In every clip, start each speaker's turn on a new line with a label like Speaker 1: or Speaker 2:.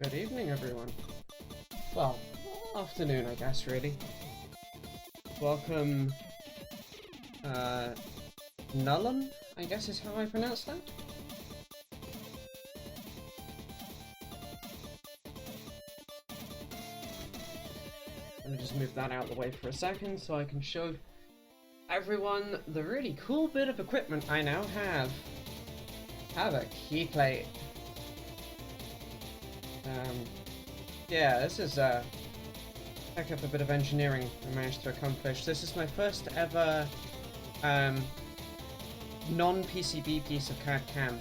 Speaker 1: Good evening, everyone. Well, afternoon, I guess, really. Welcome, Nullum, I guess is how I pronounce that? Let me just move that out of the way for a second so I can show everyone the really cool bit of equipment I now have. I have a key plate. Yeah, this is heck of a bit of engineering I managed to accomplish. This is my first ever non-PCB piece of CAD-CAM.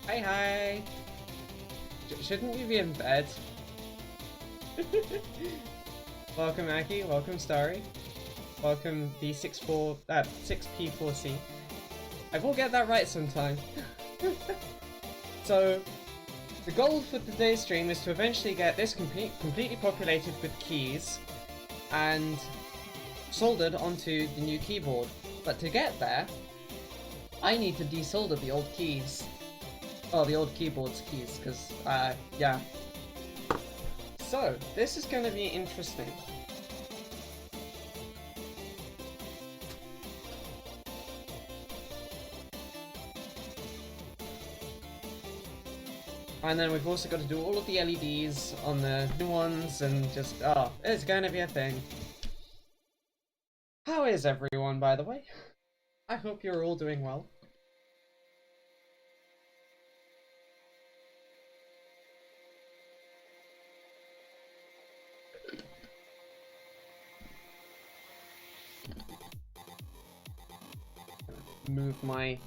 Speaker 1: Hi! Shouldn't you be in bed? Welcome Aki, welcome Starry, welcome B6P4C. I will get that right sometime. So, the goal for today's stream is to eventually get this completely populated with keys and soldered onto the new keyboard. But to get there, I need to desolder the old keys. Oh, the old keyboard's keys, because, yeah. So, this is going to be interesting. And then we've also got to do all of the LEDs on the new ones and just, oh, it's going to be a thing. How is everyone, by the way? I hope you're all doing well. Move my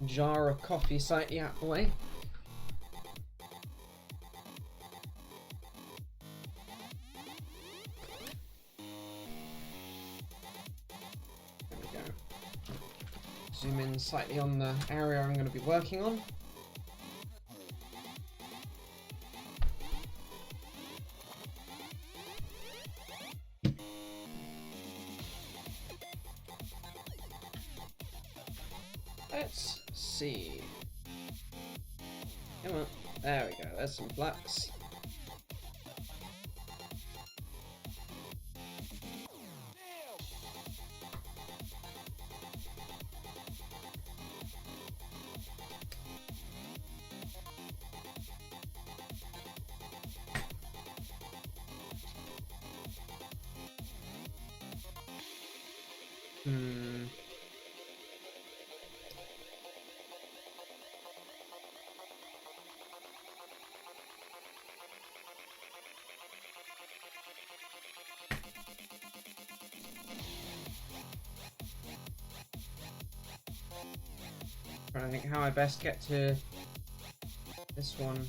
Speaker 1: jar of coffee slightly out of the way. Zoom in slightly on the area I'm going to be working on. Let's see. Come on. There we go. There's some flux. Trying to think how I best get to this one.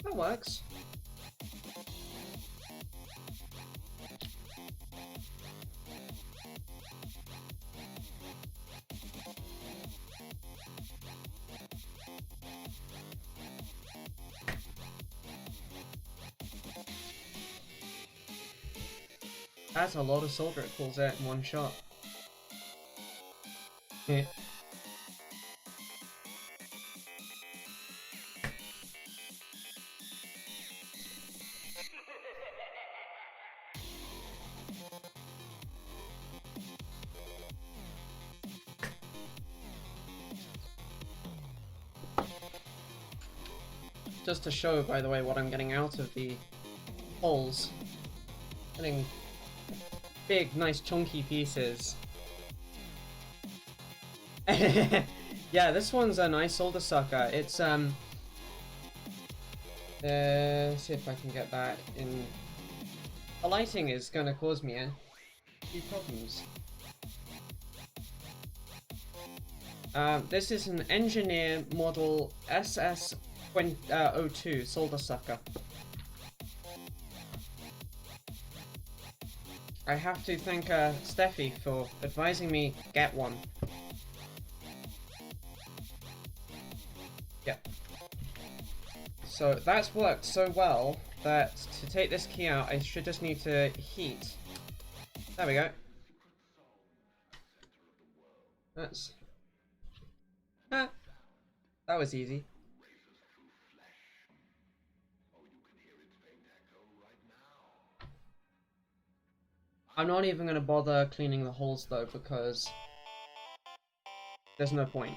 Speaker 1: That works. That's a lot of solder it pulls out in one shot. Yeah. Just to show, by the way, what I'm getting out of the holes. Getting big, nice, chunky pieces. Yeah, this one's a nice solder sucker. It's, see if I can get that in. The lighting is gonna cause me a few problems. This is an Engineer model SS02 solder sucker. I have to thank Steffi for advising me get one. Yep. So that's worked so well that to take this key out, I should just need to heat. There we go. That's... Ah, That was easy. I'm not even gonna bother cleaning the holes though, because there's no point.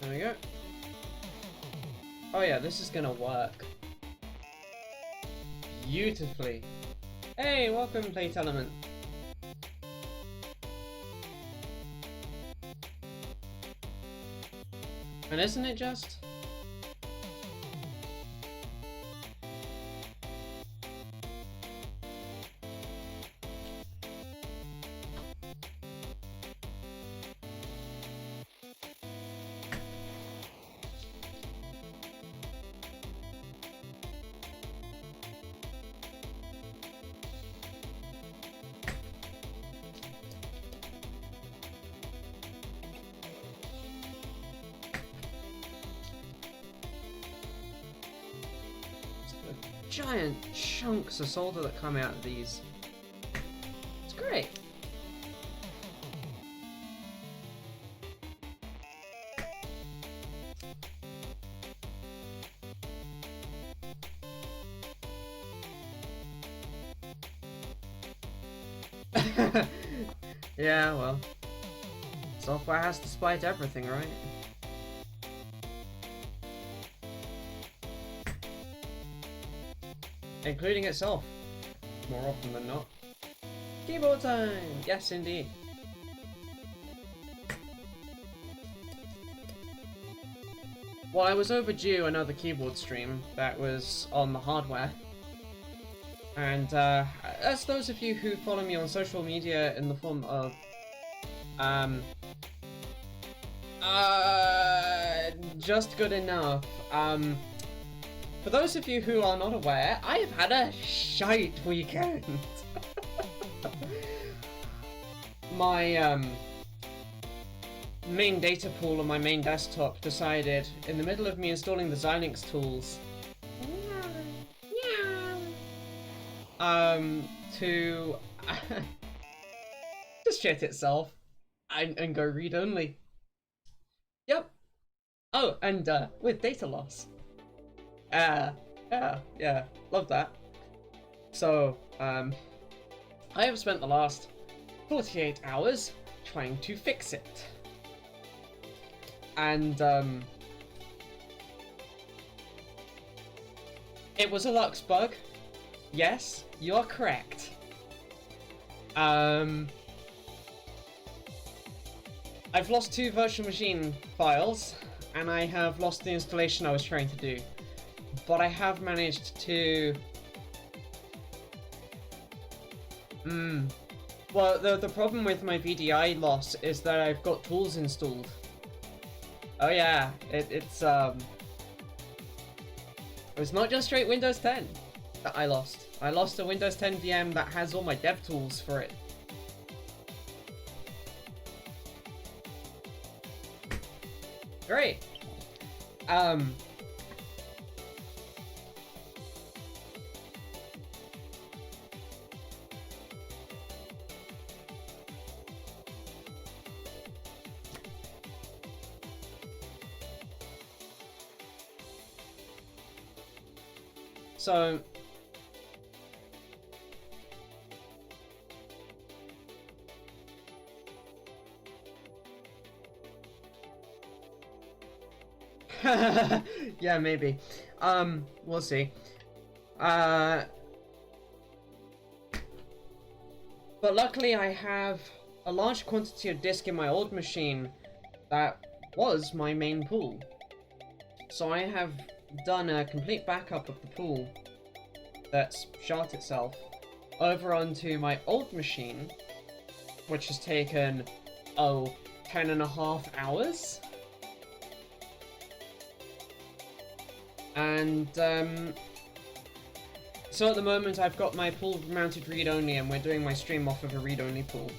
Speaker 1: There we go. Oh yeah, this is gonna work beautifully. Hey, welcome, Plate Element. And isn't it just? Giant chunks of solder that come out of these. It's great. Yeah, well, software has to spite everything, right? Including itself, more often than not. Keyboard time! Yes, indeed. Well, I was overdue another keyboard stream that was on the hardware. And as those of you who follow me on social media in the form of just good enough, for those of you who are not aware, I have had a shite weekend. My main data pool on my main desktop decided, in the middle of me installing the Xilinx tools, to just shit itself and go read only. Yep. Oh, and with data loss. Yeah, love that. So, I have spent the last 48 hours trying to fix it. And, it was a Lux bug. Yes, you are correct. I've lost 2 virtual machine files, and I have lost the installation I was trying to do. But I have managed to... Well, the problem with my VDI loss is that I've got tools installed. Oh yeah, it's not just straight Windows 10 that I lost. I lost a Windows 10 VM that has all my dev tools for it. Great. So yeah, maybe. We'll see. But luckily I have a large quantity of disk in my old machine that was my main pool. So I have done a complete backup of the pool that's shot itself over onto my old machine, which has taken, 10.5 hours. And So at the moment I've got my pool mounted read-only and we're doing my stream off of a read-only pool.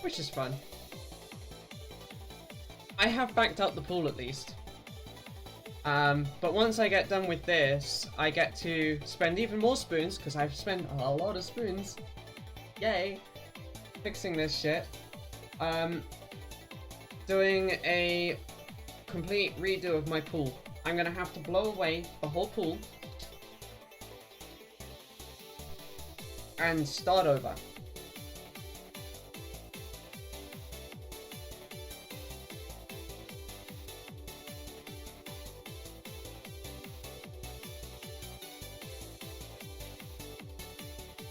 Speaker 1: Which is fun. I have backed up the pool at least. But once I get done with this, I get to spend even more spoons, because I've spent a lot of spoons. Yay! Fixing this shit. Doing a complete redo of my pool. I'm gonna have to blow away the whole pool. And start over.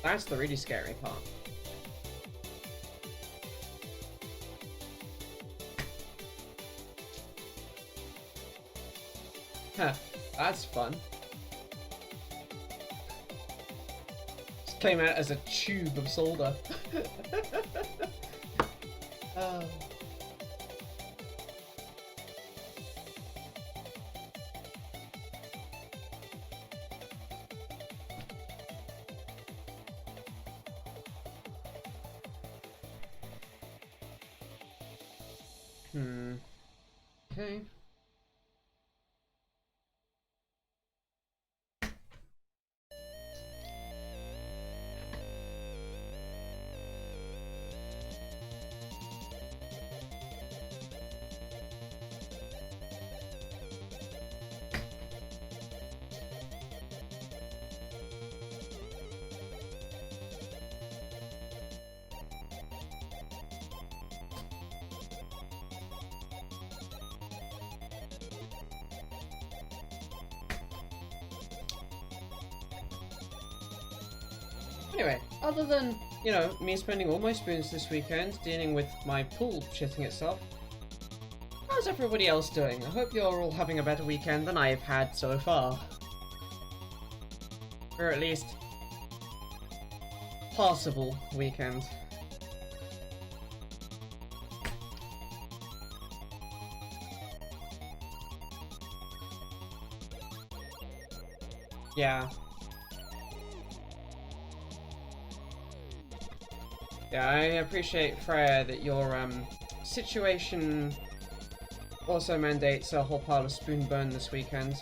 Speaker 1: That's the really scary part. Huh, that's fun. Just came out as a tube of solder. Oh. Okay. Anyway, other than, you know, me spending all my spoons this weekend dealing with my pool shitting itself, how's everybody else doing? I hope you're all having a better weekend than I've had so far. Or at least, passable weekend. Yeah. Yeah, I appreciate, Freya, that your situation also mandates a whole pile of spoon burn this weekend.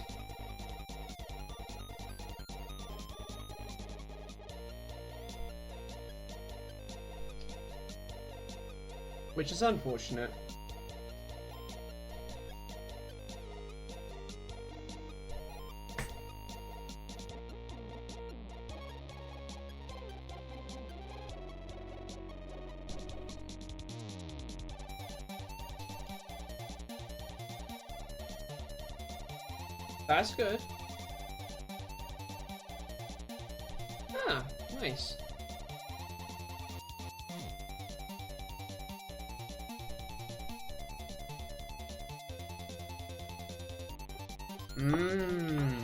Speaker 1: Which is unfortunate. That's good. Ah, nice. Mmm.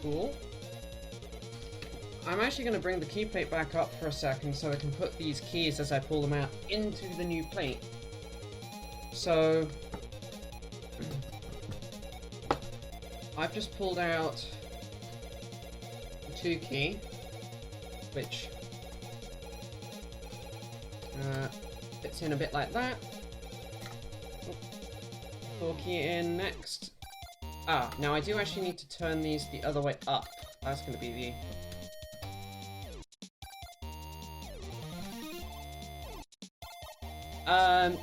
Speaker 1: Cool. I'm actually going to bring the key plate back up for a second so I can put these keys as I pull them out into the new plate. So, I've just pulled out the 2 key, which fits in a bit like that. 4 key in next. Ah, now I do actually need to turn these the other way up. That's going to be the...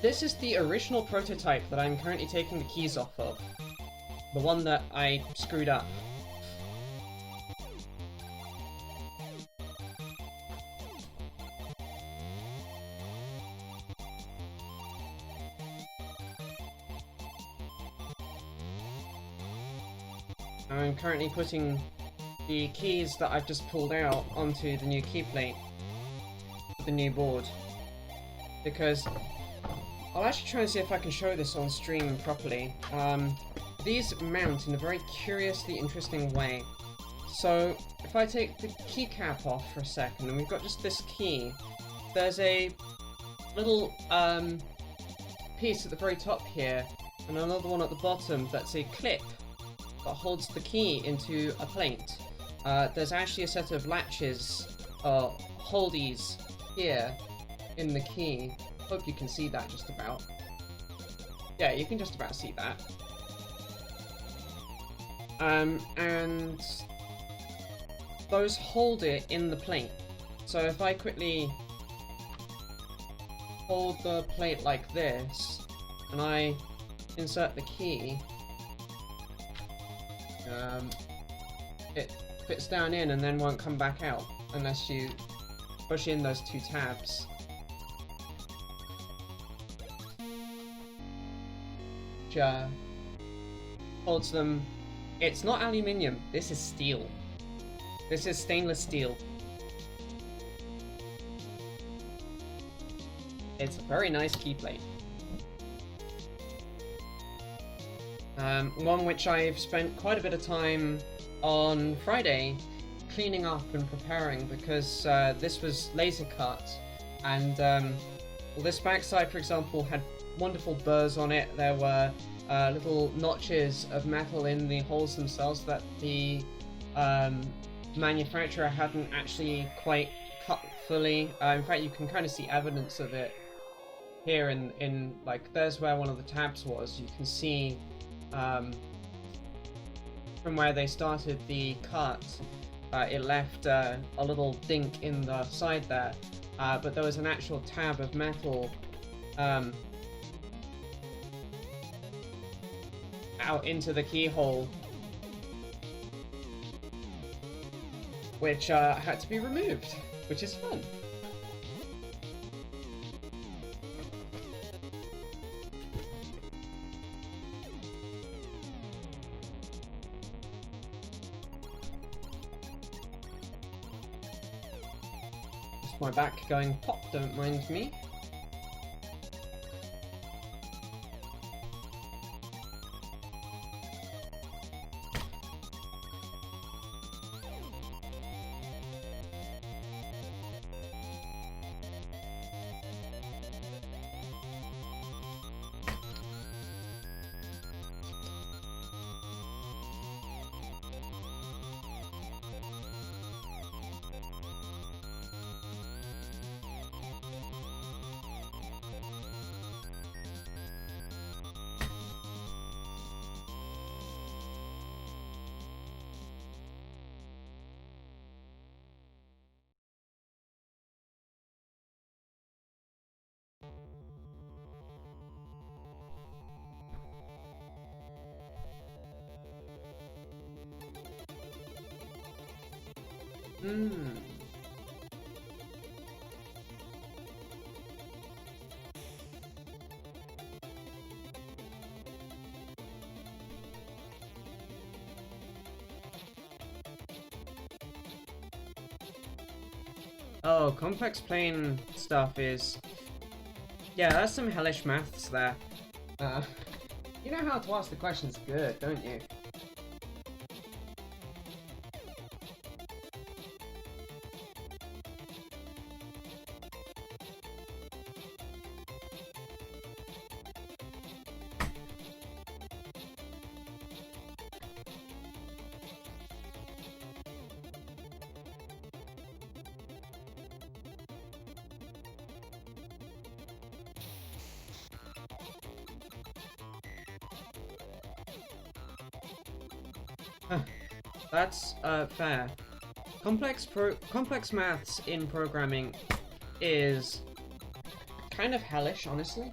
Speaker 1: this is the original prototype that I'm currently taking the keys off of. The one that I screwed up. I'm currently putting the keys that I've just pulled out onto the new key plate for the new board. Because I'll actually try and see if I can show this on stream properly. These mount in a very curiously interesting way. So if I take the keycap off for a second, and we've got just this key, there's a little piece at the very top here, and another one at the bottom that's a clip that holds the key into a plate. There's actually a set of latches, holdies here in the key. Hope you can see that just about. Yeah, you can just about see that. And those hold it in the plate. So if I quickly hold the plate like this, and I insert the key, it fits down in and then won't come back out unless you push in those two tabs. Which holds them. It's not aluminium, this is steel. This is stainless steel. It's a very nice key plate. One which I've spent quite a bit of time on Friday cleaning up and preparing, because this was laser cut, and well, this backside, for example, had wonderful burrs on it. There were little notches of metal in the holes themselves that the manufacturer hadn't actually quite cut fully. In fact, you can kind of see evidence of it here in like, there's where one of the tabs was. You can see from where they started the cut, it left a little dink in the side there, but there was an actual tab of metal out into the keyhole, which had to be removed, which is fun. Just my back going pop, don't mind me. Oh, complex plane stuff is... yeah, that's some hellish maths there. You know how to ask the questions good, don't you? That's fair. Complex maths in programming is kind of hellish, honestly.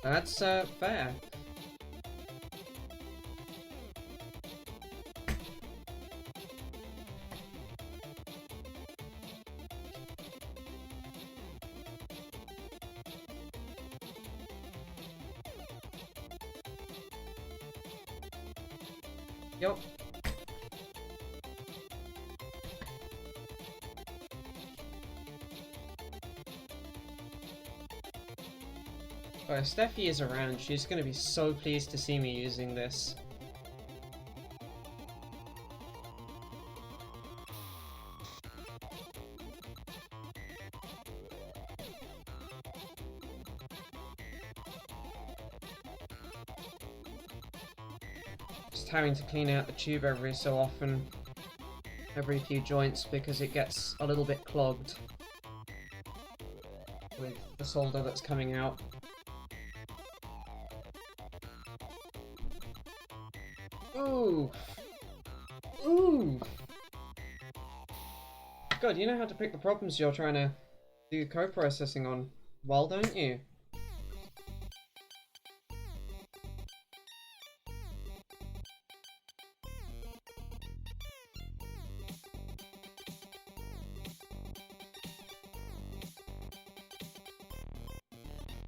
Speaker 1: That's fair. Yup. Oh, if Steffi is around, she's gonna be so pleased to see me using this. Just having to clean out the tube every so often, every few joints, because it gets a little bit clogged with the solder that's coming out. Ooh! Ooh! God, you know how to pick the problems you're trying to do co-processing on well, don't you?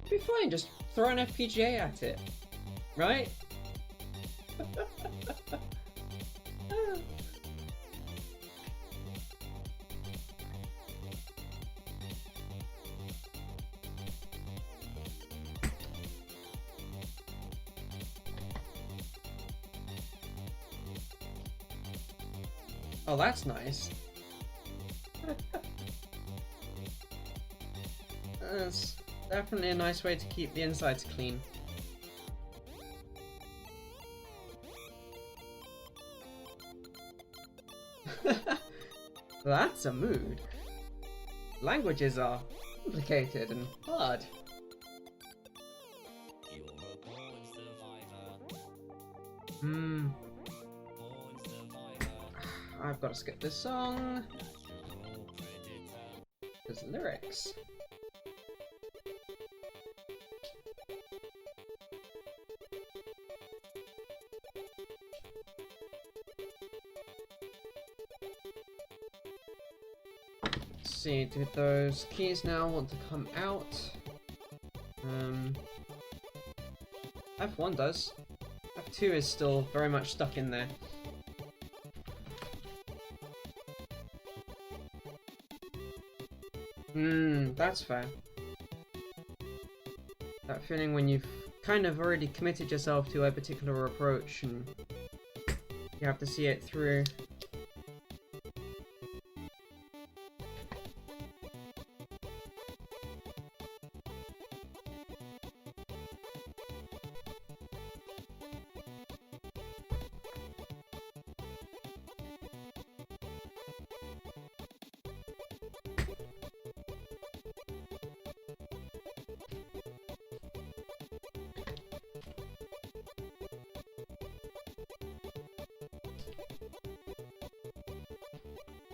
Speaker 1: Be fine, just throw an FPGA at it, right? Oh, that's nice. That's definitely a nice way to keep the insides clean. That's a mood. Languages are complicated and hard. I've got to skip this song. There's lyrics. Let's see, do those keys now want to come out? F1 does. F2 is still very much stuck in there. That's fair. That feeling when you've kind of already committed yourself to a particular approach and you have to see it through.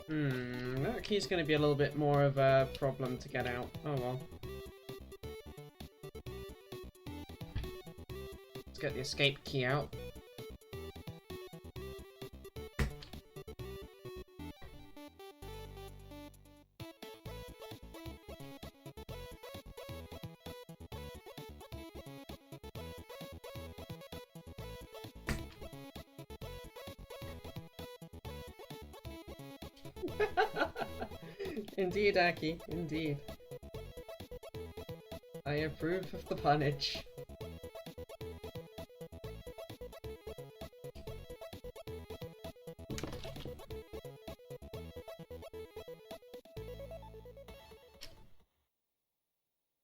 Speaker 1: That key's going to be a little bit more of a problem to get out. Oh well. Let's get the escape key out. Indeed, Aki, indeed. I approve of the punnage.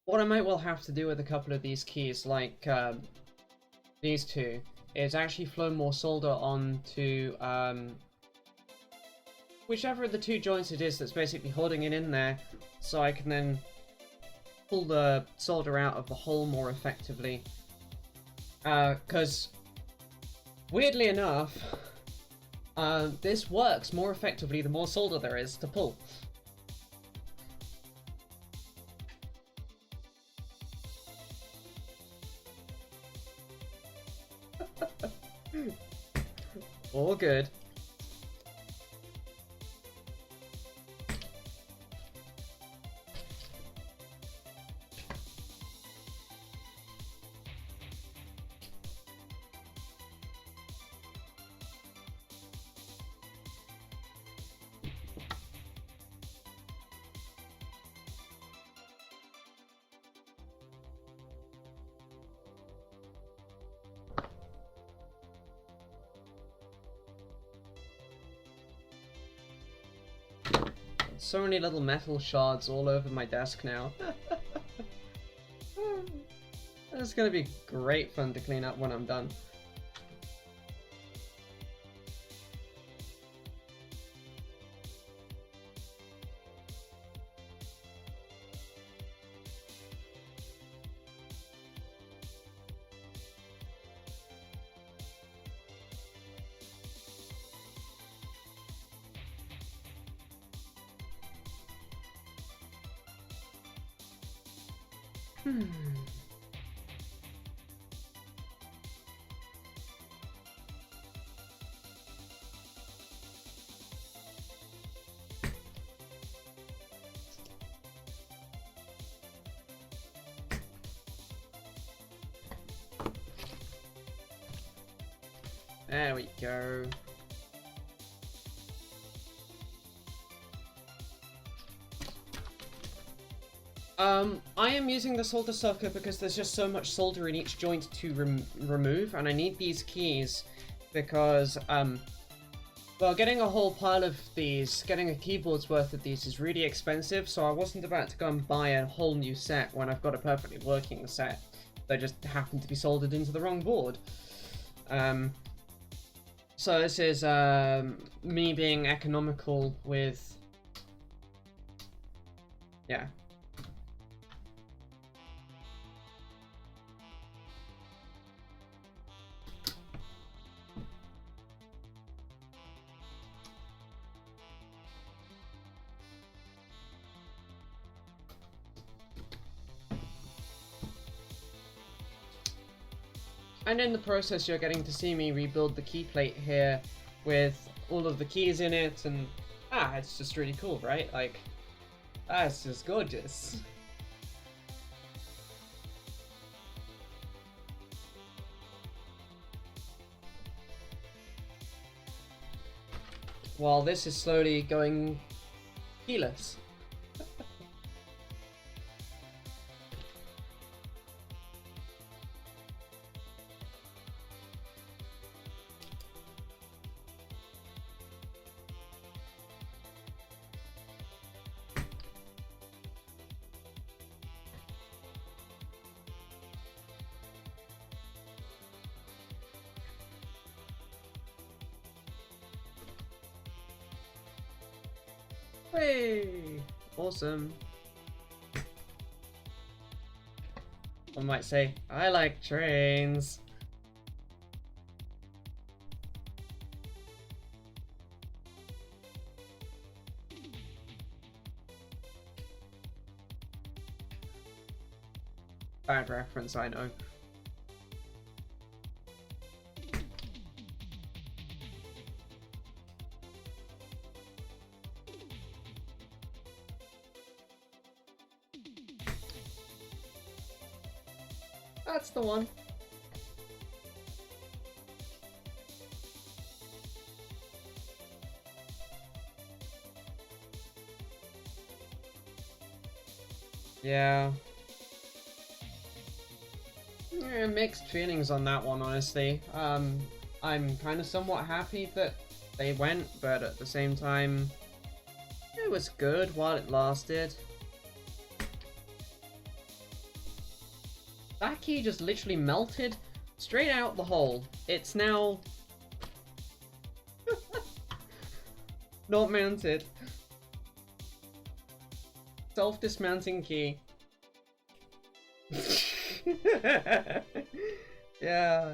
Speaker 1: What I might well have to do with a couple of these keys, like these two, is actually flow more solder onto whichever of the two joints it is that's basically holding it in there, so I can then pull the solder out of the hole more effectively. Because, weirdly enough, this works more effectively the more solder there is to pull. All good. so many little metal shards all over my desk now. It's gonna be great fun to clean up when I'm done. There we go. I am using the solder sucker because there's just so much solder in each joint to remove, and I need these keys because, well, getting a whole pile of these, getting a keyboard's worth of these is really expensive, so I wasn't about to go and buy a whole new set when I've got a perfectly working set. They just happen to be soldered into the wrong board. So this is me being economical with, yeah. And in the process, you're getting to see me rebuild the key plate here with all of the keys in it, and it's just really cool, right? Like, it's just gorgeous. While this is slowly going keyless. Hey! Awesome. One might say, I like trains. Bad reference, I know. That's the one. Yeah. Mixed feelings on that one, honestly. I'm kind of somewhat happy that they went, but at the same time, it was good while it lasted. That key just literally melted straight out the hole. It's now not mounted. Self-dismounting key. Yeah.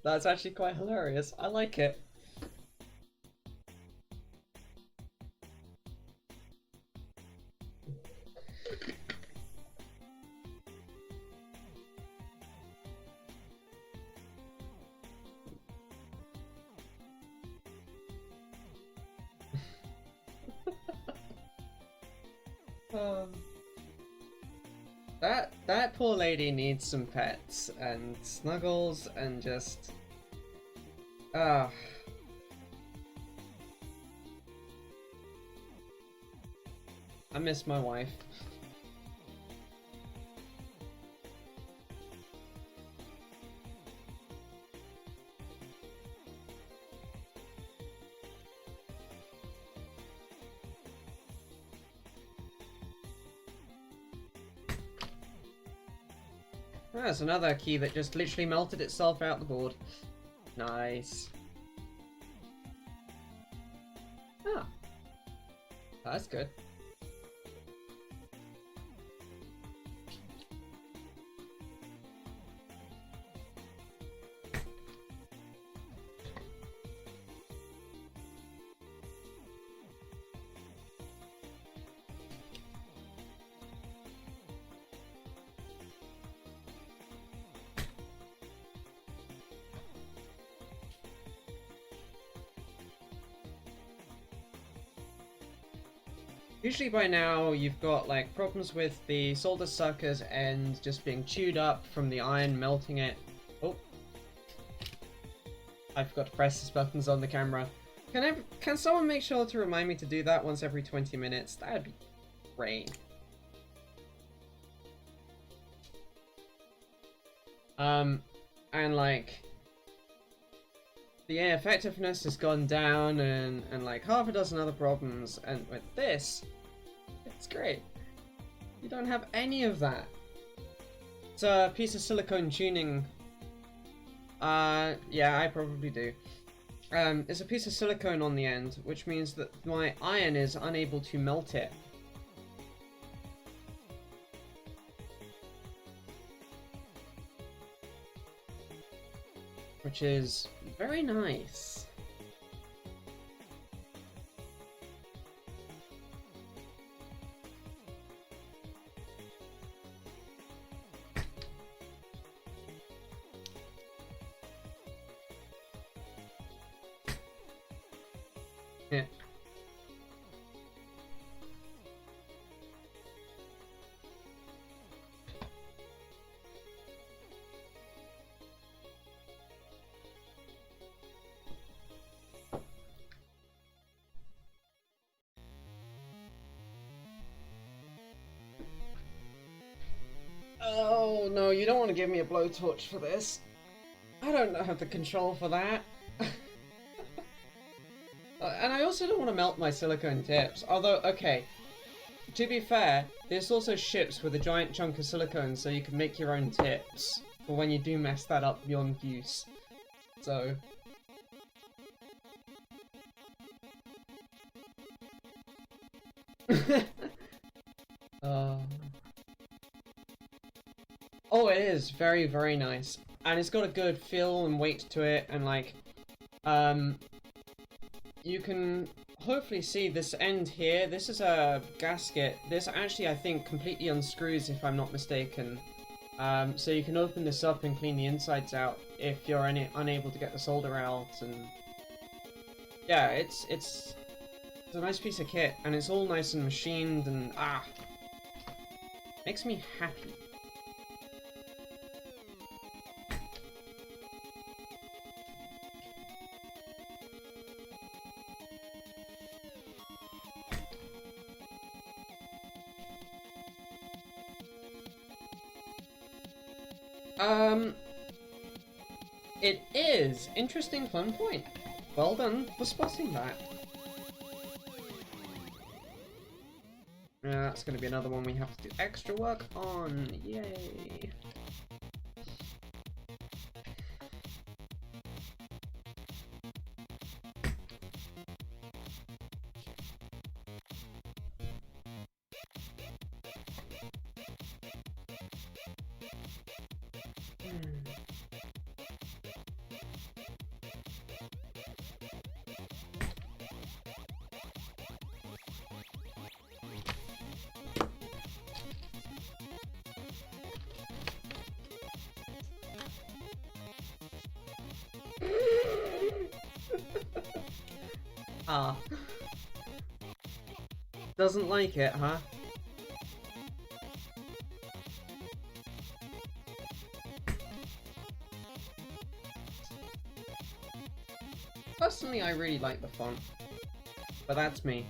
Speaker 1: That's actually quite hilarious. I like it. Um, that poor lady needs some pets and snuggles and just ah. I miss my wife. There's another key that just literally melted itself out the board. Nice. Ah. That's good. Usually by now you've got like problems with the solder sucker's end just being chewed up from the iron melting it. Oh, I forgot to press these buttons on the camera. Can someone make sure to remind me to do that once every 20 minutes? That'd be great. And like the effectiveness has gone down and like half a dozen other problems, and with this, it's great. You don't have any of that. It's a piece of silicone tuning. Yeah, I probably do. It's a piece of silicone on the end, which means that my iron is unable to melt it. Which is very nice. Yeah. Oh no, you don't want to give me a blowtorch for this. I don't have the control for that. And I also don't want to melt my silicone tips. Although, okay, to be fair, this also ships with a giant chunk of silicone so you can make your own tips for when you do mess that up beyond use. So... Oh, it is very, very nice. And it's got a good feel and weight to it, and like, you can hopefully see this end here. This is a gasket. This actually, I think, completely unscrews if I'm not mistaken. So you can open this up and clean the insides out if you're unable to get the solder out. And yeah, it's a nice piece of kit, and it's all nice and machined, and makes me happy. It is. Interesting, fun point. Well done for spotting that. That's going to be another one we have to do extra work on. Yay. Doesn't like it, huh? Personally, I really like the font, but that's me.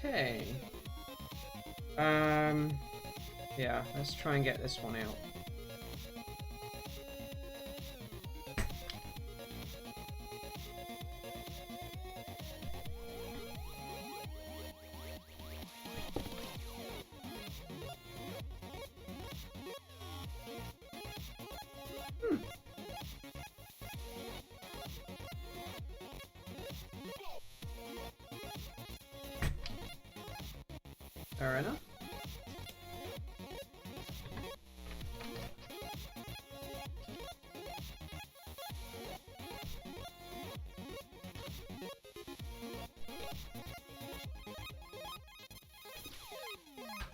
Speaker 1: Okay. Yeah, let's try and get this one out. Fair enough.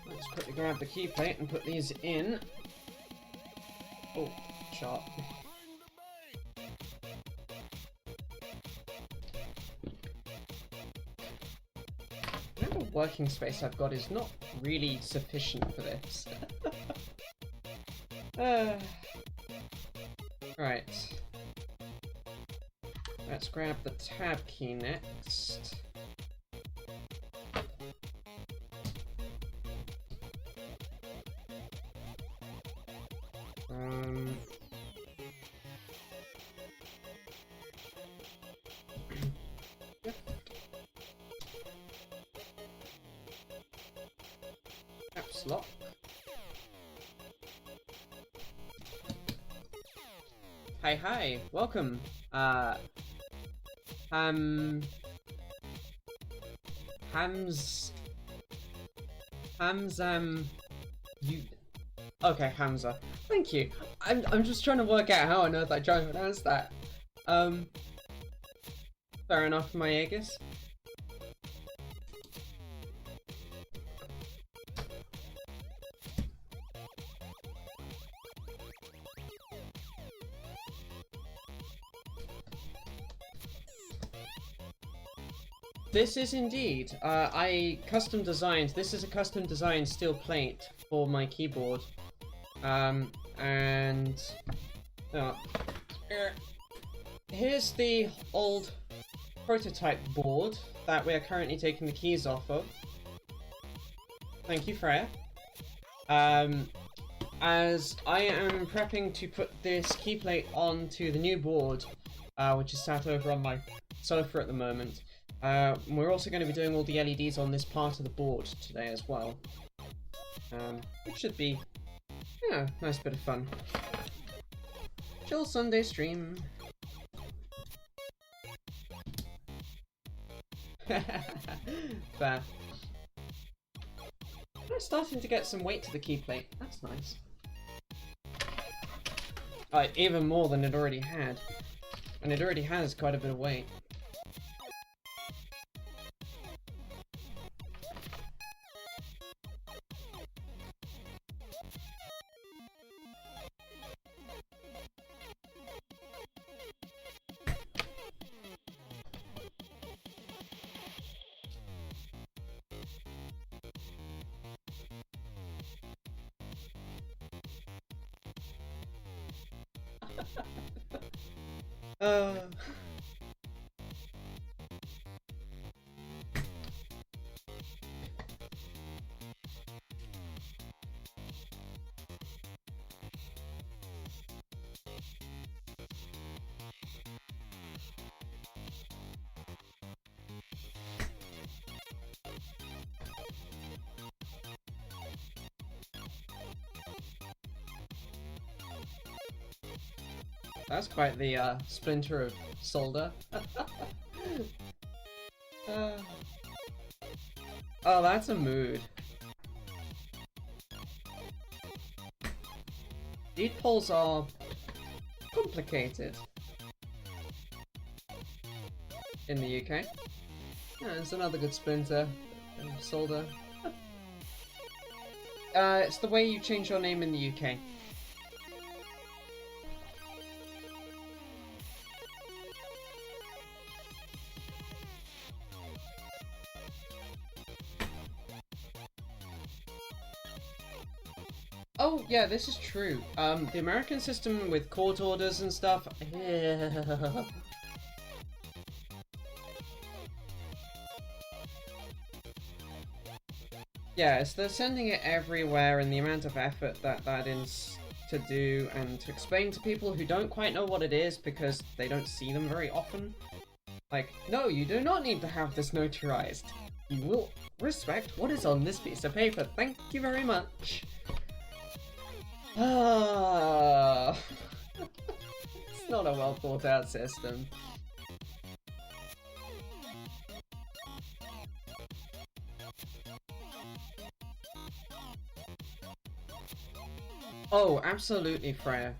Speaker 1: Let's quickly grab the key plate and put these in. Oh, sharp. The working space I've got is not really sufficient for this. Right. Let's grab the tab key next. Caps lock. Hi, welcome. You. Okay, Hamza. Thank you. I'm just trying to work out how on earth I try to pronounce that. Fair enough, my Aegis. This is indeed. I custom designed. This is a custom designed steel plate for my keyboard. Here's the old prototype board that we are currently taking the keys off of. Thank you, Freya. As I am prepping to put this key plate onto the new board, which is sat over on my sofa at the moment. We're also going to be doing all the LEDs on this part of the board today as well. It should be, yeah, nice bit of fun. Chill Sunday stream. Fair. I'm starting to get some weight to the key plate. That's nice. Even more than it already had. And it already has quite a bit of weight. That's quite the splinter of solder. Oh, that's a mood. Lead poles are complicated in the UK. Yeah, it's another good splinter of solder. It's the way you change your name in the UK. Oh, yeah, this is true. The American system with court orders and stuff... Yeah, it's they're sending it everywhere, and the amount of effort that is to do and to explain to people who don't quite know what it is because they don't see them very often. Like, no, you do not need to have this notarized. You will respect what is on this piece of paper. Thank you very much. Ah, it's not a well thought out system. Oh, absolutely, Freya.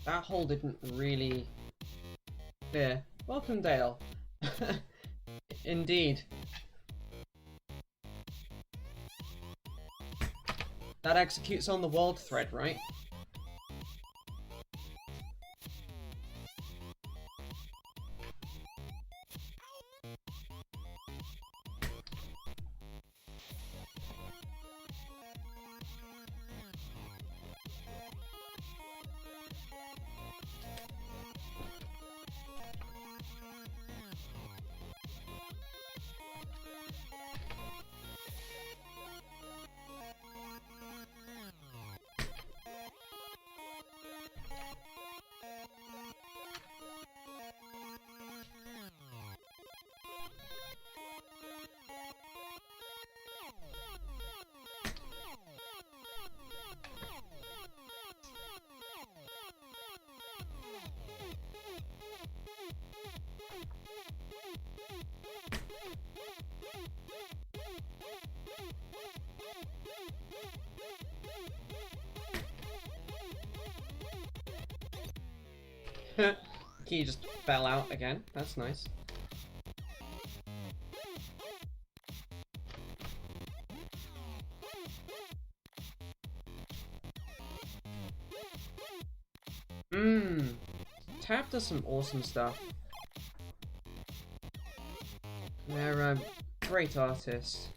Speaker 1: That hole didn't really... clear. Welcome, Dale. Indeed. That executes on the world thread, right? Key just fell out again. That's nice. Tab does some awesome stuff. They're a great artist.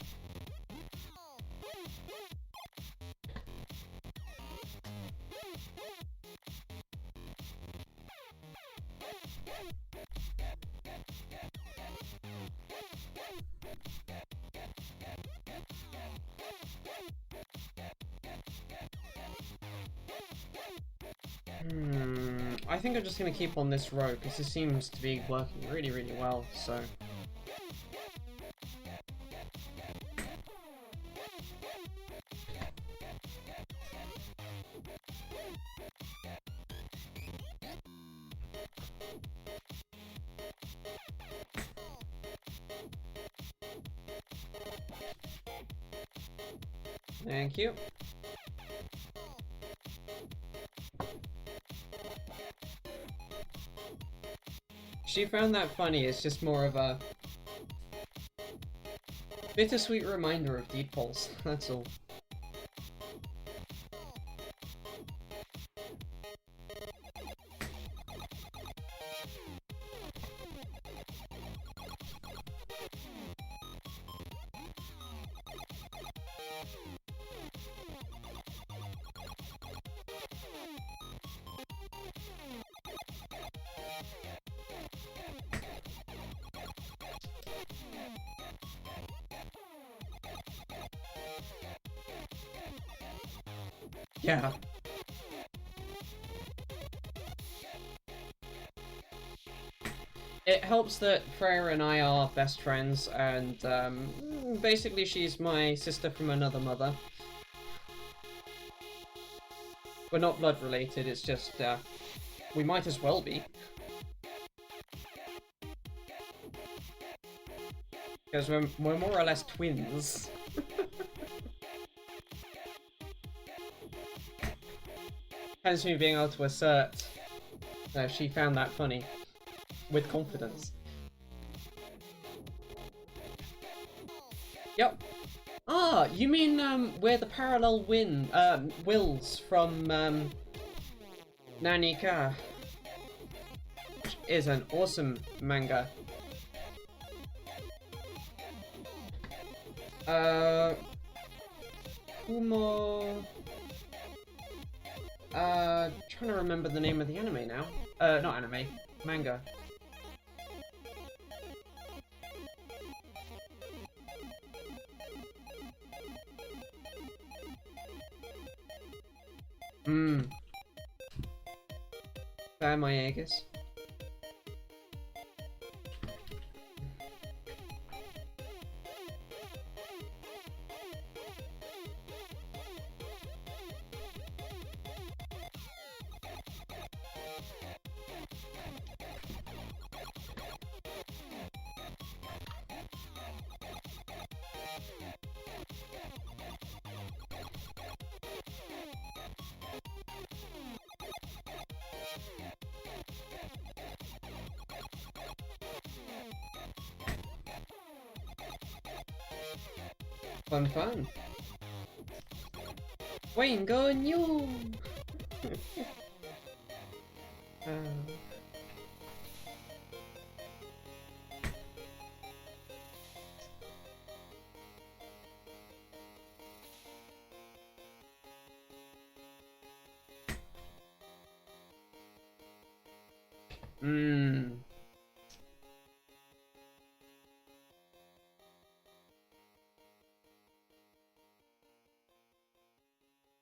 Speaker 1: I think I'm just going to keep on this row, because this seems to be working really, really well, so... Thank you. She found that funny. It's just more of a bittersweet reminder of deed polls. That's all. Yeah. It helps that Freya and I are best friends, and basically she's my sister from another mother. We're not blood related, it's just, we might as well be. Because we're more or less twins. Hence me being able to assert that she found that funny with confidence. Yep. Ah, you mean we're the parallel wills from Nanika. is an awesome manga. Kumo... trying to remember the name of the anime now. Not anime, manga. Fair my Aegis. Fun, fun. Wayne, go new.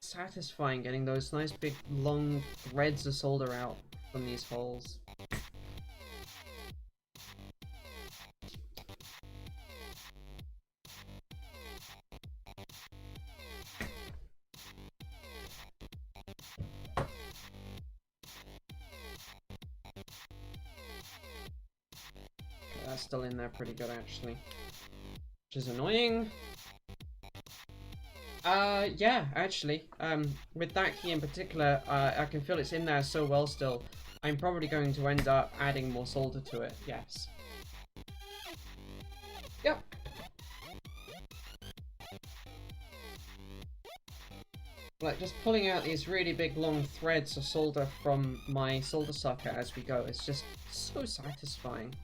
Speaker 1: Satisfying getting those nice big long threads of solder out from these holes. That's still in there pretty good actually, which is annoying. Yeah, actually, with that key in particular, I can feel it's in there so well still. I'm probably going to end up adding more solder to it, yes. Yep. Like, just pulling out these really big long threads of solder from my solder socket as we go, it's just so satisfying.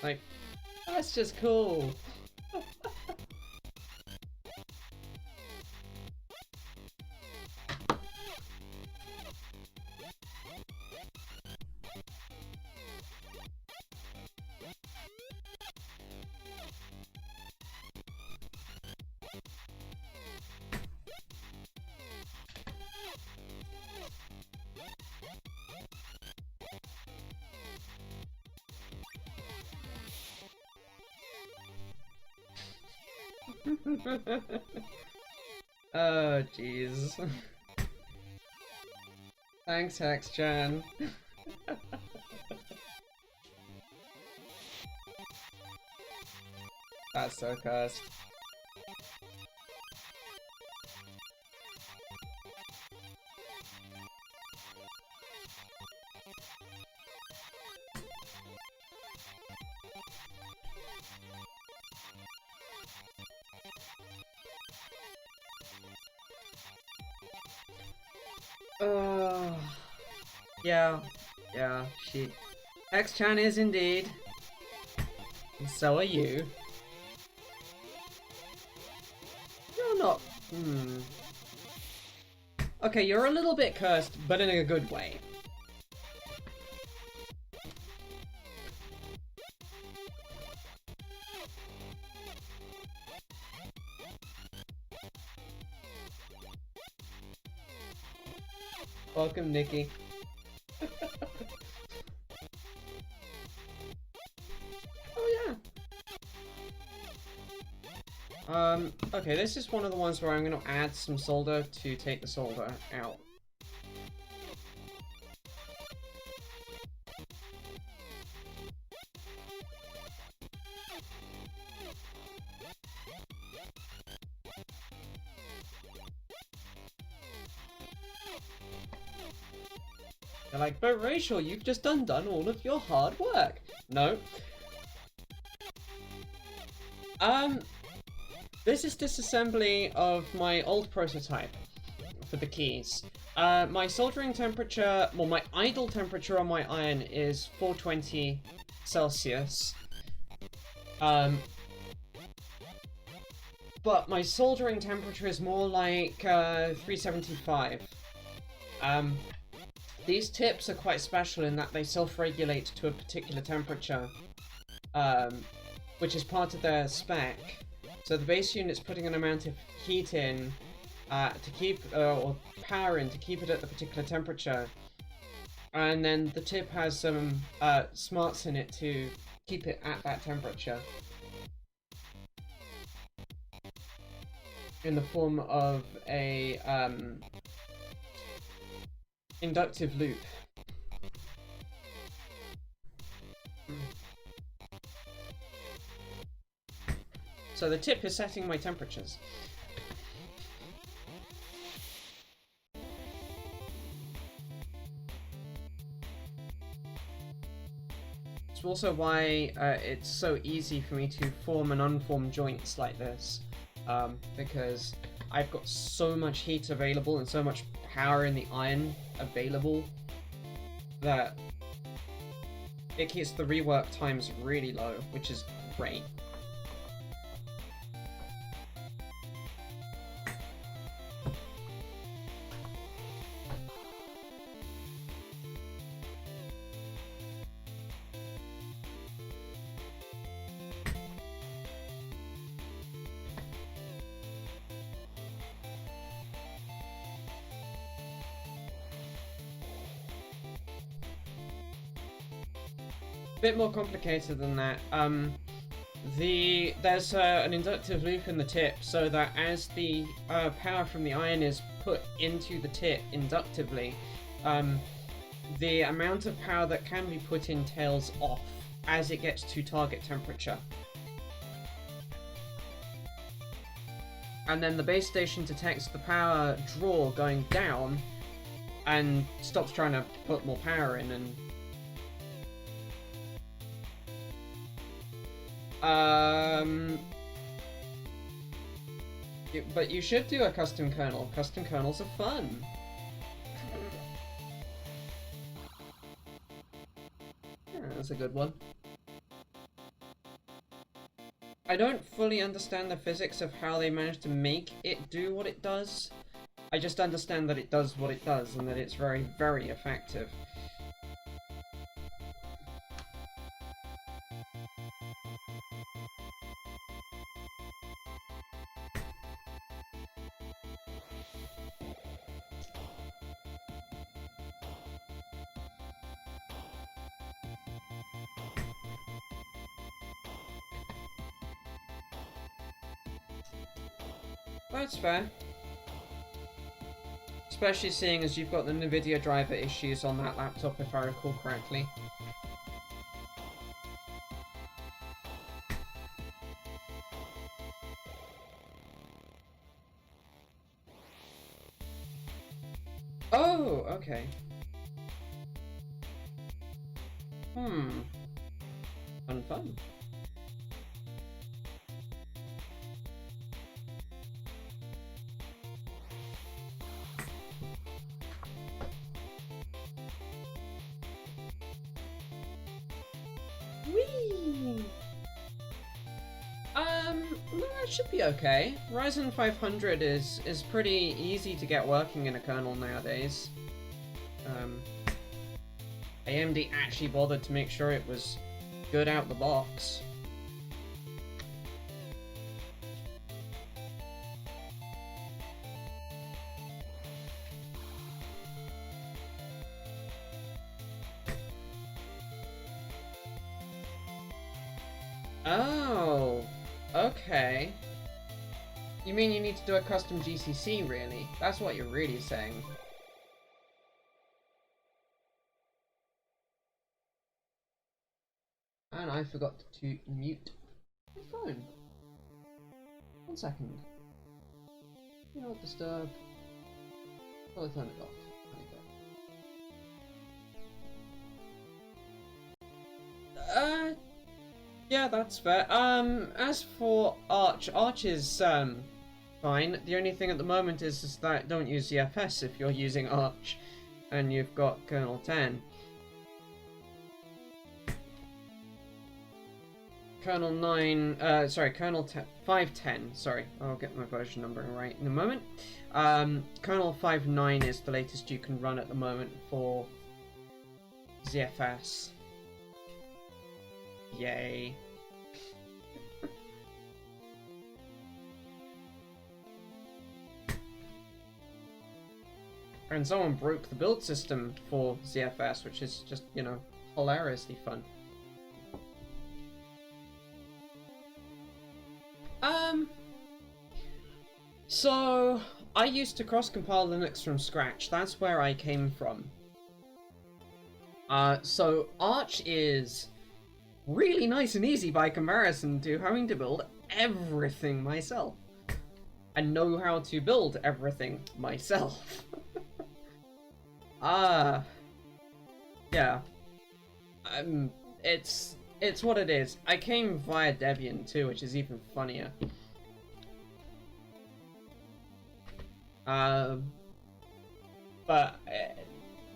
Speaker 1: Like, that's just cool. Oh, jeez. Thanks, Hex-chan. That's so cursed. Yeah, she... Hex-chan is indeed. And so are you. You're not... Okay, you're a little bit cursed, but in a good way. Welcome, Nikki. Oh, yeah. Okay, this is one of the ones where I'm going to add some solder to take the solder out. They're like, but Rachel, you've just undone all of your hard work. No. This is disassembly of my old prototype for the keys. My soldering temperature, well, my idle temperature on my iron is 420 Celsius. But my soldering temperature is more like 375. These tips are quite special in that they self-regulate to a particular temperature, which is part of their spec. So the base unit's putting an amount of heat in to keep, or power in to keep it at the particular temperature. And then the tip has some smarts in it to keep it at that temperature. In the form of a inductive loop. So the tip is setting my temperatures. It's also why it's so easy for me to form and unform joints like this. Because I've got so much heat available and so much power in the iron available that it keeps the rework times really low, which is great. Bit more complicated than that. There's an inductive loop in the tip, so that as the power from the iron is put into the tip inductively, the amount of power that can be put in tails off as it gets to target temperature. And then the base station detects the power draw going down and stops trying to put more power in and but you should do a custom kernel. Custom kernels are fun. Yeah, that's a good one. I don't fully understand the physics of how they managed to make it do what it does. I just understand that it does what it does and that it's very, very effective. That's fair. Especially seeing as you've got the NVIDIA driver issues on that laptop, if I recall correctly. Oh, okay. Fun. Whee! No, it should be okay. Ryzen 500 is pretty easy to get working in a kernel nowadays. AMD actually bothered to make sure it was good out the box. Oh, okay. You mean you need to do a custom GCC, really? That's what you're really saying. And I forgot to mute my phone. 1 second. Do not disturb. Oh, turn it off. There you go. Yeah, that's fair. As for Arch, Arch is fine. The only thing at the moment is that don't use ZFS if you're using Arch, and you've got kernel 10. Kernel 9, kernel 510, sorry, I'll get my version numbering right in a moment. Kernel 5.9 is the latest you can run at the moment for ZFS. Yay. And someone broke the build system for ZFS, which is just, you know, hilariously fun. So I used to cross-compile Linux from scratch. That's where I came from. So Arch is really nice and easy by comparison to having to build everything myself. And know how to build everything myself. Yeah. It's what it is. I came via Debian too, which is even funnier. But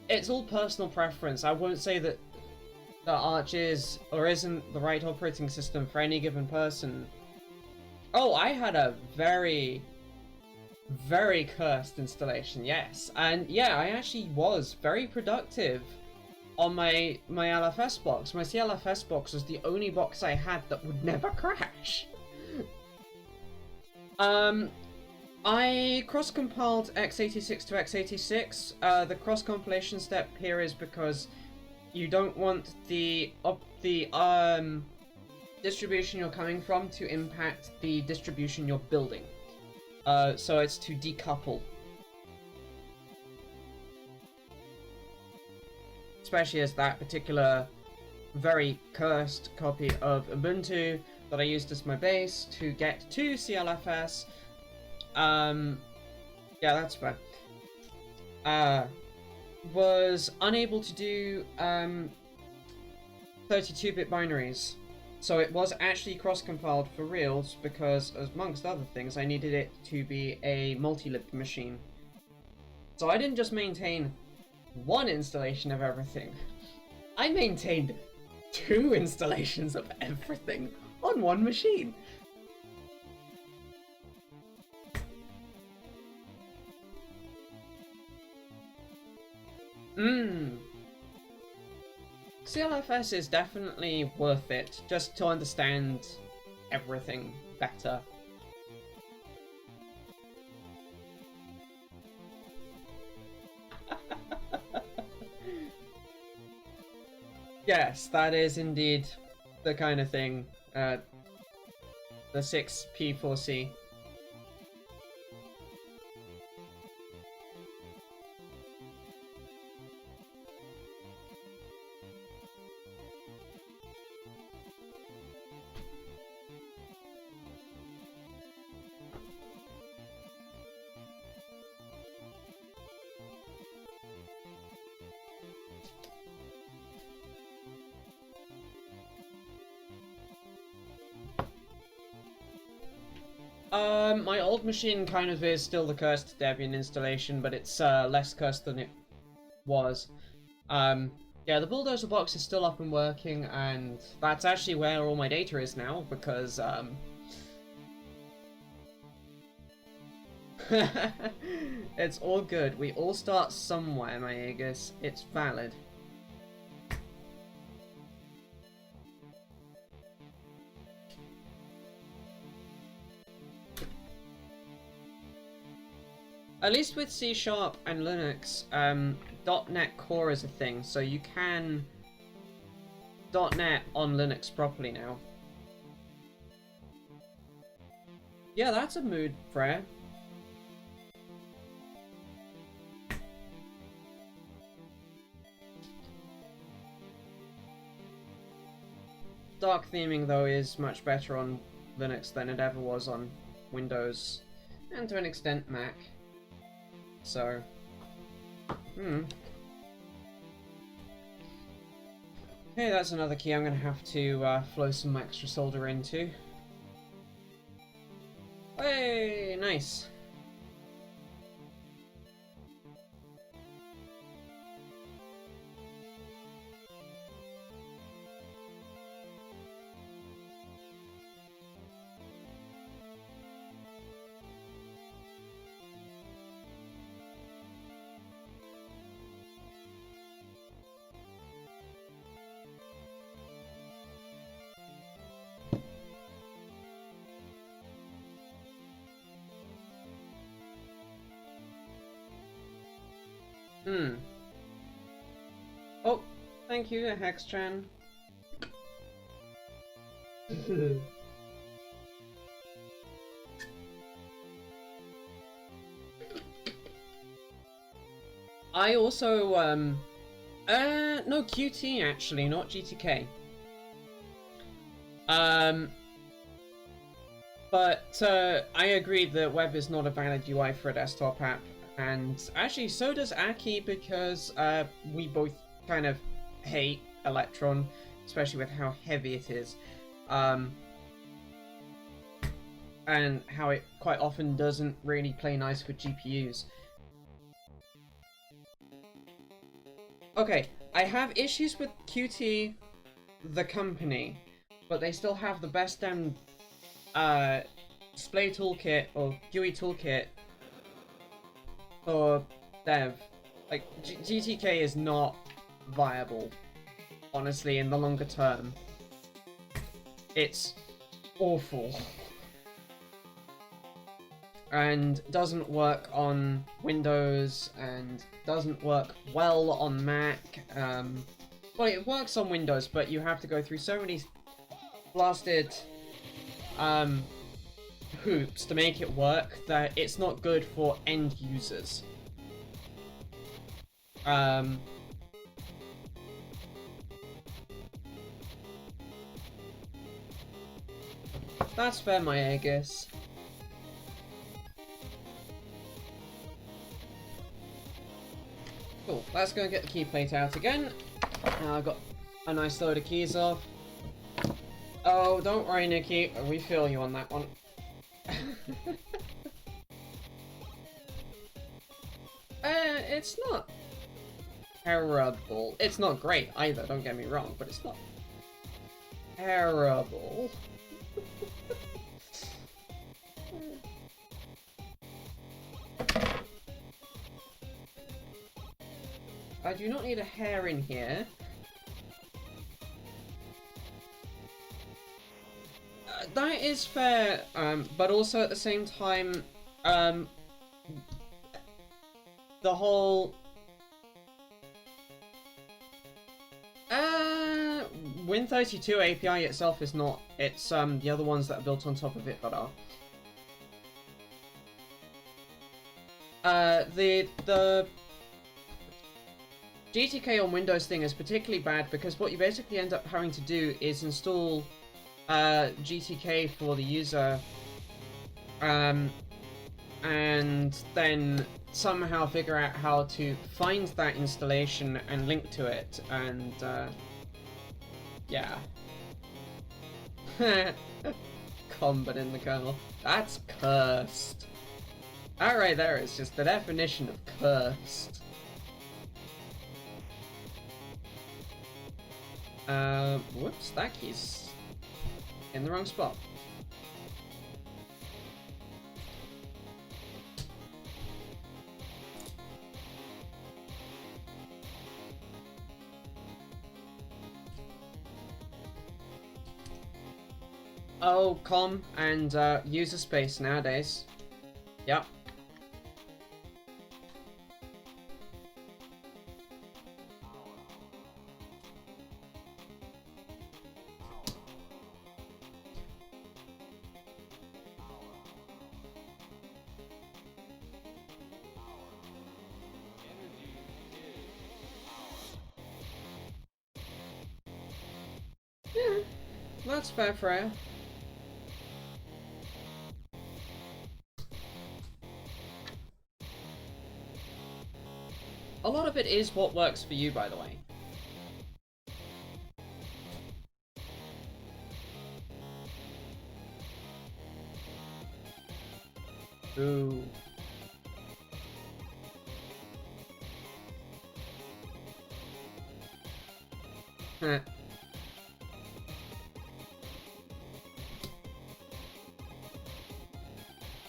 Speaker 1: it's all personal preference. I won't say that Arch is or isn't the right operating system for any given person. Oh, I had a very, very cursed installation, yes. And yeah, I actually was very productive on my LFS box. My CLFS box was the only box I had that would never crash. I cross-compiled x86 to x86. The cross-compilation step here is because you don't want the distribution you're coming from to impact the distribution you're building. So it's to decouple. Especially as that particular very cursed copy of Ubuntu that I used as my base to get to CLFS. Yeah, that's fair. Was unable to do 32-bit binaries. So it was actually cross-compiled for reals because, amongst other things, I needed it to be a multi-lib machine. So I didn't just maintain one installation of everything. I maintained 2 installations of everything on one machine. CLFS is definitely worth it, just to understand everything better. Yes, that is indeed the kind of thing, the 6P4C. My old machine kind of is still the cursed Debian installation, but it's less cursed than it was. Yeah, the Bulldozer box is still up and working, and that's actually where all my data is now, because it's all good. We all start somewhere, my Aegis. It's valid. At least with C# and Linux, .NET Core is a thing, so you can .NET on Linux properly now. Yeah, that's a mood, Freya. Dark theming, though, is much better on Linux than it ever was on Windows, and to an extent Mac. So, Okay, that's another key I'm gonna have to flow some extra solder into. Hey, nice. Oh, thank you, Hextran. I also, no, QT actually, not GTK. But I agree that web is not a valid UI for a desktop app, and actually so does Aki, because we both kind of hate Electron, especially with how heavy it is, and how it quite often doesn't really play nice with GPUs. Okay, I have issues with Qt, the company, but they still have the best damn display toolkit or GUI toolkit for dev. Like, GTK is not viable, honestly, in the longer term. It's awful. And doesn't work on Windows, and doesn't work well on Mac. Well, it works on Windows, but you have to go through so many blasted hoops to make it work that it's not good for end users. That's fair, my Aegis. Cool, let's go and get the key plate out again. I've got a nice load of keys off. Oh, don't worry, Nikki, we feel you on that one. It's not terrible. It's not great either, don't get me wrong, but it's not terrible. I do not need a hair in here. That is fair, but also at the same time, the whole Win32 API itself is not. It's the other ones that are built on top of it that are. The GTK on Windows thing is particularly bad because what you basically end up having to do is install GTK for the user, and then somehow figure out how to find that installation and link to it, and yeah. Combat in the kernel. That's cursed. That right there is just the definition of cursed. Whoops, that key's in the wrong spot. Oh, com and user space nowadays. Yep. Yeah, that's fair, Freya. A lot of it is what works for you, by the way. Ooh. Heh.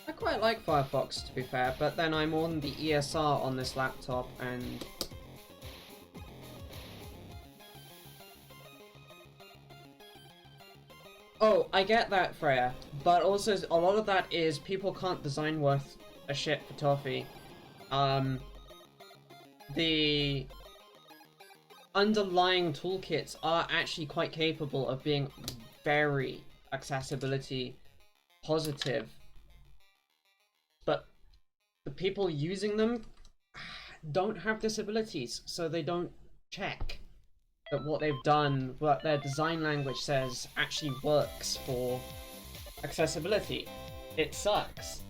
Speaker 1: I quite like Firefox, to be fair, but then I'm on the ESR on this laptop, and oh, I get that, Freya, but also a lot of that is people can't design worth a shit for Toffee. The underlying toolkits are actually quite capable of being very accessibility positive, but the people using them don't have disabilities, so they don't check that what they've done, what their design language says, actually works for accessibility. It sucks.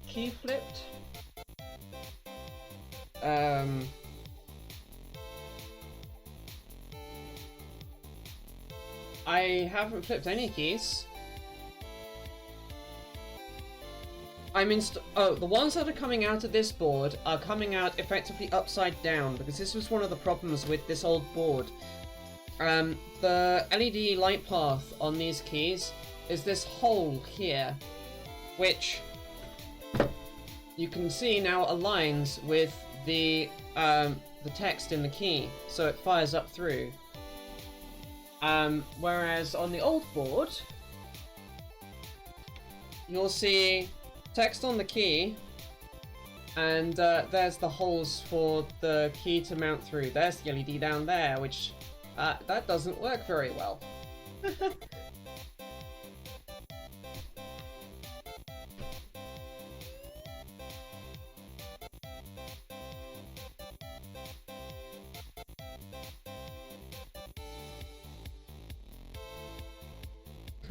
Speaker 1: Key flipped. I haven't flipped any keys. Oh, the ones that are coming out of this board are coming out effectively upside down, because this was one of the problems with this old board. The LED light path on these keys is this hole here, which you can see now aligns with the text in the key, so it fires up through. Whereas on the old board, you'll see text on the key, and there's the holes for the key to mount through. There's the LED down there, which that doesn't work very well.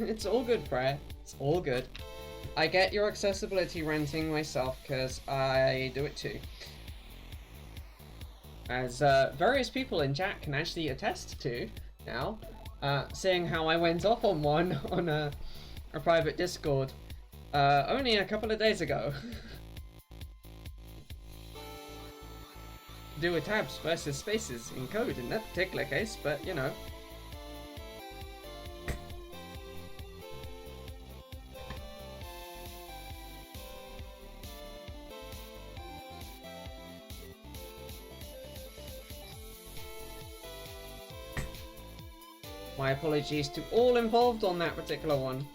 Speaker 1: It's all good, Freya. It's all good. I get your accessibility ranting myself, because I do it too. As various people in chat can actually attest to now, seeing how I went off on one on a private Discord only a couple of days ago. Do with tabs versus spaces in code in that particular case, but you know. My apologies to all involved on that particular one.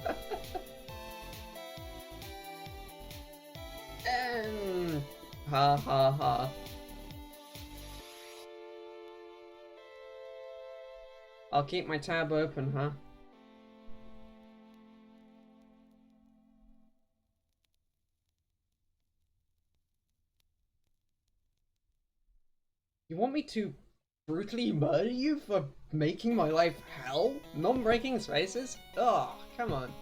Speaker 1: Ha ha ha. I'll keep my tab open, huh? You want me to brutally murder you for making my life hell? Non-breaking spaces? Oh, come on.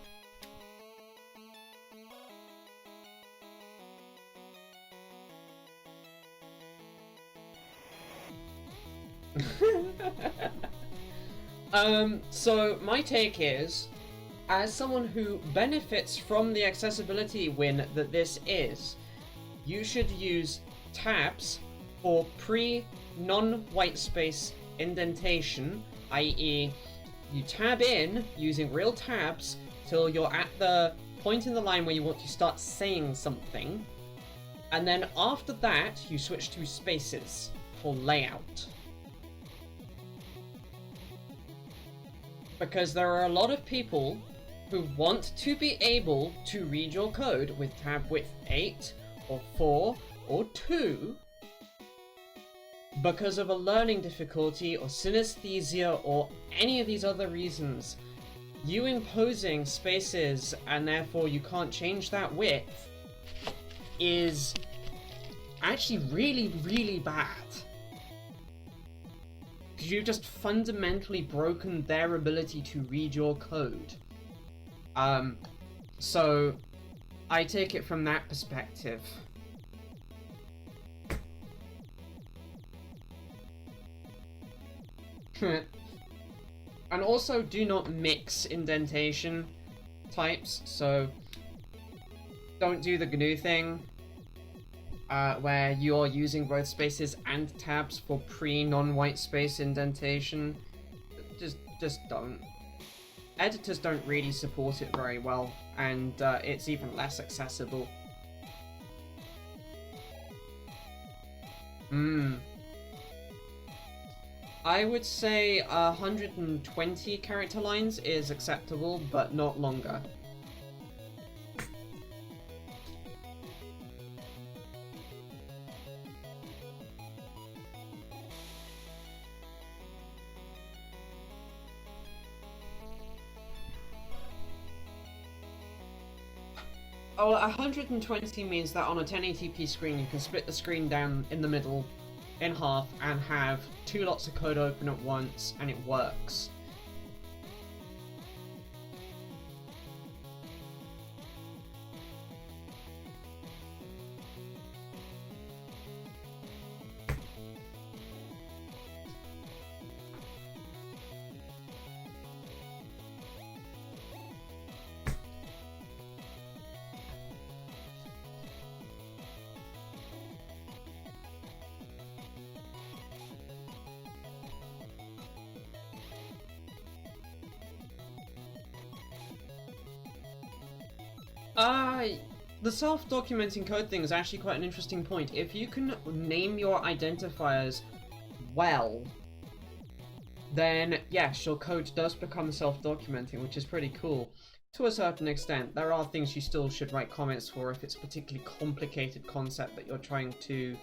Speaker 1: So my take is, as someone who benefits from the accessibility win that this is, you should use tabs for non-white space indentation, i.e. you tab in using real tabs till you're at the point in the line where you want to start saying something, and then after that you switch to spaces for layout. Because there are a lot of people who want to be able to read your code with tab width 8 or 4 or 2 because of a learning difficulty or synesthesia or any of these other reasons. You imposing spaces and therefore you can't change that width is actually really, really bad. Because you've just fundamentally broken their ability to read your code. So I take it from that perspective. And also, do not mix indentation types, so don't do the GNU thing, where you're using both spaces and tabs for pre-non-white space indentation. Just don't. Editors don't really support it very well, and it's even less accessible. I would say 120 character lines is acceptable, but not longer. Oh, 120 means that on a 1080p screen you can split the screen down in the middle in half and have 2 lots of code open at once, and it works. The self-documenting code thing is actually quite an interesting point. If you can name your identifiers well, then yes, your code does become self-documenting, which is pretty cool. To a certain extent, there are things you still should write comments for if it's a particularly complicated concept that you're trying to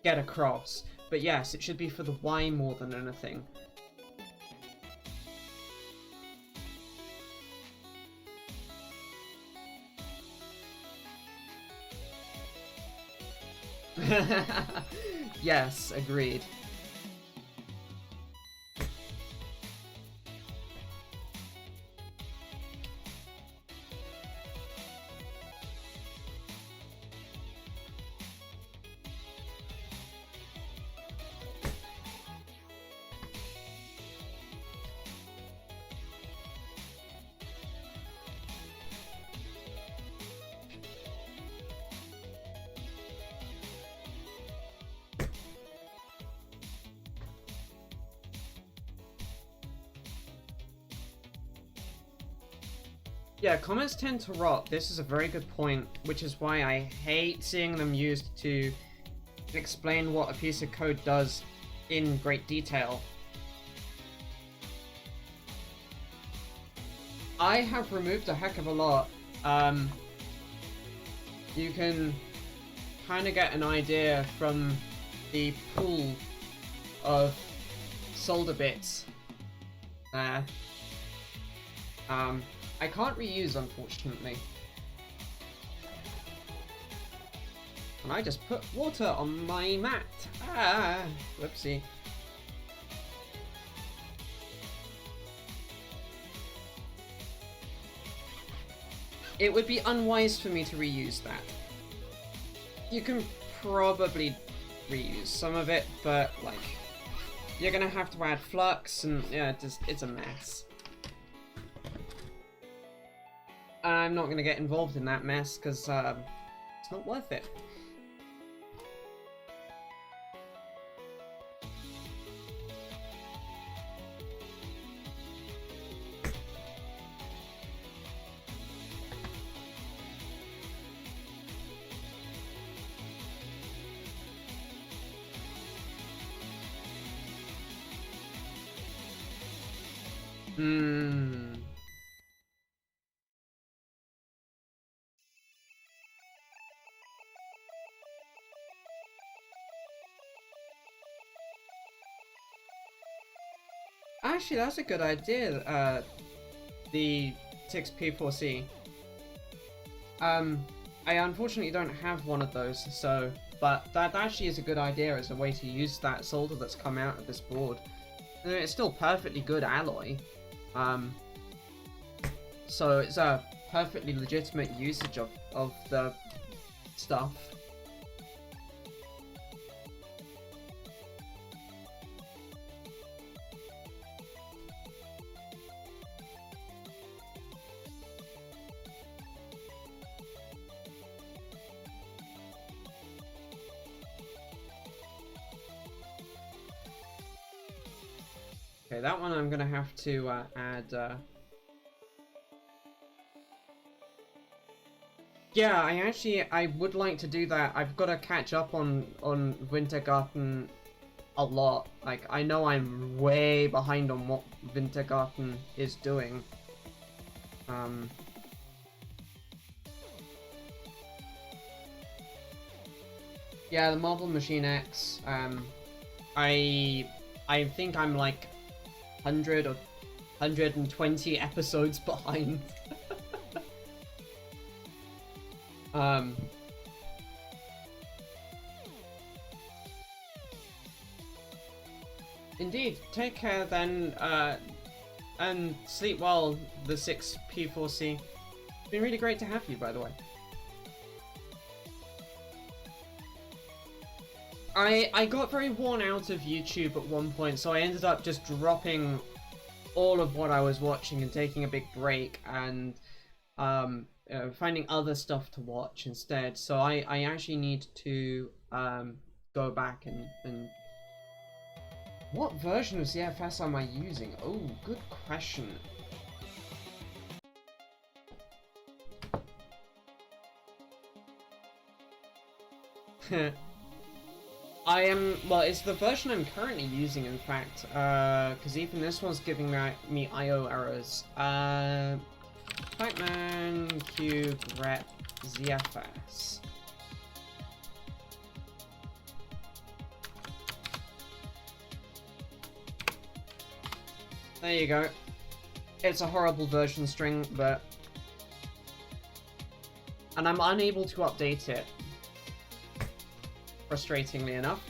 Speaker 1: get across. But yes, it should be for the why more than anything. Yes, agreed. Yeah, comments tend to rot. This is a very good point, which is why I hate seeing them used to explain what a piece of code does in great detail. I have removed a heck of a lot. You can kind of get an idea from the pool of solder bits there. I can't reuse, unfortunately. And I just put water on my mat. Ah, whoopsie. It would be unwise for me to reuse that. You can probably reuse some of it, but like, you're gonna have to add flux, and yeah, it's a mess. I'm not gonna get involved in that mess because it's not worth it. Actually, that's a good idea, the 6P4C. I unfortunately don't have one of those, so, but that actually is a good idea as a way to use that solder that's come out of this board. And it's still perfectly good alloy, so it's a perfectly legitimate usage of the stuff. Okay, that one I'm gonna have to add. Yeah, I would like to do that. I've got to catch up on Wintergarten a lot. Like, I know I'm way behind on what Wintergarten is doing. Yeah, the Marble Machine X. I think I'm like 100 or 120 episodes behind. Indeed, take care then, and sleep well, the 6P4C. It's been really great to have you, by the way. I got very worn out of YouTube at one point, so I ended up just dropping all of what I was watching and taking a big break and finding other stuff to watch instead. So I actually need to go back and... What version of ZFS am I using? Oh, good question. Well, it's the version I'm currently using, in fact, because even this one's giving me IO errors. Pacman Q grep ZFS. There you go. It's a horrible version string, but... And I'm unable to update it. Frustratingly enough.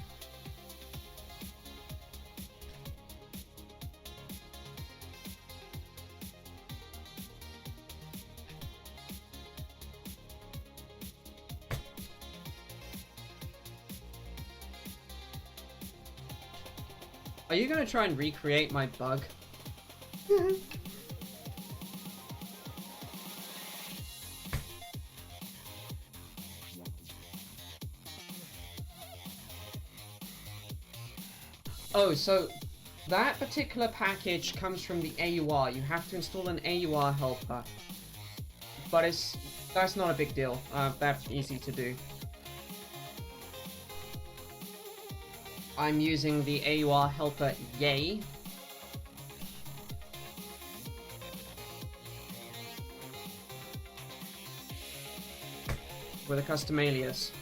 Speaker 1: Are you gonna try and recreate my bug? Oh, so that particular package comes from the AUR. You have to install an AUR helper. But that's not a big deal. That's easy to do. I'm using the AUR helper Yay. With a custom alias.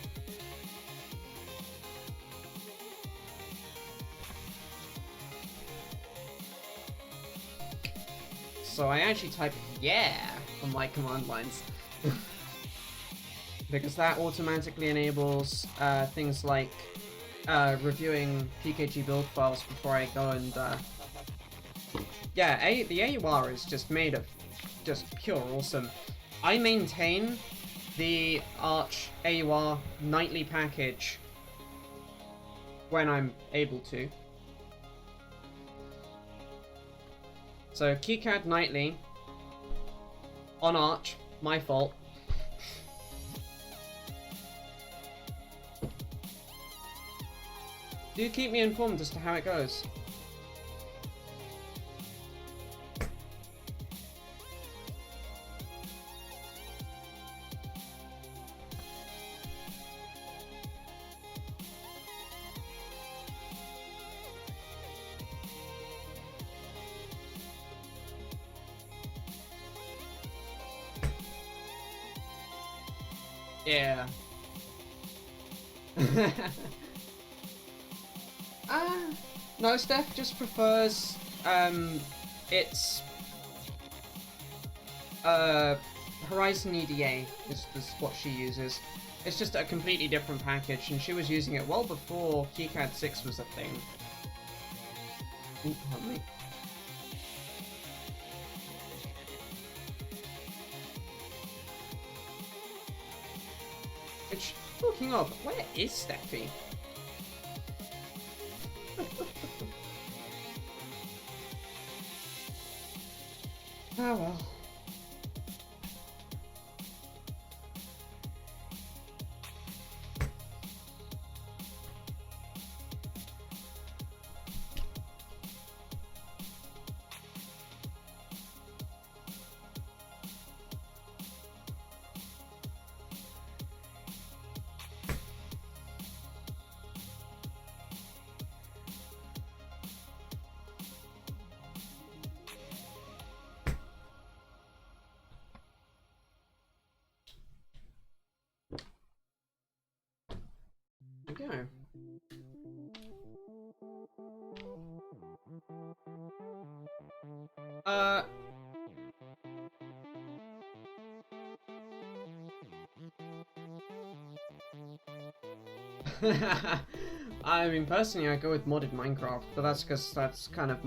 Speaker 1: So I actually type yeah on my command lines. Because that automatically enables things like reviewing PKG build files before I go and yeah, the AUR is just made of just pure awesome. I maintain the Arch AUR nightly package when I'm able to. So KeyCAD nightly on Arch, my fault. Do keep me informed as to how it goes. Yeah. No, Steph just prefers, it's, Horizon EDA is what she uses. It's just a completely different package, and she was using it well before KeyCAD 6 was a thing. Ooh, pardon me. Which, talking of, where is Steffi? Oh well. Uh... I mean, personally, I go with modded Minecraft, but that's because that's kind of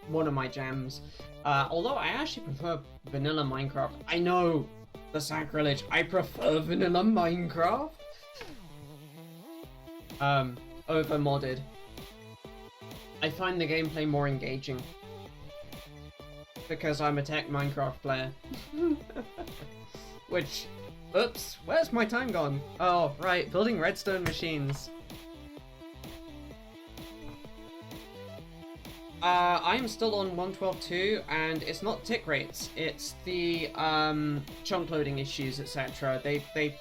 Speaker 1: one of my jams. Although I actually prefer vanilla Minecraft. I know, the sacrilege. I prefer vanilla Minecraft. Over modded. I find the gameplay more engaging. Because I'm a tech Minecraft player. Which... Oops, where's my time gone? Oh, right, building redstone machines. I'm still on 1.12.2, and it's not tick rates, it's the, chunk loading issues, etc. They,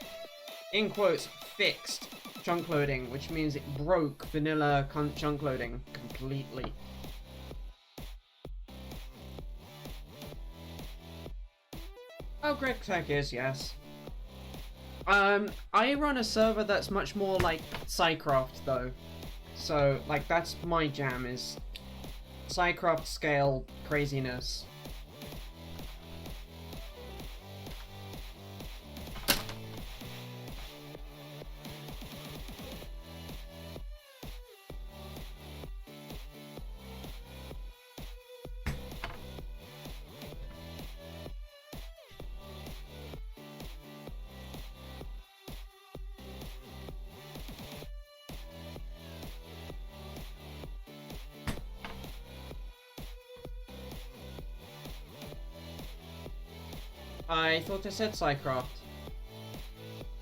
Speaker 1: in quotes, fixed chunk loading, which means it broke vanilla chunk loading completely. Oh, Greg Tech is, yes. I run a server that's much more like Psycraft, though. So, like, that's my jam, is Psycraft scale craziness. I thought I said Psycraft.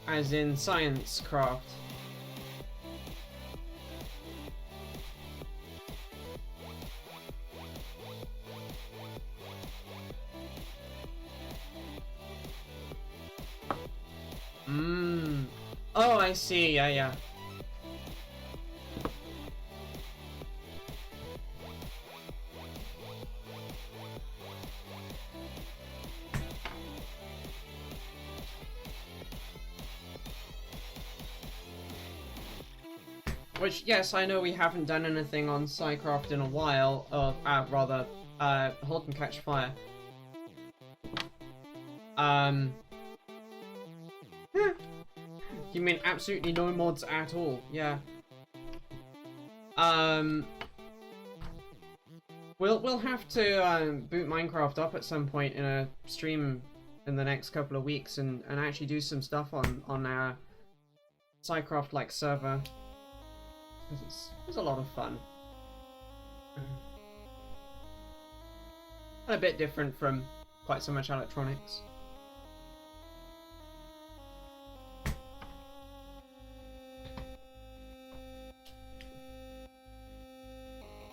Speaker 1: As in science craft. Oh, I see, yeah. Which, yes, I know we haven't done anything on Psycraft in a while, or, rather, Halt and Catch Fire. You mean absolutely no mods at all? Yeah. We'll have to, boot Minecraft up at some point in a stream in the next couple of weeks and actually do some stuff on our Psycraft-like server. It's a lot of fun. And a bit different from quite so much electronics.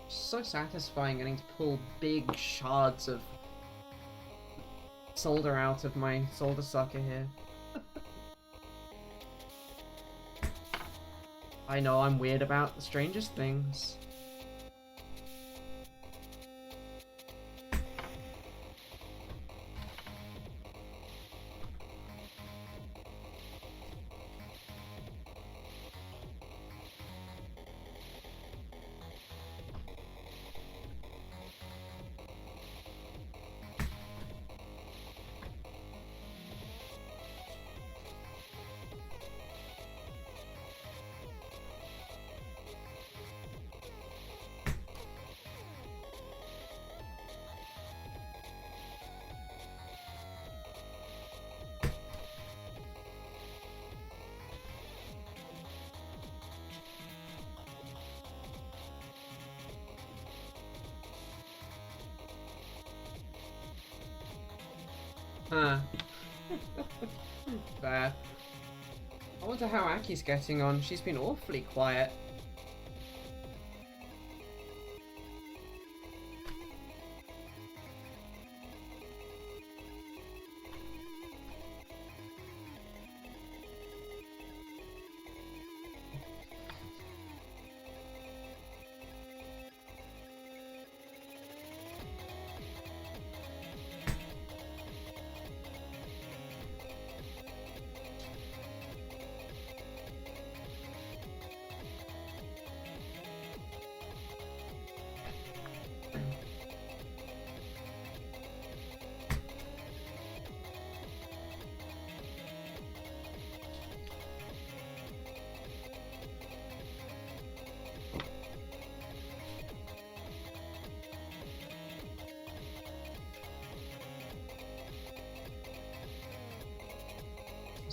Speaker 1: So satisfying getting to pull big shards of solder out of my solder sucker here. I know I'm weird about the strangest things. Huh. Fair. I wonder how Aki's getting on. She's been awfully quiet.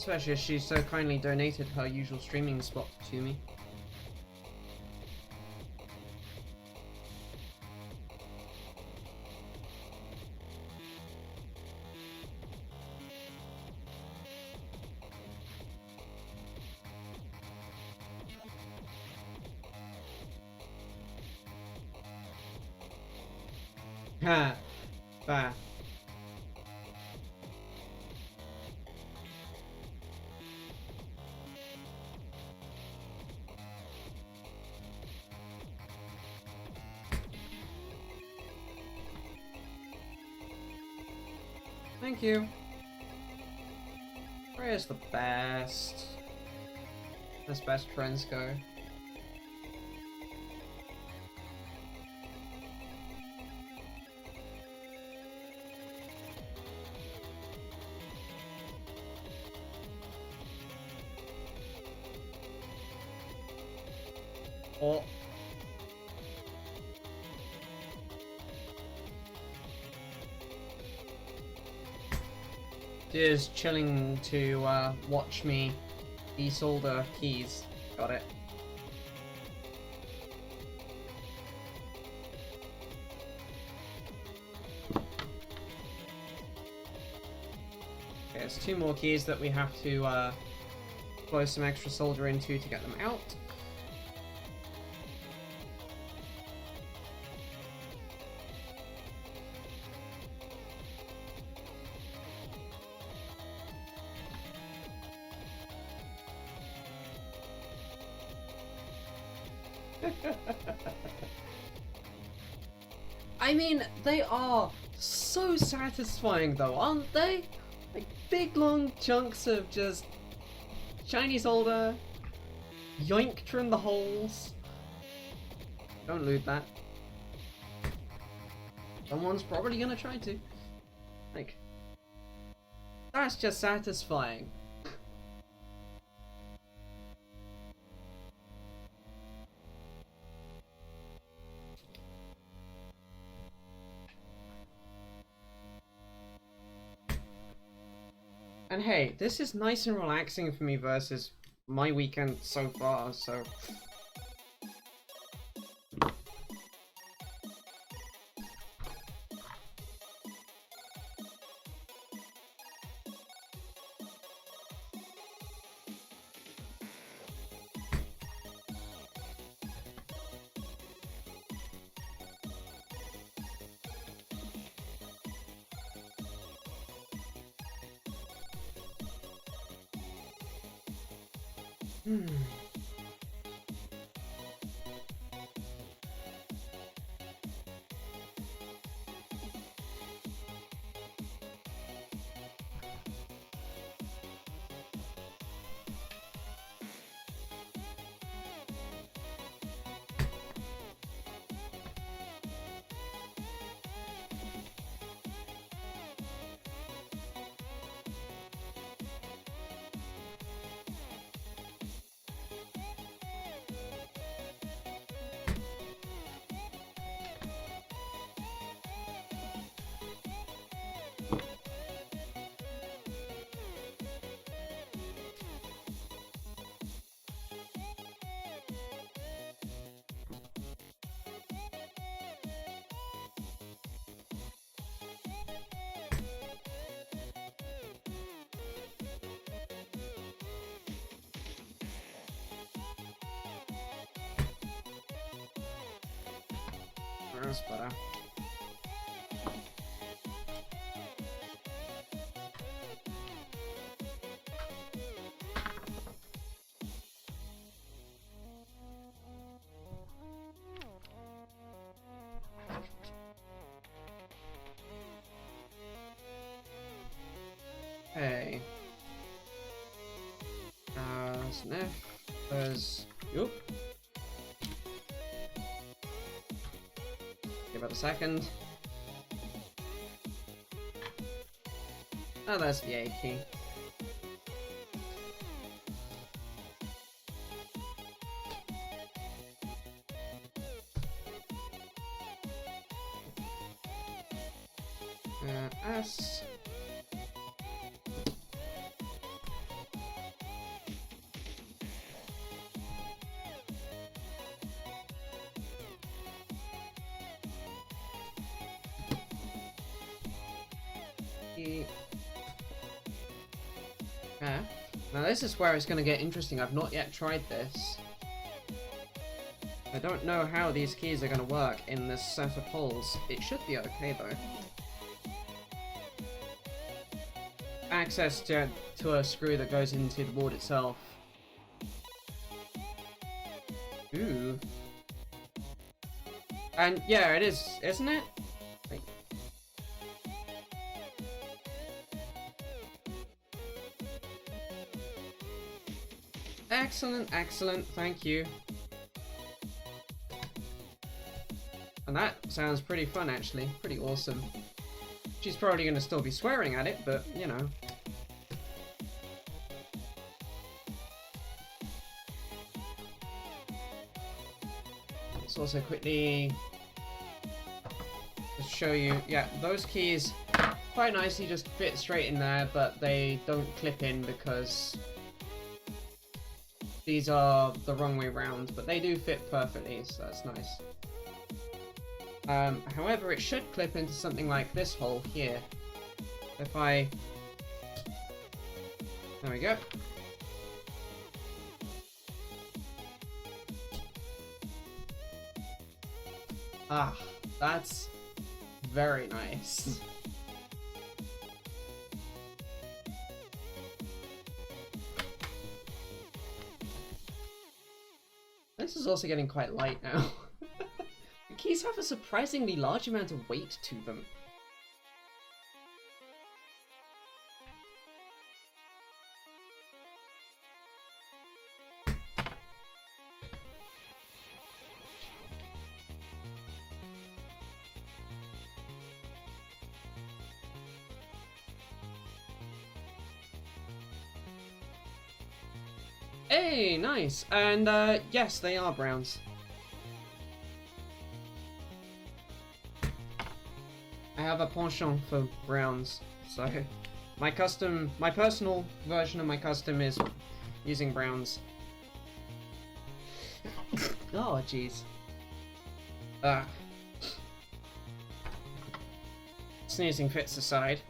Speaker 1: Especially as she so kindly donated her usual streaming spot to me. Ha! Bah. Thank you. Where's the best? As best friends go. Oh. Just chilling to watch me desolder keys. Got it. Okay, there's 2 more keys that we have to blow some extra solder into to get them out. I mean, they are so satisfying though, aren't they? Like big long chunks of just shiny solder, yoinked from the holes. Don't loot that. Someone's probably gonna try to. Like, that's just satisfying. And hey, this is nice and relaxing for me versus my weekend so far, so... That's better. Hey. Sniff. There's... Oop. Give it a second. Oh, there's the A key. S. the F. Now this is where it's going to get interesting. I've not yet tried this. I don't know how these keys are going to work in this set of holes. It should be okay though. Access to a screw that goes into the board itself. Ooh. And yeah, it is, isn't it? Wait. Excellent, excellent, thank you. And that sounds pretty fun actually, pretty awesome. She's probably going to still be swearing at it, but you know. Let's also quickly just show you, yeah, those keys quite nicely just fit straight in there, but they don't clip in because these are the wrong way round, but they do fit perfectly, so that's nice. However, it should clip into something like this hole here. If I... There we go. Ah, that's very nice. This is also getting quite light now. The keys have a surprisingly large amount of weight to them. Hey, nice! And yes, they are browns. I have a penchant for browns, so my personal version of my custom is using browns. Oh, jeez. Sneezing fits aside.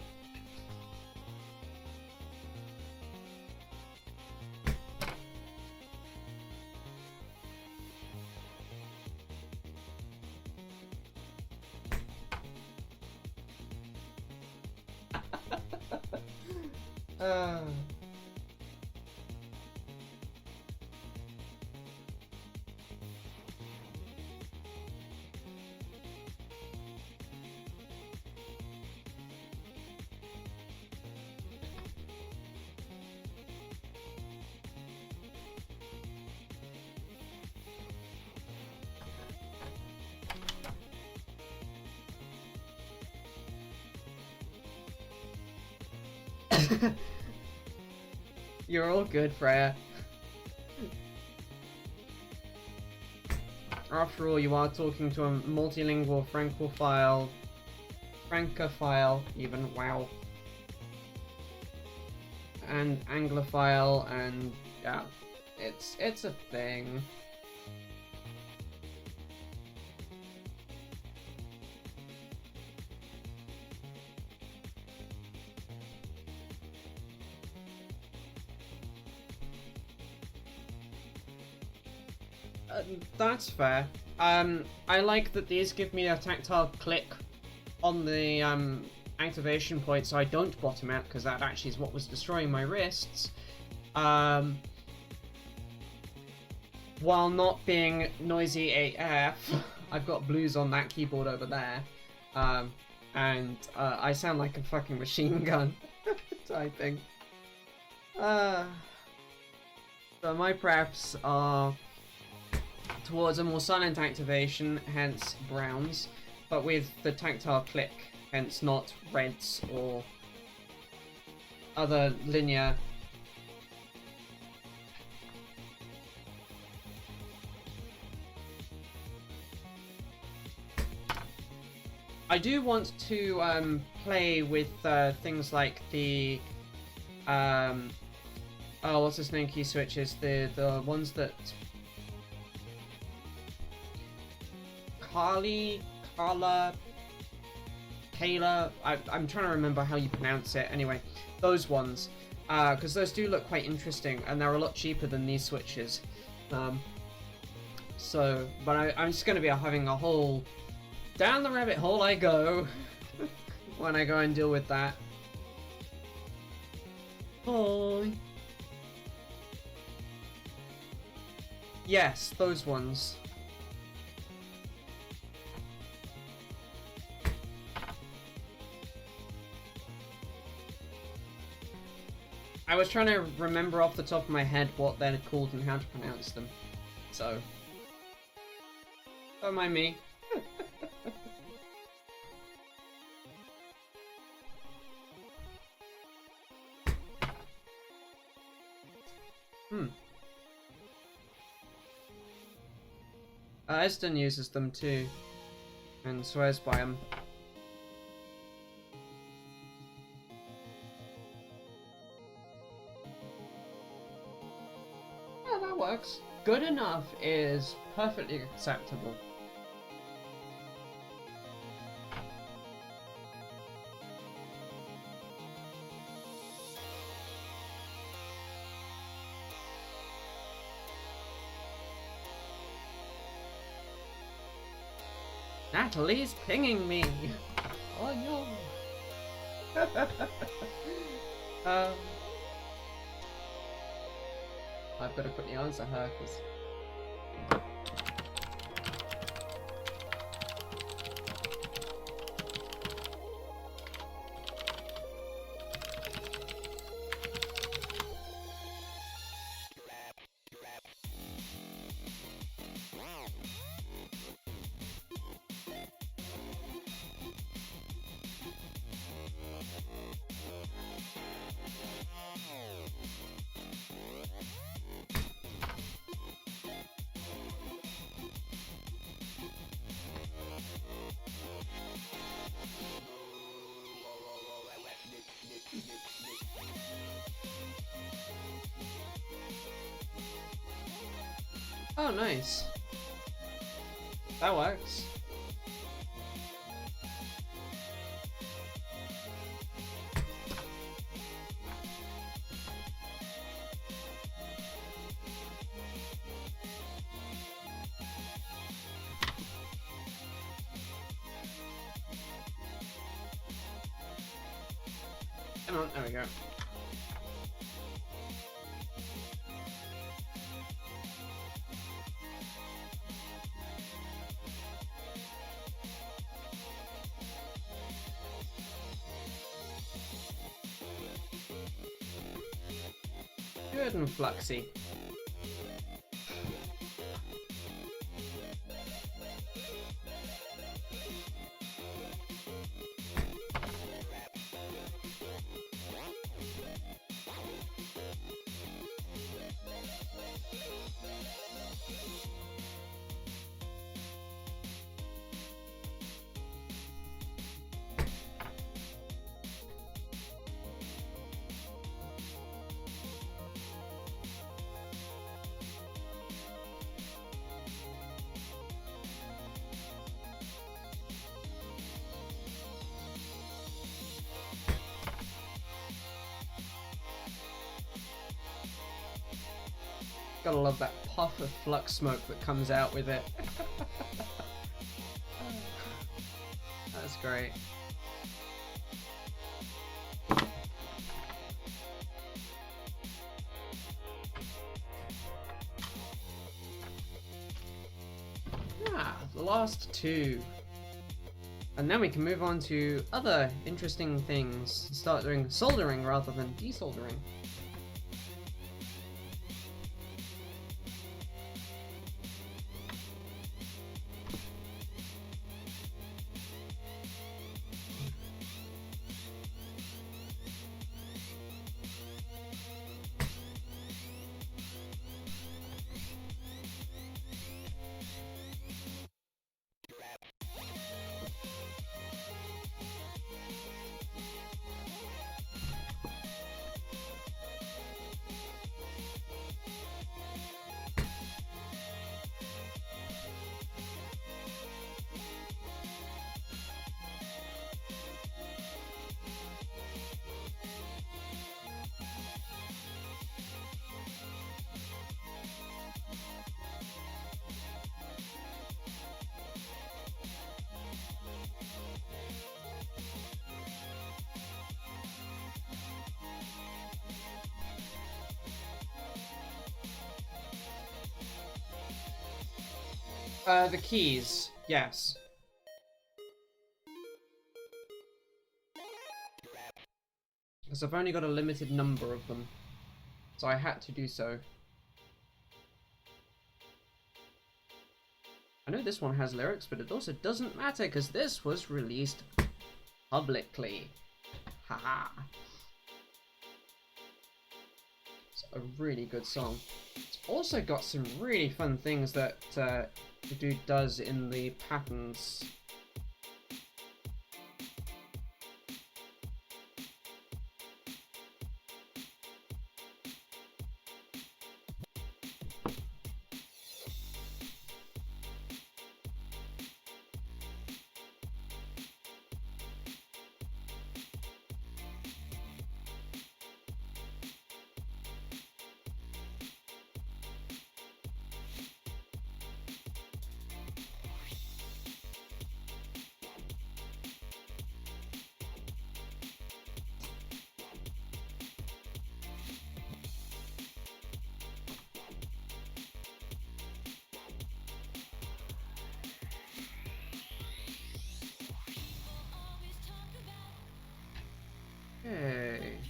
Speaker 1: You're all good, Freya. After all, you are talking to a multilingual Francophile even, wow. And Anglophile, and yeah, it's a thing. That's fair. I like that these give me a tactile click on the activation point so I don't bottom out, because that actually is what was destroying my wrists. While not being noisy AF. I've got blues on that keyboard over there. And I sound like a fucking machine gun typing. So my preps are towards a more silent activation, hence browns, but with the tactile click, hence not reds or other linear. I do want to play with things like the oh, what's his name, key switches, the ones that Kala, Kayla, I'm trying to remember how you pronounce it. Anyway, those ones, because those do look quite interesting, and they're a lot cheaper than these switches. So, but I'm just going to be having a whole down the rabbit hole I go when I go and deal with that. Hi. Yes, those ones. I was trying to remember off the top of my head what they're called and how to pronounce them. So, don't mind me. Esden uses them too, and swears by them. Yeah, that works. Good enough is perfectly acceptable. Natalie's pinging me! Oh no! I've got to quickly answer her, because... Oh, nice. That works. Come on, there we go. Good and fluxy. Gotta love that puff of flux smoke that comes out with it. That's great. Ah, the last two. And then we can move on to other interesting things. Start doing soldering rather than desoldering. The keys, yes. Because I've only got a limited number of them. So I had to do so. I know this one has lyrics, but it also doesn't matter because this was released publicly. Haha. It's a really good song. It's also got some really fun things that the dude does in the patterns. Okay.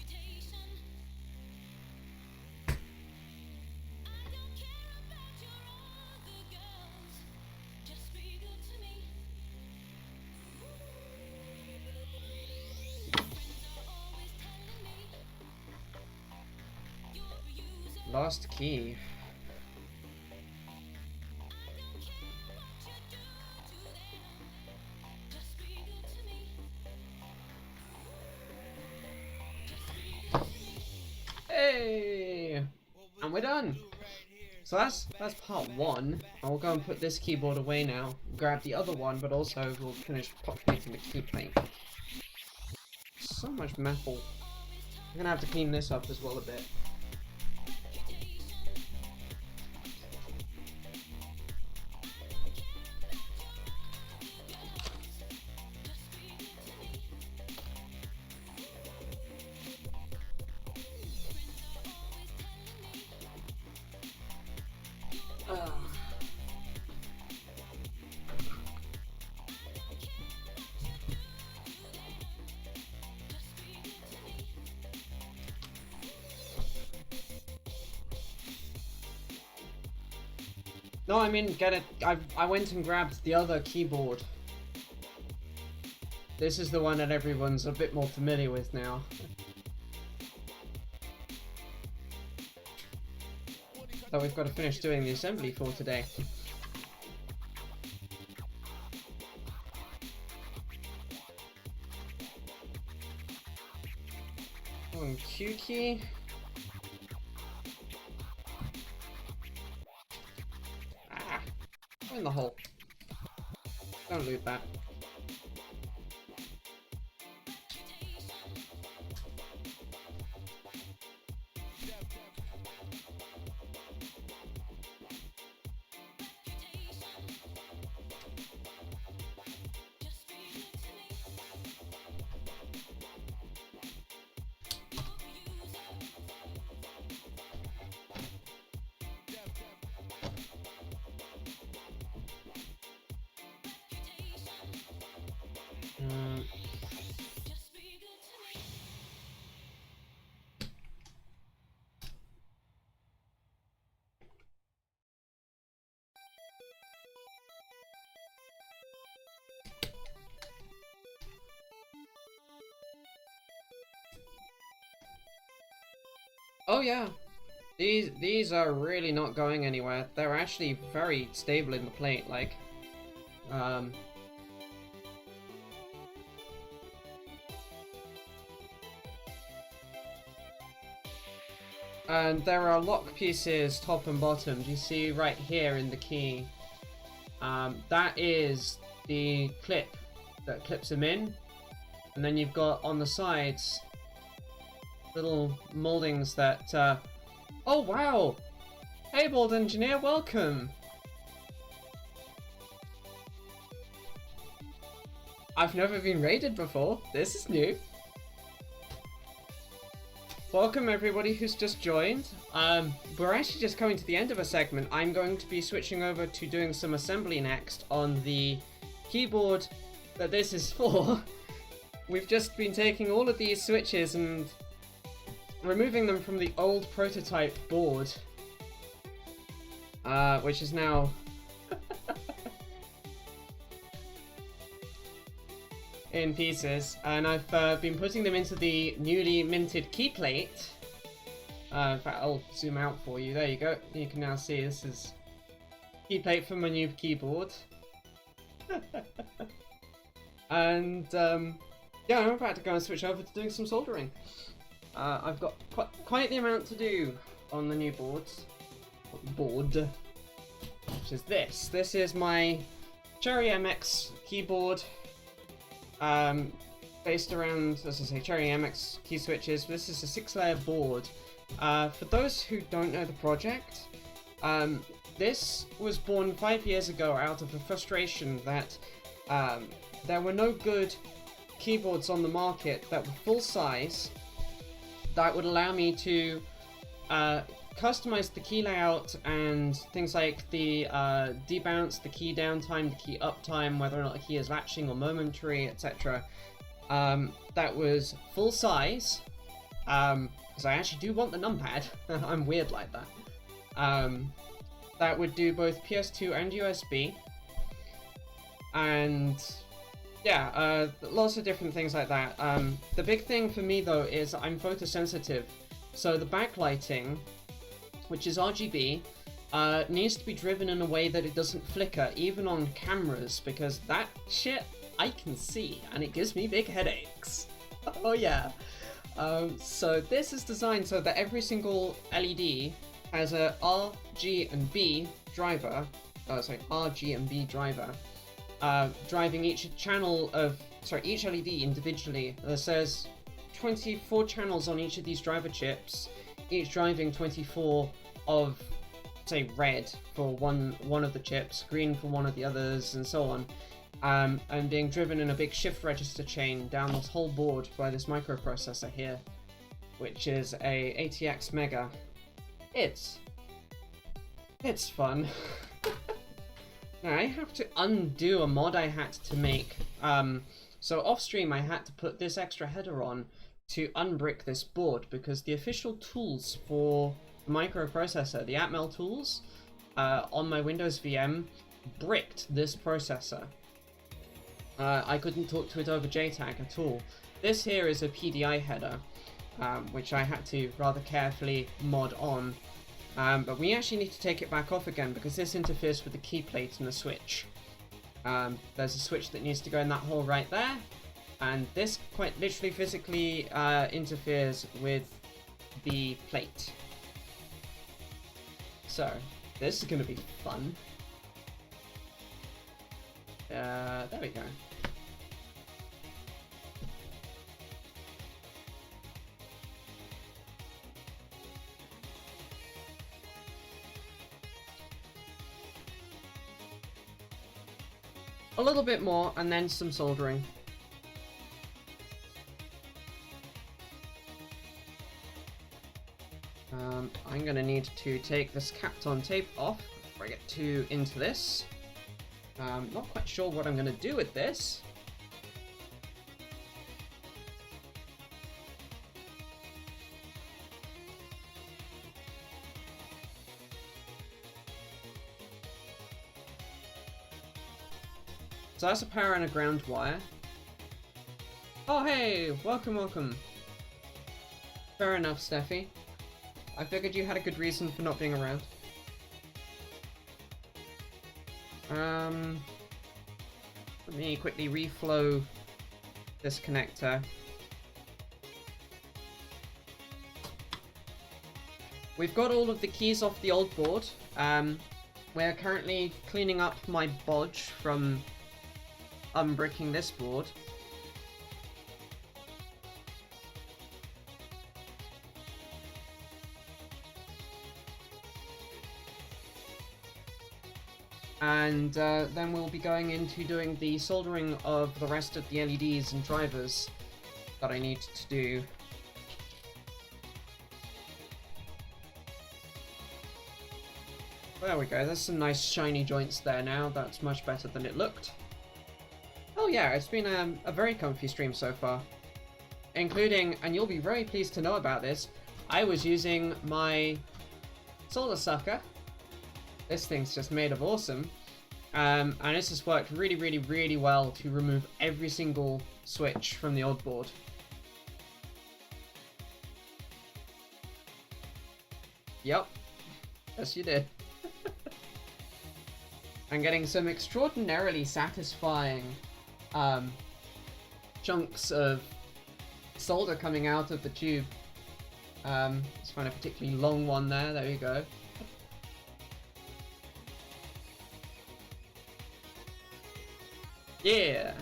Speaker 1: Last key. Hey! And we're done! So that's part one. I'll go and put this keyboard away now, grab the other one, but also we'll finish populating the key plate. So much metal. I'm gonna have to clean this up as well a bit. No, I mean, get it. I went and grabbed the other keyboard. This is the one that everyone's a bit more familiar with now. That we've got to finish doing the assembly for today. One Q key. In the hole. Don't loot that. Oh yeah, these are really not going anywhere. They're actually very stable in the plate, like, and there are lock pieces top and bottom. Do you see right here in the key? That is the clip that clips them in, and then you've got on the sides little moldings that, oh wow! Hey Bold Engineer, welcome! I've never been raided before, this is new. Welcome everybody who's just joined. We're actually just coming to the end of a segment. I'm going to be switching over to doing some assembly next on the keyboard that this is for. We've just been taking all of these switches and removing them from the old prototype board, which is now in pieces, and I've been putting them into the newly minted key plate. In fact, I'll zoom out for you. There you go. You can now see this is key plate for my new keyboard. And yeah, I'm about to go and switch over to doing some soldering. I've got quite the amount to do on the new board, which is this. This is my Cherry MX keyboard. Based around, as I say, Cherry MX key switches. This is a 6-layer board. For those who don't know the project, this was born 5 years ago out of the frustration that there were no good keyboards on the market that were full size that would allow me to customize the key layout and things like the debounce, the key downtime, the key uptime, whether or not a key is latching or momentary, etc. That was full size, because I actually do want the numpad. I'm weird like that. That would do both PS2 and USB, and yeah, lots of different things like that. The big thing for me though is I'm photosensitive, so the backlighting, which is RGB, needs to be driven in a way that it doesn't flicker, even on cameras, because that shit I can see, and it gives me big headaches. Oh yeah. So this is designed so that every single LED has a R, G, and B driver, RG and B driver, driving each channel of, each LED individually. There says 24 channels on each of these driver chips, each driving 24 of, say, red for one of the chips, green for one of the others, and so on, and being driven in a big shift register chain down this whole board by this microprocessor here, which is a ATX Mega. It's fun. Now I have to undo a mod I had to make. So off stream I had to put this extra header on to unbrick this board, because the official tools for the microprocessor, the Atmel tools, on my Windows VM, bricked this processor. I couldn't talk to it over JTAG at all. This here is a PDI header, which I had to rather carefully mod on, but we actually need to take it back off again because this interferes with the key plate and the switch. There's a switch that needs to go in that hole right there, and this quite literally physically interferes with the plate. So this is going to be fun. There we go. A little bit more, and then some soldering. I'm gonna need to take this Kapton tape off before I get into this. Not quite sure what I'm gonna do with this. So that's a power and a ground wire. Oh hey, welcome. Fair enough, Steffi. I figured you had a good reason for not being around. Let me quickly reflow this connector. We've got all of the keys off the old board. We're currently cleaning up my bodge from unbricking this board. And then we'll be going into doing the soldering of the rest of the LEDs and drivers that I need to do. There we go, there's some nice shiny joints there now. That's much better than it looked. Oh yeah, it's been a very comfy stream so far. Including, and you'll be very pleased to know about this, I was using my solder sucker. This thing's just made of awesome. And this has worked really, really, really well to remove every single switch from the old board. Yep. Yes, you did. And getting some extraordinarily satisfying chunks of solder coming out of the tube. Let's find a particularly long one there. There we go. Yeah.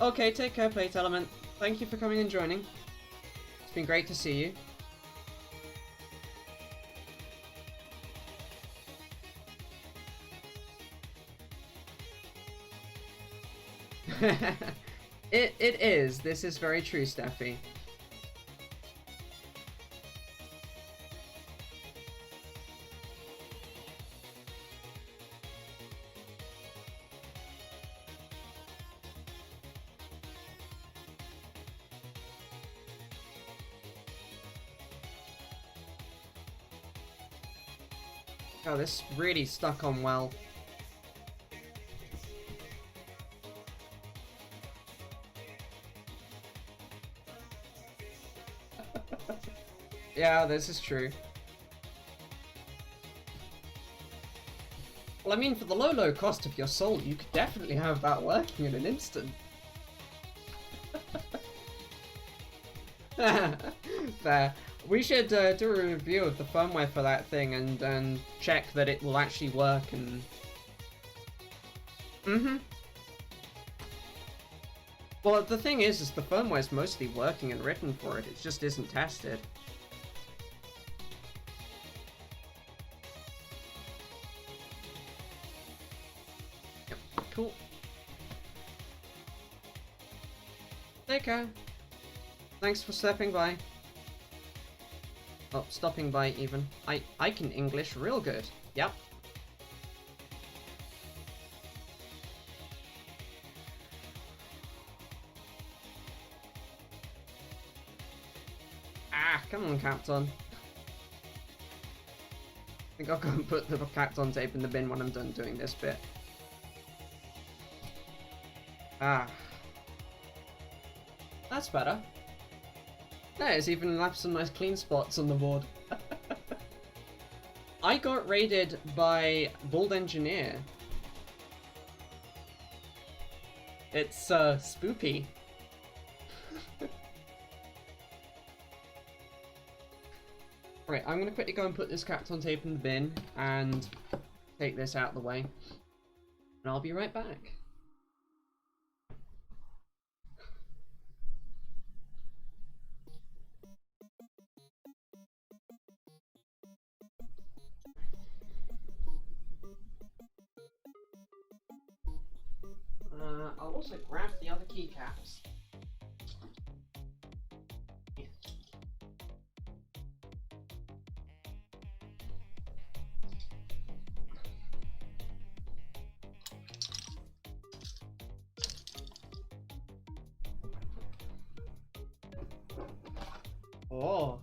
Speaker 1: Okay, take care, Plate Element. Thank you for coming and joining. It's been great to see you. It is. This is very true, Steffi. Oh, this really stuck on well. Yeah, this is true. Well, I mean, for the low cost of your soul, you could definitely have that working in an instant. There. We should do a review of the firmware for that thing and check that it will actually work and... Well, the thing is the firmware's mostly working and written for it. It just isn't tested. Yep, cool. Take care. Thanks for stepping by. Oh, stopping by even. I can English real good. Yep. Ah, come on, Captain. I think I'll go and put the Captain tape in the bin when I'm done doing this bit. Ah. That's better. Yeah, it's even left some nice clean spots on the board. I got raided by Bald Engineer. It's, spoopy. Right, I'm gonna quickly go and put this Kapton tape in the bin and take this out of the way. And I'll be right back. I'll also grab the other keycaps. Oh.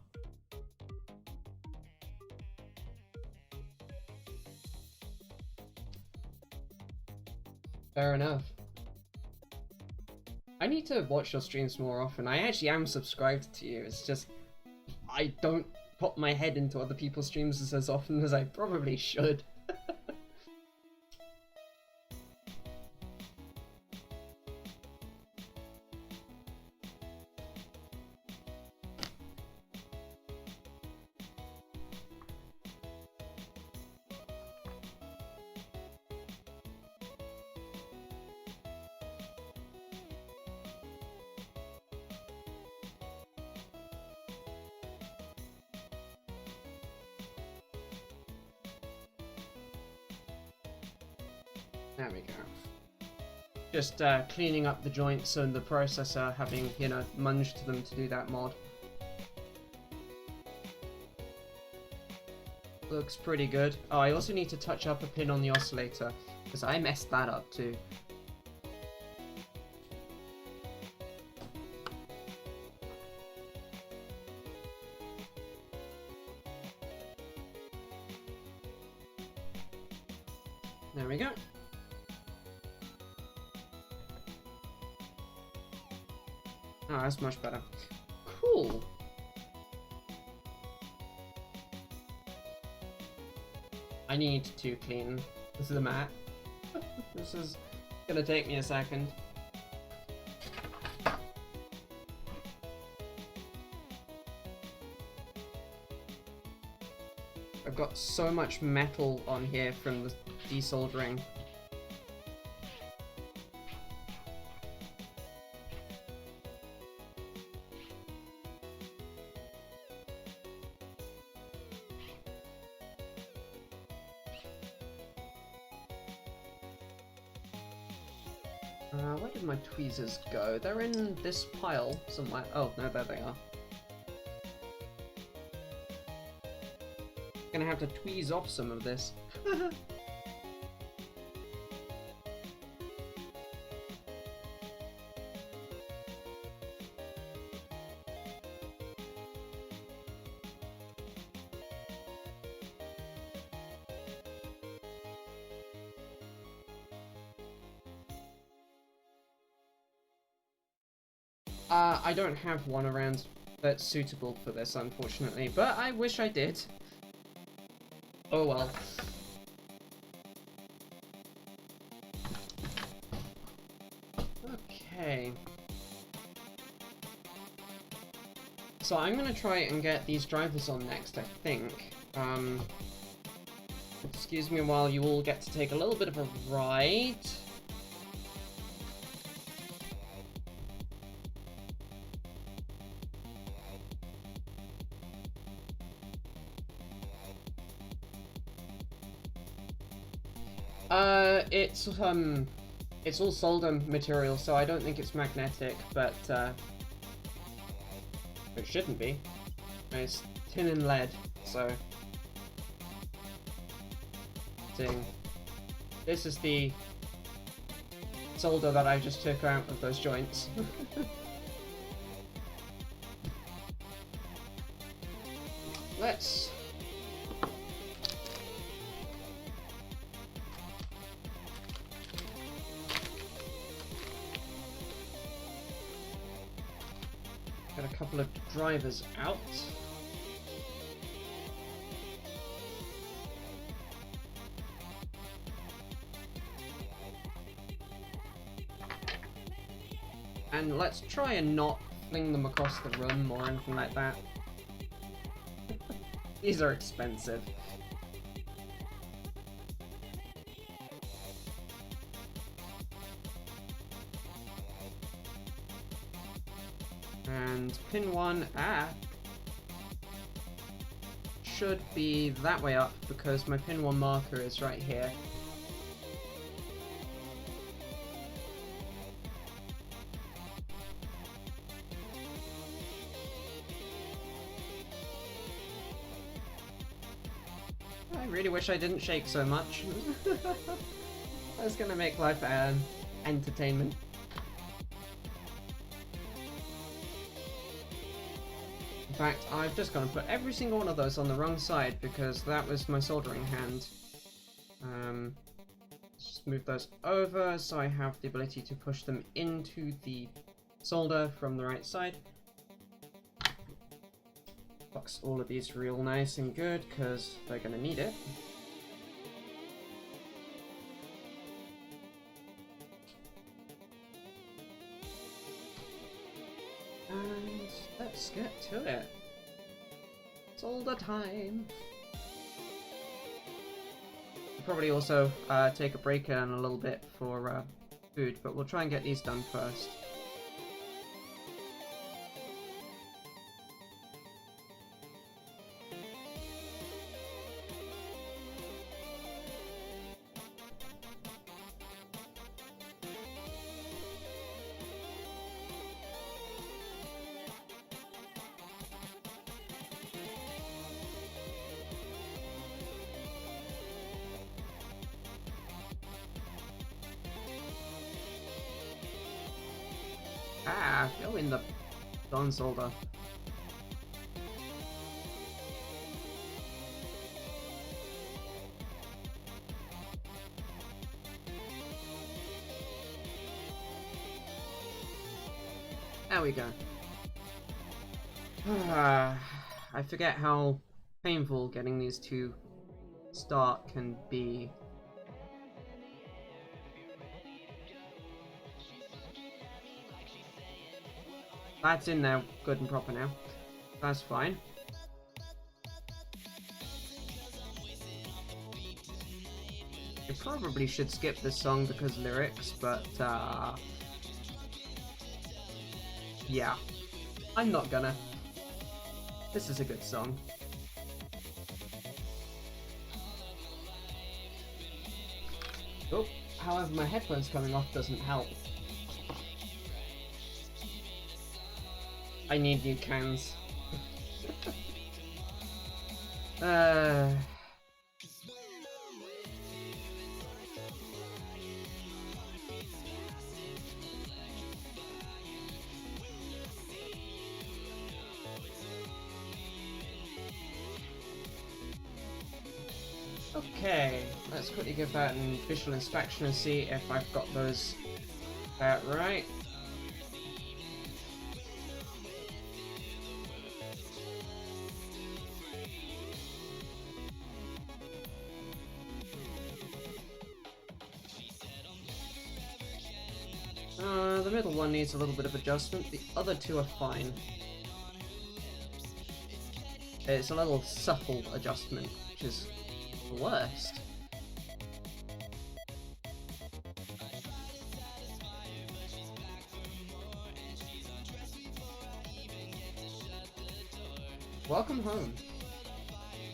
Speaker 1: Fair enough. I need to watch your streams more often. I actually am subscribed to you. It's just I don't pop my head into other people's streams as often as I probably should. There we go. Just cleaning up the joints and the processor, having, you know, munged them to do that mod. Looks pretty good. Oh, I also need to touch up a pin on the oscillator, because I messed that up too. There we go. Oh, that's much better. Cool. I need to clean the mat. This is gonna take me a second. I've got so much metal on here from the desoldering. Where did my tweezers go? They're in this pile somewhere. Oh, no, there they are. Gonna have to tweeze off some of this. I don't have one around that's suitable for this, unfortunately, but I wish I did. Oh well. Okay. So I'm gonna try and get these drivers on next, I think. Excuse me while you all get to take a little bit of a ride. It's all solder material, so I don't think it's magnetic, but, it shouldn't be. It's tin and lead, so... This is the solder that I just took out of those joints. Let's... get a couple of drivers out. And let's try and not fling them across the room or anything like that. These are expensive. And pin 1, should be that way up because my pin 1 marker is right here. I really wish I didn't shake so much. That's gonna make life entertainment. In fact, I've just gone and put every single one of those on the wrong side because that was my soldering hand. Let's just move those over so I have the ability to push them into the solder from the right side. Box all of these real nice and good because they're going to need it. And let's get to it. Solder time. We'll probably also take a break in a little bit for food, but we'll try and get these done first. Ah, go in the gun solder. There we go. I forget how painful getting these two start can be. That's in there good and proper now. That's fine. I probably should skip this song because lyrics, but yeah, I'm not gonna. This is a good song. Oh, however, my headphones coming off doesn't help. I need new cans. Okay, let's quickly give that an visual inspection and see if I've got those right. The middle one needs a little bit of adjustment, the other two are fine. It's a little subtle adjustment, which is the worst. Welcome home.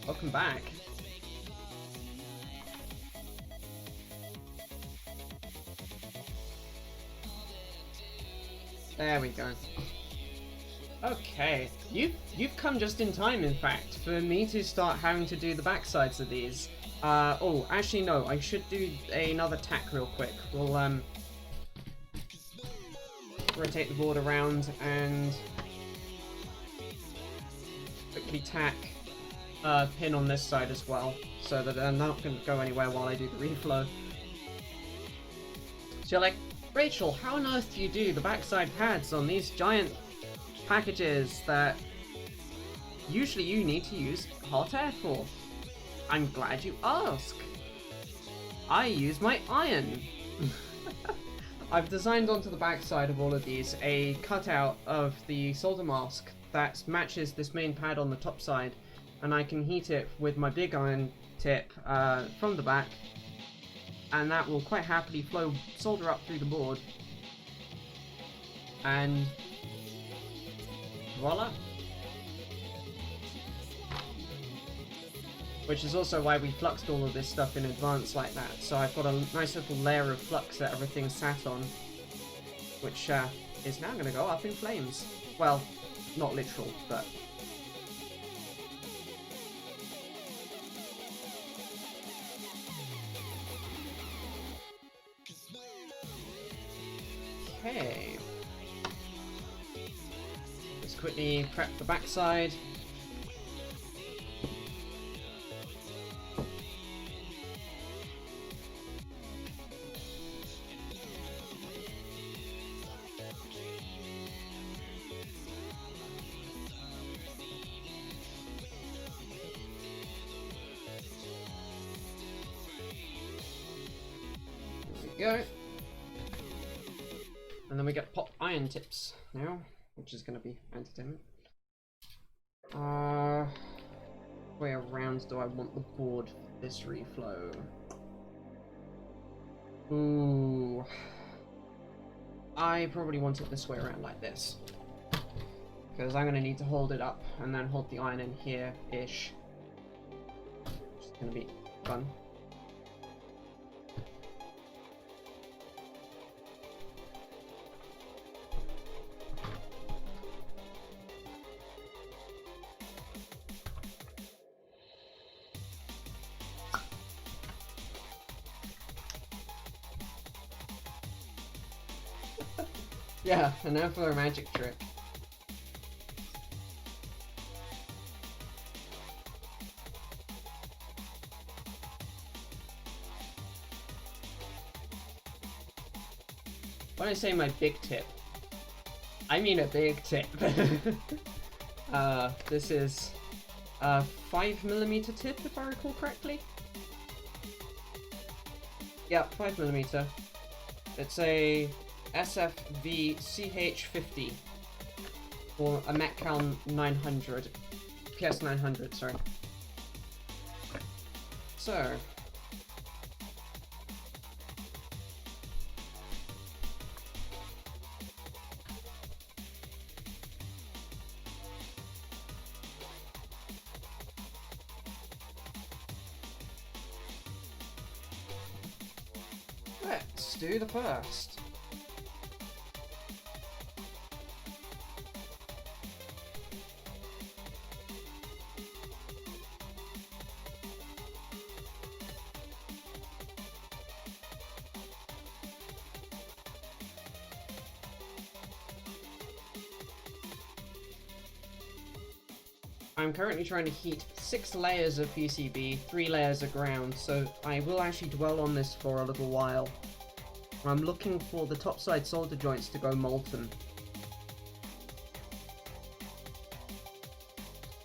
Speaker 1: Welcome back. There we go. Okay, you've come just in time, in fact, for me to start having to do the backsides of these. Oh, actually no, I should do another tack real quick. We'll rotate the board around and quickly tack a pin on this side as well, so that they're not going to go anywhere while I do the reflow. So you're like, Rachel, how on earth do you do the backside pads on these giant packages that usually you need to use hot air for? I'm glad you ask. I use my iron. I've designed onto the backside of all of these a cutout of the solder mask that matches this main pad on the top side, and I can heat it with my big iron tip from the back, and that will quite happily flow solder up through the board, and voila. Which is also why we fluxed all of this stuff in advance like that, so I've got a nice little layer of flux that everything's sat on, which is now going to go up in flames. Well, not literal, but... Okay. Let's quickly prep the backside. Go. And then we get pop iron tips now, which is going to be entertainment. Where around do I want the board for this reflow? Ooh. I probably want it this way around like this. Because I'm going to need to hold it up and then hold the iron in here-ish. Which is going to be fun. Yeah, and now for a magic trick. When I say my big tip, I mean a big tip. This is a 5mm tip, if I recall correctly. Yeah, 5mm. It's a SFV CH50 or a Metcal 900, PS 900. Sorry. So. Let's do the first. I'm currently trying to heat 6 layers of PCB, 3 layers of ground, so I will actually dwell on this for a little while. I'm looking for the topside solder joints to go molten.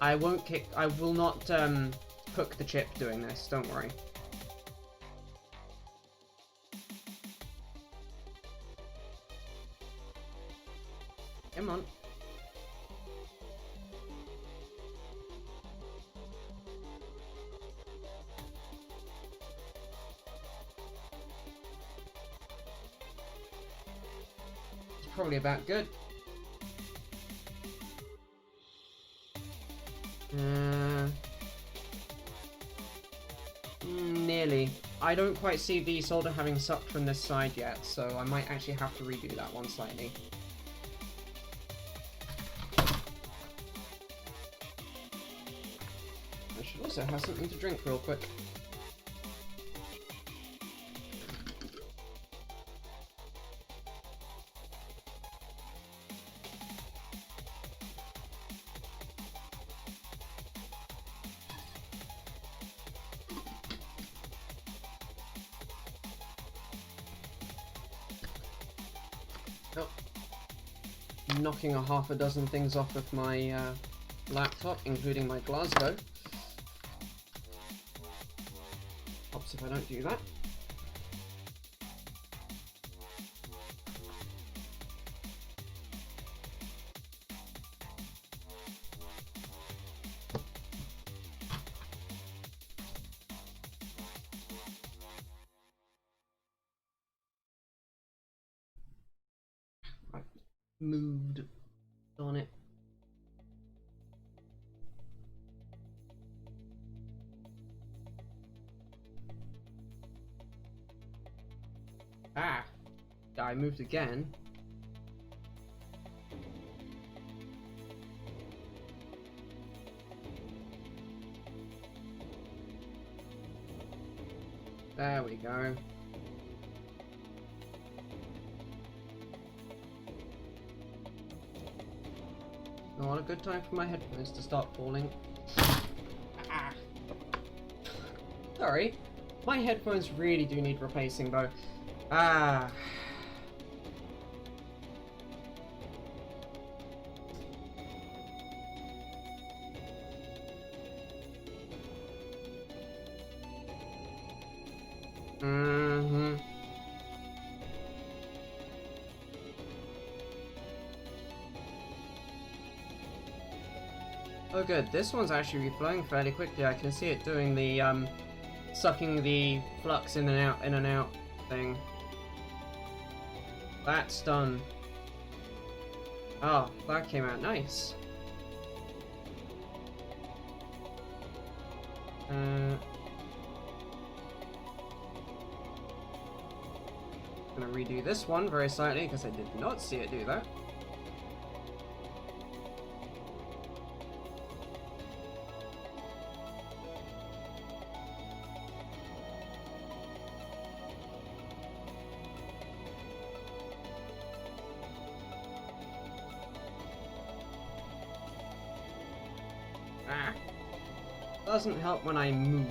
Speaker 1: I will not cook the chip doing this, don't worry. Come on. Probably about good. Nearly. I don't quite see the solder having sucked from this side yet, so I might actually have to redo that one slightly. I should also have something to drink real quick. Oh. Knocking a half a dozen things off of my laptop, including my Glasgow. Oops, if I don't do that. Moved on it. Ah, I moved again. There we go. Not a good time for my headphones to start falling. Ah. Sorry, my headphones really do need replacing though. Ah. Mm-hmm. Oh good, this one's actually reflowing fairly quickly. I can see it doing the sucking the flux in and out thing. That's done. Oh, that came out nice. Gonna redo this one very slightly because I did not see it do that. Ah. Doesn't help when I move.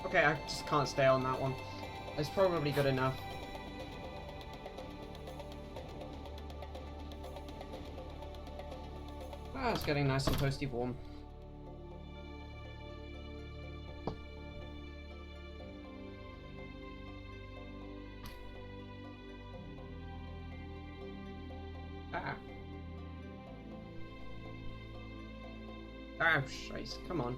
Speaker 1: Okay, I just can't stay on that one. It's probably good enough. Ah, it's getting nice and toasty warm. Ah. Ah, scheiße, come on.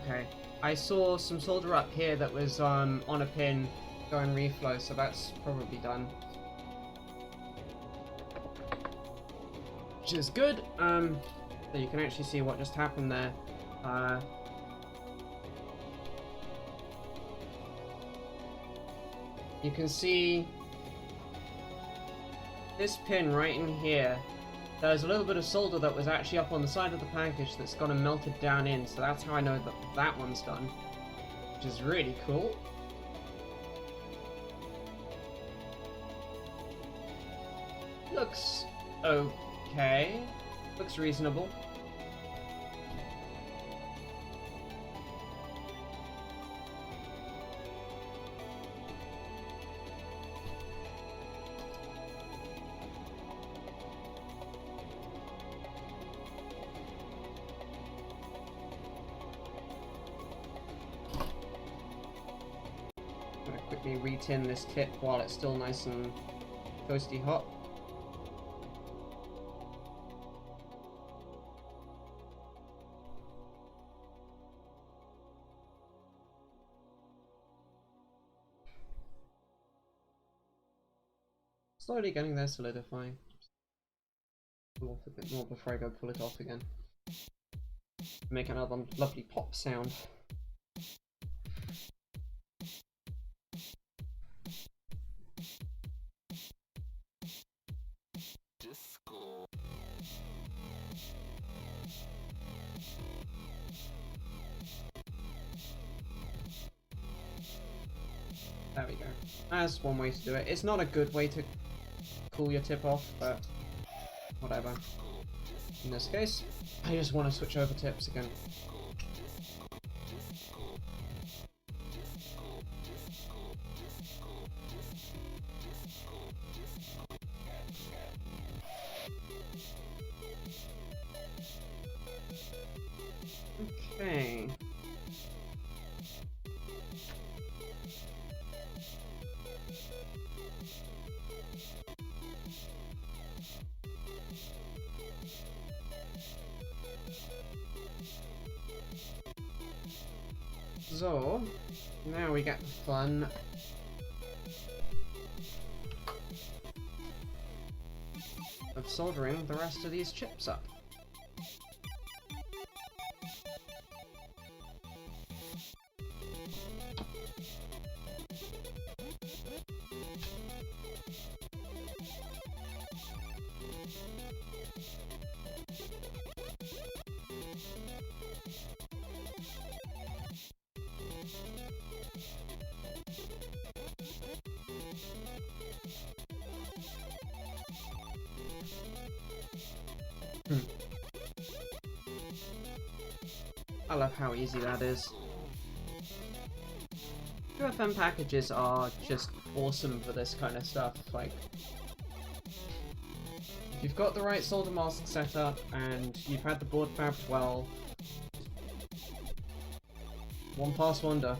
Speaker 1: Okay, I saw some solder up here that was on a pin going reflow, so that's probably done. Which is good. So you can actually see what just happened there. You can see this pin right in here. There's a little bit of solder that was actually up on the side of the package that's gone and melted down in, so that's how I know that that one's done. Which is really cool. Looks okay. Looks reasonable. Quickly re-tin this tip while it's still nice and toasty hot. Slowly getting there, solidifying. Pull off a bit more before I go pull it off again. Make another lovely pop sound. There we go. That's one way to do it. It's not a good way to cool your tip off, but whatever. In this case, I just want to switch over tips again. Okay. So, now we get the fun of soldering the rest of these chips up. I love how easy that is. 2FM packages are just awesome for this kind of stuff. Like, if you've got the right solder mask set up and you've had the board fabbed well, one pass wonder.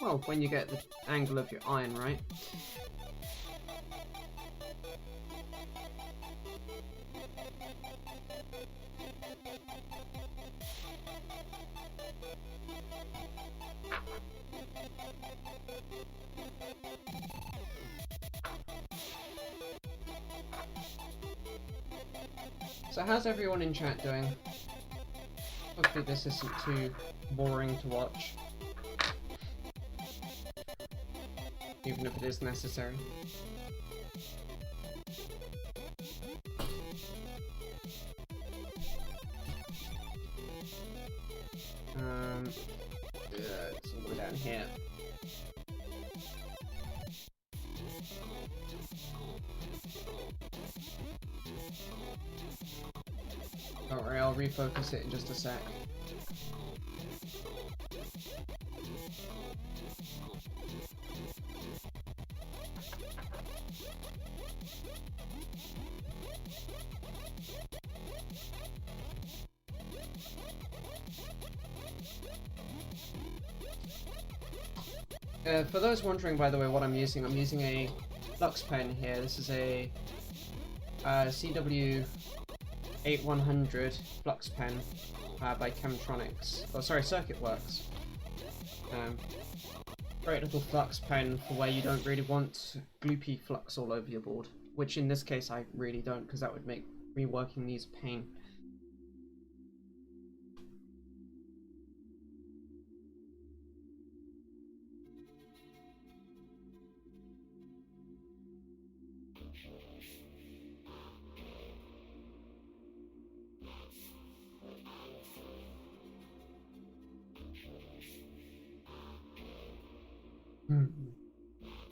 Speaker 1: Well, when you get the angle of your iron right. So how's everyone in chat doing? Hopefully this isn't too boring to watch. Even if it is necessary. It's all the way down here. Don't worry, I'll refocus it in just a sec. For those wondering, by the way, what I'm using a flux pen here. This is a CW8100 flux pen by Chemtronics. Oh, sorry, Circuit Works. Great little flux pen for where you don't really want gloopy flux all over your board. Which in this case I really don't, because that would make reworking these a pain.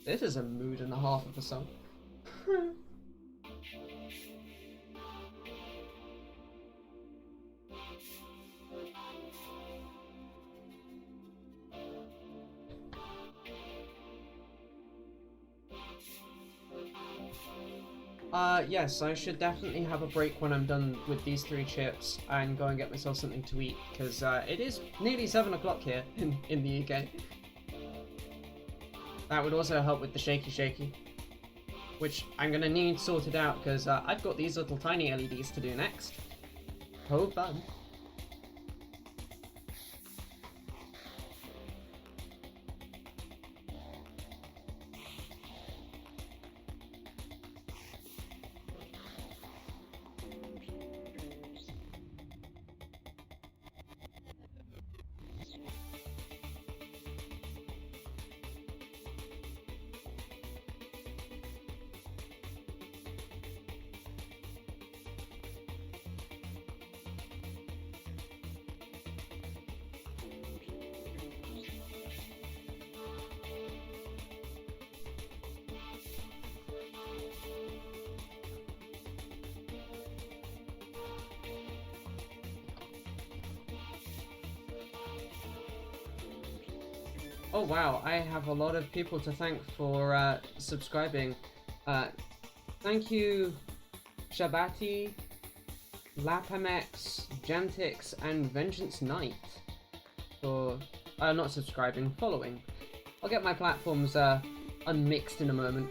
Speaker 1: This is a mood and a half of a song. Yes, I should definitely have a break when I'm done with these 3 chips and go and get myself something to eat, because it is nearly 7 o'clock here in the UK. That would also help with the shaky, which I'm gonna need sorted out, because I've got these little tiny LEDs to do next. Oh fun. Oh wow, I have a lot of people to thank for subscribing. Thank you, Shabati, Lapamex, Jantix, and Vengeance Knight for not subscribing, following. I'll get my platforms unmixed in a moment.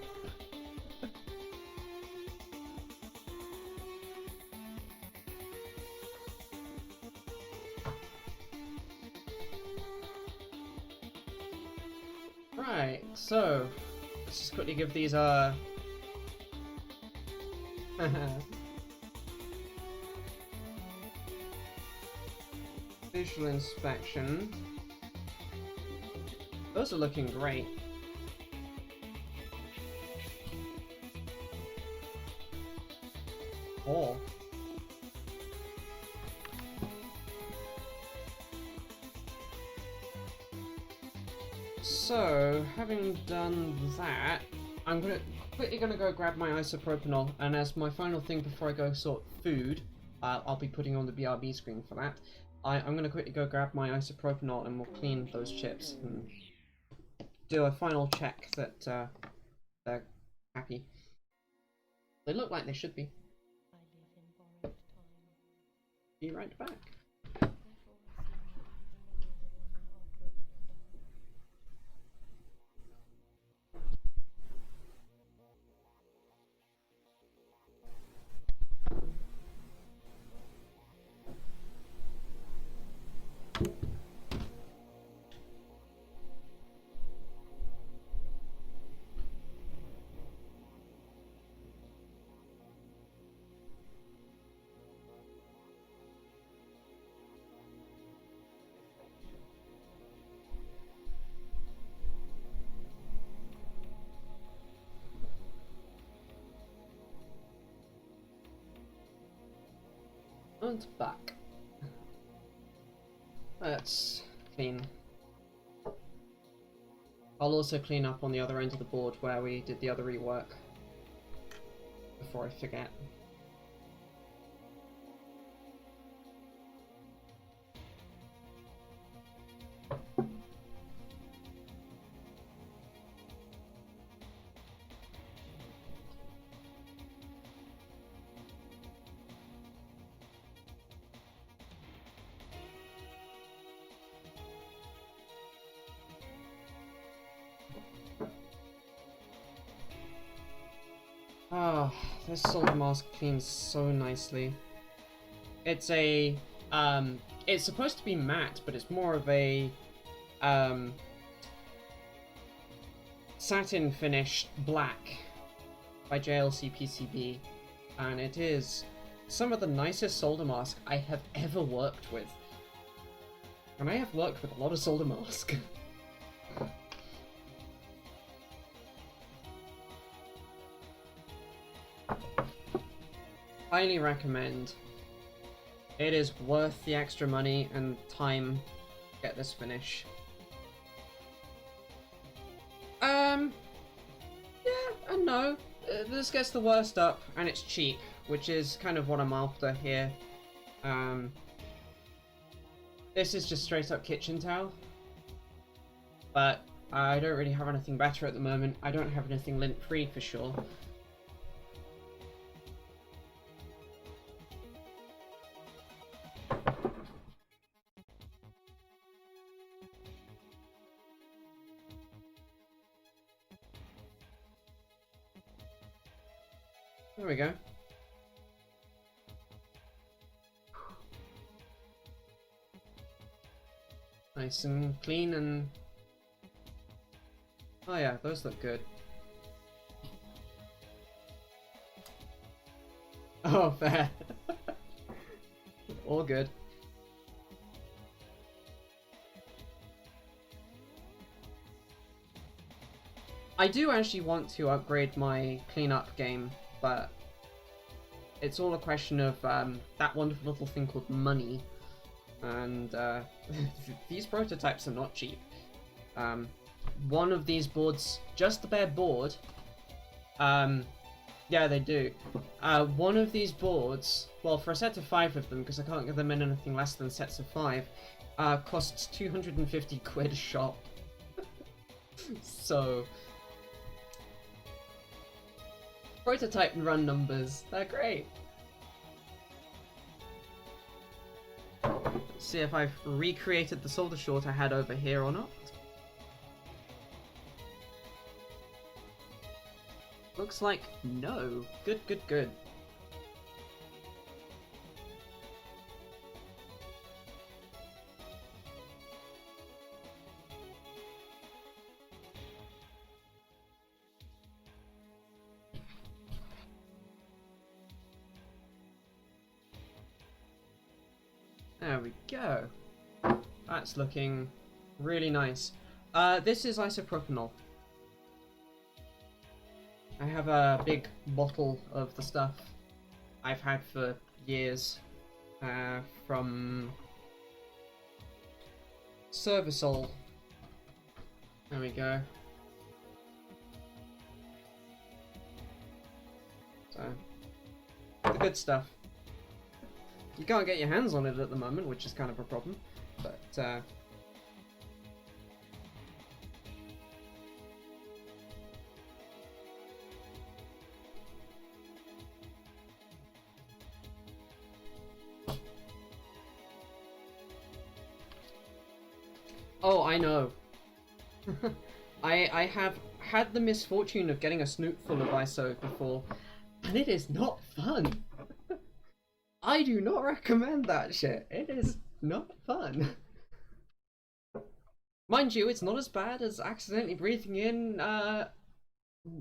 Speaker 1: Right, so let's just quickly give these visual inspection. Those are looking great. Oh. So, having done that, I'm quickly gonna go grab my isopropanol, and as my final thing before I go sort food, I'll be putting on the BRB screen for that. I'm gonna quickly go grab my isopropanol and we'll clean those chips and do a final check that they're happy. They look like they should be. Be right back. And back. Let's clean. I'll also clean up on the other end of the board where we did the other rework before I forget. Ah, this solder mask cleans so nicely. It's a, it's supposed to be matte, but it's more of a, satin finished black by JLC PCB, and it is some of the nicest solder mask I have ever worked with. And I have worked with a lot of solder mask. Highly recommend. It is worth the extra money and time to get this finish. Yeah and no. This gets the worst up and it's cheap, which is kind of what I'm after here. This is just straight up kitchen towel. But I don't really have anything better at the moment. I don't have anything lint free for sure. There we go. Nice and clean and... Oh yeah, those look good. Oh, fair. All good. I do actually want to upgrade my cleanup game, but it's all a question of that wonderful little thing called money, and these prototypes are not cheap. One of these boards, just the bare board, yeah, they do. One of these boards, well, for a set of 5 of them, because I can't get them in anything less than sets of 5, costs 250 quid a shop. So... prototype and run numbers, they're great. Let's see if I've recreated the solder short I had over here or not. Looks like no. Good, good, good. There we go. That's looking really nice. This is isopropanol. I have a big bottle of the stuff I've had for years from Servisol. There we go. So, the good stuff. You can't get your hands on it at the moment, which is kind of a problem, but oh, I know. I have had the misfortune of getting a snoot full of ISO before, and it is not fun. I do not recommend that shit. It is not fun. mind you, it's not as bad as accidentally breathing in,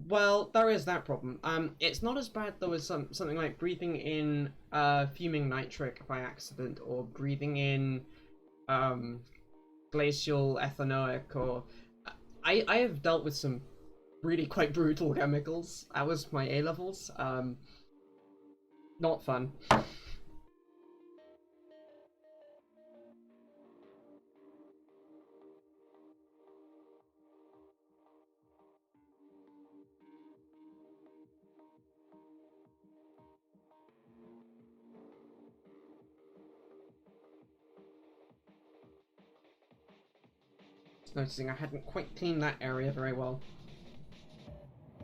Speaker 1: well, there is that problem. It's not as bad though as something like breathing in fuming nitric by accident, or breathing in glacial ethanoic, or I have dealt with some really quite brutal chemicals. That was my A levels. Not fun. Noticing I hadn't quite cleaned that area very well.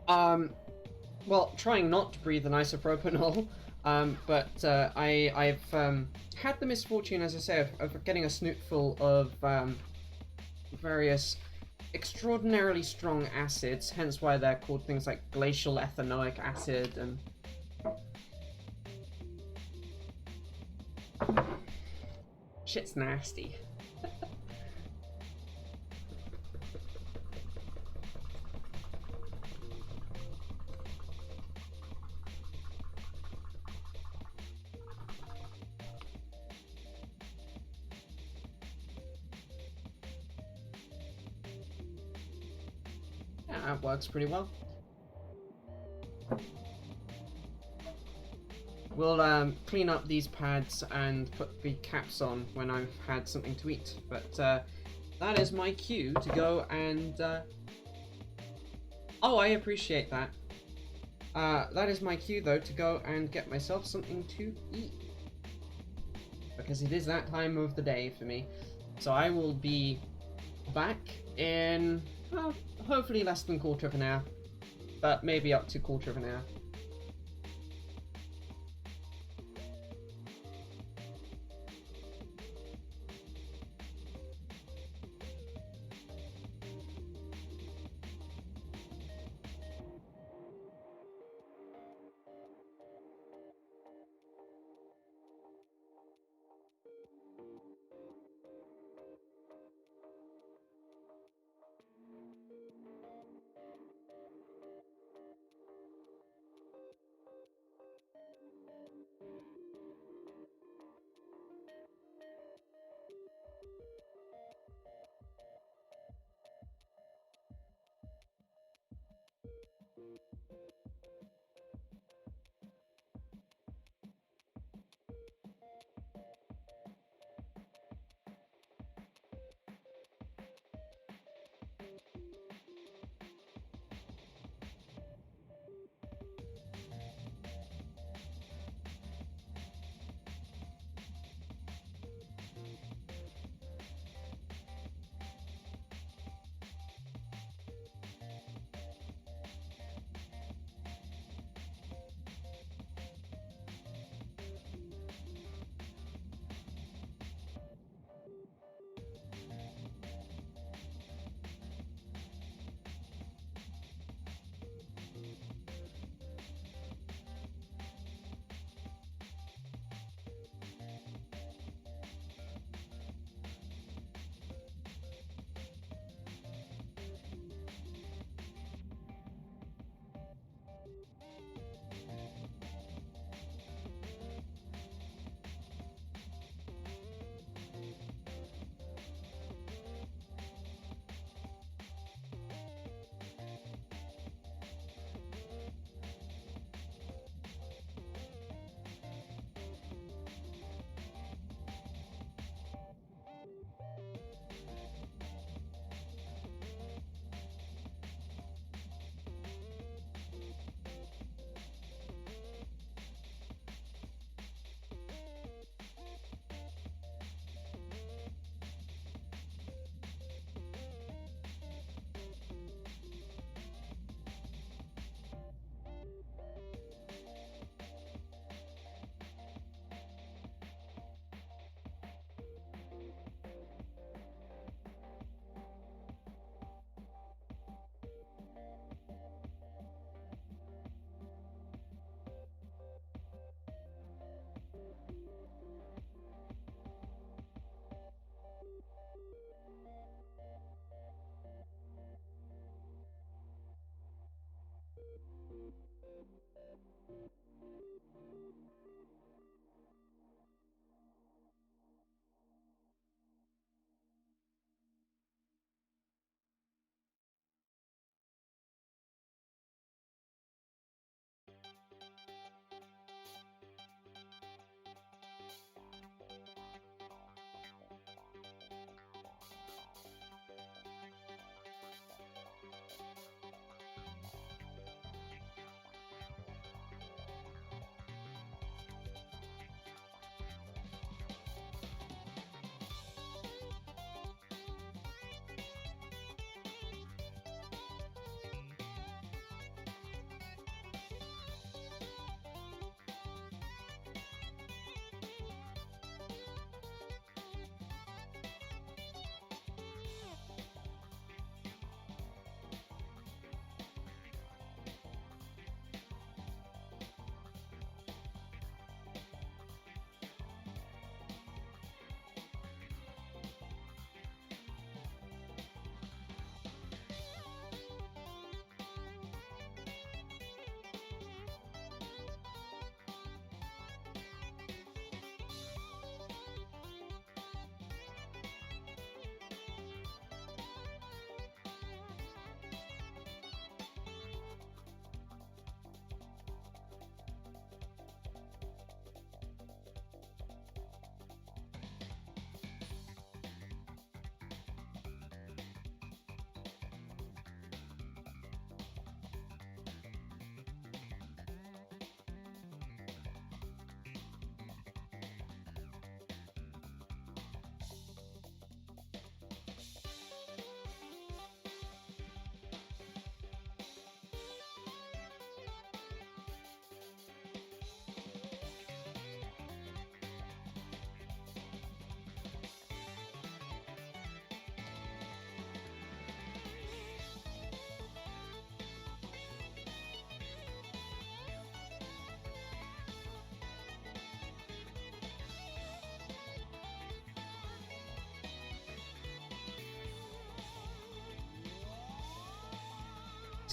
Speaker 1: Well, trying not to breathe an isopropanol, but I've had the misfortune, as I say, of getting a snootful of various extraordinarily strong acids, hence why they're called things like glacial ethanoic acid and... Shit's nasty. Yeah, that works pretty well. We'll clean up these pads and put the caps on when I've had something to eat, but that is my cue to go and... Oh, I appreciate that. That is my cue, though, to go and get myself something to eat. Because it is that time of the day for me. So I will be back in, well, hopefully less than quarter of an hour. But maybe up to quarter of an hour.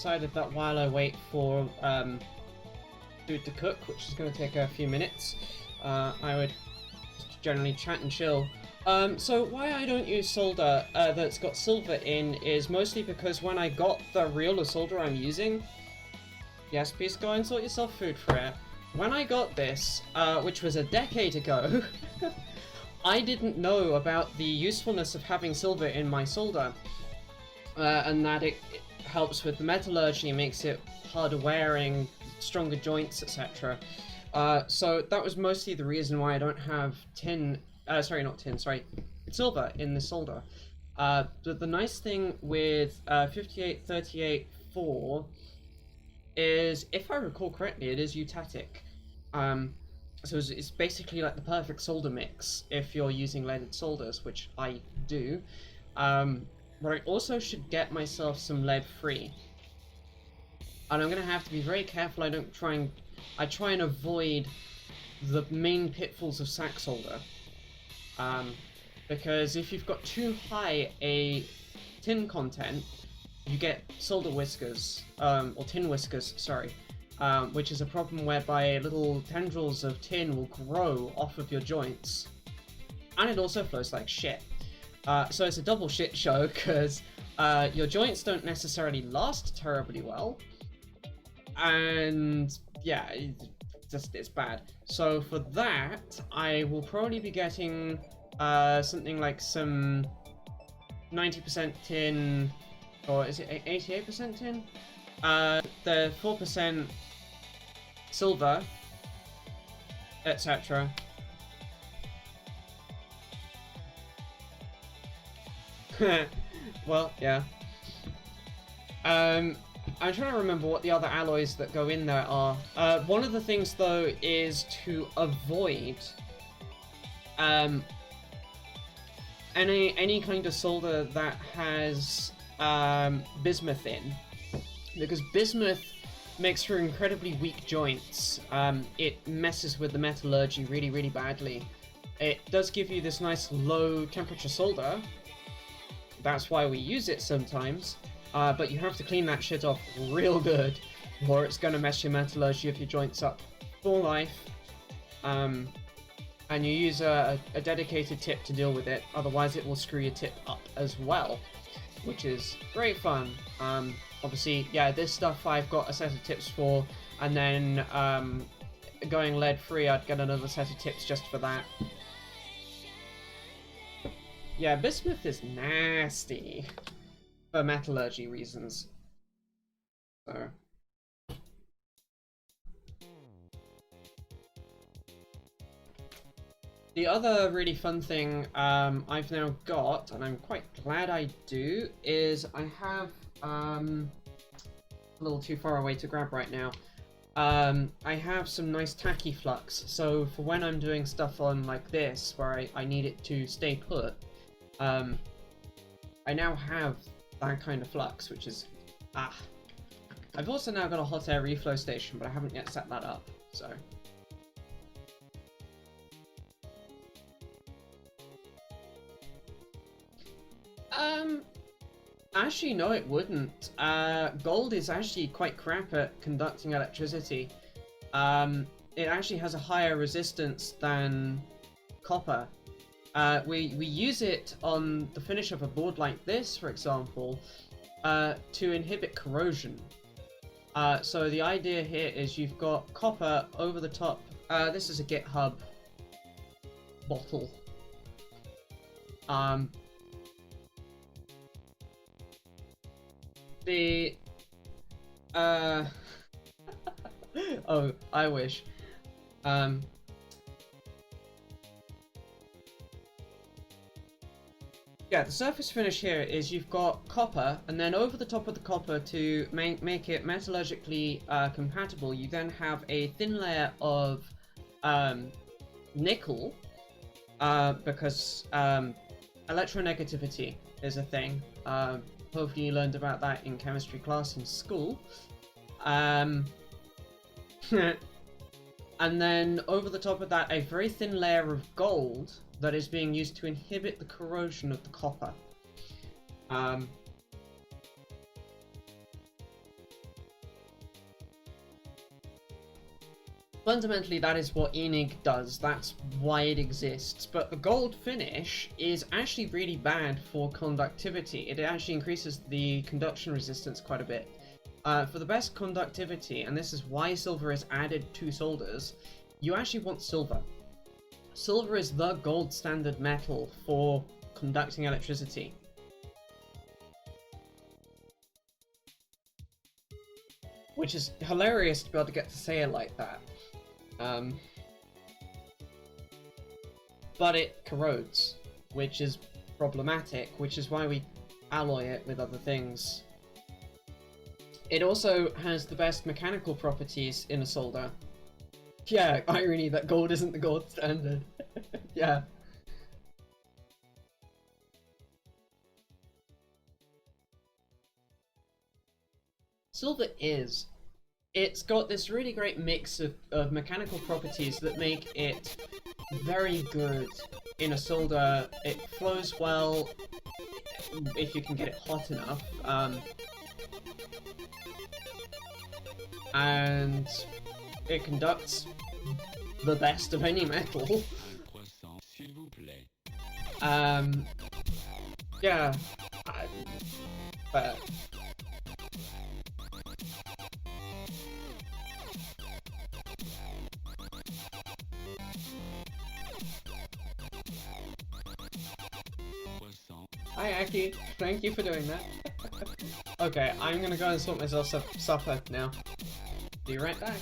Speaker 1: decided that while I wait for food to cook, which is going to take a few minutes, I would just generally chat and chill. So why I don't use solder that's got silver in is mostly because when I got the reel of solder I'm using, yes, please go and sort yourself food for it. When I got this, which was a decade ago, I didn't know about the usefulness of having silver in my solder, and that it helps with the metallurgy, makes it harder wearing, stronger joints, etc. So that was mostly the reason why I don't have silver in the solder. But the nice thing with 5838-4 is, if I recall correctly, it is eutectic. So it's basically like the perfect solder mix if you're using leaded solders, which I do. But I also should get myself some lead-free. And I'm going to have to be very careful I try and avoid the main pitfalls of sack solder. Because if you've got too high a tin content, you get solder whiskers, or tin whiskers, sorry, which is a problem whereby little tendrils of tin will grow off of your joints. And it also flows like shit. So it's a double shit show, because your joints don't necessarily last terribly well, and yeah, it's bad. So for that, I will probably be getting something like some 90% tin, or is it 88% tin? The 4% silver, etc. Well, yeah. I'm trying to remember what the other alloys that go in there are. One of the things, though, is to avoid any kind of solder that has bismuth in, because bismuth makes for incredibly weak joints. It messes with the metallurgy really, really badly. It does give you this nice low temperature solder. That's why we use it sometimes. But you have to clean that shit off real good, or it's going to mess your metallurgy of your joints up for life. And you use a dedicated tip to deal with it, otherwise it will screw your tip up as well, which is great fun. Obviously, yeah, this stuff I've got a set of tips for, and then going lead-free, I'd get another set of tips just for that. Yeah, bismuth is nasty for metallurgy reasons. So. The other really fun thing I've now got, and I'm quite glad I do, is I have a little too far away to grab right now. I have some nice tacky flux, so for when I'm doing stuff on like this, where I need it to stay put, I now have that kind of flux, which is I've also now got a hot air reflow station, but I haven't yet set that up, so. Actually, no, it wouldn't. Gold is actually quite crap at conducting electricity. It actually has a higher resistance than copper. We use it on the finish of a board like this, for example, to inhibit corrosion. So the idea here is you've got copper over the top. This is a GitHub bottle. Oh, I wish. Yeah, the surface finish here is you've got copper, and then over the top of the copper, to make it metallurgically compatible, you then have a thin layer of nickel, because electronegativity is a thing. Hopefully you learned about that in chemistry class in school. And then over the top of that, a very thin layer of gold that is being used to inhibit the corrosion of the copper. Fundamentally, that is what e-ink does, that's why it exists, but the gold finish is actually really bad for conductivity. It actually increases the conduction resistance quite a bit. For the best conductivity, and this is why silver is added to solders, you actually want silver. Silver is the gold standard metal for conducting electricity. Which is hilarious to be able to get to say it like that. But it corrodes, which is problematic, which is why we alloy it with other things. It also has the best mechanical properties in a solder. Yeah, irony that gold isn't the gold standard. Yeah. Silver is. It's got this really great mix of mechanical properties that make it very good in a solder. It flows well if you can get it hot enough. And it conducts the best of any metal. Yeah. But hi Aki, thank you for doing that. Okay, I'm gonna go and sort myself supper now. Be right back.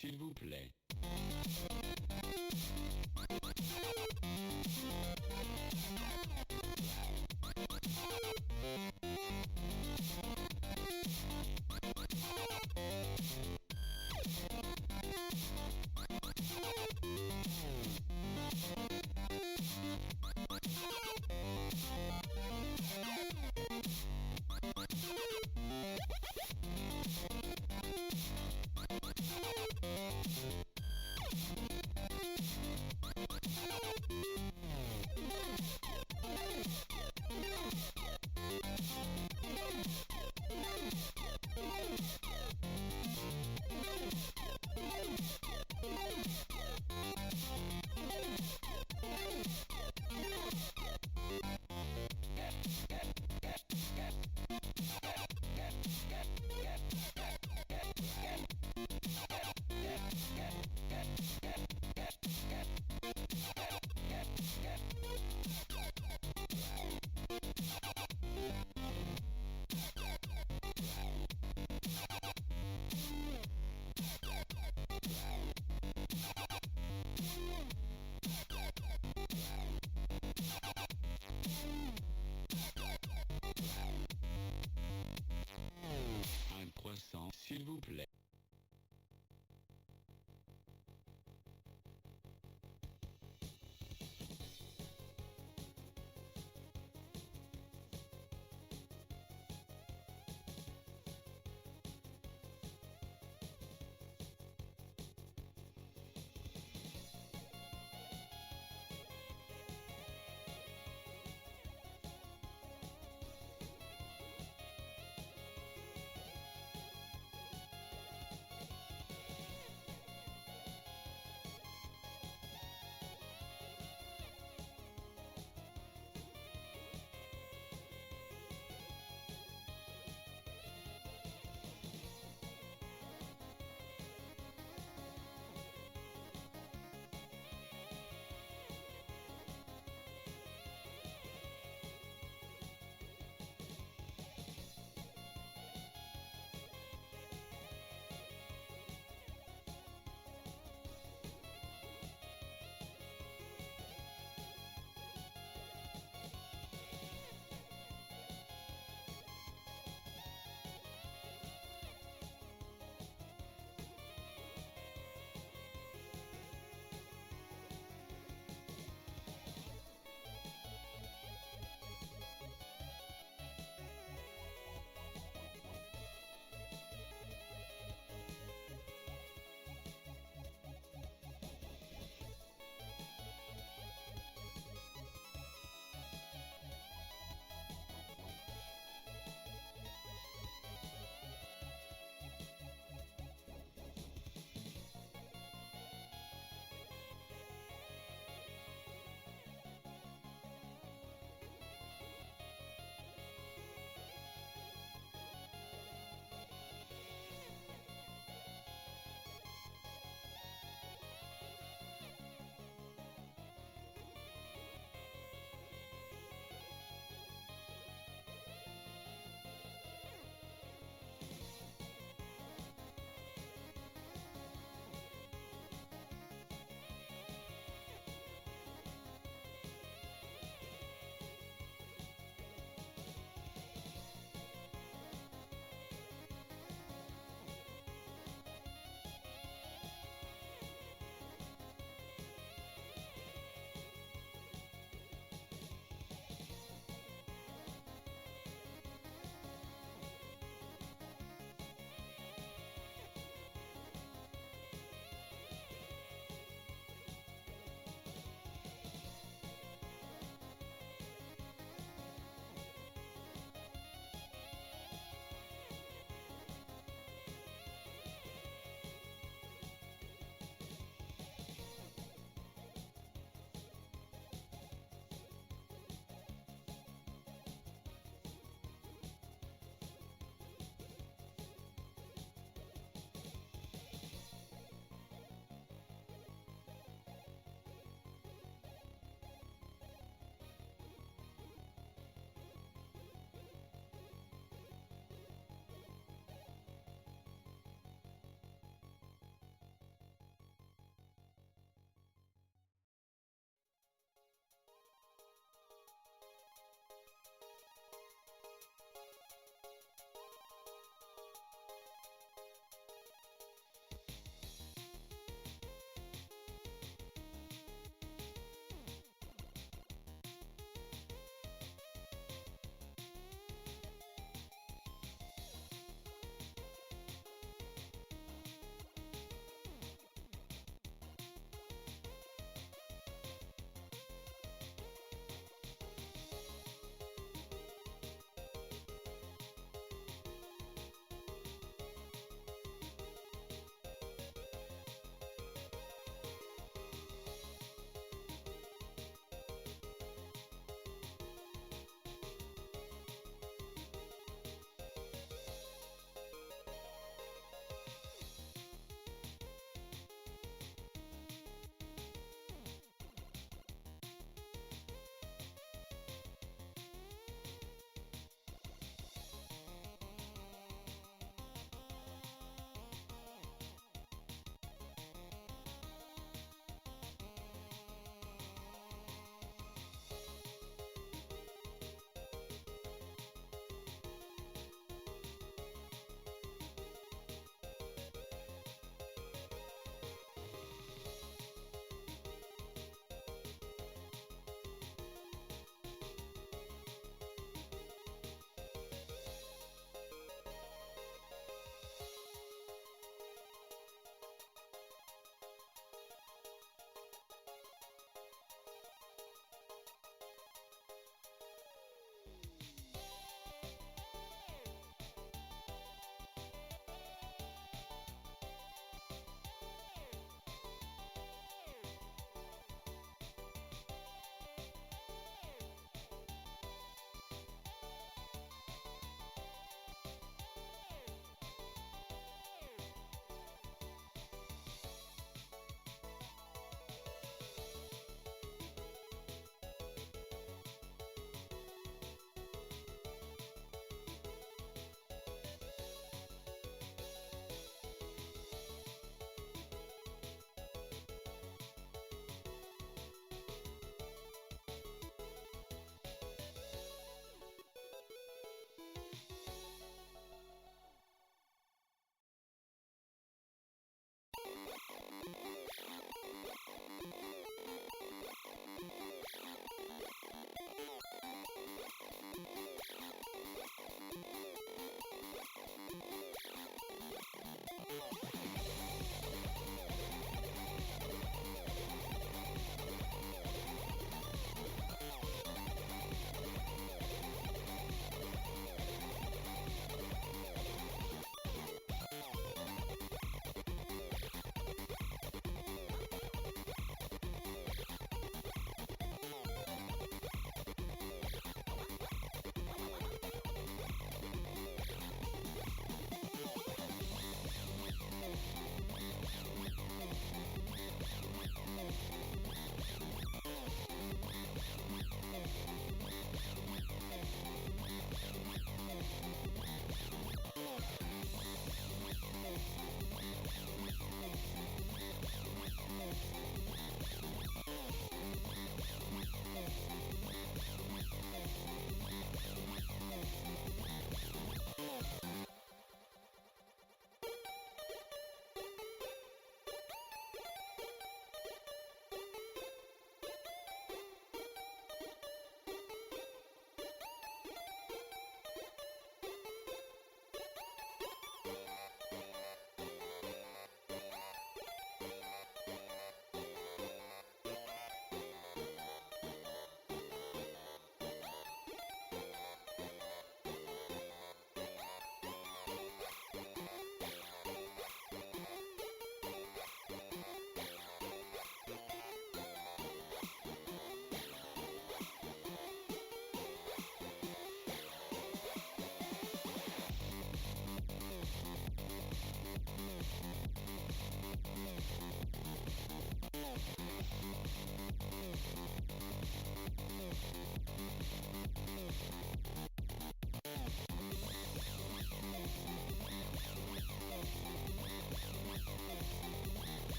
Speaker 2: S'il vous plaît. S'il vous plaît.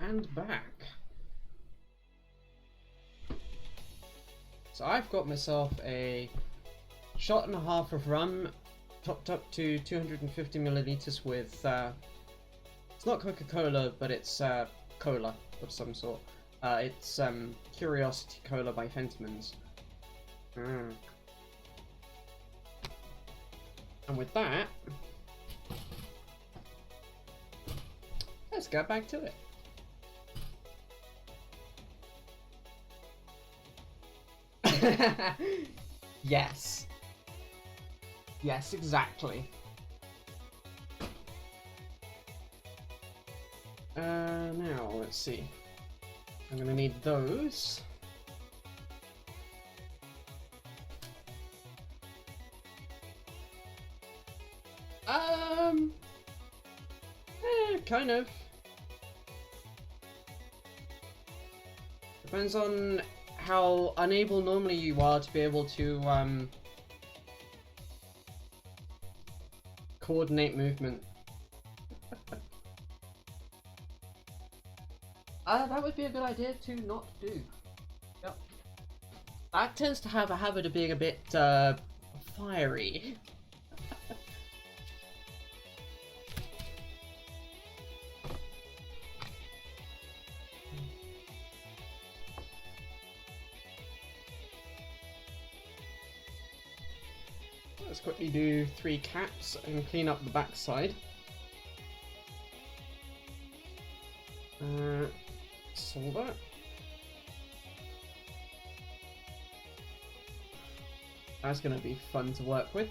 Speaker 1: And back. So I've got myself a shot and a half of rum, topped up to 250 milliliters with, it's not Coca-Cola, but it's cola of some sort. It's Curiosity Cola by Fentimans. And with that, let's get back to it. Yes. Yes, exactly. Now, let's see. I'm gonna need those. Kind of. Depends on how unable normally you are to be able to coordinate movement. That would be a good idea to not do. Yep. That tends to have a habit of being a bit fiery. Let's quickly do 3 caps and clean up the backside. Solder. That's going to be fun to work with.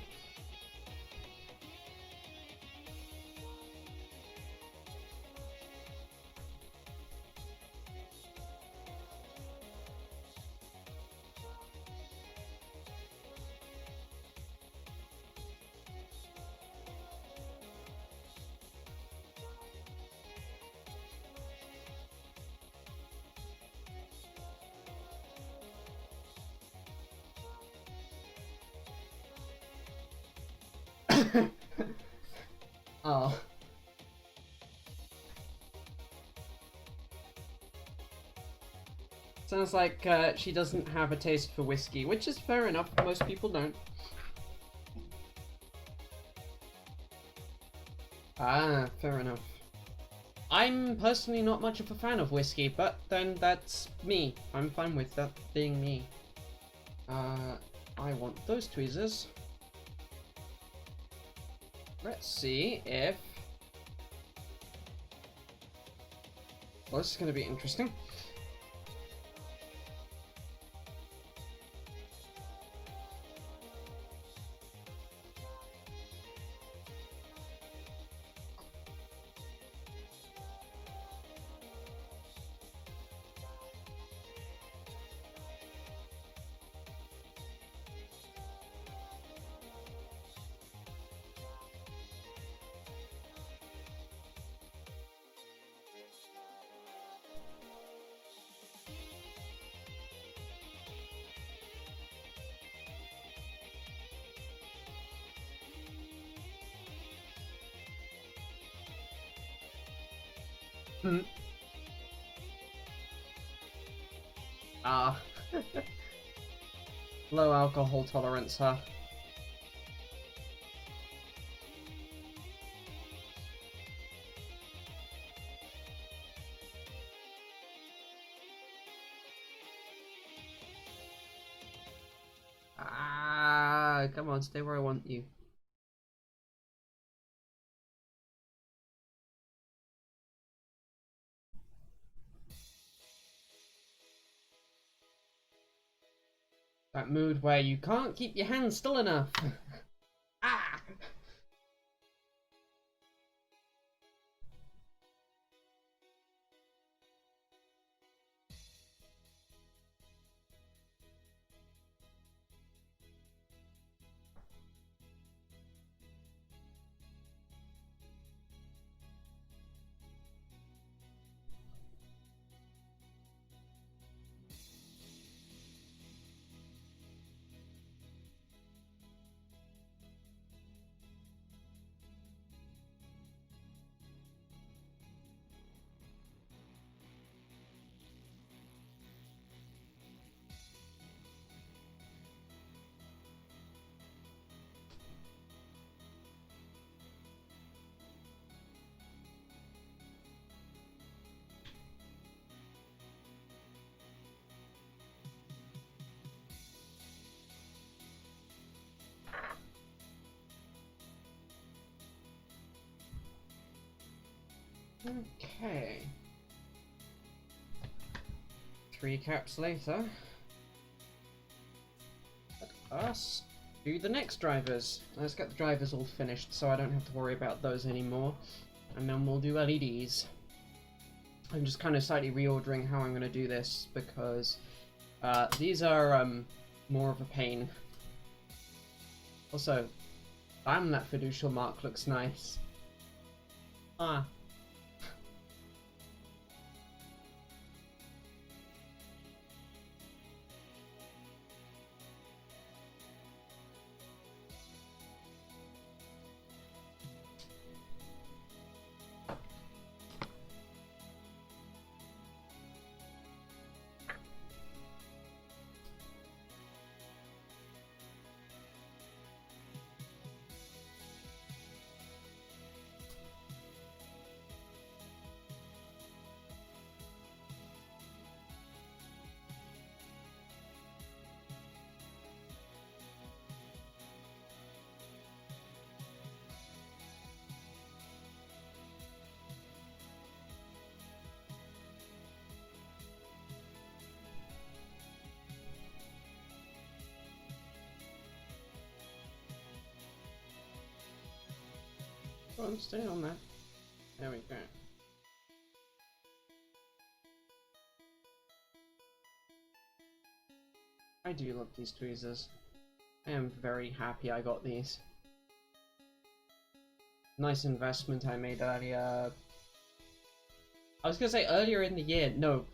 Speaker 1: Oh. Sounds like she doesn't have a taste for whiskey, which is fair enough. Most people don't. Ah, fair enough. I'm personally not much of a fan of whiskey, but then that's me. I'm fine with that being me. I want those tweezers. Let's see if... Well, this is going to be interesting. Mm. Ah. Low alcohol tolerance, huh? Ah, come on, stay where I want you. That mood where you can't keep your hands still enough. Ah! Okay. 3 caps later. Let us do the next drivers. Let's get the drivers all finished so I don't have to worry about those anymore. And then we'll do LEDs. I'm just kind of slightly reordering how I'm going to do this because these are more of a pain. Also, damn, that fiducial mark looks nice. Ah. Go on, stay on that. There we go. I do love these tweezers. I am very happy I got these. Nice investment I made earlier. I was gonna say earlier in the year, no.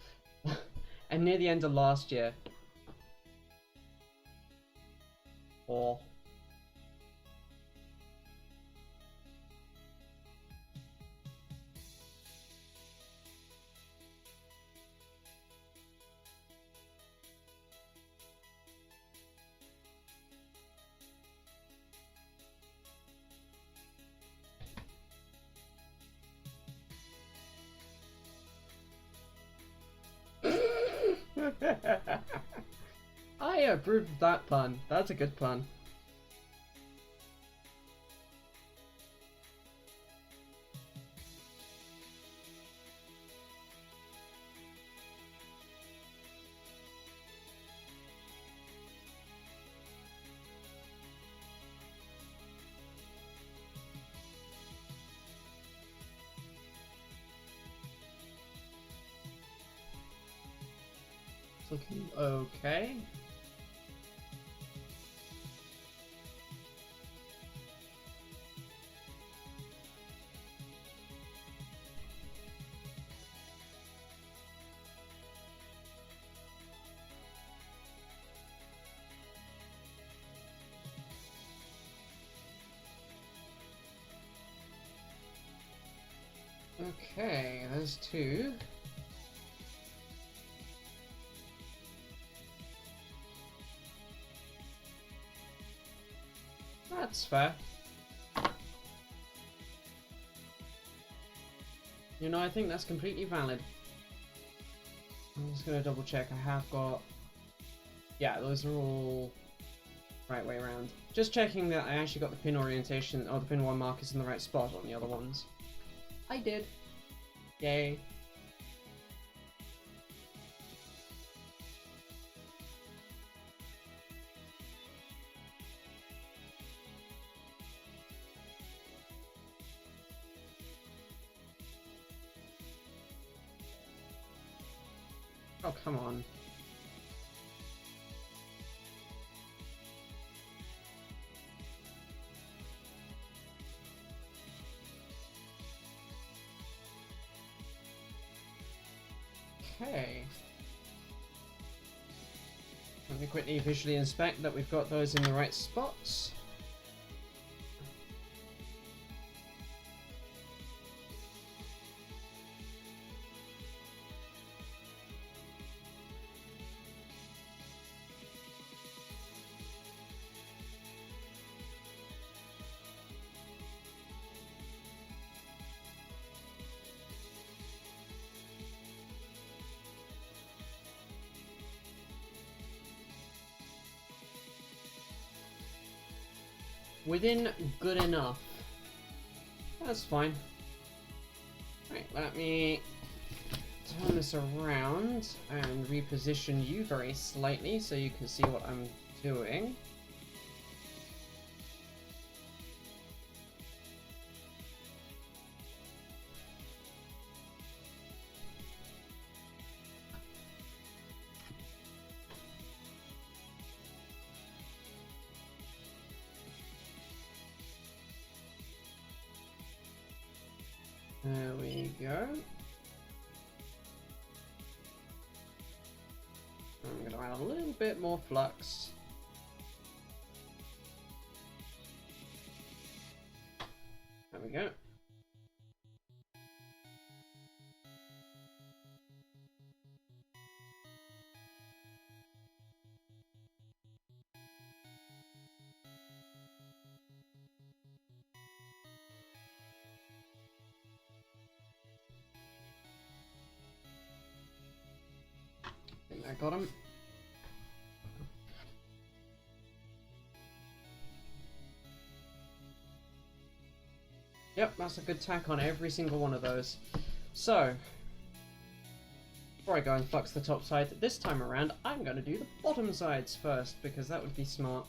Speaker 1: And near the end of last year. Or... I approve of that pun. That's a good pun. It's looking okay. Okay, there's two. That's fair. You know, I think that's completely valid. I'm just gonna double check. I have got... Yeah, those are all right way around. Just checking that I actually got the pin orientation, or the pin 1 markers in the right spot on the other ones. I did. Yay. Oh, come on. Okay. Let me quickly visually inspect that we've got those in the right spots. Within good enough. That's fine. Right, let me turn this around and reposition you very slightly so you can see what I'm doing. There we go. I'm going to add a little bit more flux. There we go. I think I got him. Yep, that's a good tack on every single one of those. So, before I go and flux the top side, this time around, I'm going to do the bottom sides first, because that would be smart.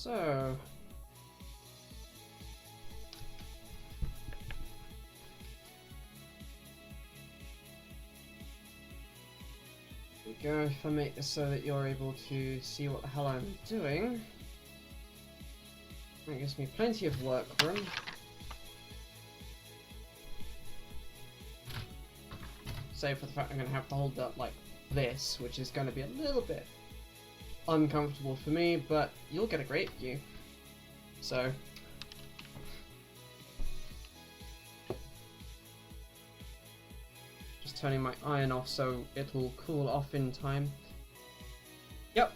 Speaker 1: So, there we go. If I make this so that you're able to see what the hell I'm doing, that gives me plenty of work room. Save for the fact I'm going to have to hold up like this, which is going to be a little bit uncomfortable for me, but you'll get a great view. So, just turning my iron off so it'll cool off in time. Yep.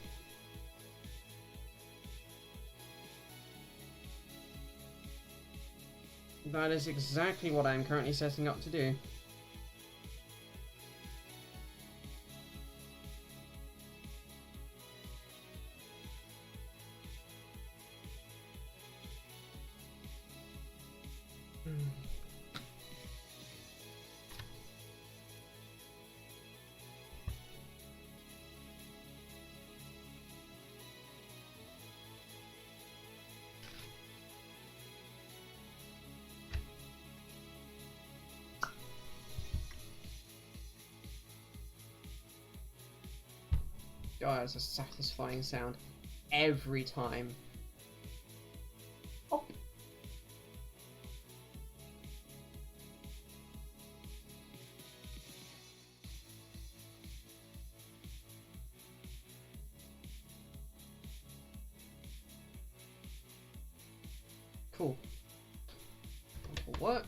Speaker 1: That is exactly what I'm currently setting up to do. God, it's a satisfying sound every time. Cool. That will work.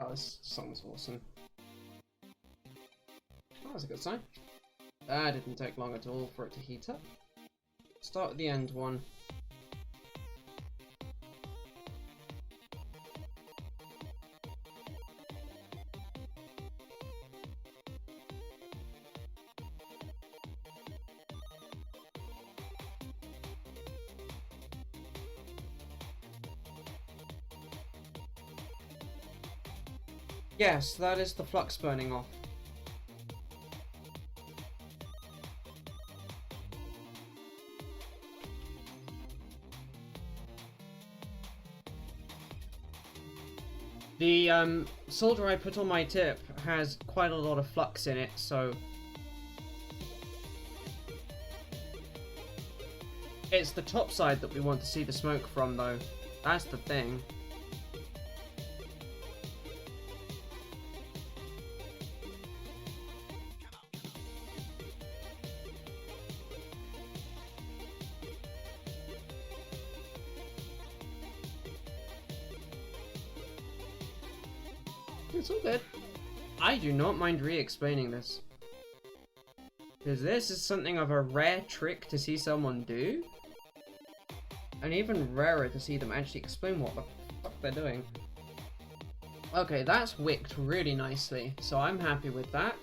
Speaker 1: Oh, this song's awesome. Oh, that's a good sign. That didn't take long at all for it to heat up. Start with the end one. Yes, that is the flux burning off. The solder I put on my tip has quite a lot of flux in it, so it's the top side that we want to see the smoke from, though. That's the thing. It's all good. I do not mind re-explaining this, because this is something of a rare trick to see someone do, and even rarer to see them actually explain what the fuck they're doing. Okay, that's wicked really nicely, so I'm happy with that.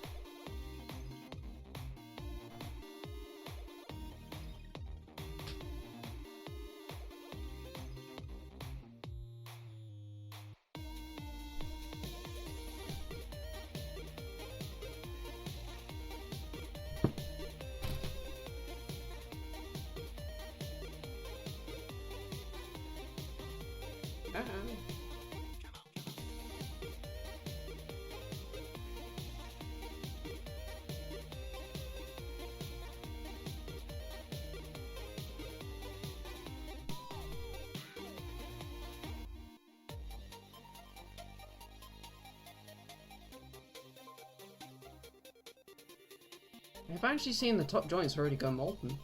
Speaker 1: I've actually seen the top joints already go molten.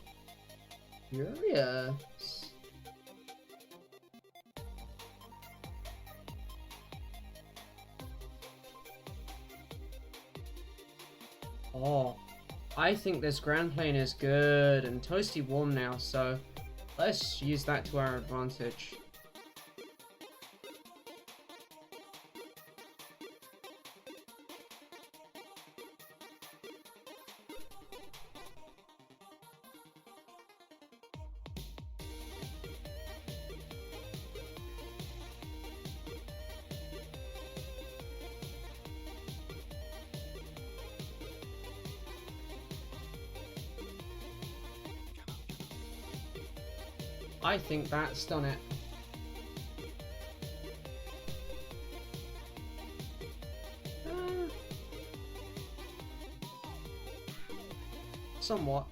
Speaker 1: Curious. Oh, I think this ground plane is good and toasty warm now, so let's use that to our advantage. I think that's done it. Somewhat.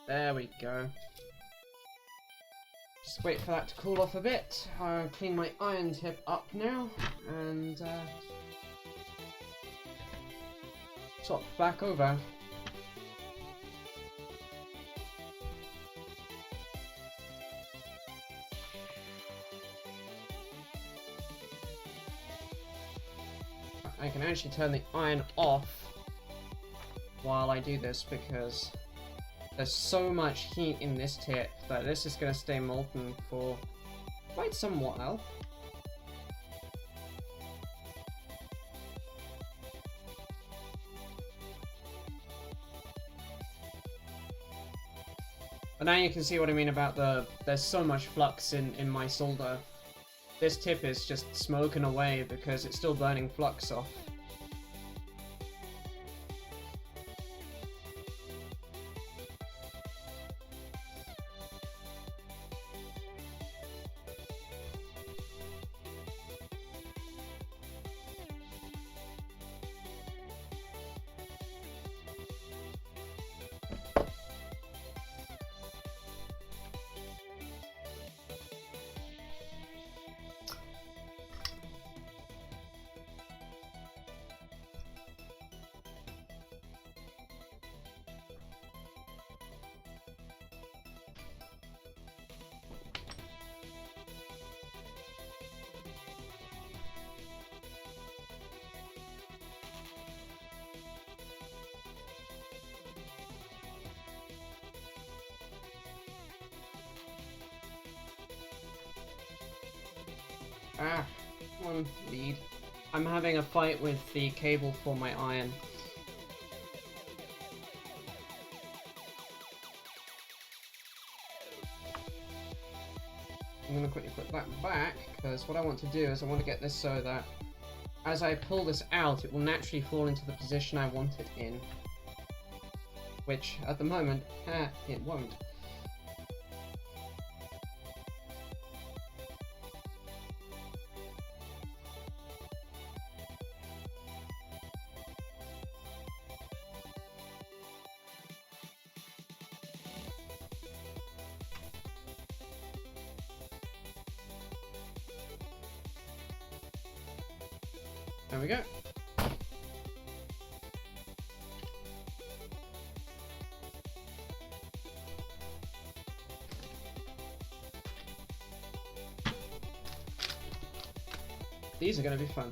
Speaker 1: There we go. Just wait for that to cool off a bit. I'll clean my iron tip up now and swap back over. I can actually turn the iron off while I do this because there's so much heat in this tip that this is going to stay molten for quite some while. But now you can see what I mean about there's so much flux in my solder. This tip is just smoking away because it's still burning flux off. Ah, come on, lead. I'm having a fight with the cable for my iron. I'm gonna quickly put that back, because what I want to do is I want to get this so that as I pull this out, it will naturally fall into the position I want it in. Which, at the moment, it won't. There we go. These are going to be fun.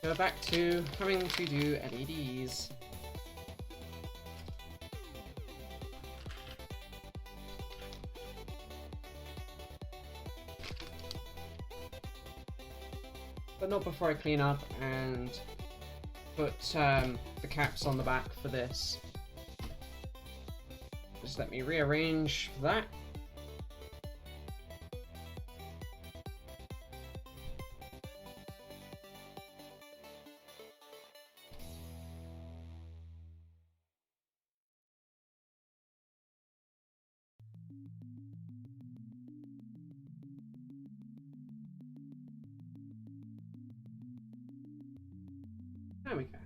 Speaker 1: Go back to having to do LEDs. But not before I clean up and put the caps on the back for this. Just let me rearrange that. There we go.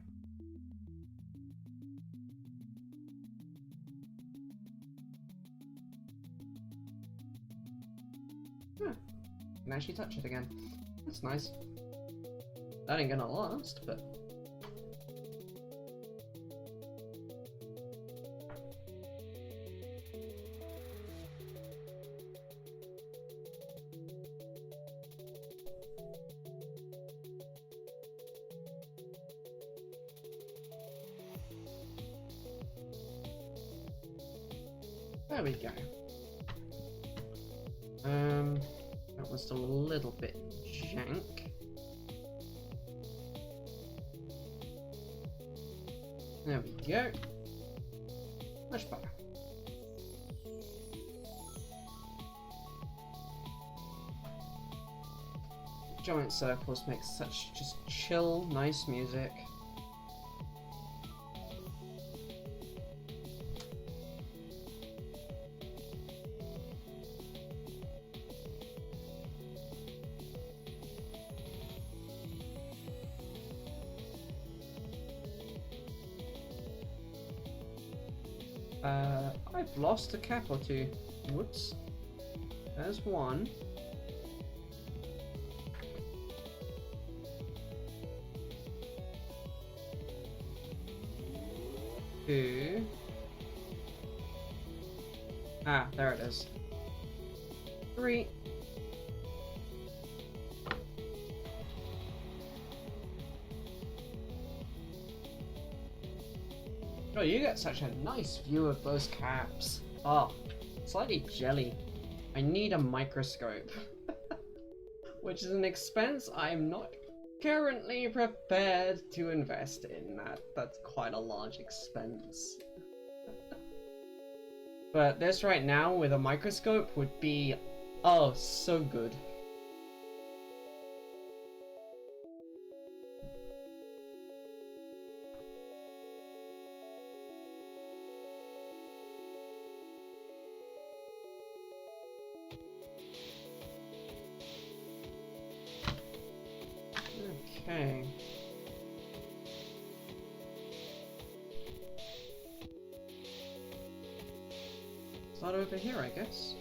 Speaker 1: Huh. Can actually touch it again. That's nice. That ain't gonna last, but... There we go. That was still a little bit jank. There we go. Much better. Giant circles make such just chill, nice music. I've lost a cap or two. Whoops. There's one. Two. Ah, there it is. Three. Oh, you get such a nice view of those caps. Oh, slightly jelly. I need a microscope. Which is an expense I'm not currently prepared to invest in. That's quite a large expense. But this right now with a microscope would be, oh, so good. Okay. Start over here, I guess.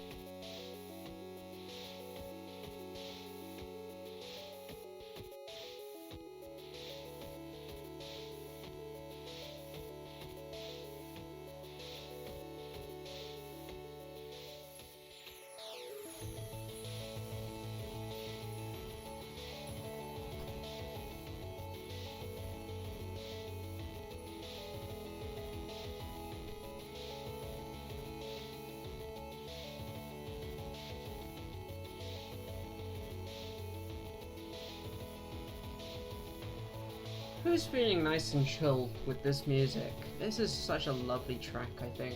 Speaker 1: Who's feeling nice and chill with this music? This is such a lovely track, I think.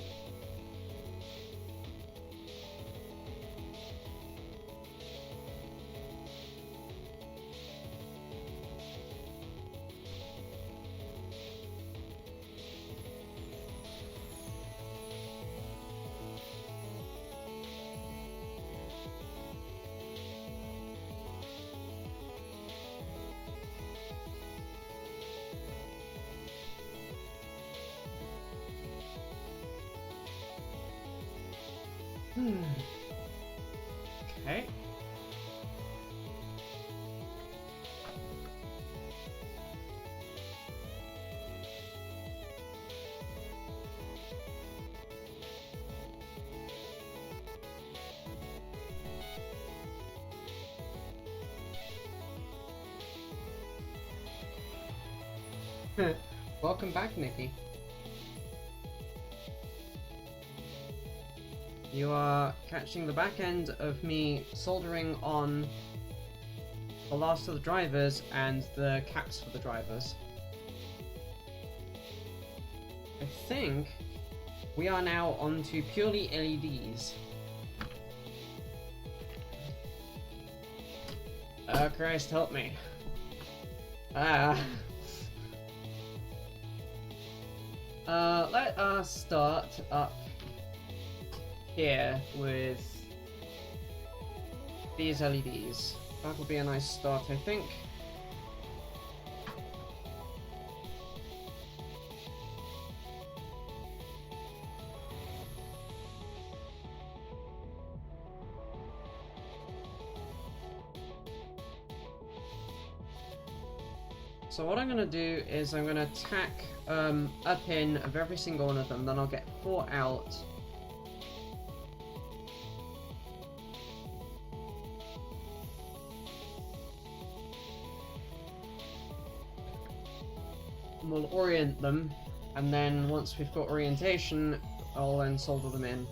Speaker 1: Okay. Welcome back, Nikki. You are catching the back end of me soldering on the last of the drivers and the caps for the drivers. I think we are now on to purely LEDs. Oh Christ, help me. Let us start up here with these LEDs. That will be a nice start, I think. So what I'm going to do is I'm going to tack a pin of every single one of them, then I'll get 4 out. We'll orient them, and then once we've got orientation, I'll then solder them in.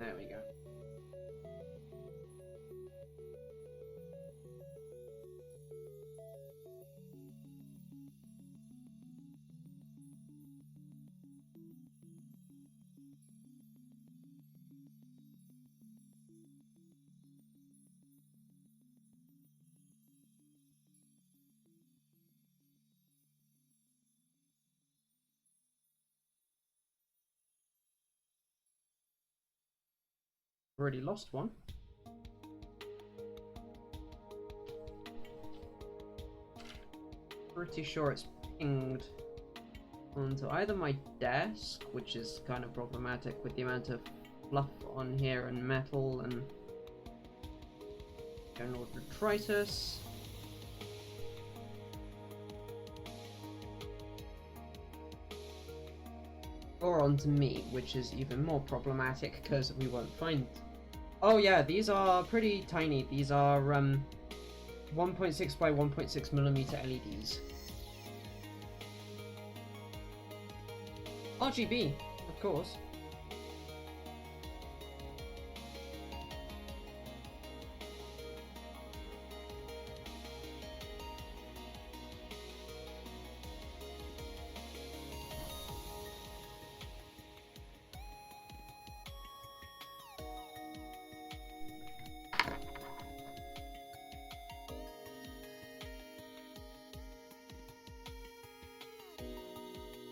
Speaker 1: There we go. Already lost one. Pretty sure it's pinged onto either my desk, which is kind of problematic with the amount of fluff on here and metal and general detritus. Or onto me, which is even more problematic because we won't find. Oh yeah, these are pretty tiny. These are 1.6 by 1.6 millimeter LEDs. RGB, of course.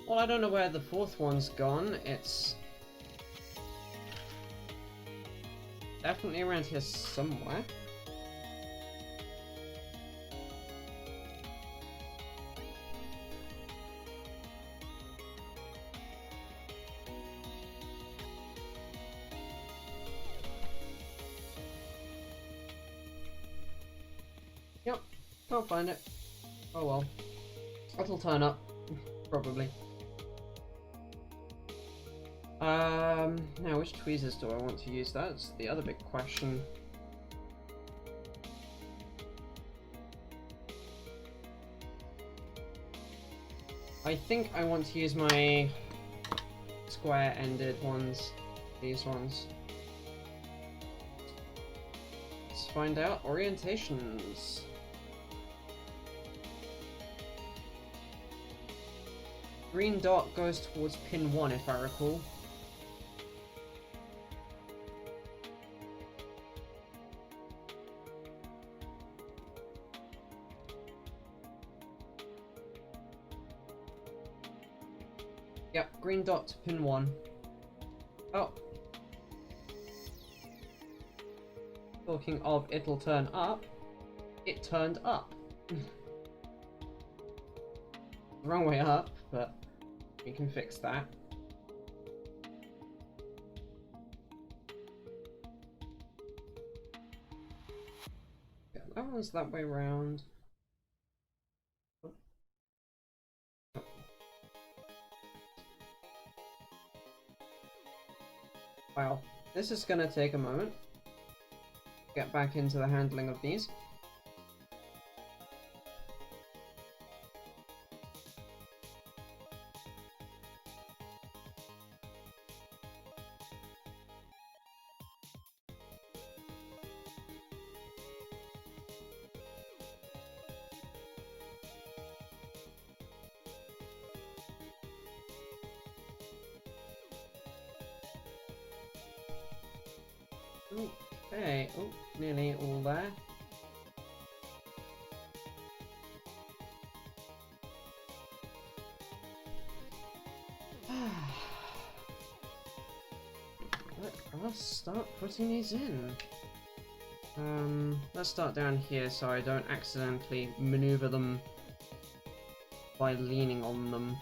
Speaker 1: Well, I don't know where the 4th one's gone. It's definitely around here somewhere. Yep, can't find it. Oh well. It'll turn up, probably. Now which tweezers do I want to use? That's the other big question. I think I want to use my square-ended ones. These ones. Let's find out orientations. Green dot goes towards pin 1, if I recall. Yep, green dot to pin 1. Oh. Talking of it'll turn up, it turned up. Wrong way up, but we can fix that. Yeah, that one's that way round. Wow, this is gonna take a moment. Get back into the handling of these. Okay, oh, nearly all there. Let's start putting these in. Let's start down here so I don't accidentally maneuver them by leaning on them.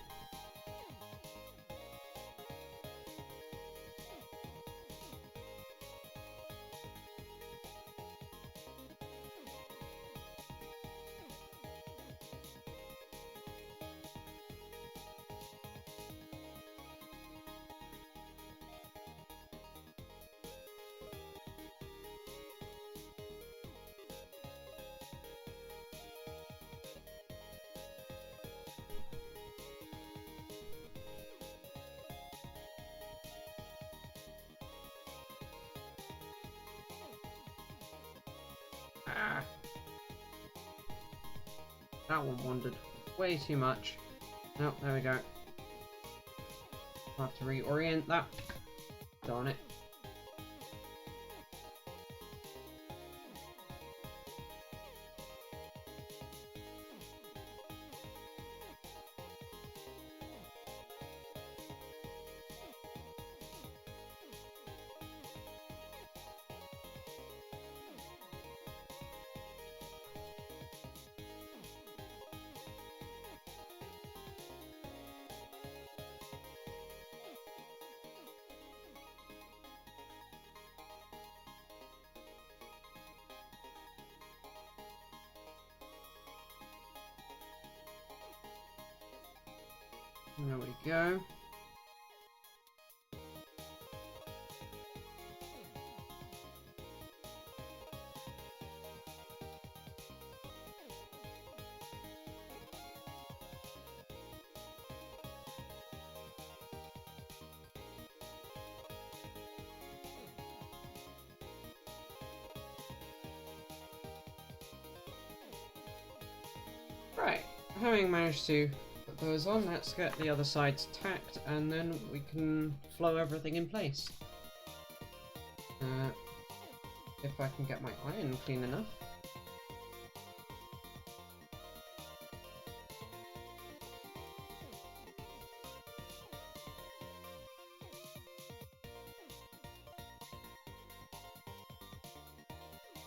Speaker 1: Ah. That one wandered way too much. Oh, there we go. I'll have to reorient that. Darn it. There we go. Right, having managed to put those on, let's get the other sides tacked and then we can flow everything in place. If I can get my iron clean enough.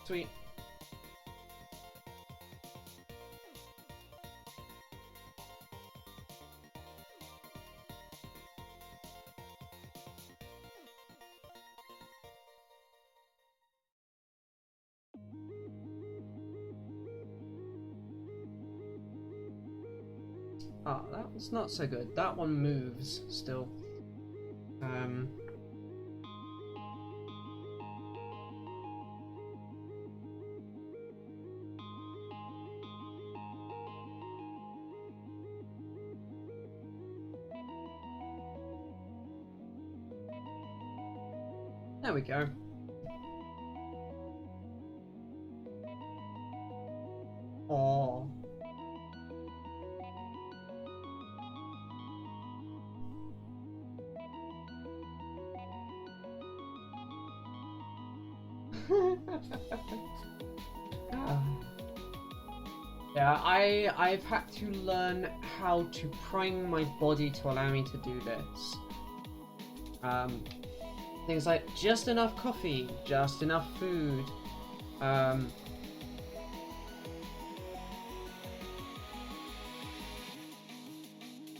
Speaker 1: Sweet. Ah, that was not so good. That one moves still. There we go. Oh. Yeah, I've had to learn how to prime my body to allow me to do this. Things like just enough coffee, just enough food.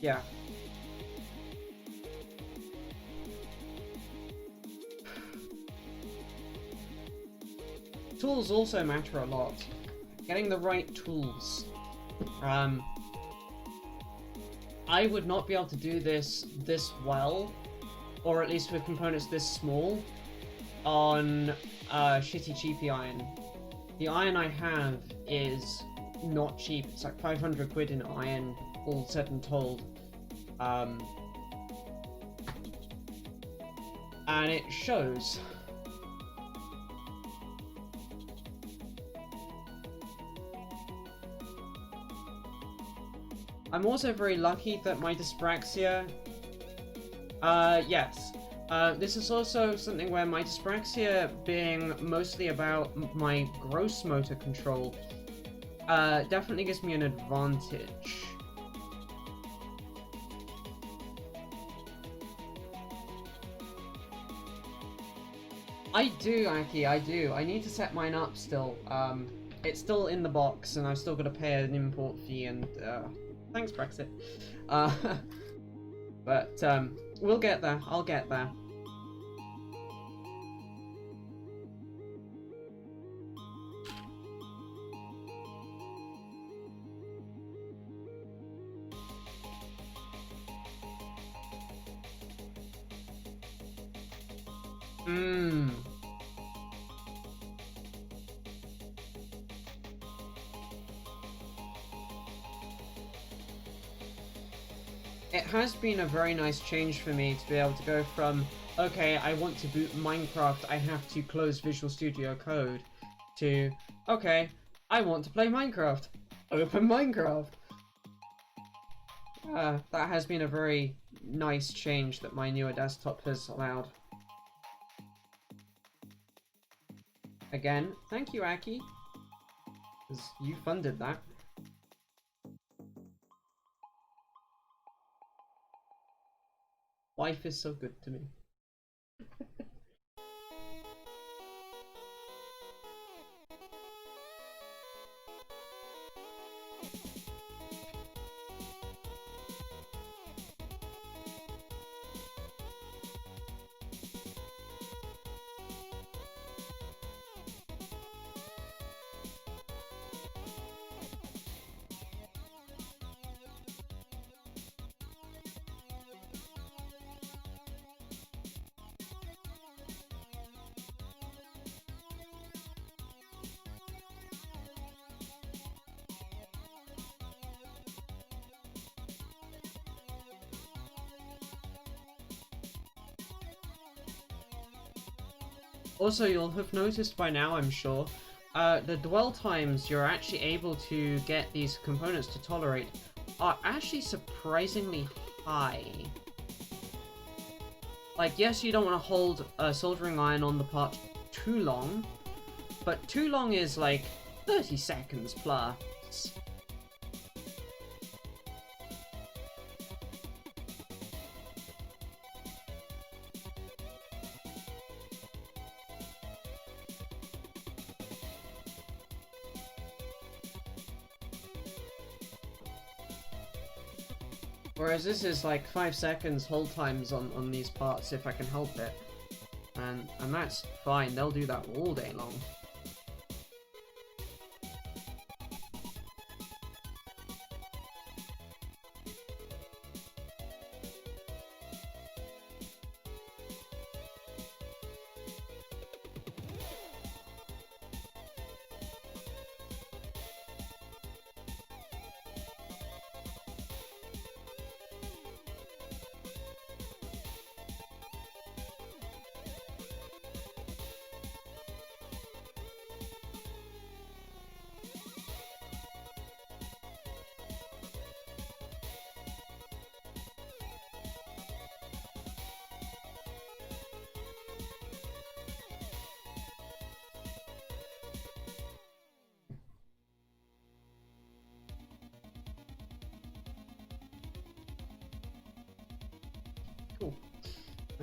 Speaker 1: Yeah. Tools also matter a lot. Getting the right tools. I would not be able to do this well, or at least with components this small, on shitty cheapy iron. The iron I have is not cheap. It's like 500 quid in iron, all said and told. And it shows. I'm also very lucky that my dyspraxia... yes. This is also something where my dyspraxia being mostly about my gross motor control definitely gives me an advantage. I do, Aki, I do. I need to set mine up still. It's still in the box and I've still got to pay an import fee and thanks, Brexit. But we'll get there. I'll get there. It has been a very nice change for me to be able to go from, okay, I want to boot Minecraft, I have to close Visual Studio Code, to, okay, I want to play Minecraft, open Minecraft. That has been a very nice change that my newer desktop has allowed. Again, thank you, Aki, because you funded that. Life is so good to me. Also, you'll have noticed by now, I'm sure, the dwell times you're actually able to get these components to tolerate are actually surprisingly high. Like, yes, you don't want to hold a soldering iron on the part too long, but too long is like 30 seconds plus. Whereas this is like 5 seconds hold times on these parts if I can help it. And that's fine, they'll do that all day long.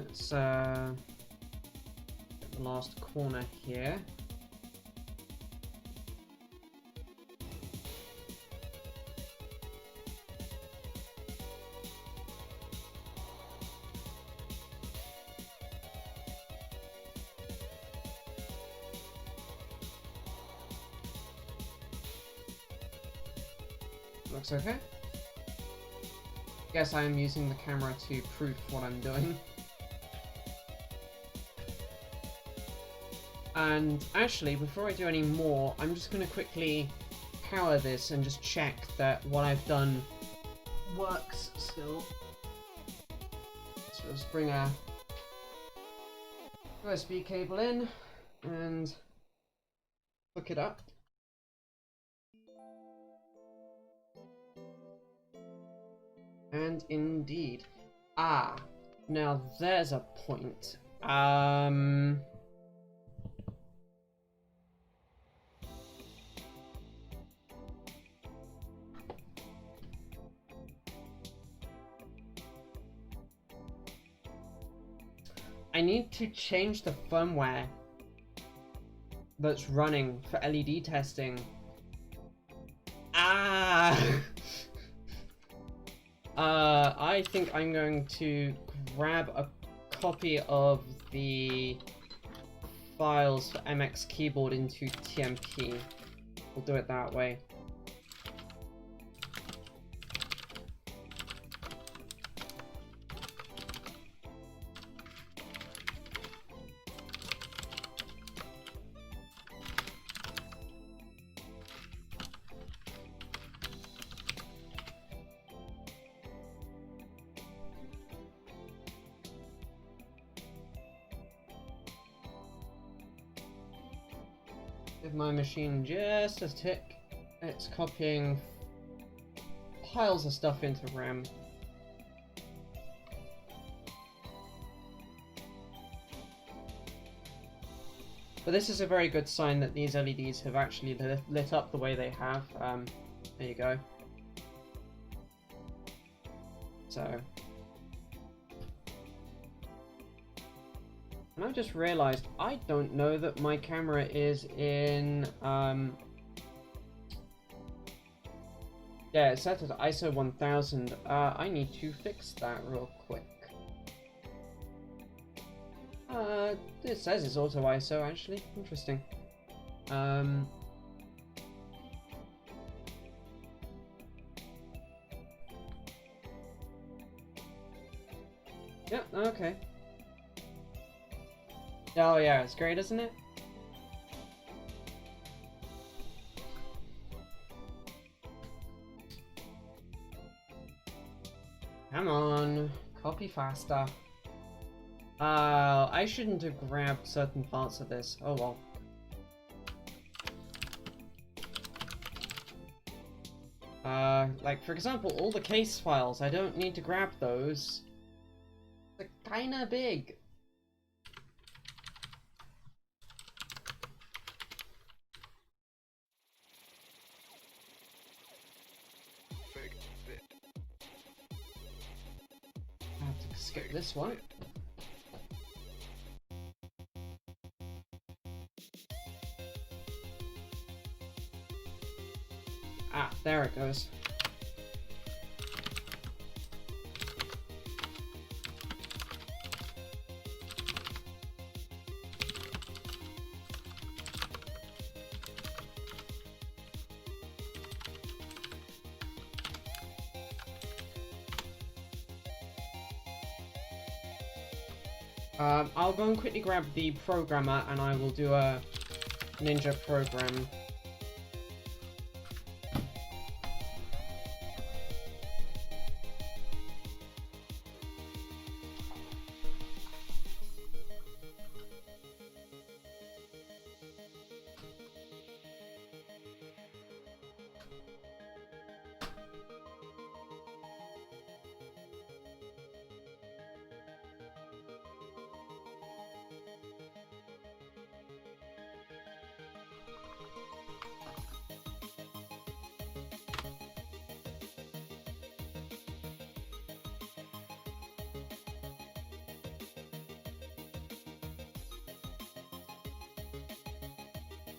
Speaker 1: Let's get the last corner here. Looks okay. Guess I am using the camera to proof what I'm doing. And actually, before I do any more, I'm just going to quickly power this and just check that what I've done works still. So let's bring a USB cable in and hook it up. And indeed. Ah, now there's a point. I need to change the firmware that's running for LED testing. Ah! I think I'm going to grab a copy of the files for MXKeyboard into TMP. We'll do it that way. Give my machine just a tick. It's copying piles of stuff into RAM. But this is a very good sign that these LEDs have actually lit up the way they have. There you go. So. And I just realized I don't know that my camera is in, yeah, it's set at ISO 1000. I need to fix that real quick. It says it's auto ISO actually. Interesting. Yeah, okay. Oh yeah, it's great, isn't it? Come on, copy faster. I shouldn't have grabbed certain parts of this. Oh well. Like for example, all the case files, I don't need to grab those. They're kinda big. I have to skip this one. Ah, there it goes. I'll go and quickly grab the programmer and I will do a Ninja program.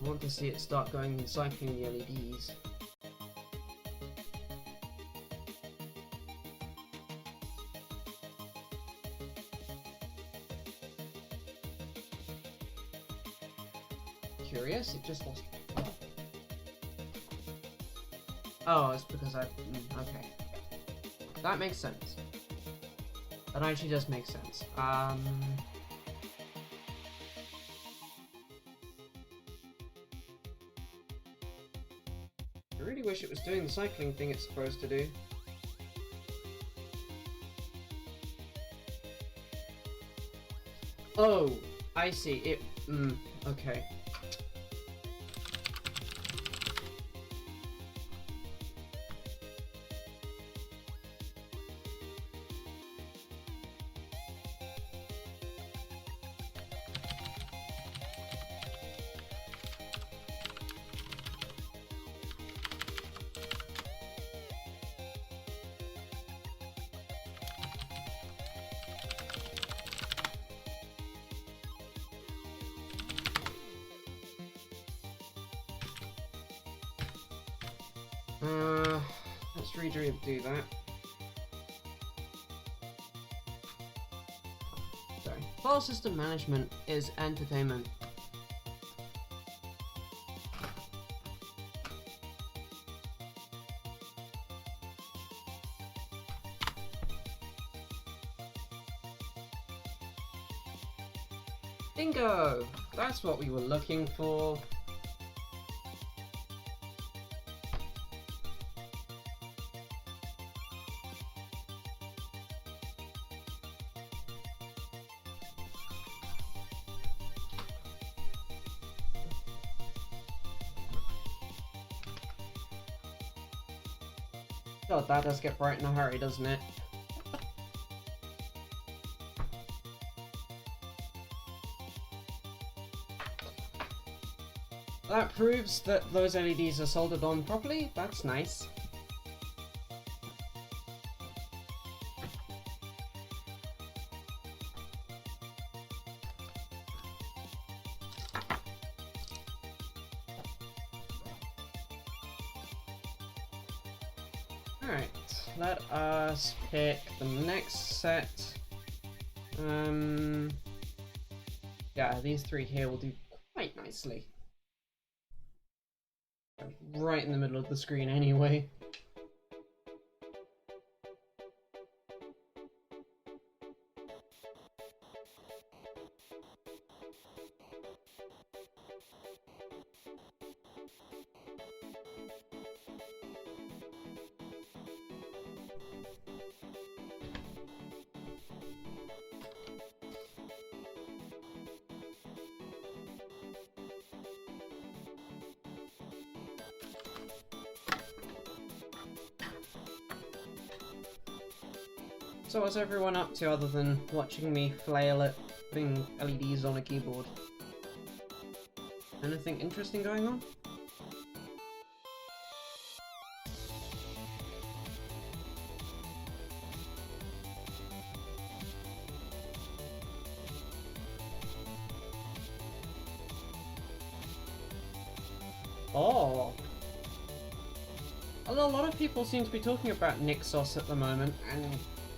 Speaker 1: I want to see it start going and cycling the LEDs. Curious, it just lost. Oh, it's because okay. That makes sense. That actually does make sense. I really wish it was doing the cycling thing it's supposed to do. Oh, I see. It. Okay. Let's redo that. Sorry. File system management is entertainment. Bingo! That's what we were looking for. God, that does get bright in a hurry, doesn't it? That proves that those LEDs are soldered on properly. That's nice. Alright, let us pick the next set. Yeah, these three here will do quite nicely. Right in the middle of the screen anyway. So what's everyone up to other than watching me flail at putting LEDs on a keyboard? Anything interesting going on? Oh! A lot of people seem to be talking about Nixos at the moment, and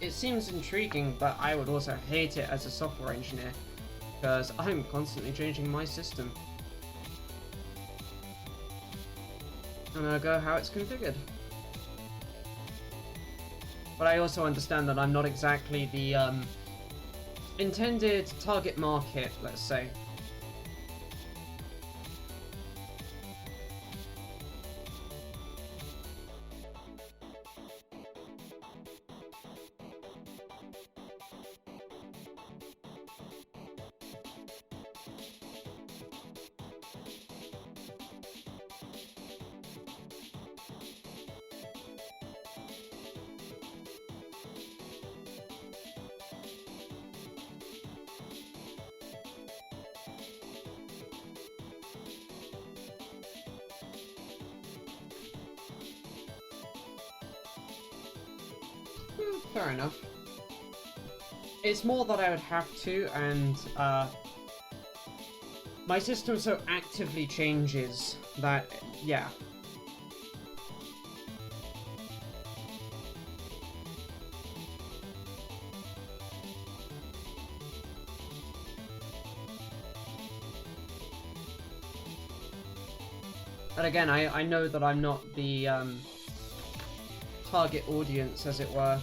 Speaker 1: it seems intriguing, but I would also hate it as a software engineer, because I'm constantly changing my system. And I'll go how it's configured. But I also understand that I'm not exactly the intended target market, let's say. Fair enough. It's more that I would have to, and My system so actively changes that, yeah. But again, I know that I'm not the target audience, as it were.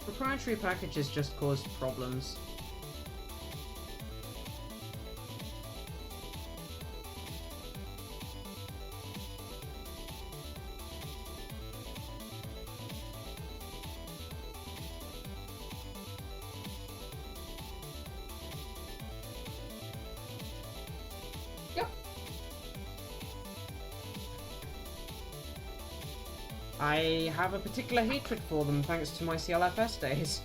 Speaker 1: Proprietary packages just cause problems. Yep. I have a particular hatred for them thanks to my CLFS days.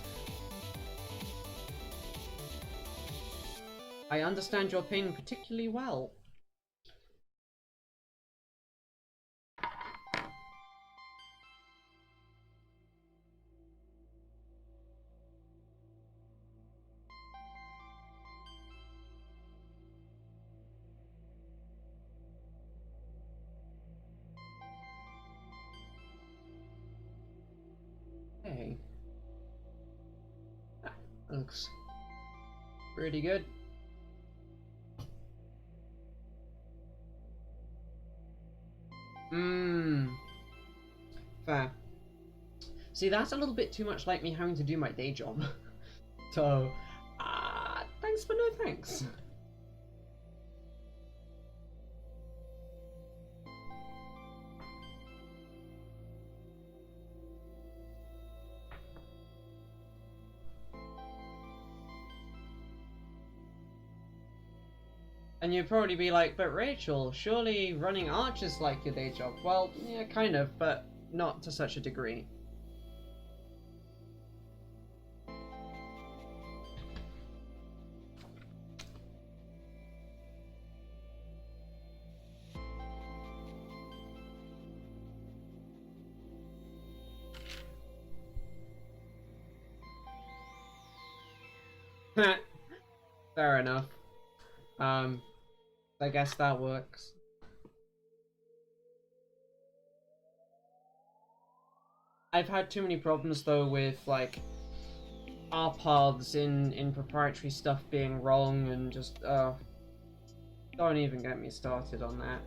Speaker 1: I understand your pain particularly well. Hey. That looks pretty good. Fair. See, that's a little bit too much like me having to do my day job. So, thanks but no thanks. And you'd probably be like, but Rachel, surely running Arch is like your day job. Well, yeah, kind of, but not to such a degree. Fair enough. I guess that works. I've had too many problems though with like R paths in proprietary stuff being wrong and just don't even get me started on that.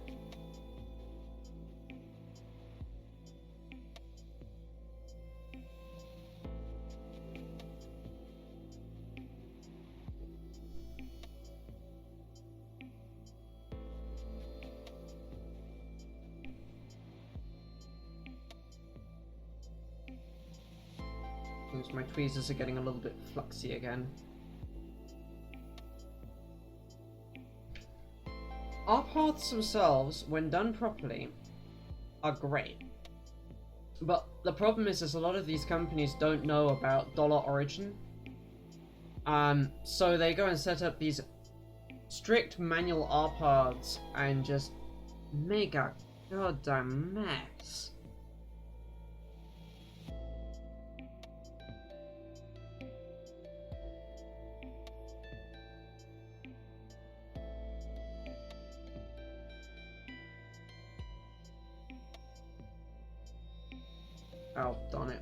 Speaker 1: My tweezers are getting a little bit fluxy again. R paths themselves, when done properly, are great. But the problem is a lot of these companies don't know about dollar origin. So they go and set up these strict manual R paths and just make a goddamn mess. Oh, darn it.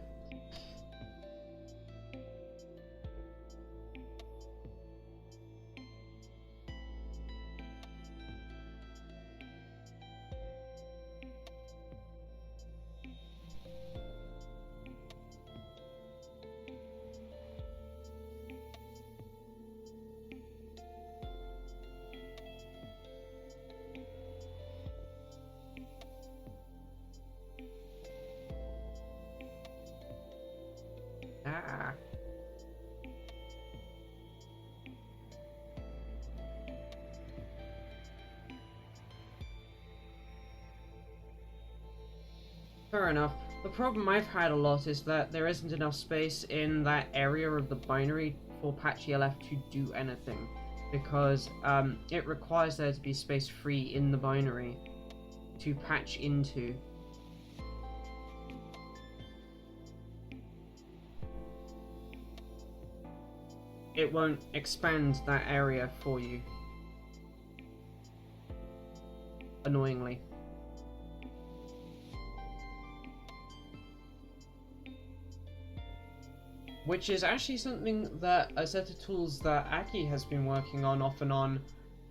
Speaker 1: Fair enough. The problem I've had a lot is that there isn't enough space in that area of the binary for patch-ELF to do anything, because it requires there to be space free in the binary to patch into. it won't expand that area for you. Annoyingly. Which is actually something that a set of tools that Aki has been working on off and on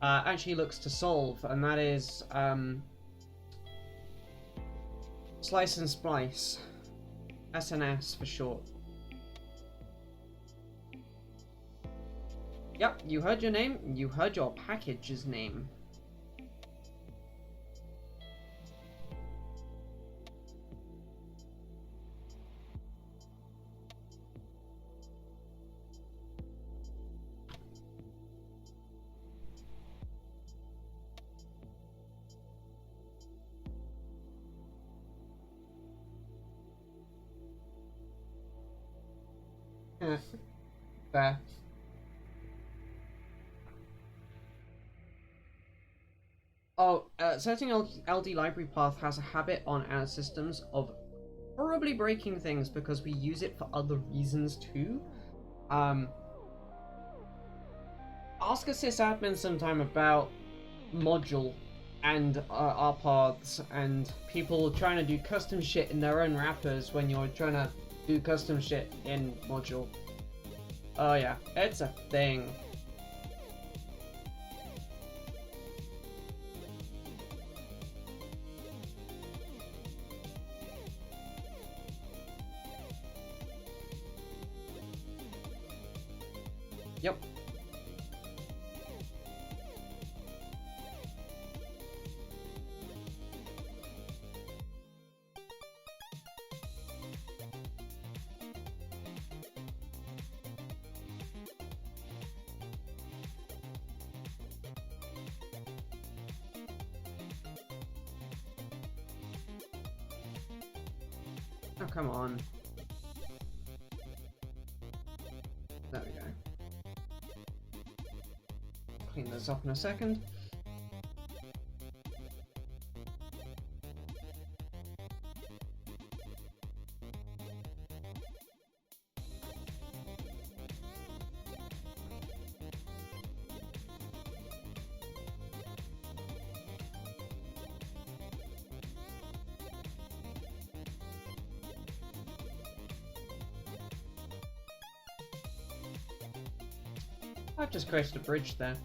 Speaker 1: actually looks to solve, and that is Slice and Splice. SNS for short. Yep, you heard your name, you heard your package's name. Fair. Oh, setting LD library path has a habit on our systems of horribly breaking things because we use it for other reasons too. Ask a sysadmin sometime about module and our paths and people trying to do custom shit in their own wrappers when you're trying to do custom shit in module. Oh yeah, it's a thing. Yep. Oh, come on. There we go. Clean this up in a second. I've just created a bridge there.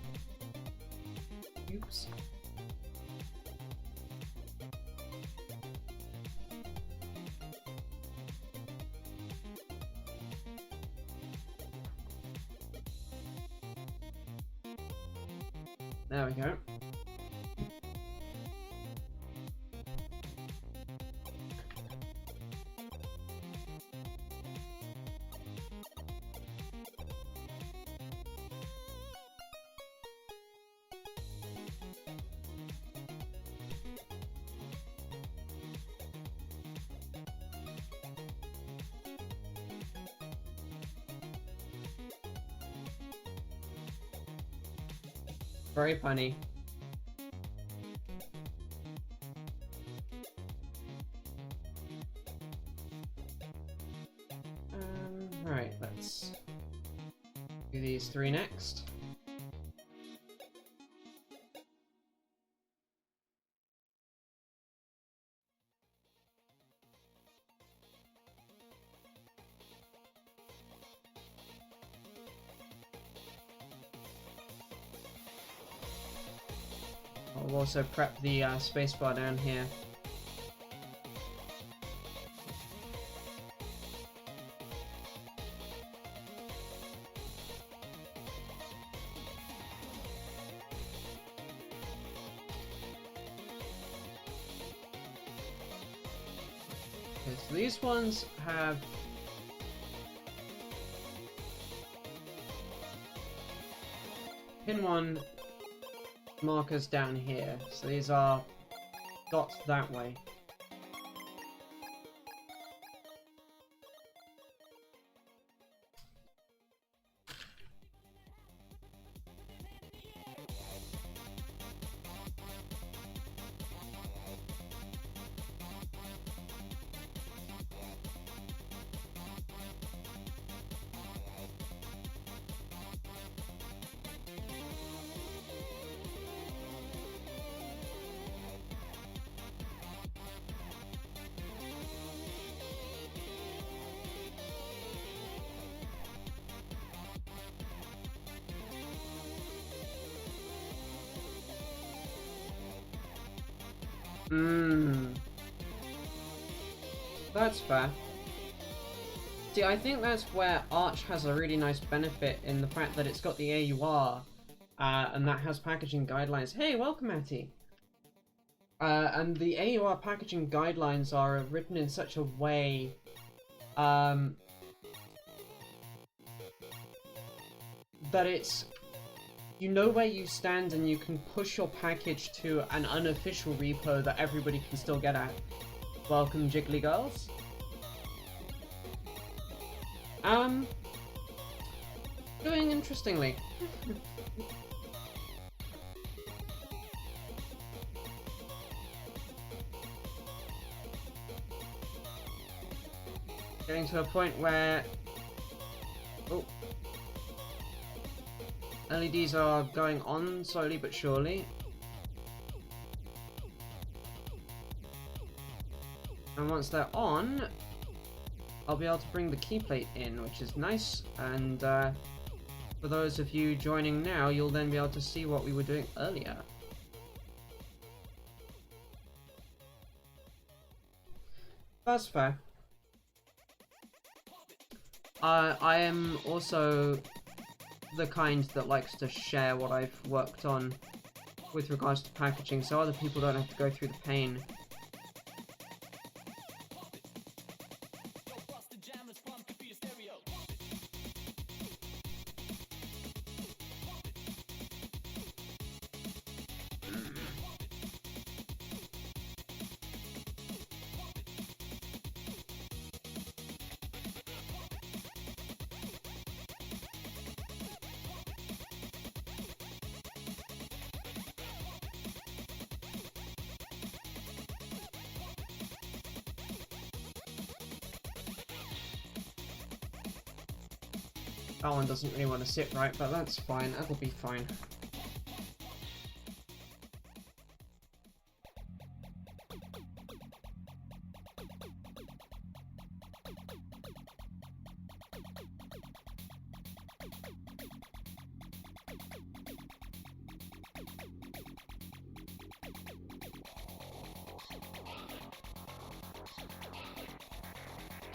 Speaker 1: Oops. There we go. Very funny. Alright, let's do these three next. I'll also prep the spacebar down here. Okay, so these ones have pin 1 markers down here, so these are dots that way. Mmm. That's fair. See, I think that's where Arch has a really nice benefit in the fact that it's got the AUR, and that has packaging guidelines. Hey, welcome, Matty! And the AUR packaging guidelines are written in such a way, that it's... You know where you stand and you can push your package to an unofficial repo that everybody can still get at. Welcome, Jiggly Girls. Doing interestingly. Getting to a point where... Oh. LEDs are going on slowly but surely. And once they're on, I'll be able to bring the key plate in, which is nice. And for those of you joining now, you'll then be able to see what we were doing earlier. That's fair. I am also the kind that likes to share what I've worked on with regards to packaging, so other people don't have to go through the pain. That one doesn't really want to sit right, but that's fine. That'll be fine.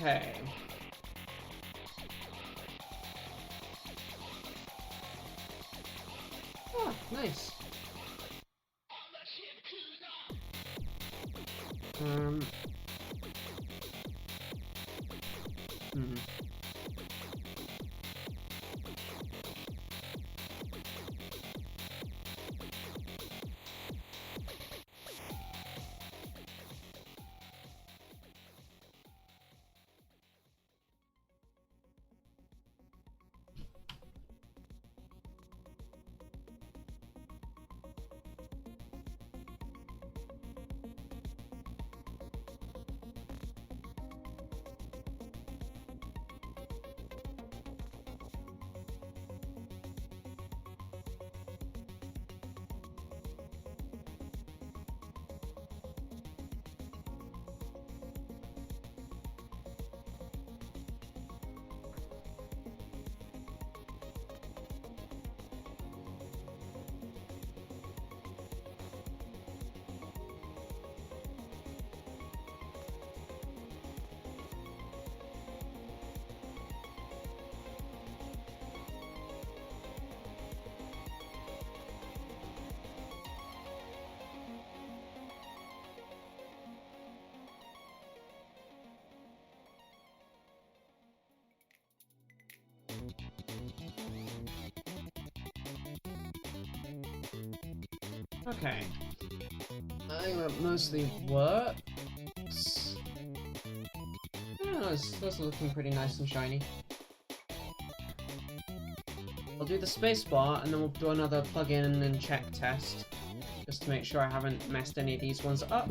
Speaker 1: Okay. Oh, nice. Okay. I think that mostly works. Yeah, those are looking pretty nice and shiny. I'll do the spacebar and then we'll do another plug-in and check test. Just to make sure I haven't messed any of these ones up.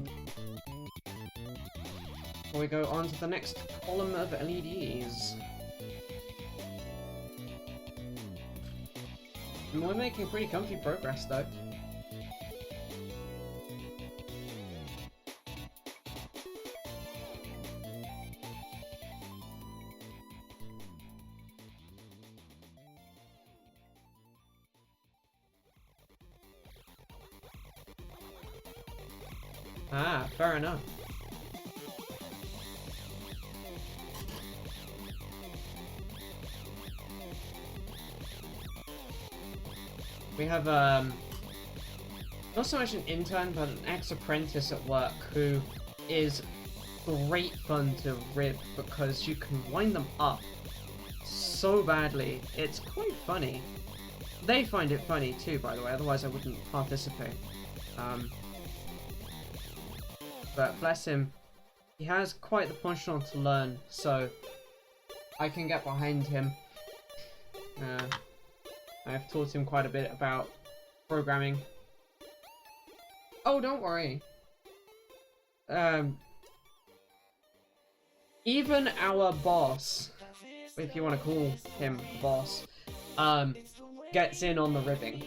Speaker 1: Before we go on to the next column of LEDs. And we're making pretty comfy progress though. Ah, fair enough. We have, not so much an intern, but an ex-apprentice at work who is great fun to rib because you can wind them up so badly. It's quite funny. They find it funny too, by the way, otherwise I wouldn't participate. But bless him, he has quite the penchant to learn, so I can get behind him. I've taught him quite a bit about programming. Oh, don't worry. Even our boss, if you want to call him boss, gets in on the ribbing.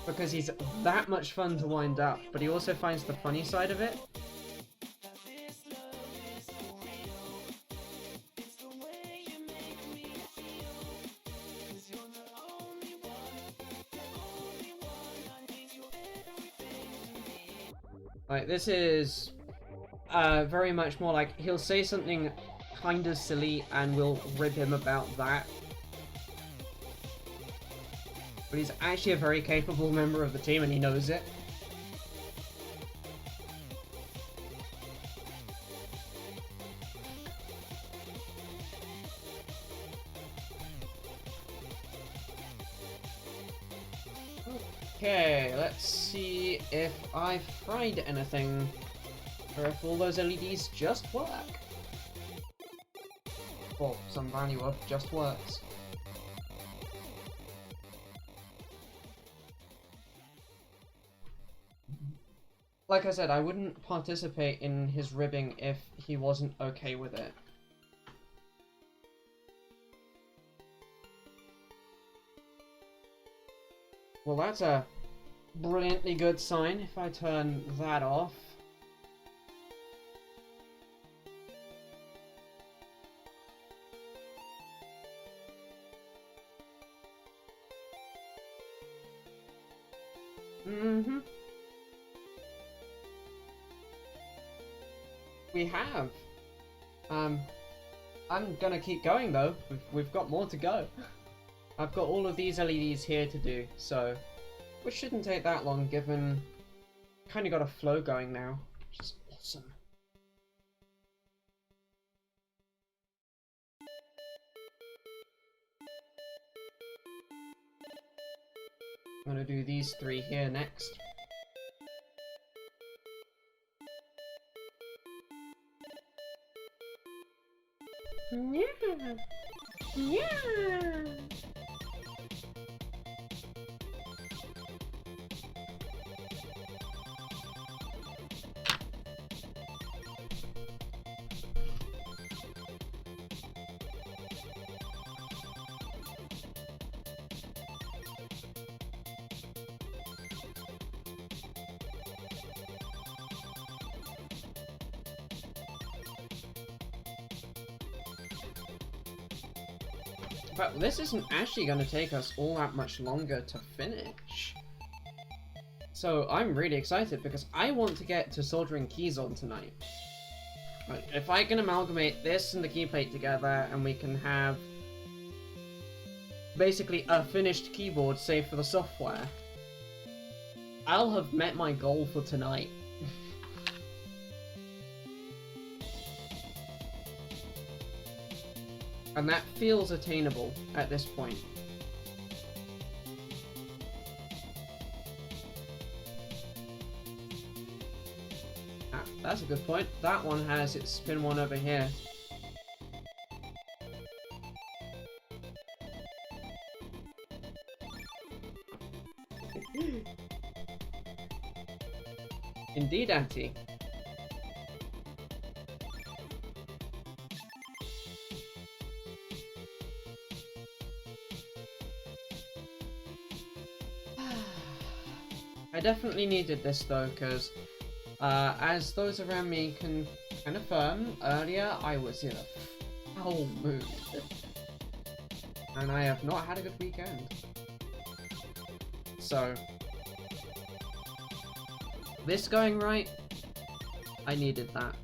Speaker 1: Because he's that much fun to wind up, but he also finds the funny side of it. Like, this is very much more like he'll say something kind of silly and we'll rib him about that. But he's actually a very capable member of the team and he knows it. Okay, let's see if I fried anything, or if all those LEDs just work. Or some value of just works. Like I said, I wouldn't participate in his ribbing if he wasn't okay with it. Well, that's a brilliantly good sign if I turn that off. Mm-hmm. We have. I'm gonna keep going though. We've got more to go. I've got all of these LEDs here to do, so which shouldn't take that long given kind of got a flow going now, which is awesome. I'm gonna do these three here next. Yeah. Yeah. But this isn't actually going to take us all that much longer to finish. So I'm really excited because I want to get to soldering keys on tonight. Like, if I can amalgamate this and the key plate together and we can have basically a finished keyboard save for the software, I'll have met my goal for tonight. And that feels attainable at this point. Ah, that's a good point. That one has its spin one over here. Indeed, Auntie. I definitely needed this though, because as those around me can affirm, earlier I was in a foul mood. And I have not had a good weekend. So, this going right. I needed that.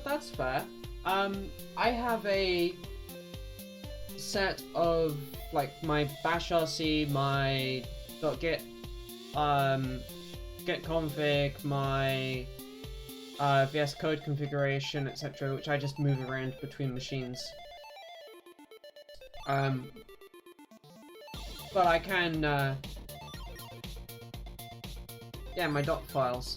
Speaker 1: That's fair. I have a set of like my bash RC, my .git, git config, my VS Code configuration, etc., which I just move around between machines. But I can, yeah, my dot files.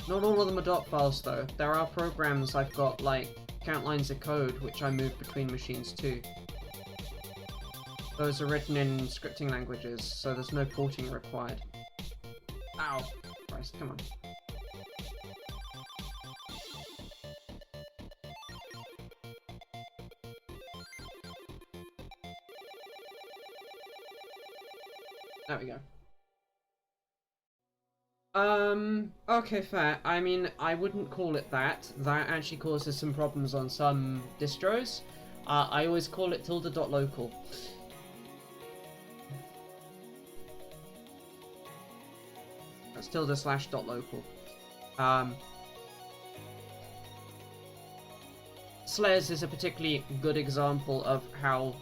Speaker 1: Not all of them are dot files though. There are programs I've got like count lines of code which I move between machines too. Those are written in scripting languages, so there's no porting required. Ow! Christ, come on. There we go. Okay, fair. I mean, I wouldn't call it that. That actually causes some problems on some distros. I always call it tilde.local. That's tilde/.local. Slayers is a particularly good example of how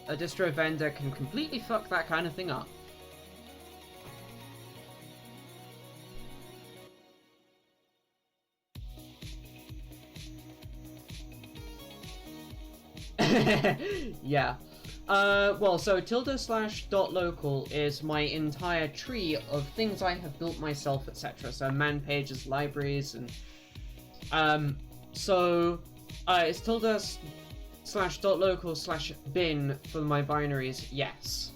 Speaker 1: a distro vendor can completely fuck that kind of thing up. Yeah. Well, so tilde/.local is my entire tree of things I have built myself, etc. So man pages, libraries, and it's tilde/.local/bin for my binaries. Yes.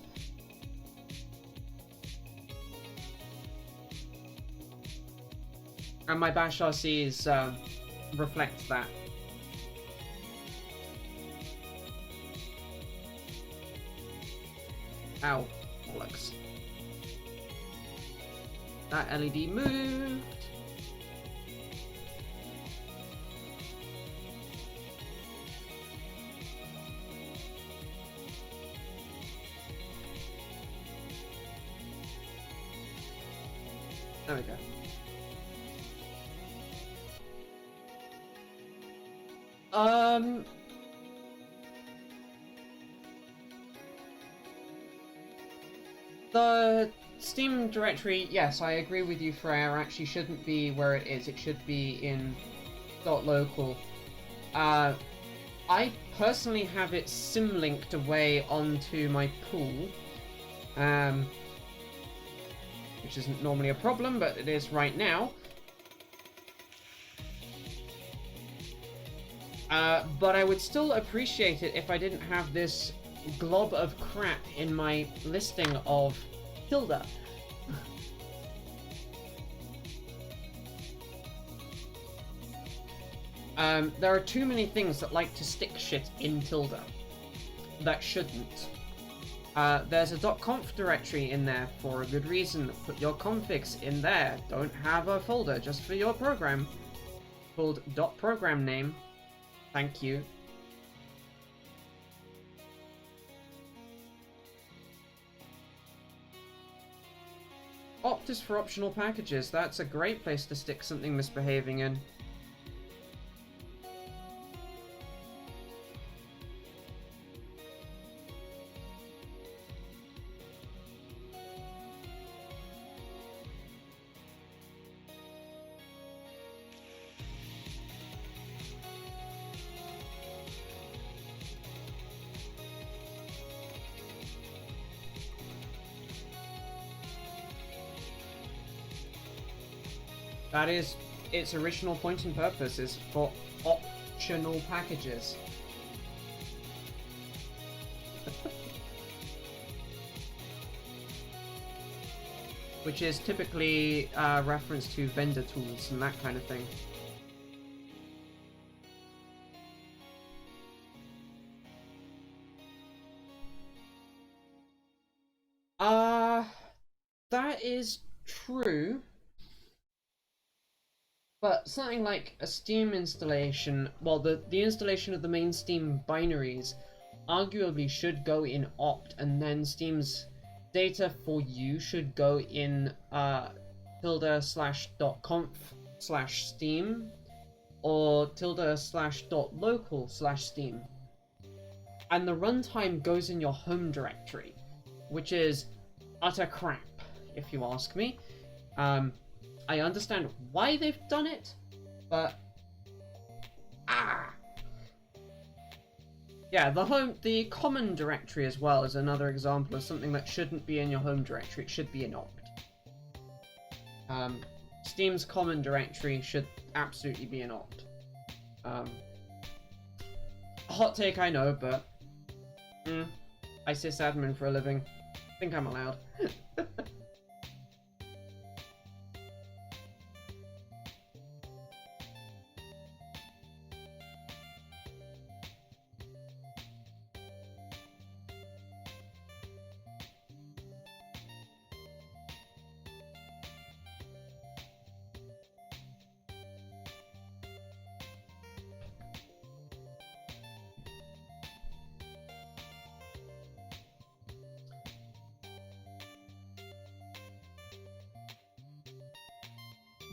Speaker 1: And my bash RCs reflect that. Ow, bollocks. That LED moved. There we go. The Steam directory, yes, I agree with you, Freya, actually shouldn't be where it is. It should be in .local. I personally have it sim-linked away onto my pool, which isn't normally a problem, but it is right now. But I would still appreciate it if I didn't have this glob of crap in my listing of tilde. There are too many things that like to stick shit in tilde that shouldn't. There's a .conf directory in there for a good reason. Put your configs in there. Don't have a folder just for your program called .program name. Thank you. Opt is for optional packages. That's a great place to stick something misbehaving in. That is its original point and purpose, is for optional packages. which is typically a reference to vendor tools and that kind of thing. That is true. But something like a Steam installation, well, the installation of the main Steam binaries arguably should go in opt, and then Steam's data for you should go in tilde/.conf/steam or tilde/.local/steam. And the runtime goes in your home directory, which is utter crap, if you ask me. I understand why they've done it, but yeah, the common directory as well is another example of something that shouldn't be in your home directory. It should be in opt. Steam's common directory should absolutely be in opt. Hot take, I know, but I sysadmin for a living. I think I'm allowed.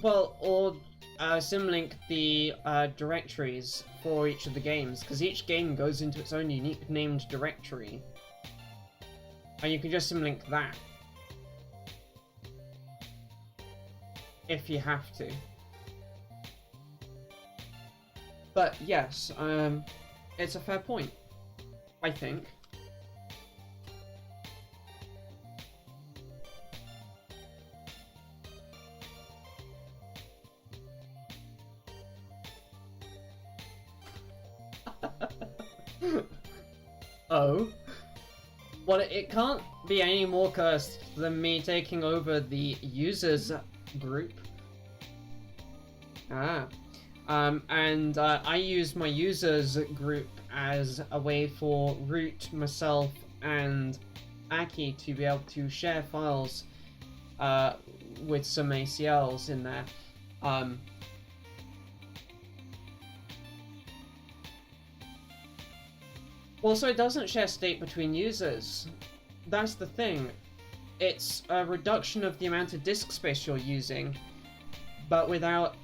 Speaker 1: Well, or symlink the directories for each of the games, because each game goes into its own unique named directory. And you can just symlink that. If you have to. But yes, it's a fair point, I think. Oh. Well, it can't be any more cursed than me taking over the users group. And I use my users group as a way for Root, myself, and Aki to be able to share files with some ACLs in there. Also, it doesn't share state between users. That's the thing. It's a reduction of the amount of disk space you're using, but without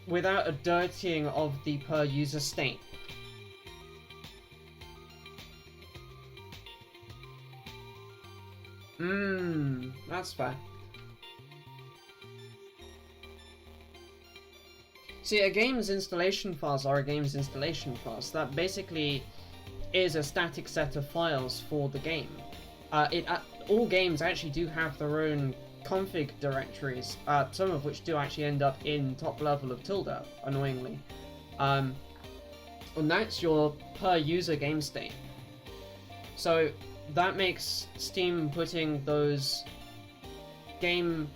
Speaker 1: a dirtying of the per user state. That's fair. See, a game's installation files are a game's installation files. That basically is a static set of files for the game. All games actually do have their own config directories, some of which do actually end up in top level of tilde, annoyingly. And that's your per user game state. So that makes Steam putting those game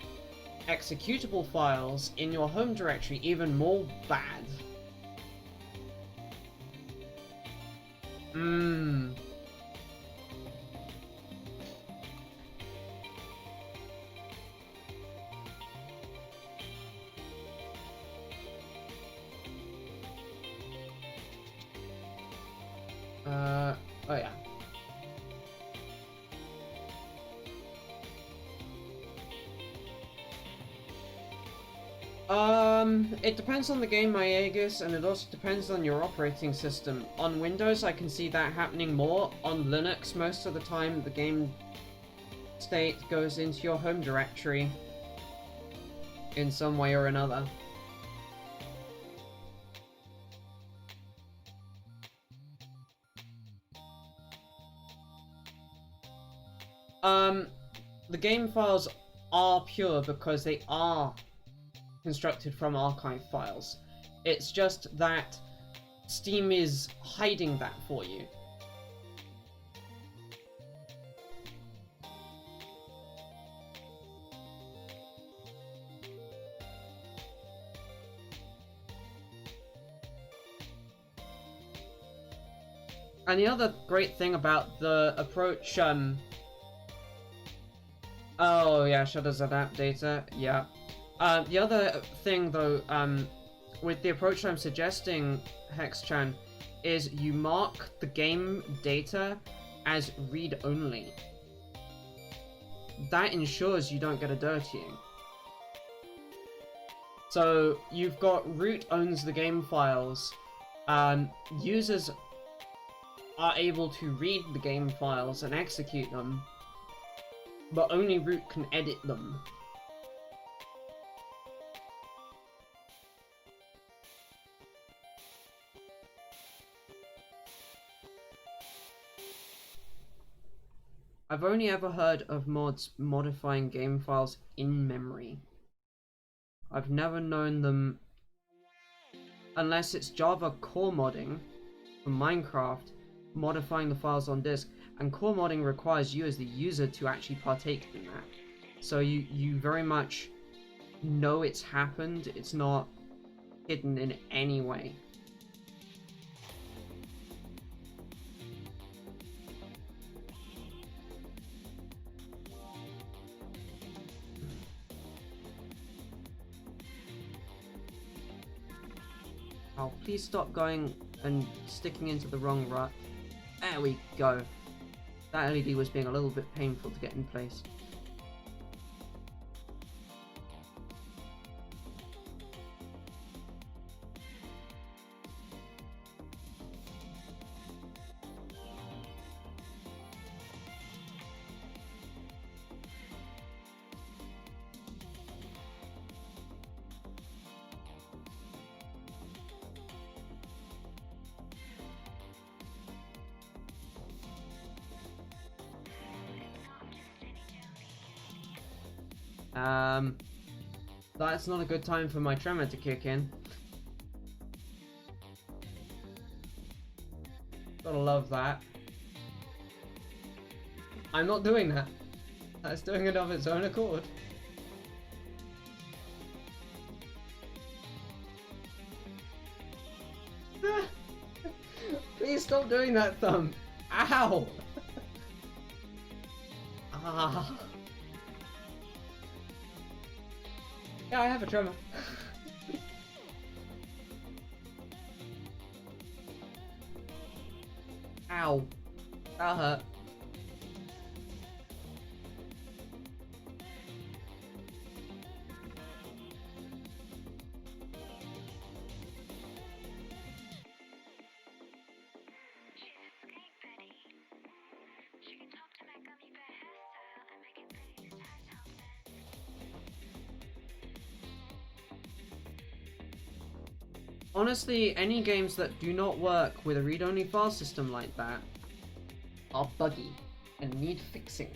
Speaker 1: executable files in your home directory even more bad. Oh yeah. It depends on the game, Aegis, and it also depends on your operating system. On Windows, I can see that happening more. On Linux, most of the time, the game state goes into your home directory in some way or another. The game files are pure because they are constructed from archive files. It's just that Steam is hiding that for you. And the other great thing about the approach, oh yeah, shutters adapt data, yeah. The other thing though, with the approach I'm suggesting, Hexchan, is you mark the game data as read-only. That ensures you don't get a dirtying. So you've got root owns the game files. Users are able to read the game files and execute them, but only root can edit them. I've only ever heard of mods modifying game files in memory. I've never known them, unless it's Java core modding for Minecraft, modifying the files on disk, and core modding requires you as the user to actually partake in that. So you very much know it's happened, it's not hidden in any way. Oh, please stop going and sticking into the wrong rut. There we go. That LED was being a little bit painful to get in place. That's not a good time for my tremor to kick in. Gotta love that. I'm not doing that. That's doing it of its own accord. Please stop doing that, Thumb. Ow! Ah. Yeah, I have a tremor. Ow. That hurt. Honestly, any games that do not work with a read-only file system like that are buggy and need fixing.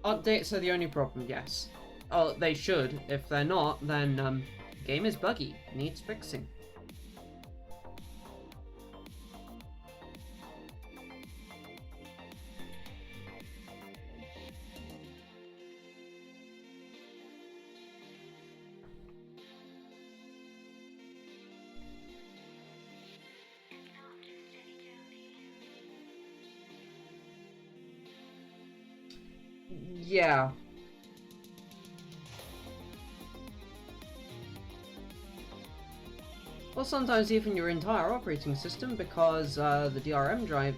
Speaker 1: Updates are the only problem, yes. Oh, they should. If they're not, then game is buggy, needs fixing. Yeah. Well, sometimes even your entire operating system, because the DRM drive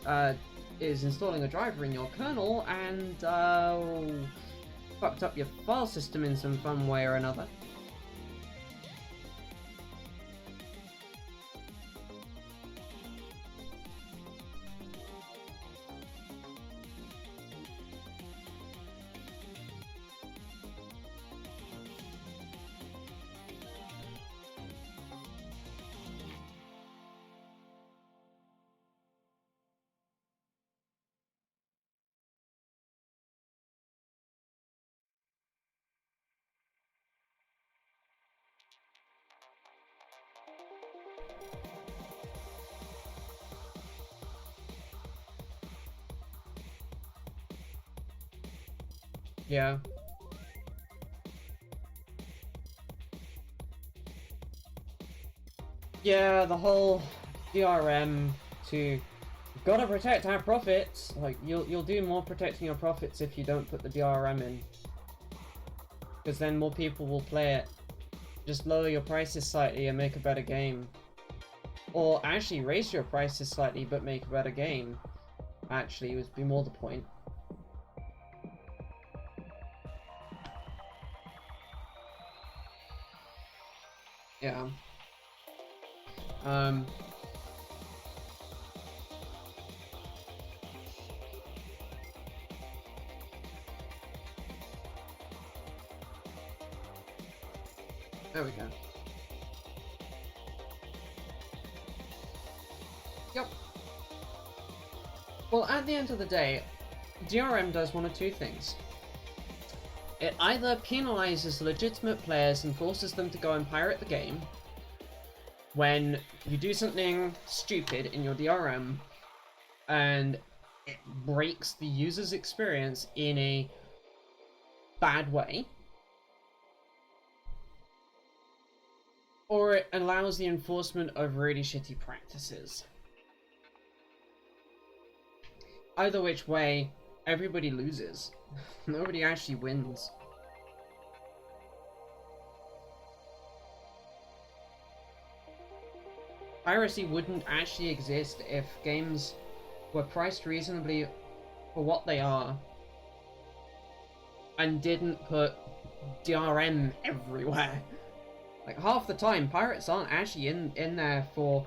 Speaker 1: is installing a driver in your kernel and fucked up your file system in some fun way or another. Yeah. Yeah, the whole DRM to gotta protect our profits. Like you'll do more protecting your profits if you don't put the DRM in, because then more people will play it. Just lower your prices slightly and make a better game, or actually raise your prices slightly but make a better game. Actually, would be more the point. Yeah. There we go. Yep. Well, at the end of the day, DRM does one of two things. It either penalizes legitimate players and forces them to go and pirate the game when you do something stupid in your DRM, and it breaks the user's experience in a bad way, or it allows the enforcement of really shitty practices. Either which way, everybody loses. Nobody actually wins. Piracy wouldn't actually exist if games were priced reasonably for what they are and didn't put DRM everywhere. Like, half the time, pirates aren't actually in there for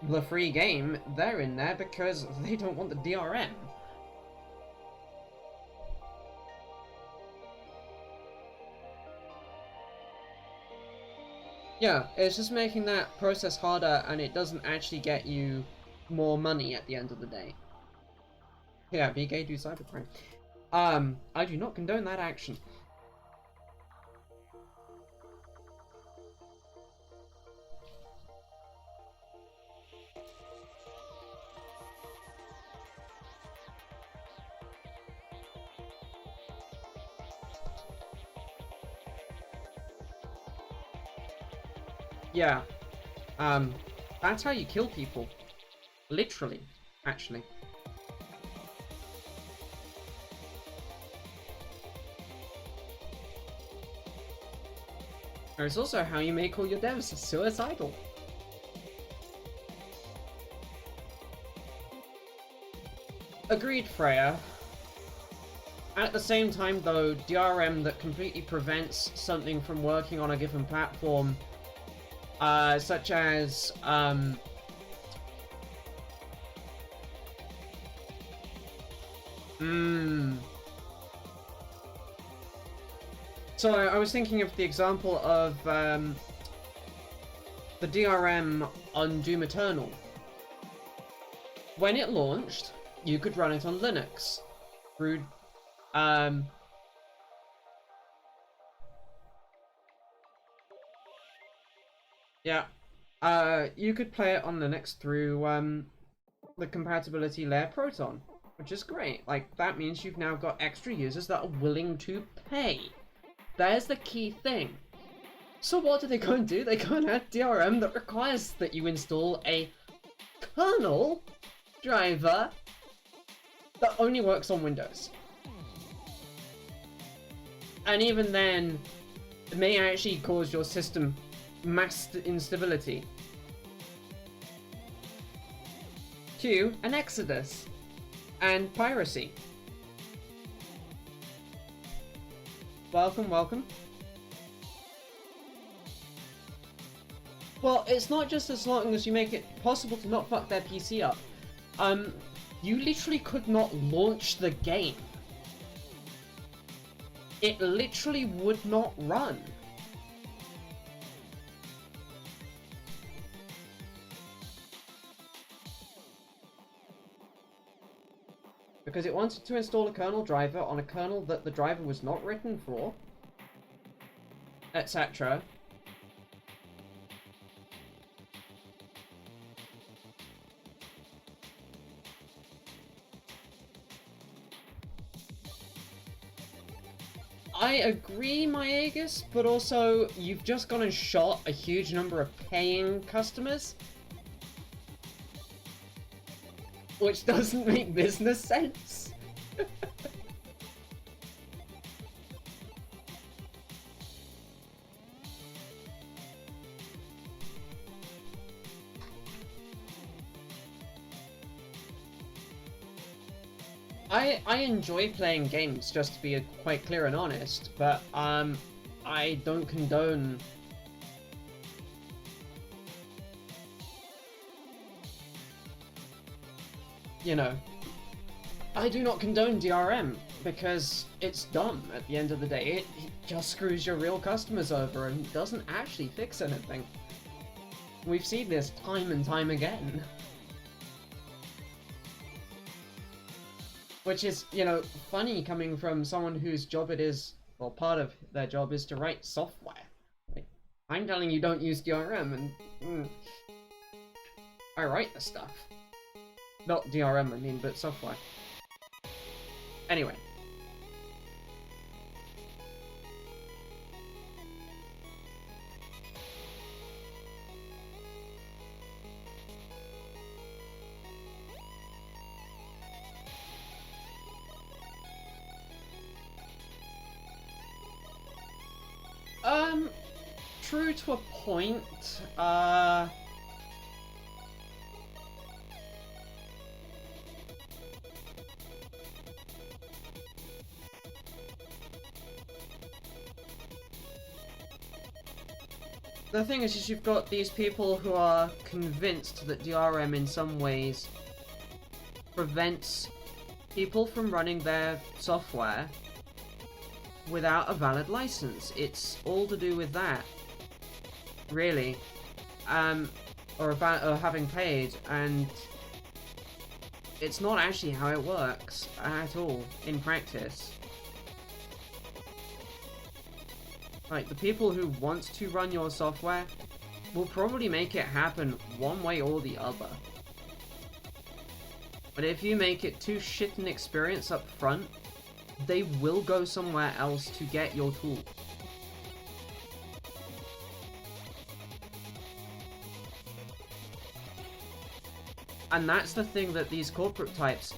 Speaker 1: the free game, they're in there because they don't want the DRM. Yeah, it's just making that process harder, and it doesn't actually get you more money at the end of the day. Yeah, be gay, do cybercrime. I do not condone that action. Yeah, that's how you kill people. Literally, actually. It's also how you make all your devs suicidal. Agreed, Freya. At the same time, though, DRM that completely prevents something from working on a given platform, such as, So I was thinking of the example of, the DRM on Doom Eternal. When it launched, you could run it on Linux through, yeah, you could play it on Linux through, the compatibility layer Proton, which is great. Like, that means you've now got extra users that are willing to pay. There's the key thing. So what do they go and do? They go and add DRM that requires that you install a kernel driver that only works on Windows. And even then, it may actually cause your system mass instability. Cue an exodus and piracy. Welcome, welcome. Well, it's not just as long as you make it possible to not fuck their PC up. You literally could not launch the game. It literally would not run. Because it wanted to install a kernel driver on a kernel that the driver was not written for, etc. I agree, Myagus, but also you've just gone and shot a huge number of paying customers, which doesn't make business sense. I enjoy playing games, just to be quite clear and honest, but I don't condone you know, I do not condone DRM because it's dumb at the end of the day. It just screws your real customers over and doesn't actually fix anything. We've seen this time and time again. Which is, you know, funny coming from someone whose job it is, well, part of their job is to write software. Like, I'm telling you don't use DRM, and I write the stuff. Not DRM, I mean, but software. Anyway. True to a point, the thing is you've got these people who are convinced that DRM in some ways prevents people from running their software without a valid license. It's all to do with that, really, or having paid, and it's not actually how it works at all in practice. Like, the people who want to run your software will probably make it happen one way or the other. But if you make it too shit an experience up front, they will go somewhere else to get your tool. And that's the thing that these corporate types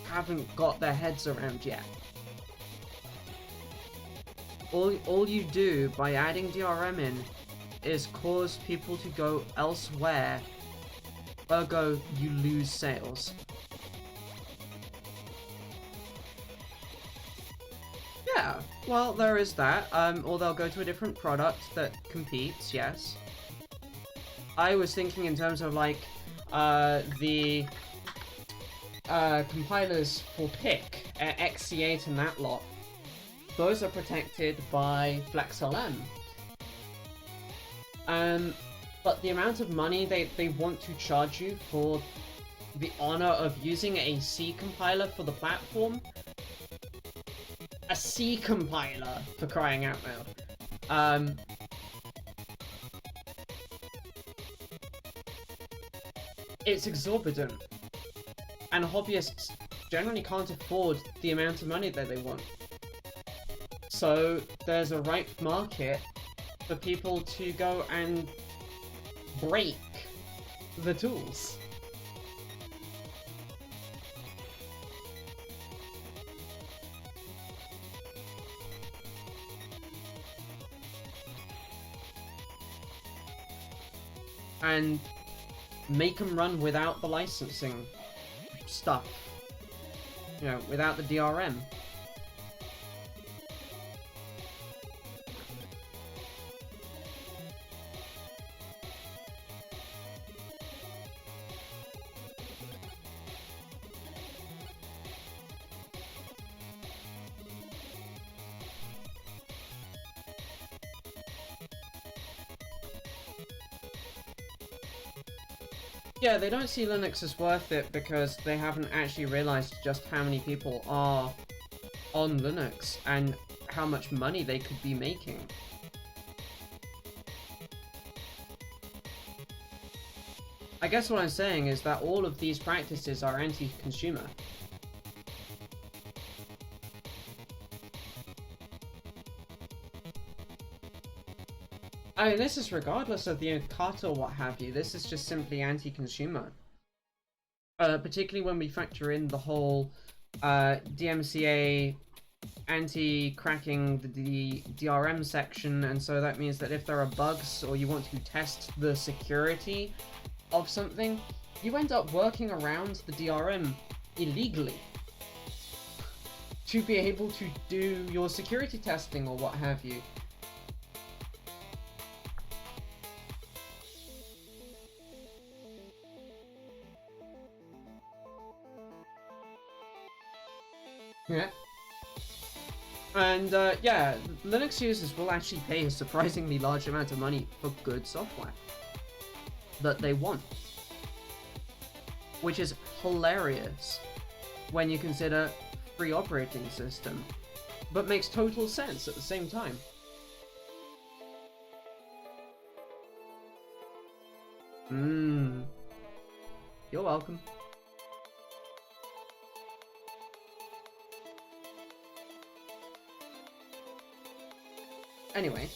Speaker 1: haven't got their heads around yet. All you do by adding DRM in is cause people to go elsewhere, ergo you lose sales. Yeah, well, there is that, or they'll go to a different product that competes, yes. I was thinking in terms of, like, the compilers for PIC, XC8 and that lot. Those are protected by FlexLM. But the amount of money they want to charge you for the honor of using a C compiler for the platform. A C compiler, for crying out loud. It's exorbitant. And hobbyists generally can't afford the amount of money that they want. So there's a ripe market for people to go and break the tools. And make them run without the licensing stuff. You know, without the DRM. Yeah, they don't see Linux as worth it because they haven't actually realized just how many people are on Linux and how much money they could be making. I guess what I'm saying is that all of these practices are anti-consumer. I mean, this is regardless of the cut or what have you. This is just simply anti-consumer. Particularly when we factor in the whole DMCA anti-cracking the DRM section, and so that means that if there are bugs or you want to test the security of something, you end up working around the DRM illegally to be able to do your security testing or what have you. Yeah. And yeah, Linux users will actually pay a surprisingly large amount of money for good software that they want, which is hilarious when you consider free operating system, but makes total sense at the same time. You're welcome. Anyway,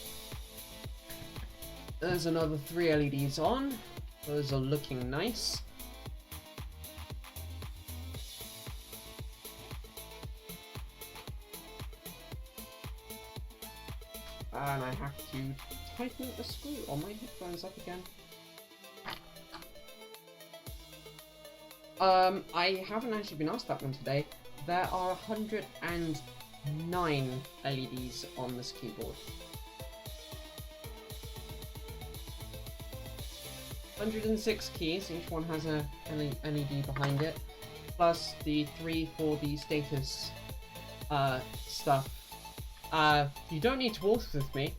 Speaker 1: there's another 3 LEDs on. Those are looking nice. And I have to tighten the screw on my headphones up again. I haven't actually been asked that one today. There are 109 LEDs on this keyboard. 106 keys, each one has a LED behind it, plus the 3 for the status stuff. You don't need to walk with me.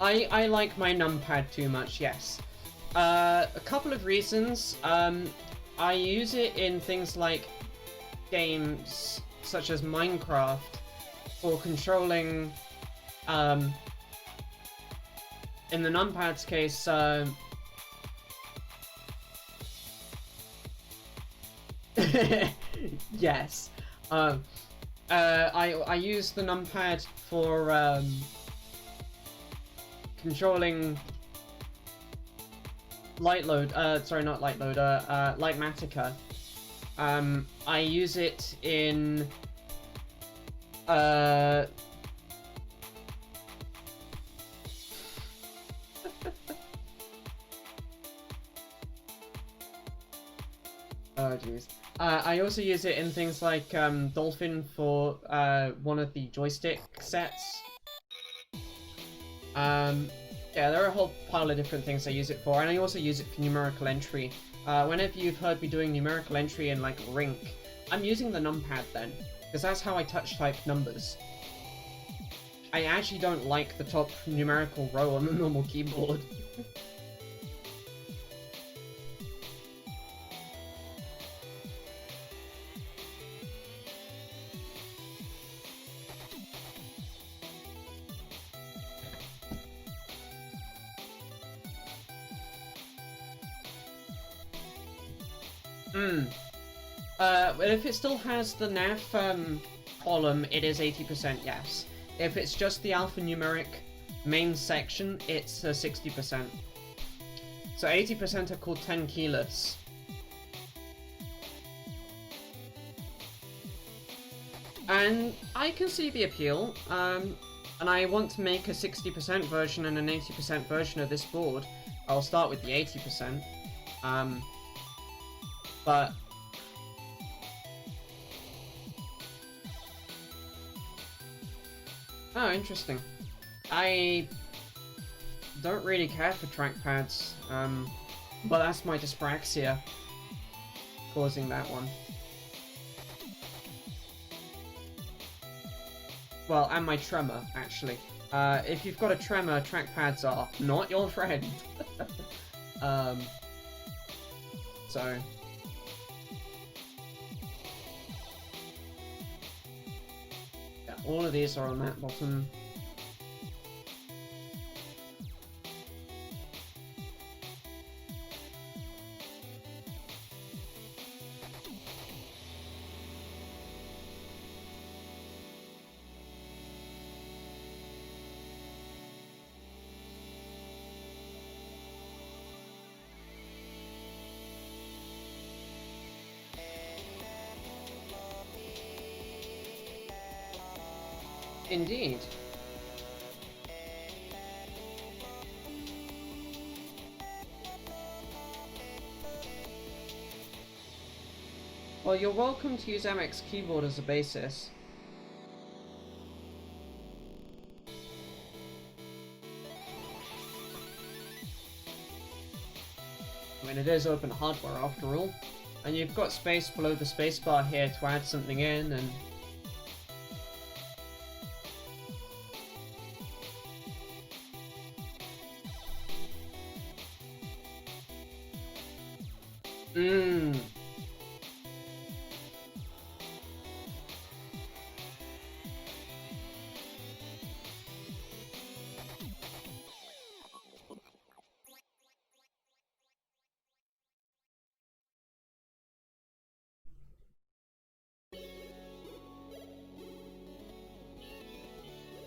Speaker 1: I like my numpad too much, yes. A couple of reasons. I use it in things like games such as Minecraft for controlling, in the numpad's case, yes. I use the numpad for controlling Lightmatica. I use it in oh jeez. I also use it in things like Dolphin for one of the joystick sets. Yeah, there are a whole pile of different things I use it for, and I also use it for numerical entry. Whenever you've heard me doing numerical entry in, like, Rink, I'm using the numpad then, because that's how I touch type numbers. I actually don't like the top numerical row on the normal keyboard. If it still has the nav column, it is 80% yes. If it's just the alphanumeric main section, it's 60%. So 80% are called 10 keyless. And I can see the appeal, and I want to make a 60% version and an 80% version of this board. I'll start with the 80%. But oh, interesting. I don't really care for trackpads, but that's my dyspraxia causing that one. Well, and my tremor, actually. If you've got a tremor, trackpads are not your friend. So... all of these are on that bottom. Indeed. Well, you're welcome to use MXKeyboard as a basis. I mean, it is open hardware after all, and you've got space below the spacebar here to add something in, and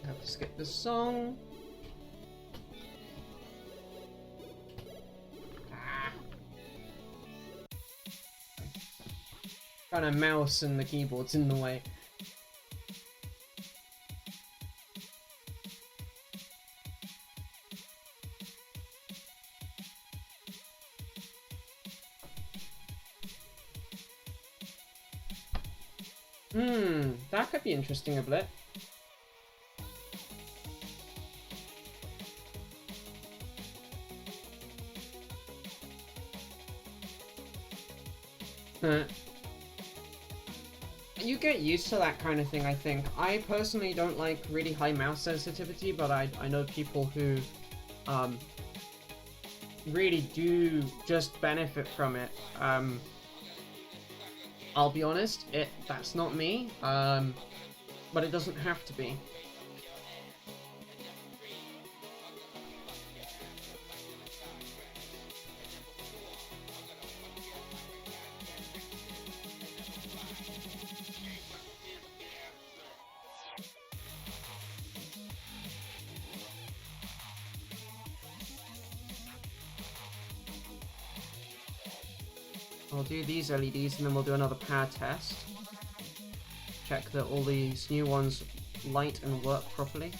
Speaker 1: have to skip the song. Trying to mouse and the keyboard's in the way. That could be interesting a bit. You get used to that kind of thing, I think. I personally don't like really high mouse sensitivity, but I know people who really do just benefit from it. I'll be honest, that's not me, but it doesn't have to be. I'll do these LEDs and then we'll do another power test. Check that all these new ones light and work properly.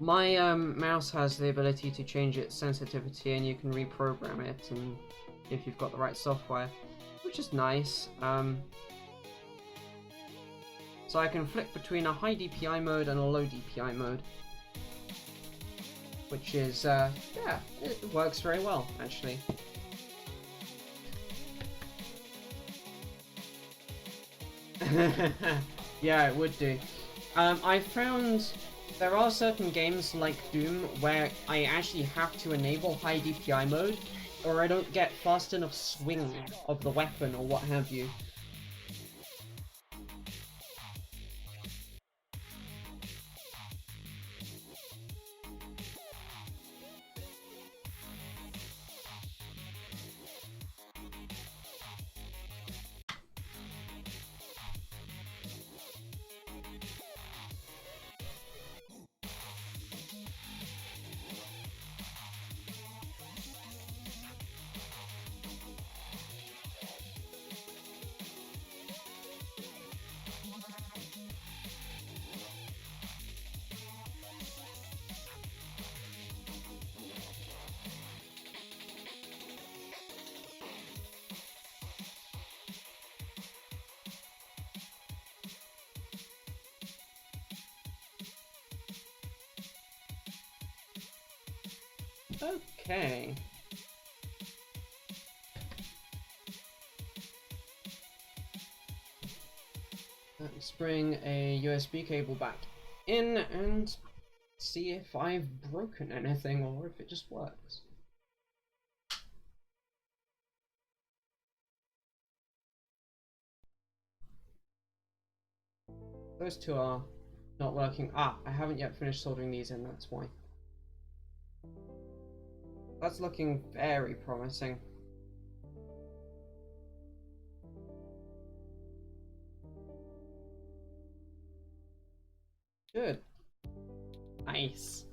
Speaker 1: My mouse has the ability to change its sensitivity and you can reprogram it and if you've got the right software, which is nice. So I can flick between a high DPI mode and a low DPI mode, which is, yeah, it works very well, actually. Yeah, it would do. I found there are certain games like Doom where I actually have to enable high DPI mode or I don't get fast enough swing of the weapon or what have you. Okay. Let's bring a USB cable back in and see if I've broken anything or if it just works. those two are not working. Ah, I haven't yet finished soldering these in, that's why. That's looking very promising. Good. Nice.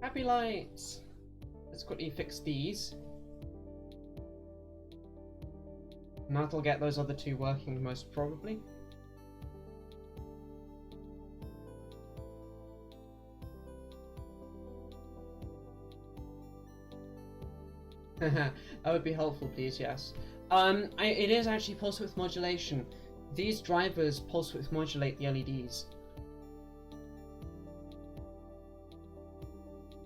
Speaker 1: Happy lights. Let's quickly fix these. And that'll get those other two working most probably. That would be helpful, please, yes. It is actually pulse width modulation. These drivers pulse width modulate the LEDs.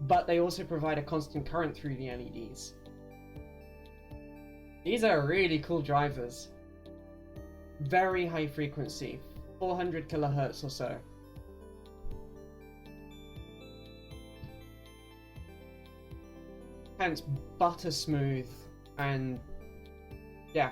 Speaker 1: But they also provide a constant current through the LEDs. These are really cool drivers. Very high frequency, 400 kilohertz or so. Hence butter smooth and yeah.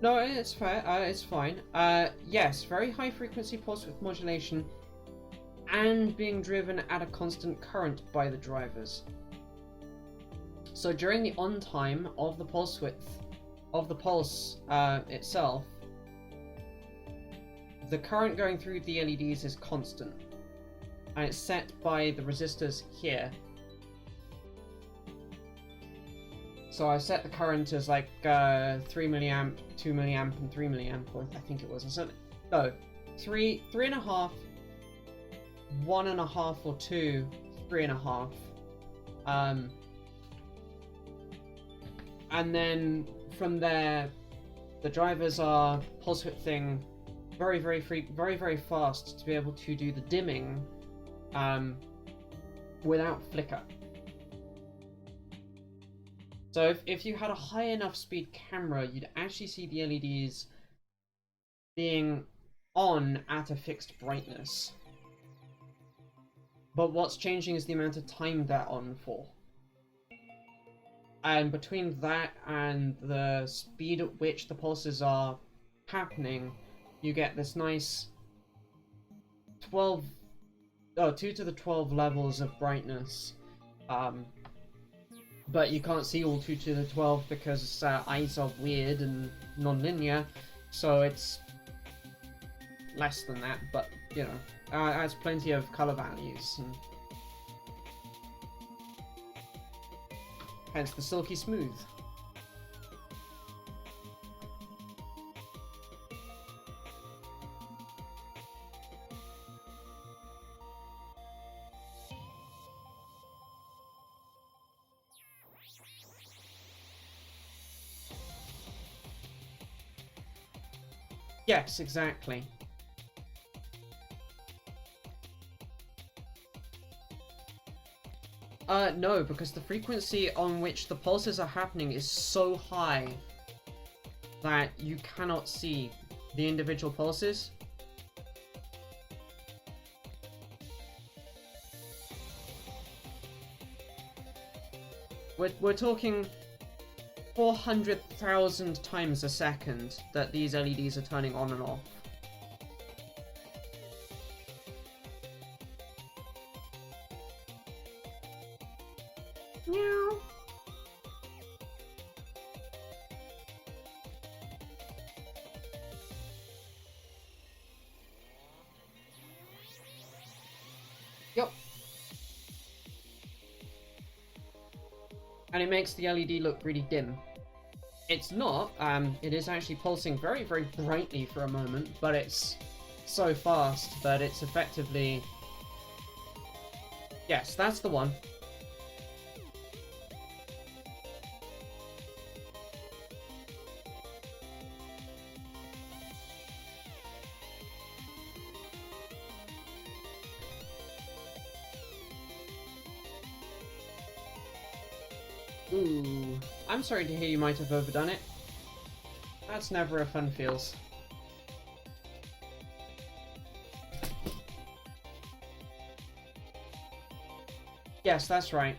Speaker 1: No, it's fair, it's fine. Yes, very high frequency pulse width modulation and being driven at a constant current by the drivers. So during the on time of the pulse width, of the pulse itself, the current going through the LEDs is constant. And it's set by the resistors here. So I set the current as like 3 milliamp, 2 milliamp, and 3 milliamp, or I think it was. I set it, no, 3.5, 1.5 or 2, 3.5. And then from there, the drivers are pulse widthing very fast to be able to do the dimming without flicker. So if you had a high enough speed camera, you'd actually see the LEDs being on at a fixed brightness. But what's changing is the amount of time they're on for. And between that and the speed at which the pulses are happening, you get this nice 2 to the 12 levels of brightness. But you can't see all 2 to the 12 because eyes are weird and non-linear, so it's less than that, but you know, it has plenty of color values, and hence the silky smooth. Yes, exactly. No, because the frequency on which the pulses are happening is so high that you cannot see the individual pulses. We're talking 400,000 times a second that these LEDs are turning on and off. Meow. Yep. And it makes the LED look really dim. It's not, it is actually pulsing very brightly for a moment, but it's so fast that it's effectively... Yes, that's the one. Ooh, I'm sorry to hear you might have overdone it. That's never a fun feels. Yes, that's right.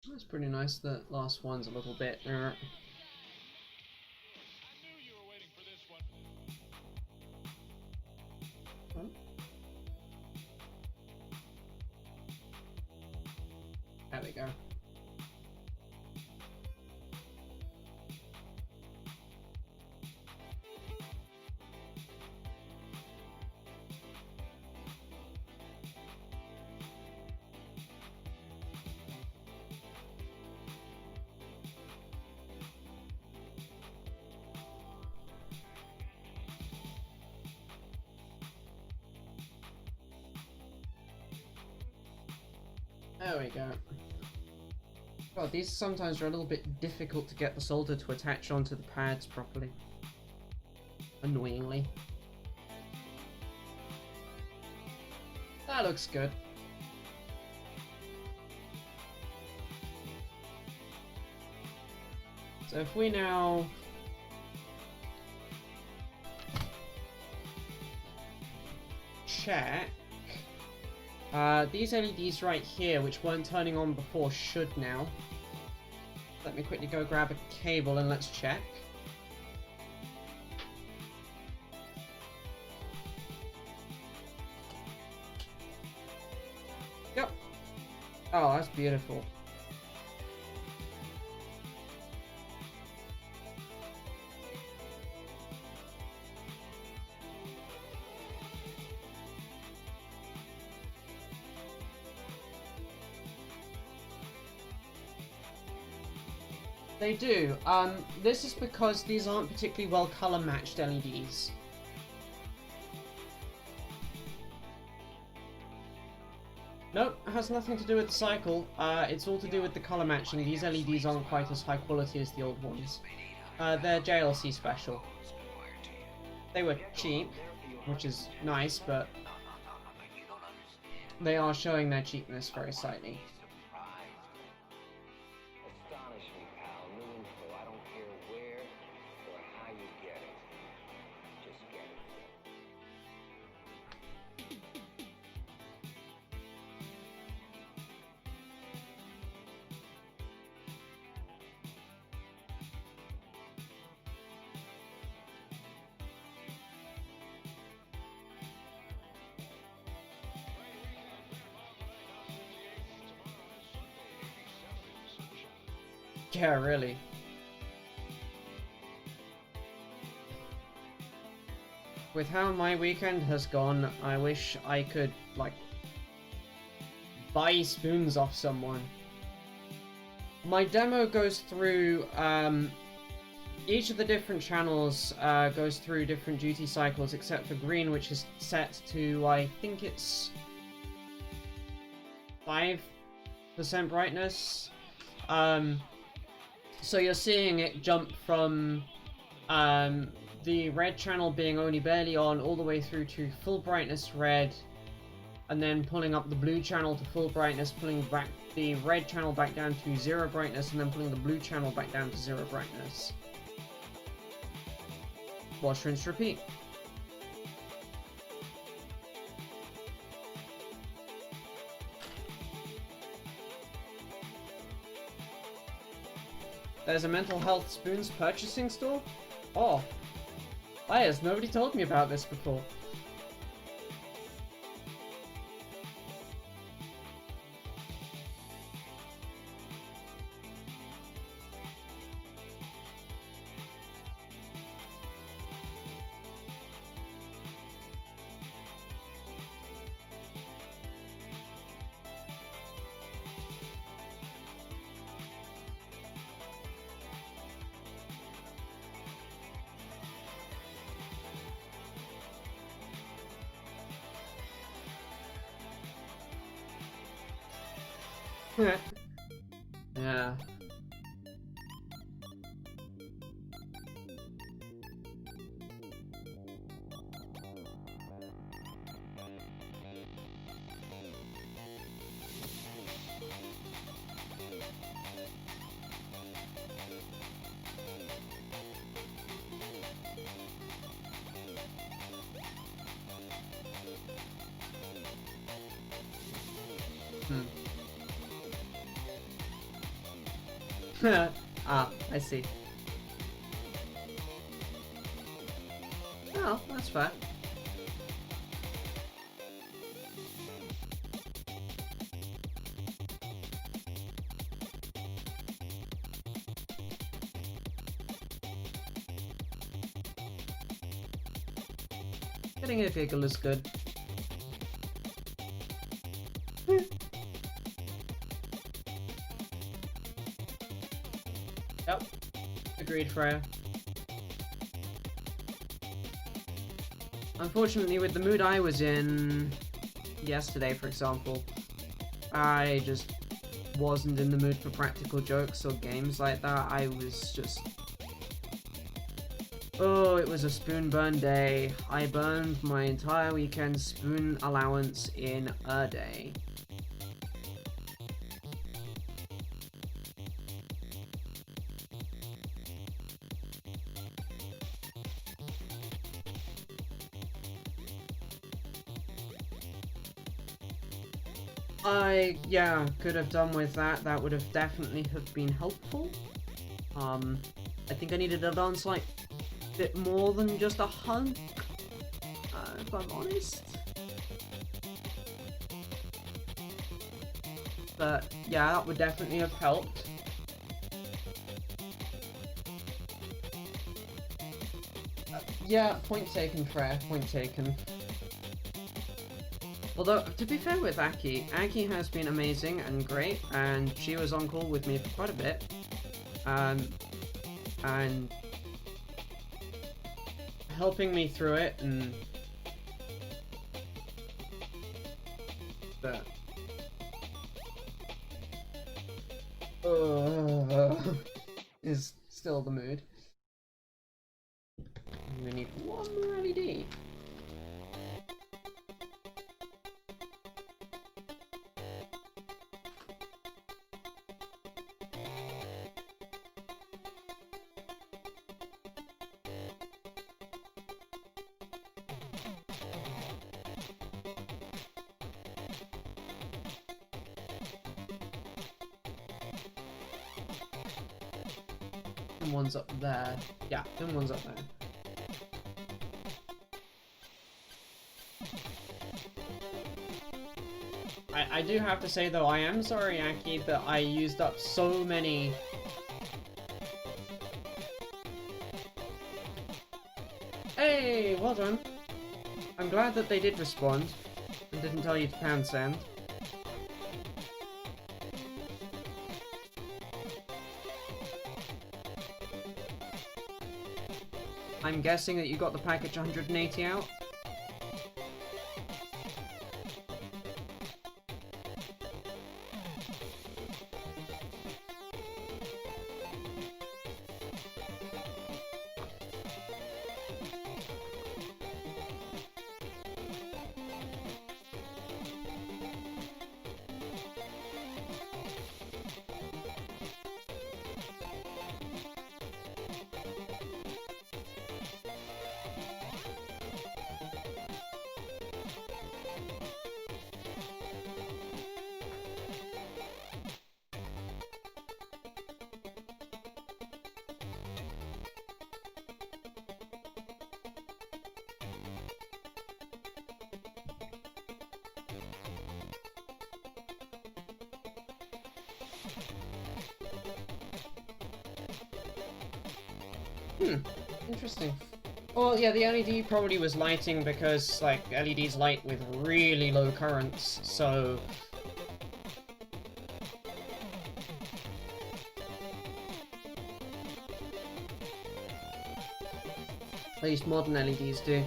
Speaker 1: That's pretty nice. The last one's a little bit. There we go. There we go. God, these sometimes are a little bit difficult to get the solder to attach onto the pads properly. Annoyingly. That looks good. So if we now check, these LEDs right here, which weren't turning on before, should now. Let me quickly go grab a cable and let's check. Yep. Oh, that's beautiful. They do. This is because these aren't particularly well color matched LEDs. Nope, it has nothing to do with the cycle. It's all to do with the color matching. These LEDs aren't quite as high quality as the old ones. They're JLC special. They were cheap, which is nice, but they are showing their cheapness very slightly. Yeah, really. With how my weekend has gone, I wish I could, like, buy spoons off someone. My demo goes through, each of the different channels goes through different duty cycles, except for green, which is set to, I think it's 5% brightness. So you're seeing it jump from the red channel being only barely on all the way through to full brightness red, and then pulling up the blue channel to full brightness, pulling back the red channel back down to 0 brightness, and then pulling the blue channel back down to 0 brightness. Wash, rinse, repeat. There's a mental health spoons purchasing store? Oh. Bias, nobody told me about this before. Yeah. Ah, I see. Oh, that's fair. Getting a giggle is good. Yep. Agreed, Freya. Unfortunately, with the mood I was in yesterday, for example, I just wasn't in the mood for practical jokes or games like that. I was just... Oh, it was a spoon burn day. I burned my entire weekend spoon allowance in a day. Yeah, could have done with that. That would have definitely have been helpful. I think I needed a dance like bit more than just a hug, if I'm honest. But yeah, that would definitely have helped. Yeah, point taken, Freya, point taken. Although, to be fair with Aki has been amazing and great, and she was on call with me for quite a bit. And helping me through it, and but is still the mood. We need one more LED. One's up there. Yeah, them one's up there. I do have to say though, I am sorry, Aki, but I used up so many. Hey, well done. I'm glad that they did respond and didn't tell you to pound sand. I'm guessing that you got the package 180 out? Interesting. Well, yeah, the LED probably was lighting because, like, LEDs light with really low currents, so... At least modern LEDs do.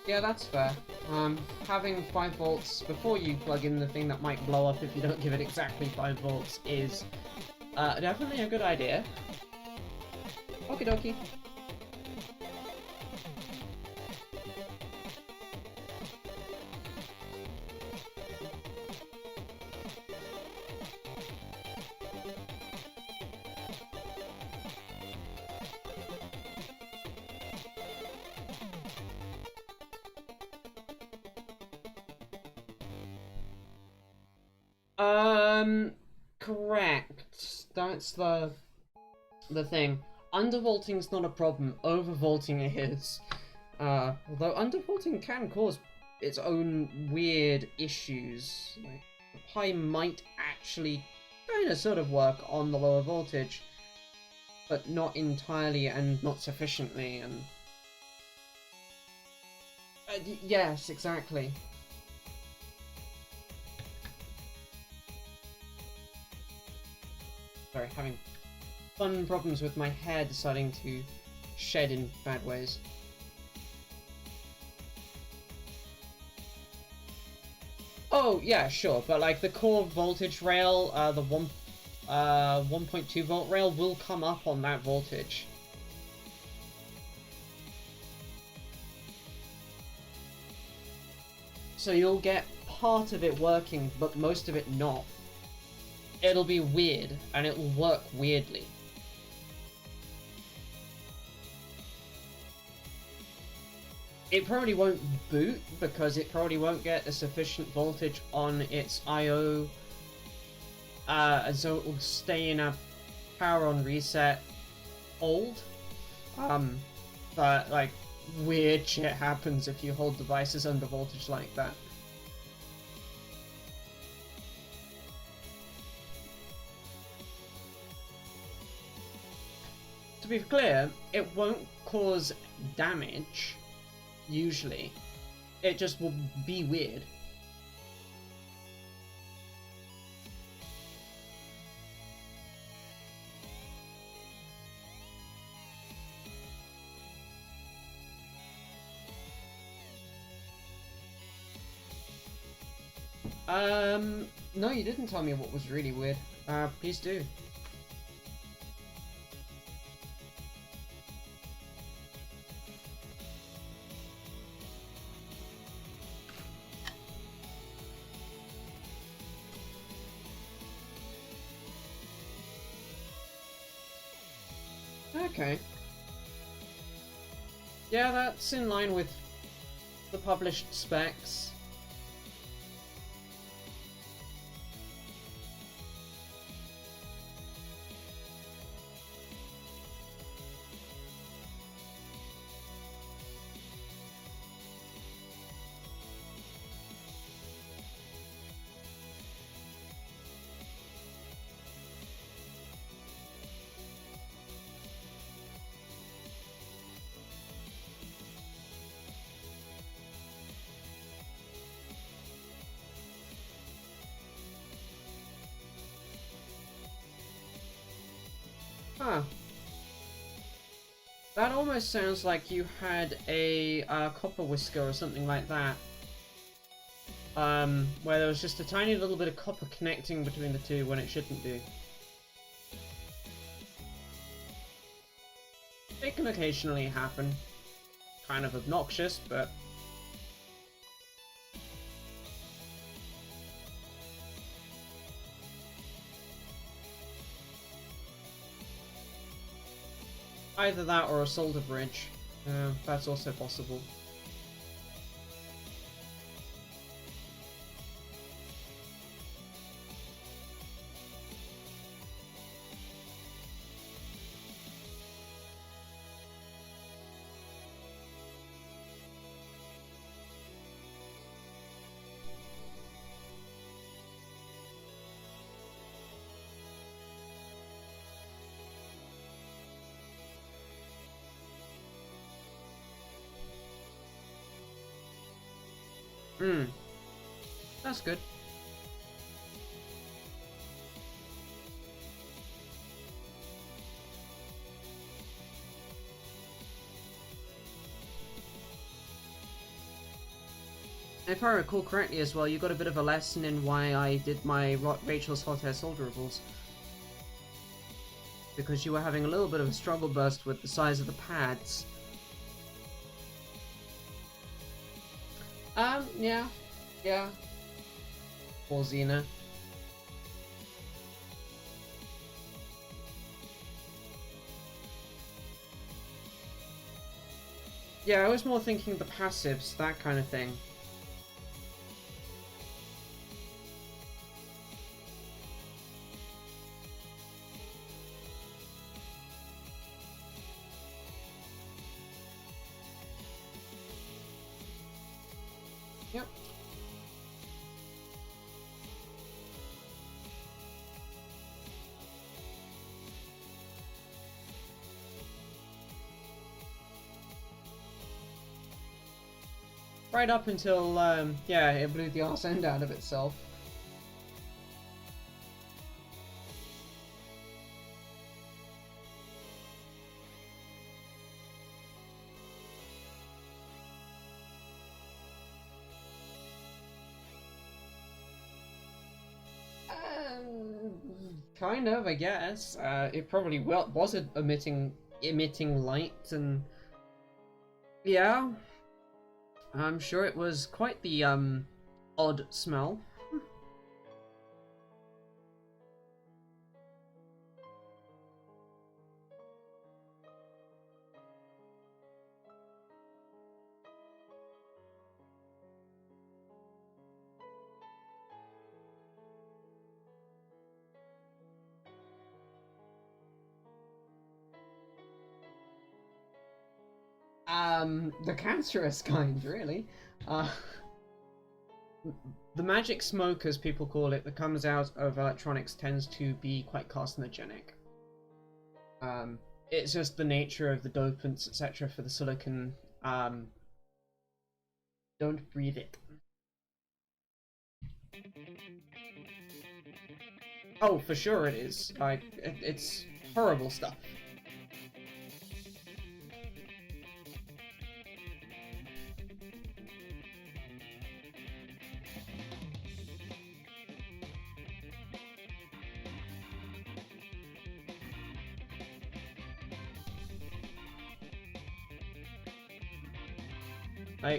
Speaker 1: Yeah, that's fair. Having 5 volts before you plug in the thing that might blow up if you don't give it exactly 5 volts is definitely a good idea. Okie dokie. Correct. That's the thing. Undervolting's not a problem, overvolting is. Although undervolting can cause its own weird issues. Like, high might actually kinda sort of work on the lower voltage, but not entirely and not sufficiently, and... yes, exactly. Sorry, having fun problems with my hair deciding to shed in bad ways. Oh, yeah, sure, but like the core voltage rail, the 1.2 volt rail will come up on that voltage. So you'll get part of it working, but most of it not. It'll be weird, and it will work weirdly. It probably won't boot, because it probably won't get a sufficient voltage on its I/O, so it will stay in a power on reset hold. But, like, weird shit happens if you hold devices under voltage like that. To be clear, it won't cause damage, usually. It just will be weird. No, you didn't tell me what was really weird. Please do. Okay. Yeah, that's in line with the published specs. Huh. That almost sounds like you had a copper whisker or something like that. Where there was just a tiny little bit of copper connecting between the two when it shouldn't be. It can occasionally happen. Kind of obnoxious, but... either that or a solder bridge. That's also possible. That's good. If I recall correctly as well, you got a bit of a lesson in why I did my Rachel's Hot Air Solderables. Because you were having a little bit of a struggle burst with the size of the pads. Yeah. Poor Xena. Yeah, I was more thinking the passives, that kind of thing. Yep. Right up until, yeah, it blew the arse end out of itself. Kind of, I guess. It probably was emitting light, and yeah, I'm sure it was quite the odd smell. The cancerous kind, really. The magic smoke, as people call it, that comes out of electronics tends to be quite carcinogenic. It's just the nature of the dopants, etc., for the silicon. Don't breathe it. Oh, for sure it is. It's horrible stuff.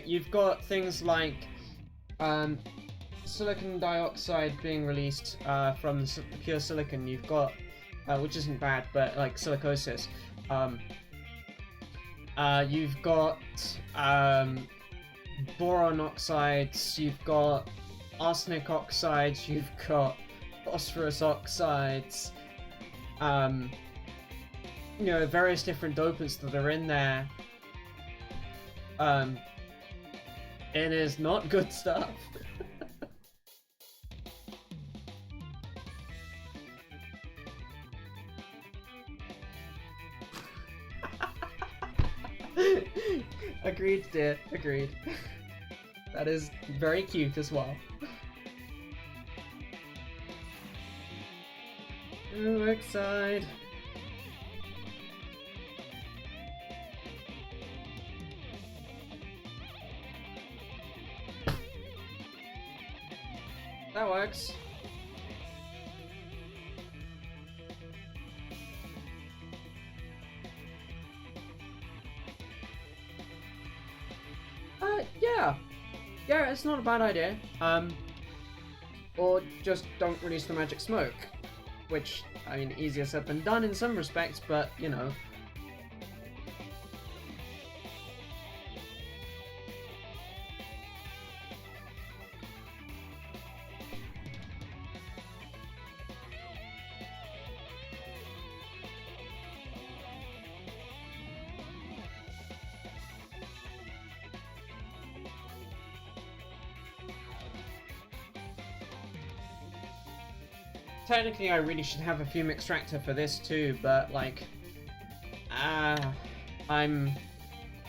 Speaker 1: You've got things like silicon dioxide being released from the pure silicon. You've got, which isn't bad, but like silicosis. You've got boron oxides. You've got arsenic oxides. You've got phosphorus oxides. You know, various different dopants that are in there. It is not good stuff. Agreed, dear. Agreed. That is very cute as well. Oh, Oxide. That works. Yeah. Yeah, it's not a bad idea. Or just don't release the magic smoke. Which, I mean, easier said than done in some respects, but, you know. Technically, I really should have a fume extractor for this too, but like, I'm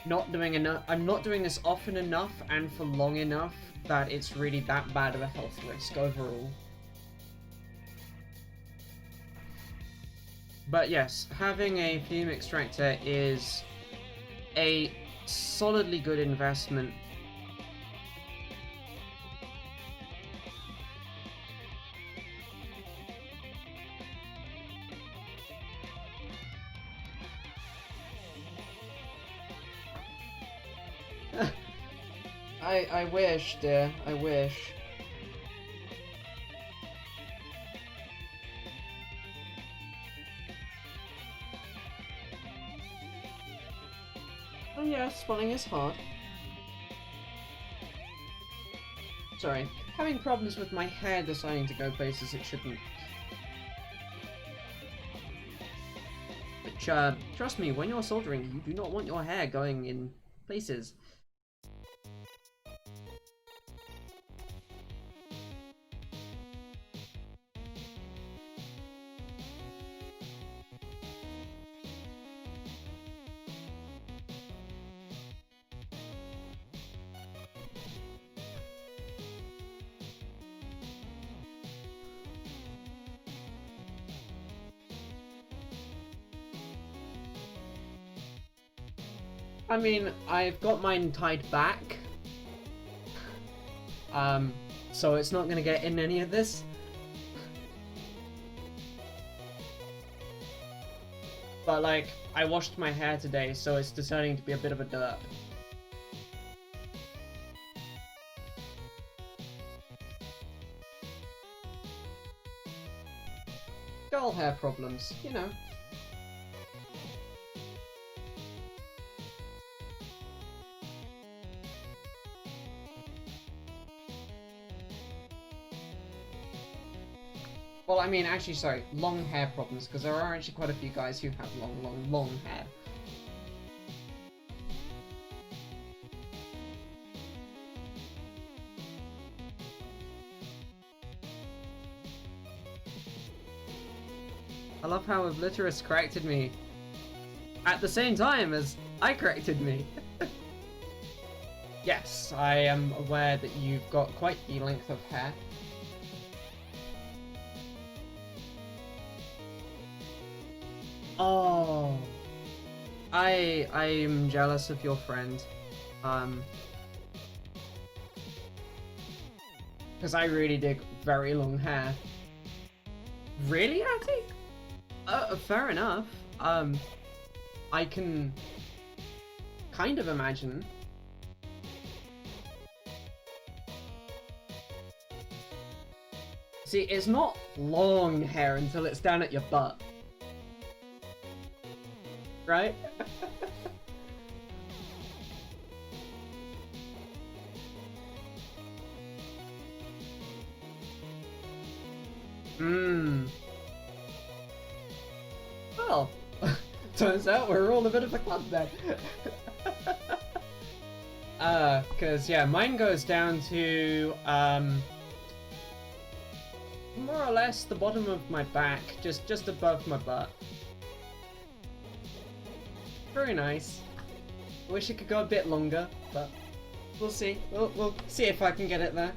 Speaker 1: not doing enough. I'm not doing this often enough and for long enough that it's really that bad of a health risk overall. But yes, having a fume extractor is a solidly good investment. I wish, dear. I wish. Oh yeah, spawning is hard. Sorry, having problems with my hair deciding to go places it shouldn't. Which, trust me, when you're soldering, you do not want your hair going in places. I mean, I've got mine tied back. So it's not gonna get in any of this. But like, I washed my hair today, so it's deciding to be a bit of a derp. Girl hair problems, you know. Well, I mean, actually, sorry, long hair problems, because there are actually quite a few guys who have long hair. I love how Obliterus corrected me at the same time as I corrected me. Yes, I am aware that you've got quite the length of hair. Oh, I am jealous of your friend, because I really dig very long hair. Really, Atty? Fair enough. I can kind of imagine. See, it's not long hair until it's down at your butt. Right? Well, turns out we're all a bit of a club then. Cause yeah, mine goes down to, more or less the bottom of my back, just above my butt. Very nice. I wish it could go a bit longer, but we'll see. We'll see if I can get it there.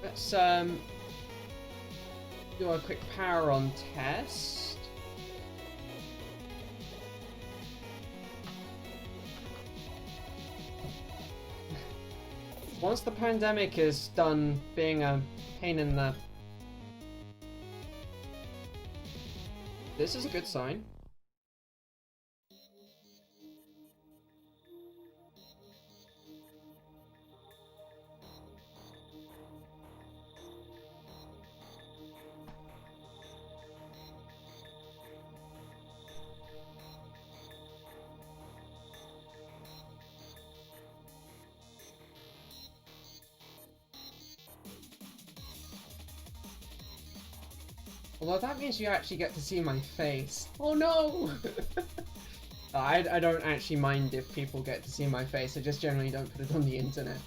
Speaker 1: Let's do a quick power on test. Once the pandemic is done being a pain in the... This is a good sign. Although that means you actually get to see my face. Oh no! I don't actually mind if people get to see my face, I just generally don't put it on the internet.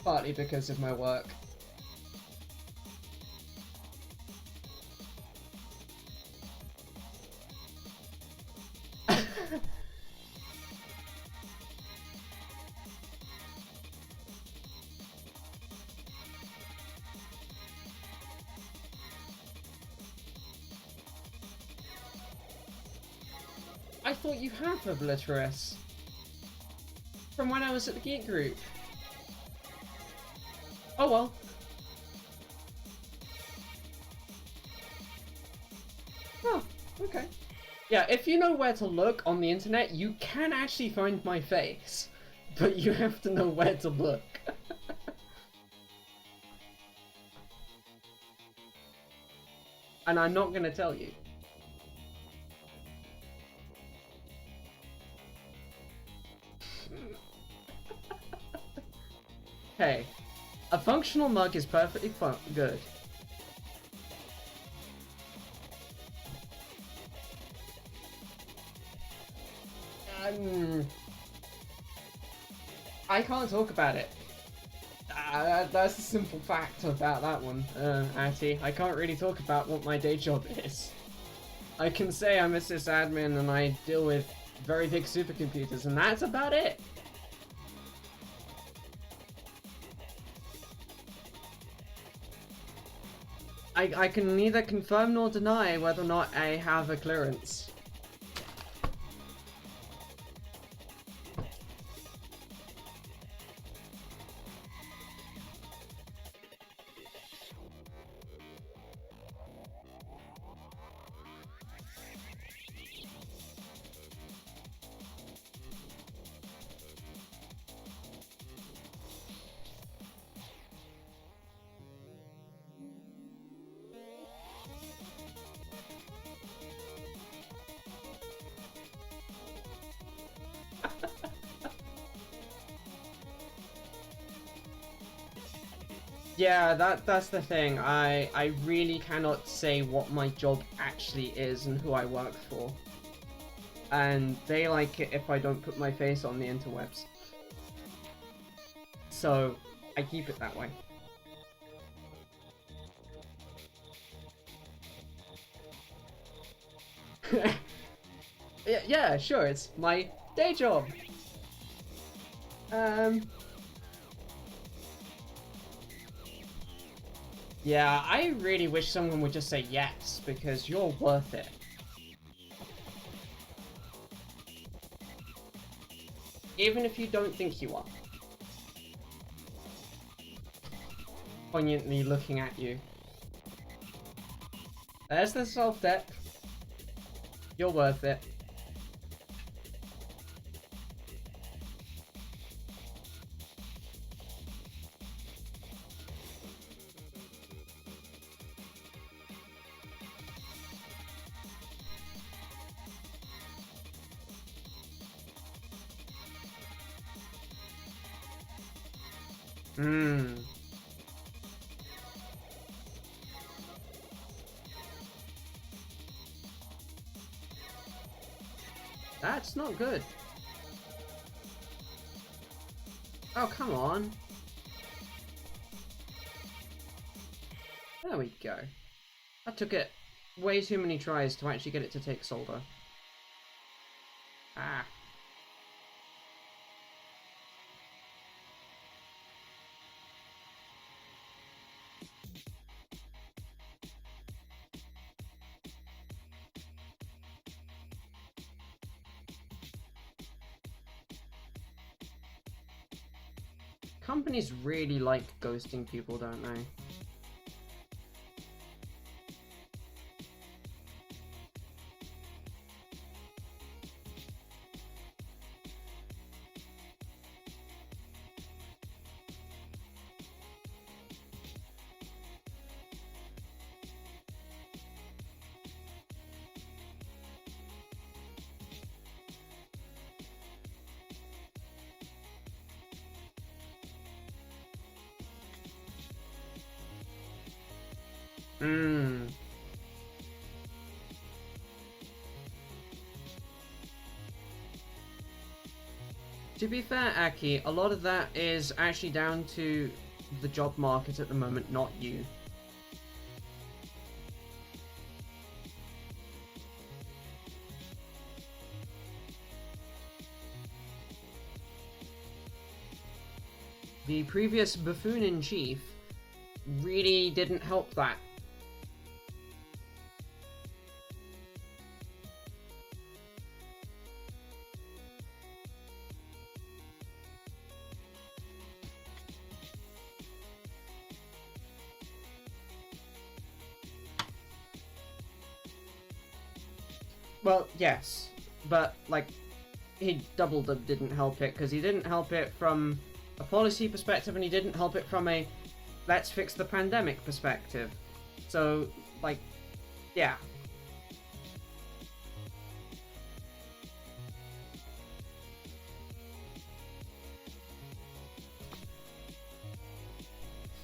Speaker 1: Partly because of my work. I thought you had Obliterus from when I was at the Geek Group. Oh well. Oh, okay. Yeah, if you know where to look on the internet, you can actually find my face, but you have to know where to look. And I'm not gonna tell you. Hey, a functional mug is perfectly good. I can't talk about it. That's the simple fact about that one, Atty. I can't really talk about what my day job is. I can say I'm a sysadmin and I deal with very big supercomputers, and that's about it. I can neither confirm nor deny whether or not I have a clearance. Yeah, that's the thing. I really cannot say what my job actually is and who I work for. And they like it if I don't put my face on the interwebs. So, I keep it that way. Yeah, sure, it's my day job. Yeah, I really wish someone would just say yes, because you're worth it. Even if you don't think you are. Poignantly looking at you. There's the self-deck. You're worth it. That's not good. Oh, come on. There we go. That took it way too many tries to actually get it to take solder. Ah. companies really like ghosting people, don't they? Hmm. To be fair, Aki, a lot of that is actually down to the job market at the moment, not you. The previous buffoon-in-chief really didn't help that. Well, yes, but, like, he didn't help it, because he didn't help it from a policy perspective, and he didn't help it from a let's fix the pandemic perspective. So, like, yeah.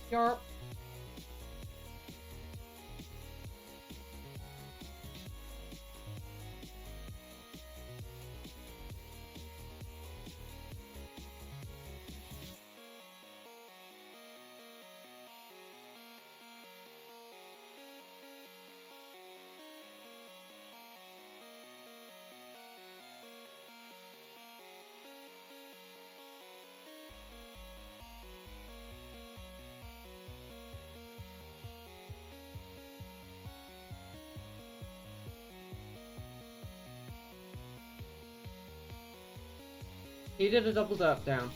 Speaker 1: Yarp. He did a double derp down.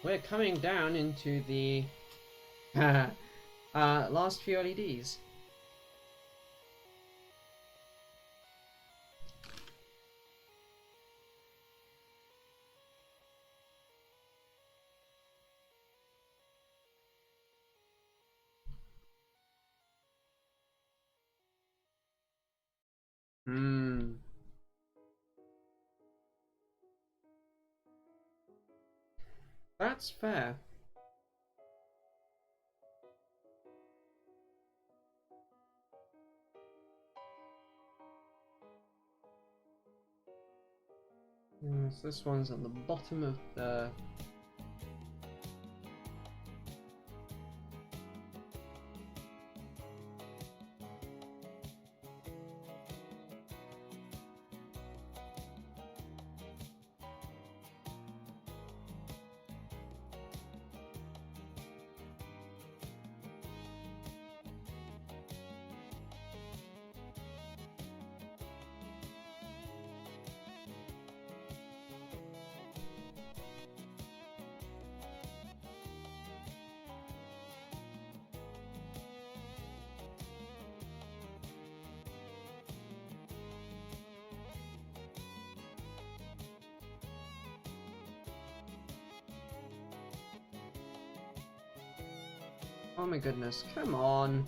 Speaker 1: We're coming down into the last few LEDs. Hmm. That's fair. Yes, this one's on the bottom of the... Oh my goodness, come on.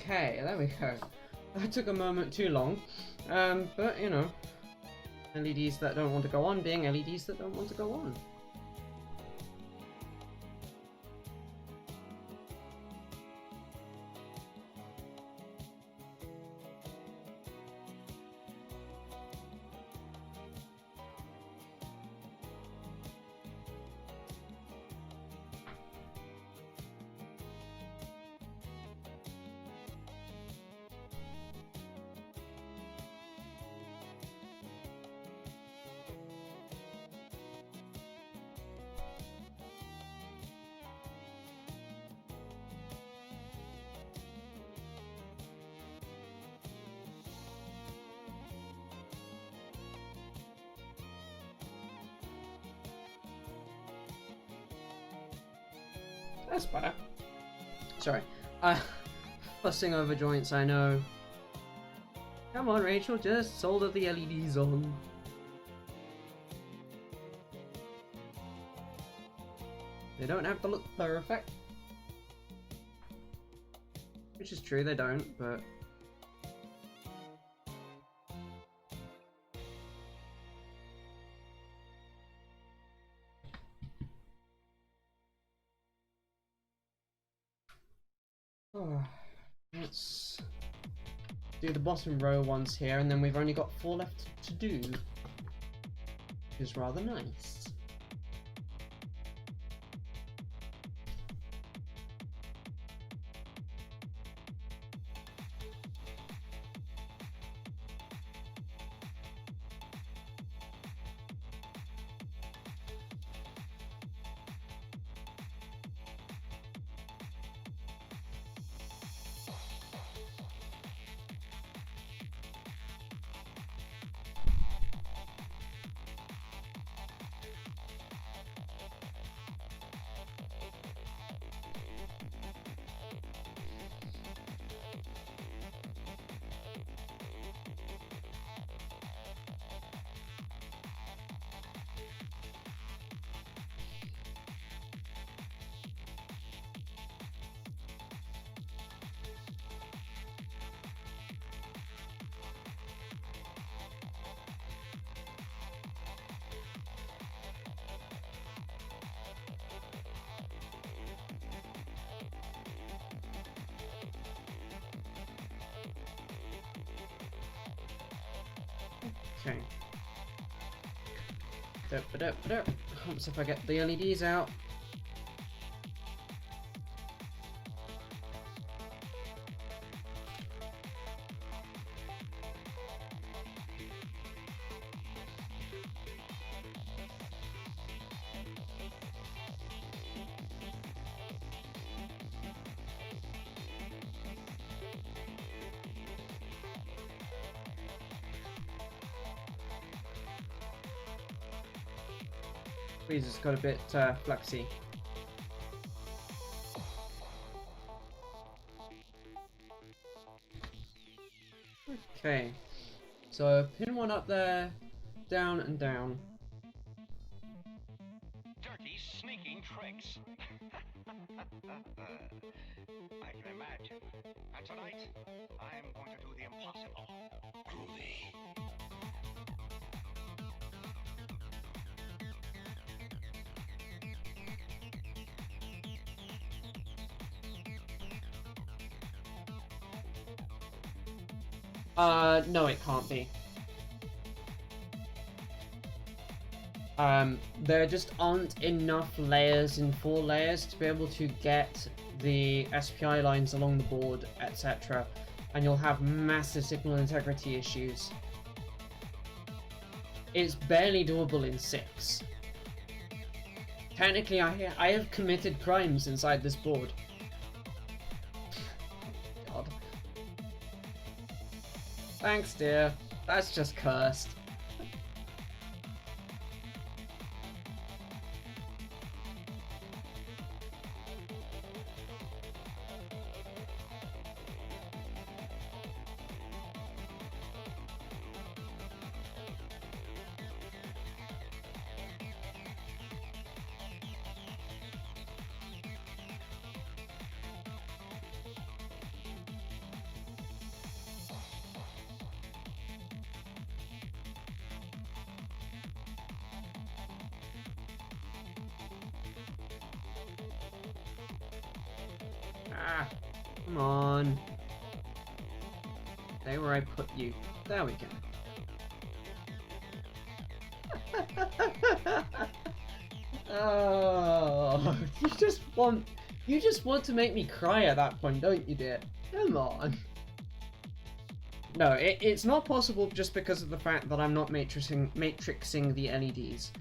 Speaker 1: Okay, there we go. That took a moment too long. But you know, LEDs that don't want to go on being LEDs that don't want to go on. That's better. Sorry. Fussing over joints, I know. Come on, Rachel, just solder the LEDs on. They don't have to look perfect. Which is true, they don't, but... Oh, let's do the bottom row ones here, and then we've only got 4 left to do, which is rather nice. Okay. Helps if I get the LEDs out. Please, it's got a bit fluxy. Okay, so pin one up there, down and down.
Speaker 3: Dirty, sneaking tricks. I can imagine. And tonight, I'm going to do the impossible. Groovy.
Speaker 1: No, it can't be. There just aren't enough layers in 4 layers to be able to get the SPI lines along the board, etc. And you'll have massive signal integrity issues. It's barely doable in 6. Technically, I have committed crimes inside this board. God. Thanks, dear. That's just cursed. Ah, come on. Stay where I put you. There we go. Oh, you just want to make me cry at that point, don't you, dear? Come on. No, it's not possible just because of the fact that I'm not matrixing the LEDs.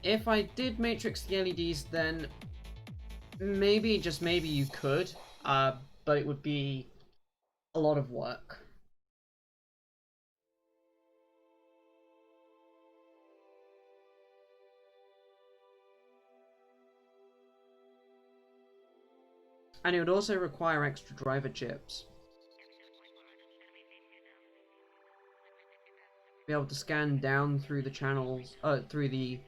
Speaker 1: If I did matrix the LEDs, then maybe, just maybe you could, but it would be a lot of work. And it would also require extra driver chips. Be able to scan down through the channels, through the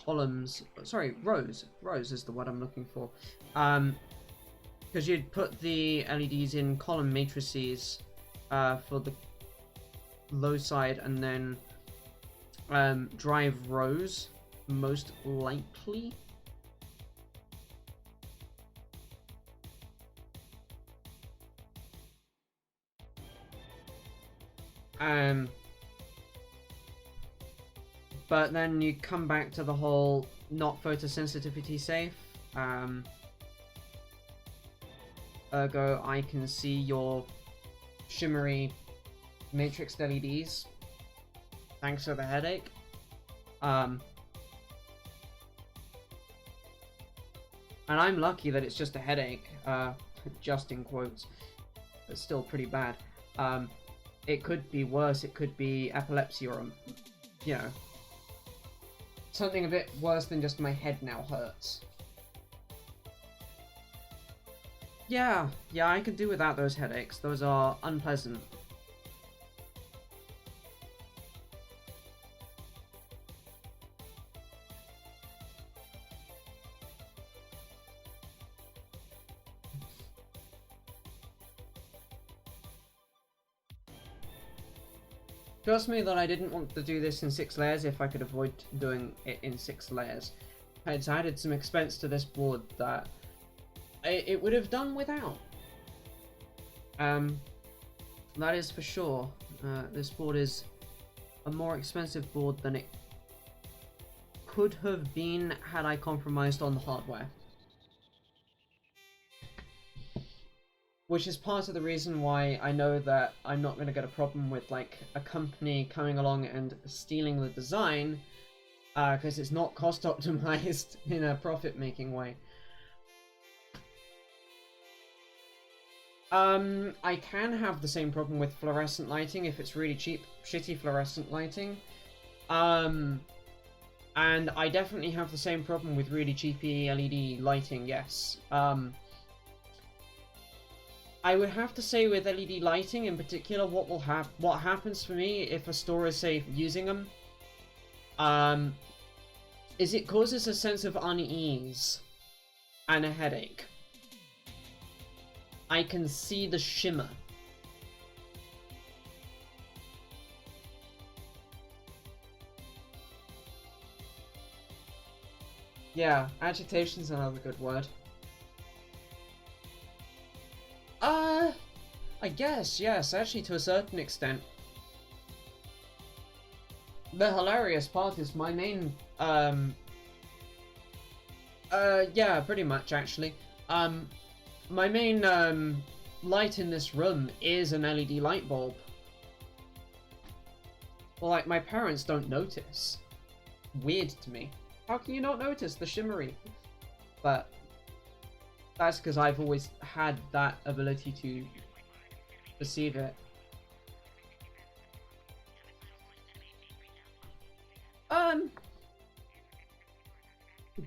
Speaker 1: columns, sorry, rows. Rows is the word I'm looking for. Because you'd put the LEDs in column matrices for the low side, and then drive rows, most likely. But then you come back to the whole not photosensitivity safe. Ergo, I can see your shimmery matrix LEDs. Thanks for the headache. And I'm lucky that it's just a headache, just in quotes, but still pretty bad. It could be worse, it could be epilepsy or, you know, something a bit worse than just my head now hurts. Yeah, I could do without those headaches. Those are unpleasant. Trust me that I didn't want to do this in 6 layers if I could avoid doing it in 6 layers. It's added some expense to this board that it would have done without. That is for sure. This board is a more expensive board than it could have been had I compromised on the hardware. Which is part of the reason why I know that I'm not going to get a problem with, like, a company coming along and stealing the design, because it's not cost optimized in a profit-making way. I can have the same problem with fluorescent lighting if it's really cheap, shitty fluorescent lighting. And I definitely have the same problem with really cheapy LED lighting, yes. I would have to say with LED lighting in particular, what happens for me if a store is, say, using them, is it causes a sense of unease and a headache. I can see the shimmer. Yeah, agitation's another good word. I guess, yes, actually to a certain extent. The hilarious part is my main, yeah, pretty much actually. My main, light in this room is an LED light bulb. Well, like, my parents don't notice. Weird to me. How can you not notice the shimmery? But that's because I've always had that ability to perceive it.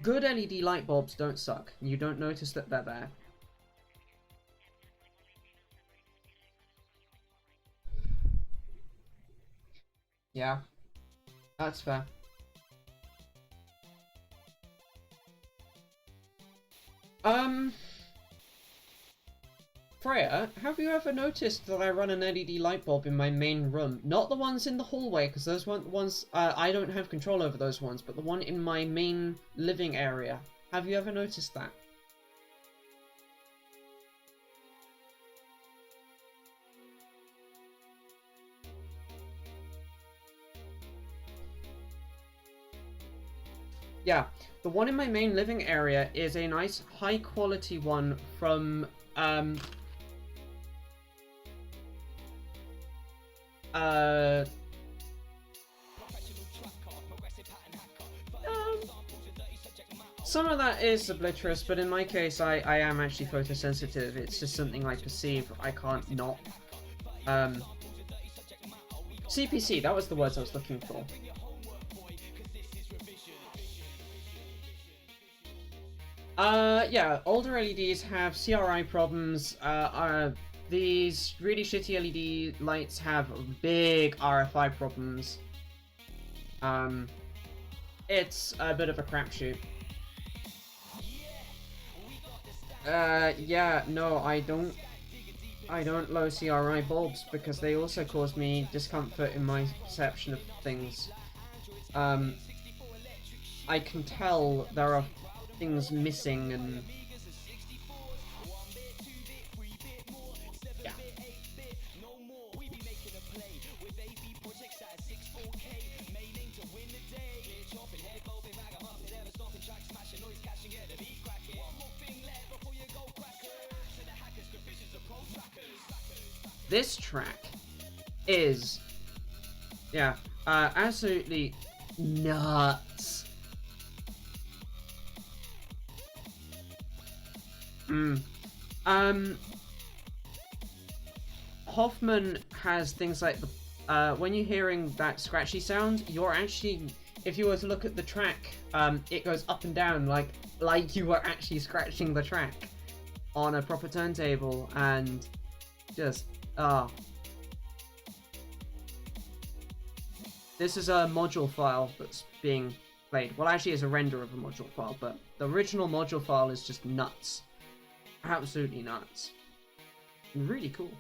Speaker 1: Good LED light bulbs don't suck. You don't notice that they're there. Yeah, that's fair. Freya, have you ever noticed that I run an LED light bulb in my main room? Not the ones in the hallway, because those weren't the ones, I don't have control over those ones, but the one in my main living area. Have you ever noticed that? Yeah, the one in my main living area is a nice high quality one from, some of that is obliterous, but in my case, I am actually photosensitive. It's just something I perceive. I can't not. CPC, that was the words I was looking for. Yeah, older LEDs have CRI problems. These really shitty LED lights have big RFI problems. It's a bit of a crapshoot. Yeah, no, I don't low CRI bulbs because they also cause me discomfort in my perception of things. I can tell there are things missing and yeah. This track is, yeah, absolutely nuts. Hoffman has things like the, when you're hearing that scratchy sound, you're actually, if you were to look at the track, it goes up and down like you were actually scratching the track on a proper turntable, and just, This is a module file that's being played. Well, actually, it's a render of a module file, but the original module file is just nuts. Absolutely nuts. Really cool.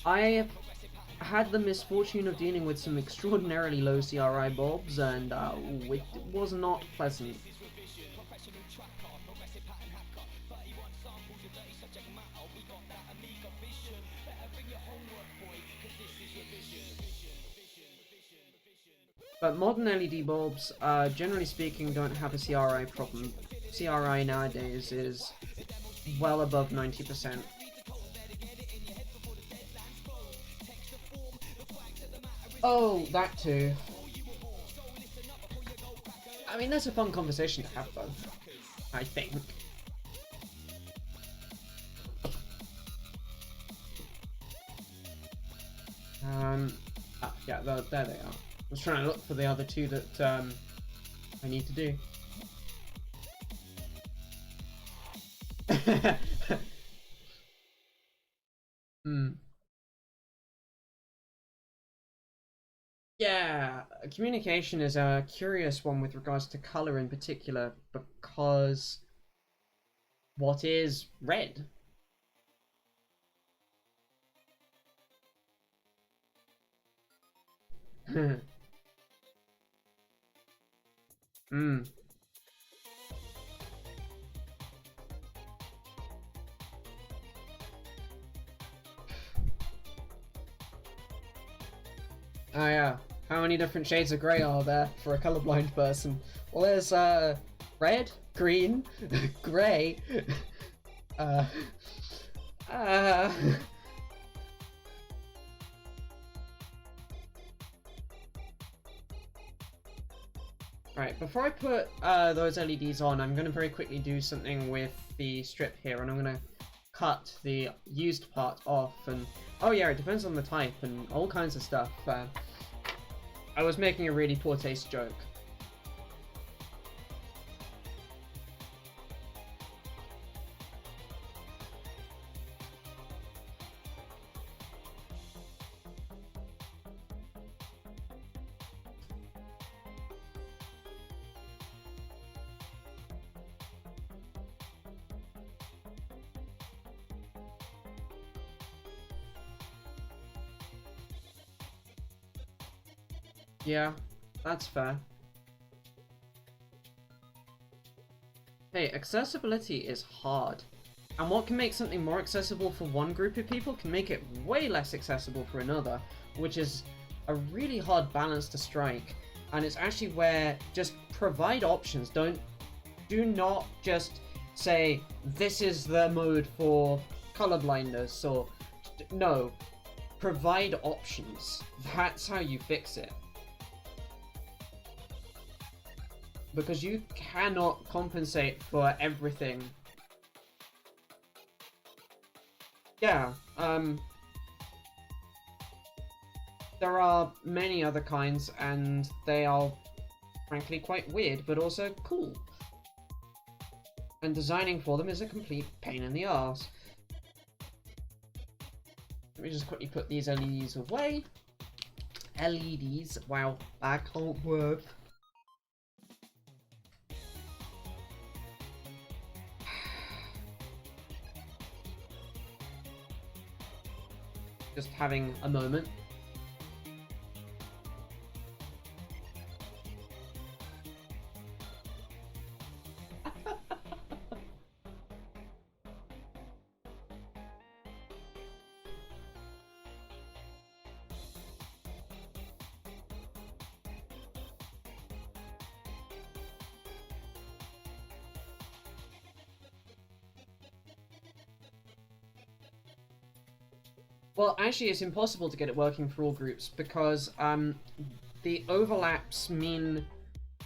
Speaker 1: I had the misfortune of dealing with some extraordinarily low CRI bulbs, and it was not pleasant. But modern LED bulbs, generally speaking, don't have a CRI problem. CRI nowadays is well above 90%. Oh, that too. I mean, that's a fun conversation to have, though. I think. Yeah, there they are. I was trying to look for the other two that I need to do. Yeah, communication is a curious one with regards to color in particular, because what is red? Hmm. Oh yeah. How many different shades of grey are there for a colorblind person? Well, there's red, green, grey, uh, uh... Right, before I put those LEDs on, I'm going to very quickly do something with the strip here, and I'm going to cut the used part off, and oh yeah, it depends on the type and all kinds of stuff. I was making a really poor taste joke. Yeah, that's fair. Hey, accessibility is hard. And what can make something more accessible for one group of people can make it way less accessible for another, which is a really hard balance to strike. And it's actually where just provide options. Do not just say, this is the mode for colorblindness, or no. Provide options. That's how you fix it. Because you cannot compensate for everything. Yeah, there are many other kinds, and they are frankly quite weird, but also cool. And designing for them is a complete pain in the arse. Let me just quickly put these LEDs away. LEDs, wow, I can't word. Just having a moment. Well, actually, it's impossible to get it working for all groups because the overlaps mean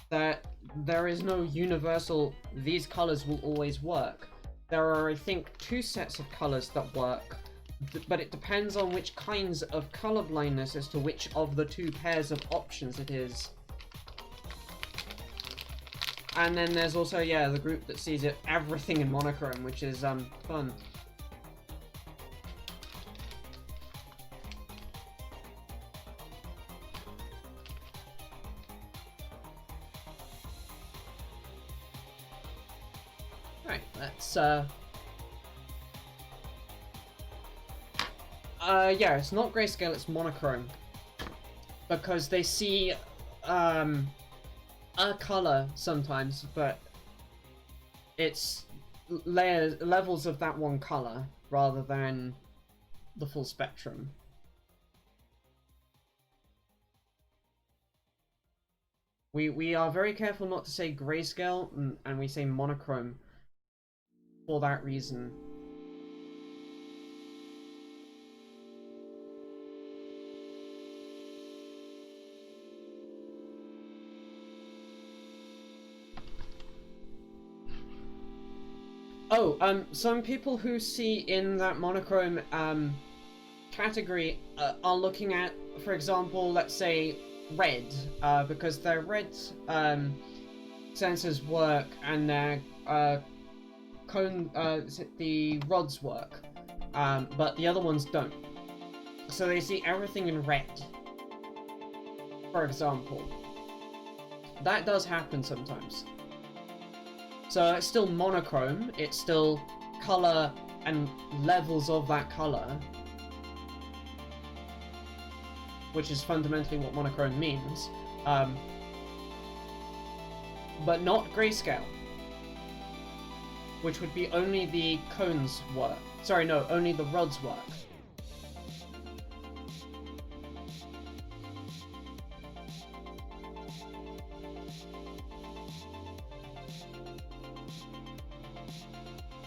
Speaker 1: that there is no universal, these colors will always work. There are, I think, 2 sets of colors that work, but it depends on which kinds of color blindness as to which of the 2 pairs of options it is. And then there's also, yeah, the group that sees it everything in monochrome, which is fun. Let's yeah, it's not grayscale, it's monochrome. Because they see a color sometimes, but it's levels of that one color rather than the full spectrum. We are very careful not to say grayscale, and we say monochrome for that reason. Oh, some people who see in that monochrome category are looking at, for example, let's say red, because their red sensors work and their the rods work, but the other ones don't. So they see everything in red, for example. That does happen sometimes. So it's still monochrome, it's still color and levels of that color, which is fundamentally what monochrome means, but not grayscale, which would be only the cones work. Sorry, no, only the rods work.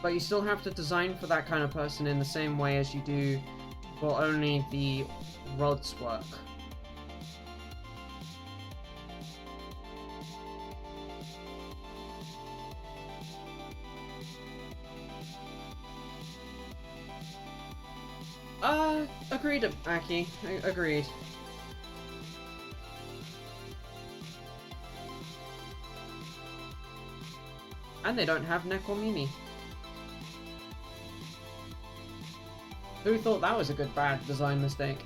Speaker 1: But you still have to design for that kind of person in the same way as you do for only the rods work. Agreed, Aki. Agreed. And they don't have neck or Mimi. Who thought that was a good bad design mistake?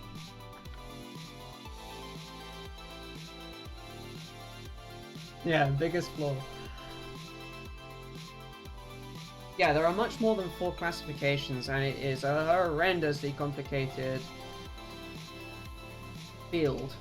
Speaker 1: Yeah, biggest flaw. Yeah, there are much more than 4 classifications, and it is a horrendously complicated field.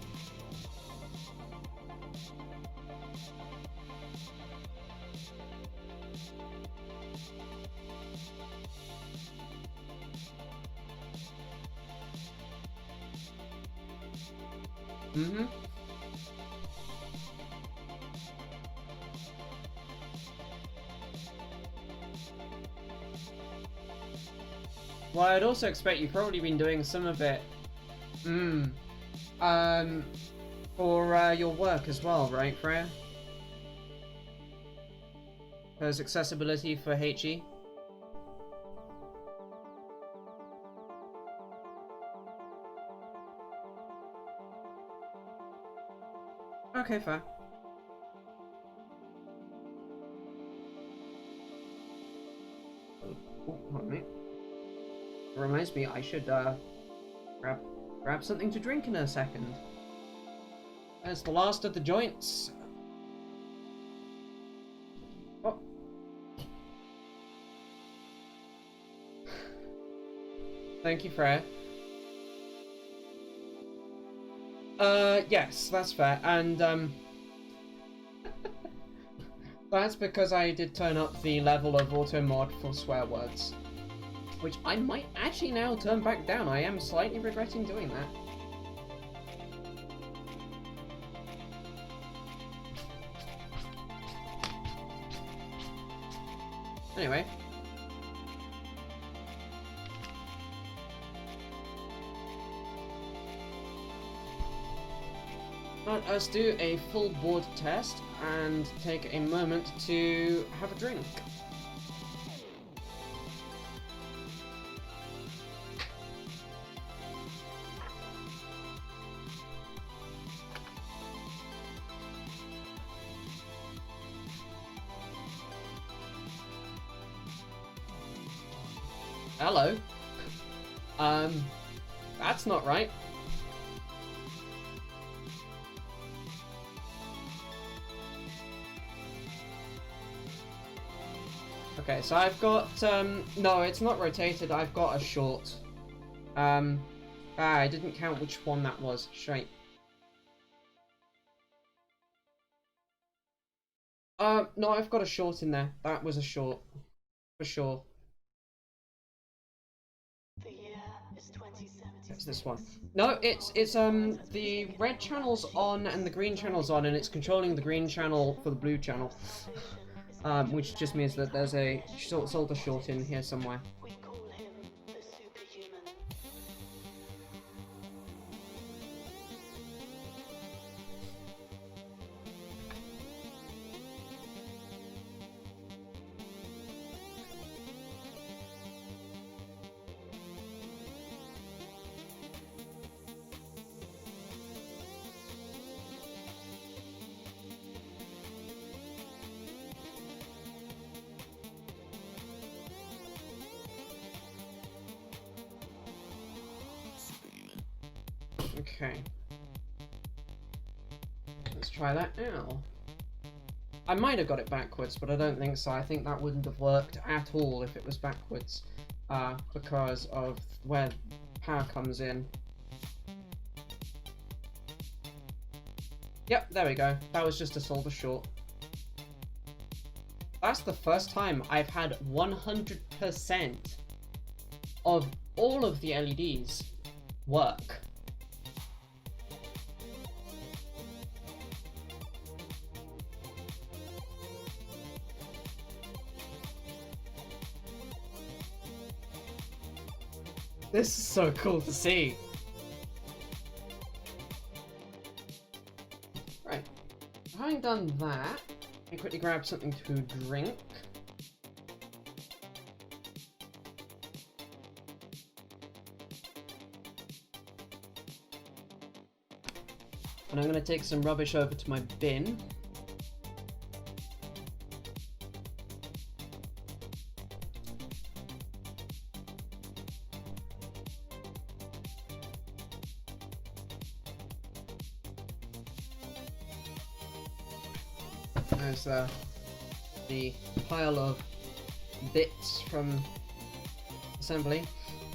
Speaker 1: Mm-hmm. Well, I'd also expect you've probably been doing some of it, for your work as well, right, Freya? There's accessibility for HE. Okay, fair. Oh, pardon me. It reminds me, I should grab something to drink in a second. That's the last of the joints. Oh. Thank you, Freya. Yes, that's fair, and that's because I did turn up the level of auto mod for swear words, which I might actually now turn back down. I am slightly regretting doing that. Anyway. Let us do a full board test and take a moment to have a drink. Hello. That's not right. Okay, so I've got, no, it's not rotated, I've got a short. I didn't count which one that was, shite. No, I've got a short in there. That was a short. For sure.
Speaker 4: The year is 2017.
Speaker 1: It's this one. No, it's the red channel's on and the green channel's on, and it's controlling the green channel for the blue channel. Which just means that there's a solder short in here somewhere.
Speaker 4: We call him the superhuman.
Speaker 1: Okay. Let's try that now. I might have got it backwards, but I don't think so. I think that wouldn't have worked at all if it was backwards, because of where power comes in. Yep, there we go. That was just a solder short. That's the first time I've had 100% of all of the LEDs work. This is so cool to see. Right. Having done that, I quickly grab something to drink. And I'm going to take some rubbish over to my bin. There's the pile of bits from assembly.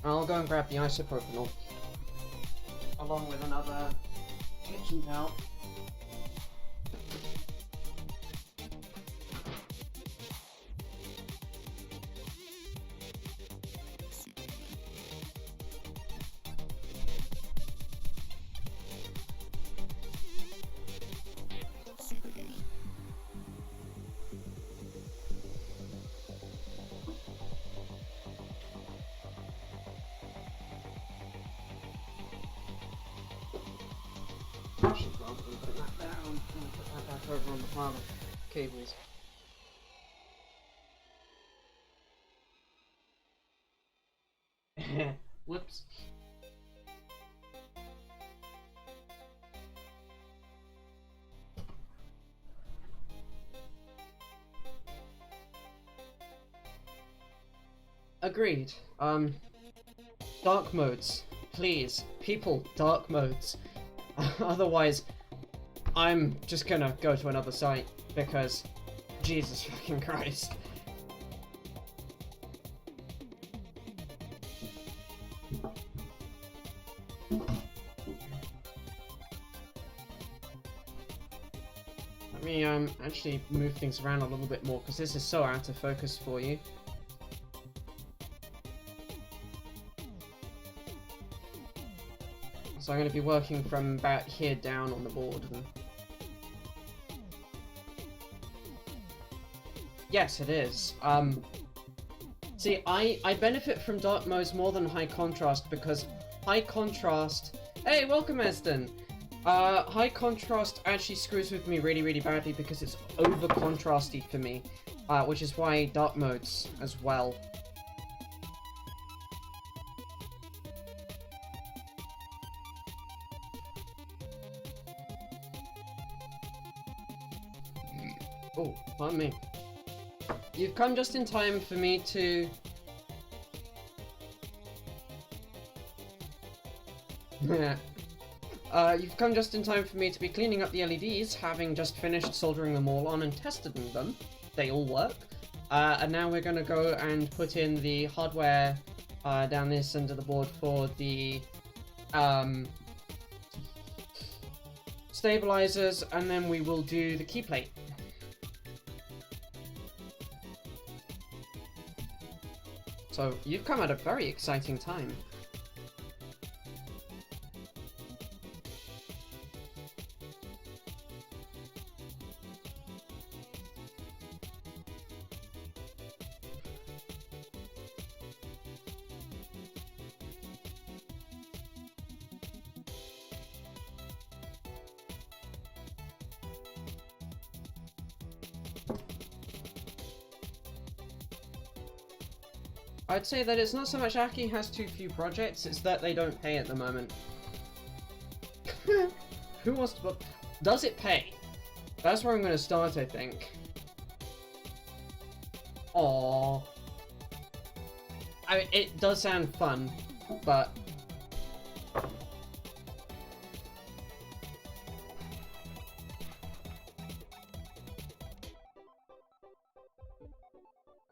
Speaker 1: I'll go and grab the isopropanol along with another kitchen towel. Put that down, and put that back over on the pile of cables. Whoops. Agreed. Dark modes. Please. People, dark modes. Otherwise, I'm just gonna go to another site, because Jesus fucking Christ. Let me actually move things around a little bit more, because this is so out of focus for you. So I'm going to be working from about here down on the board. And... yes, it is. See, I benefit from dark modes more than high contrast, because high contrast... Hey, welcome, Eston! High contrast actually screws with me really, really badly because it's over contrasty for me, which is why dark modes as well. Oh, pardon me. You've come just in time for me to... you've come just in time for me to be cleaning up the LEDs, having just finished soldering them all on and tested them. They all work. And now we're going to go and put in the hardware down this end of the board for the stabilizers, and then we will do the key plate. So, you've come at a very exciting time. I'd say that it's not so much Aki has too few projects, it's that they don't pay at the moment. Who wants to book? Does it pay? That's where I'm gonna start, I think. Aww. I mean, it does sound fun, but...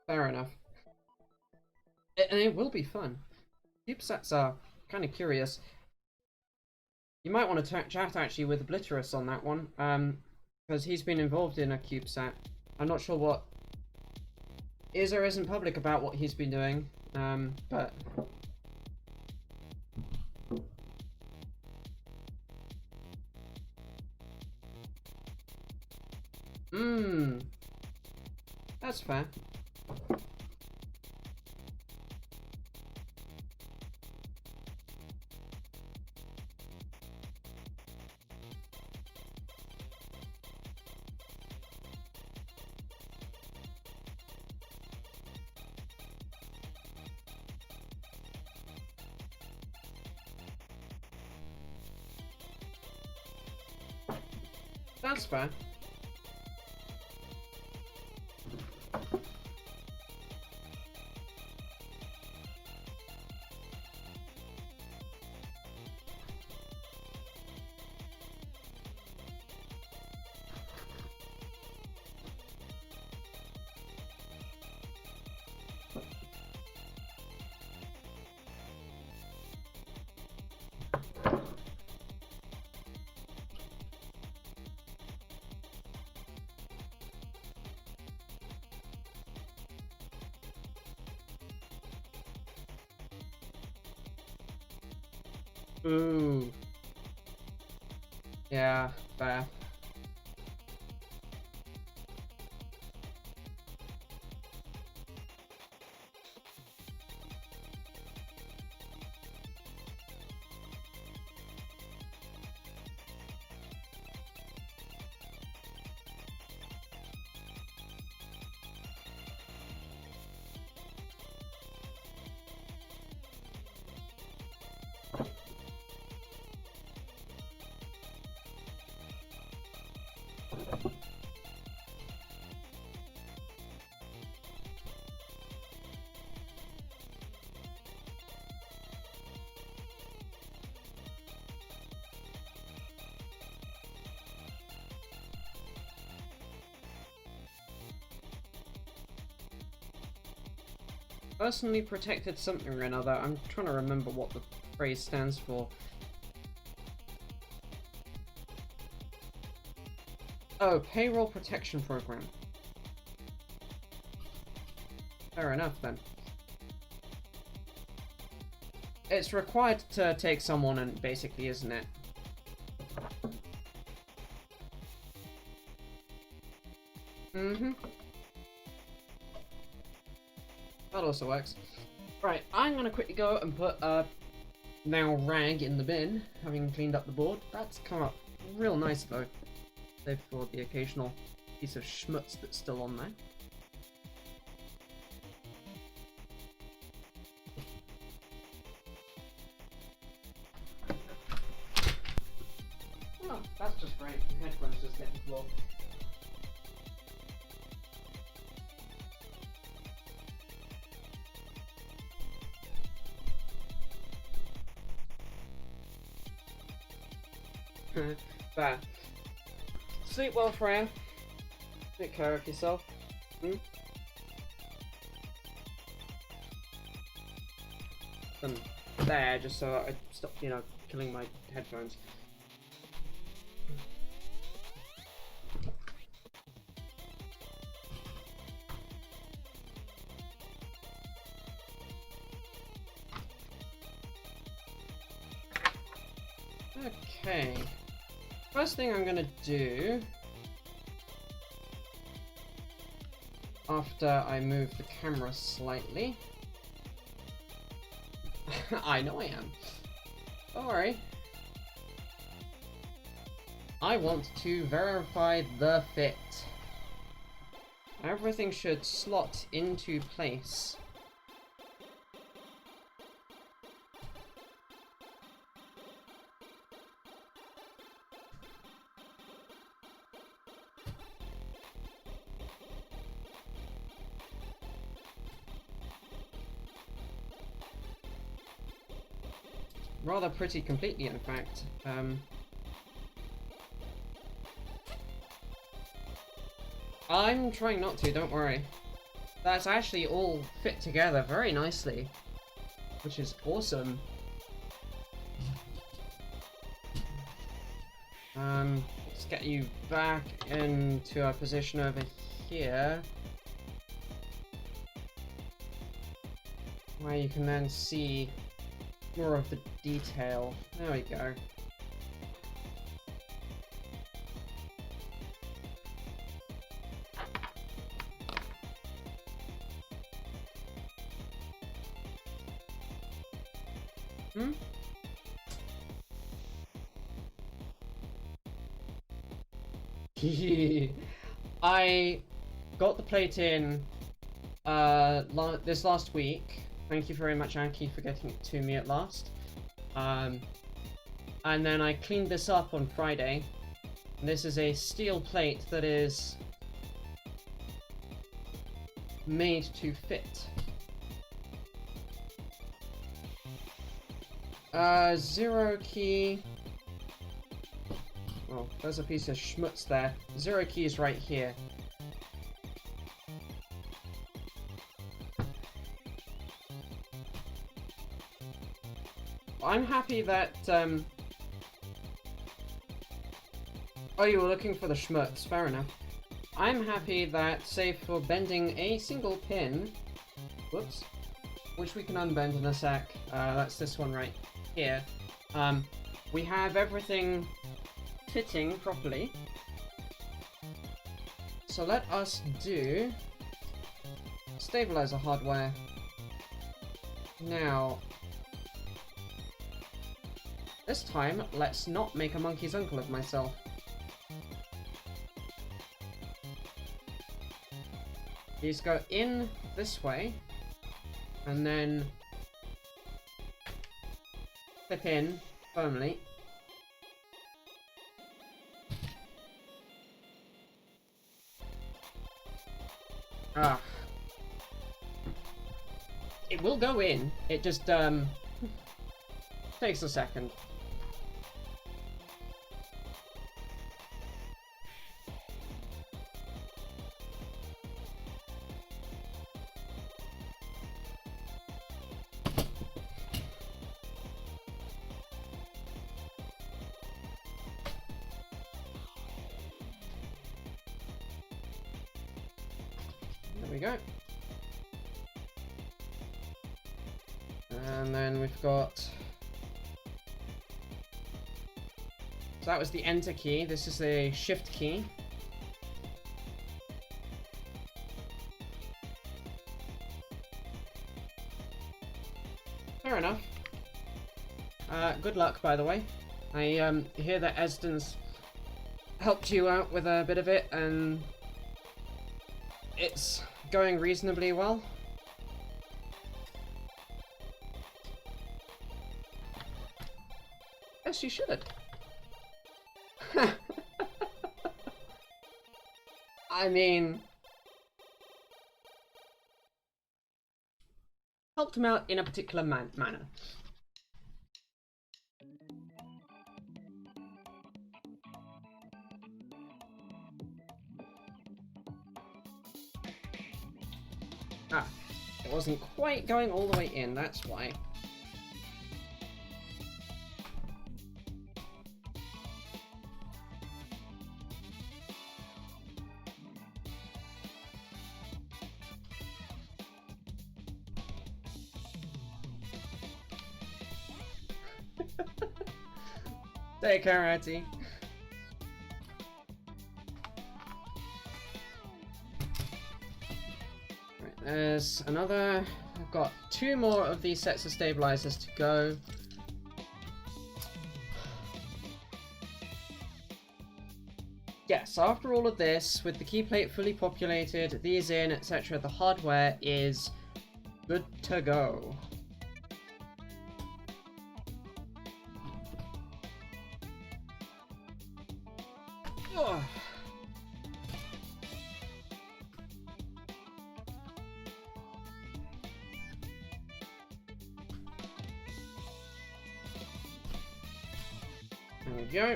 Speaker 1: Fair enough. And it will be fun. CubeSats are kind of curious. You might want to chat actually with Obliterus on that one, because he's been involved in a CubeSat. I'm not sure what is or isn't public about what he's been doing, but... That's fair. That's fair. Ooh. Yeah, fair. Personally protected something or another. I'm trying to remember what the phrase stands for. Oh, payroll protection program. Fair enough then. It's required to take someone and basically, isn't it? Mm-hmm. That also works. Right, I'm gonna quickly go and put now rag in the bin, having cleaned up the board. That's come up real nice though. Save for the occasional piece of schmutz that's still on there. Oh, that's just great. The headphones just hit the floor. There. Sleep well, Freya. Take care of yourself. And there, just so I stop, you know, killing my headphones. Okay. First thing I'm gonna do after I move the camera slightly. I know I am. Don't worry. I want to verify the fit. Everything should slot into place. rather pretty completely, in fact. I'm trying not to, don't worry. That's actually all fit together very nicely, which is awesome. Let's get you back into our position over here, where you can then see more of the detail. There we go. I got the plate in this last week. Thank you very much, Anki, for getting it to me at last. And then I cleaned this up on Friday. And this is a steel plate that is made to fit. Zero key. Oh, there's a piece of schmutz there. Zero key is right here. I'm happy that, oh, you were looking for the schmutz, fair enough. I'm happy that, save for bending a single pin, whoops, which we can unbend in a sec, that's this one right here, we have everything fitting properly. So let us do stabilizer hardware. Now, this time, let's not make a monkey's uncle of myself. These go in this way, and then clip in firmly. Ah. It will go in, it just, takes a second. There we go. And then we've got... So that was the enter key. This is the shift key. Fair enough. Good luck, by the way. I hear that Esden's helped you out with a bit of it, and it's going reasonably well. Yes, you should. I mean, helped him out in a particular manner. Ah, it wasn't quite going all the way in, that's why. Take care, Auntie. Right, there's another. I've got 2 more of these sets of stabilizers to go. Yes, after all of this, with the key plate fully populated, these in, etc., the hardware is good to go. Ugh. There we go.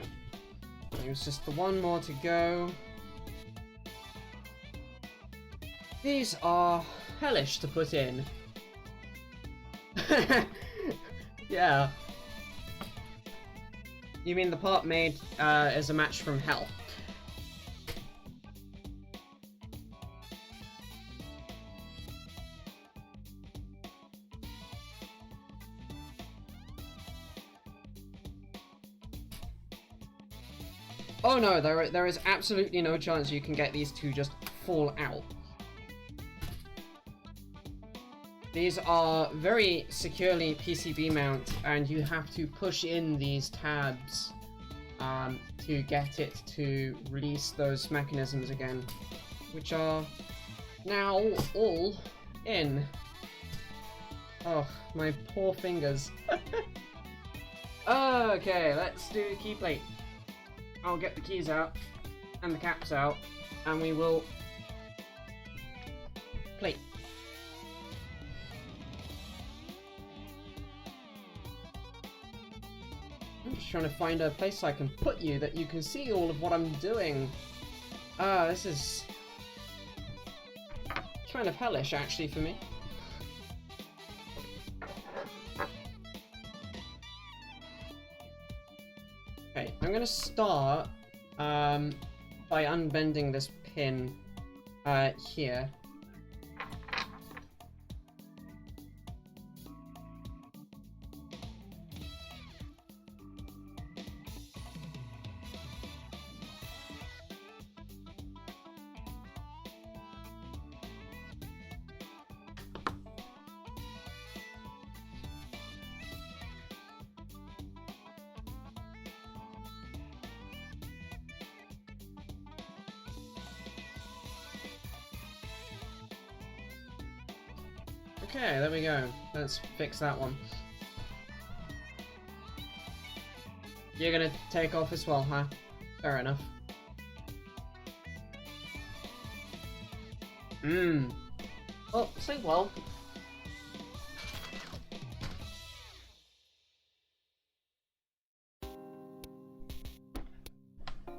Speaker 1: There's just the one more to go. These are hellish to put in. Yeah. You mean the part made as a match from hell? Oh no, there is absolutely no chance you can get these to just fall out. These are very securely PCB mount, and you have to push in these tabs to get it to release those mechanisms again, which are now all in. Oh, my poor fingers. Okay, let's do key plate. I'll get the keys out and the caps out, and we will plate. I'm just trying to find a place I can put you that you can see all of what I'm doing. This is kind of hellish actually for me. Okay, I'm gonna start by unbending this pin here. Okay, there we go. Let's fix that one. You're gonna take off as well, huh? Fair enough. Well, sleep well.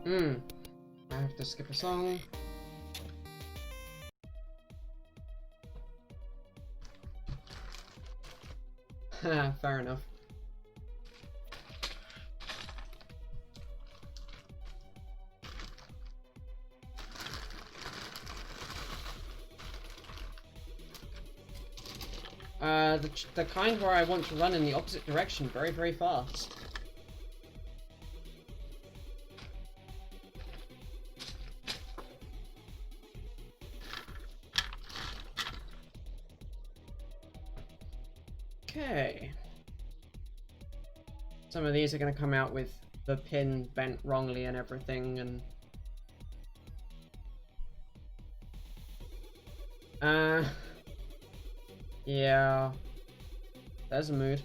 Speaker 1: I have to skip a song. Fair enough. The kind where I want to run in the opposite direction very, very fast. Okay. Some of these are going to come out with the pin bent wrongly and everything, and yeah, there's a mood.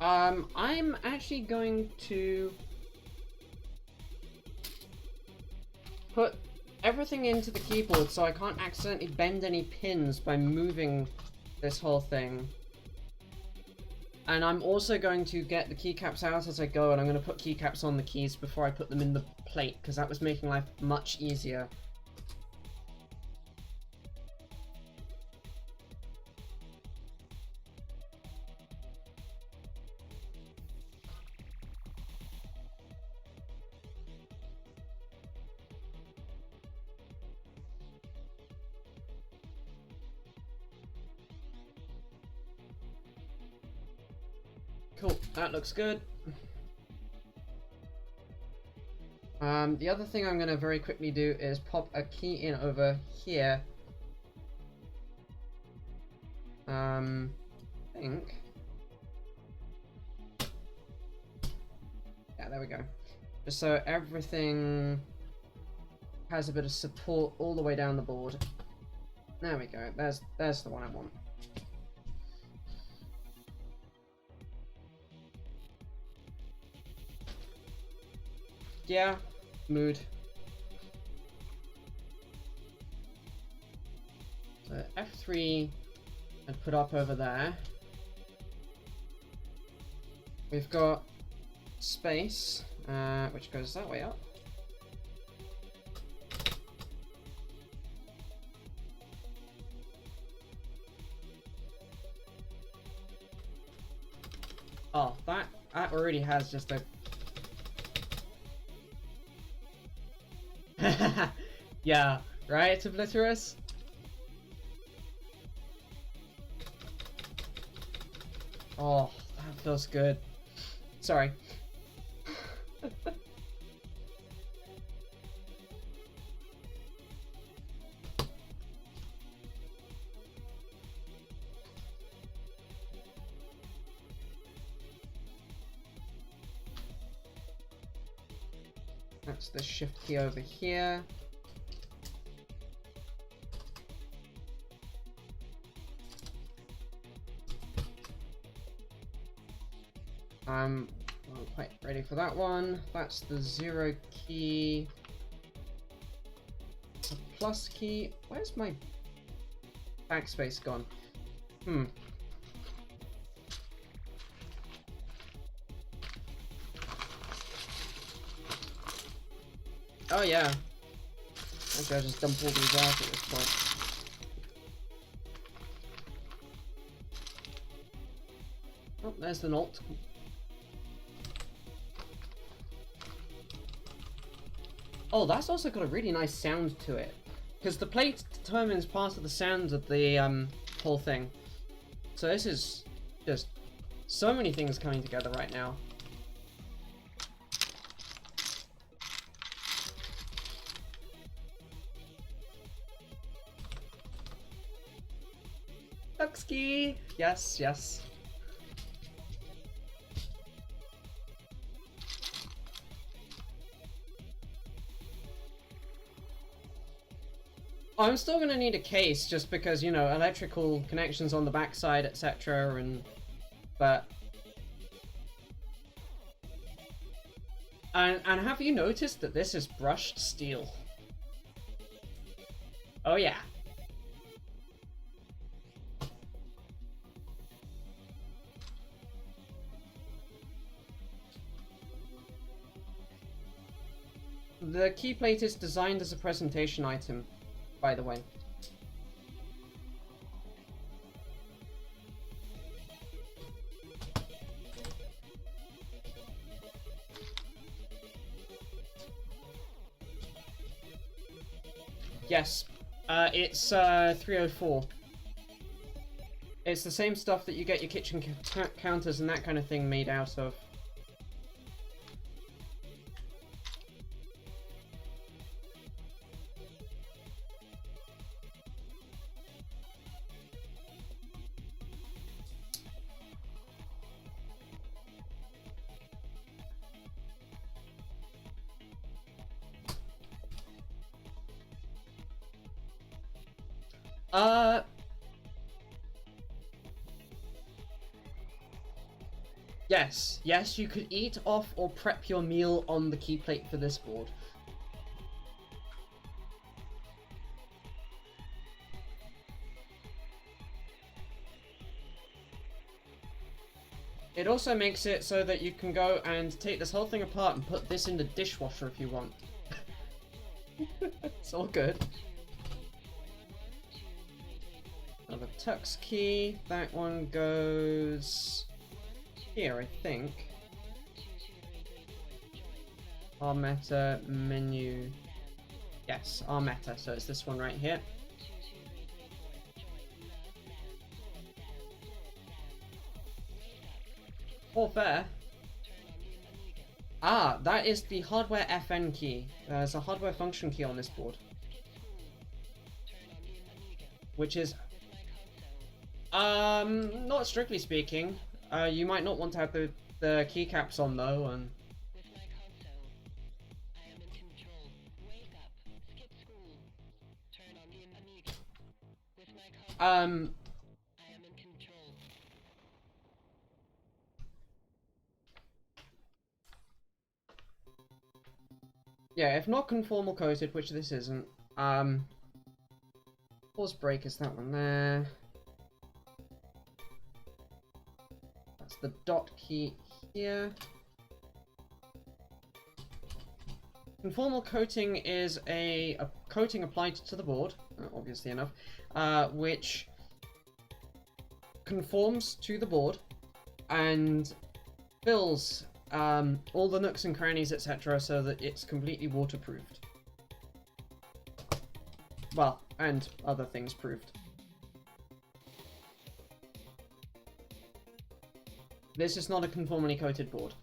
Speaker 1: I'm actually going to put everything into the keyboard so I can't accidentally bend any pins by moving this whole thing. And I'm also going to get the keycaps out as I go, and I'm going to put keycaps on the keys before I put them in the plate, because that was making life much easier. Cool, that looks good. The other thing I'm going to very quickly do is pop a key in over here. I think. Yeah, there we go. Just so everything has a bit of support all the way down the board. There we go. There's the one I want. Yeah, mood. So F3 and put up over there. We've got space, which goes that way up. Oh, that already has just a... Yeah, right, Obliterus? Oh, that feels good. Sorry. That's the shift key over here. I'm not quite ready for that one. That's the 0 key. The plus key. Where's my backspace gone? Oh yeah. Maybe I'll just dump all these out at this point. Oh, there's the Alt. Oh, that's also got a really nice sound to it. Because the plate determines part of the sound of the whole thing. So this is just so many things coming together right now. Duxkey! Yes, yes. I'm still gonna need a case just because, you know, electrical connections on the backside, etc. And have you noticed that this is brushed steel? Oh yeah. The key plate is designed as a presentation item, by the way. Yes, it's 304. It's the same stuff that you get your kitchen counters and that kind of thing made out of. Yes, you could eat off or prep your meal on the key plate for this board. It also makes it so that you can go and take this whole thing apart and put this in the dishwasher if you want. It's all good. Another tux key. That one goes here, I think. Our meta menu. Yes, our meta. So it's this one right here. All fair. Ah, that is the hardware FN key. There's a hardware function key on this board. Which is... not strictly speaking. You might not want to have the keycaps on though, and... Yeah, if not conformal coated, which this isn't, pause break is that one there. That's the dot key here. Conformal coating is a coating applied to the board, obviously enough, which conforms to the board and fills all the nooks and crannies, etc., so that it's completely waterproofed. Well, and other things proofed. This is not a conformally coated board.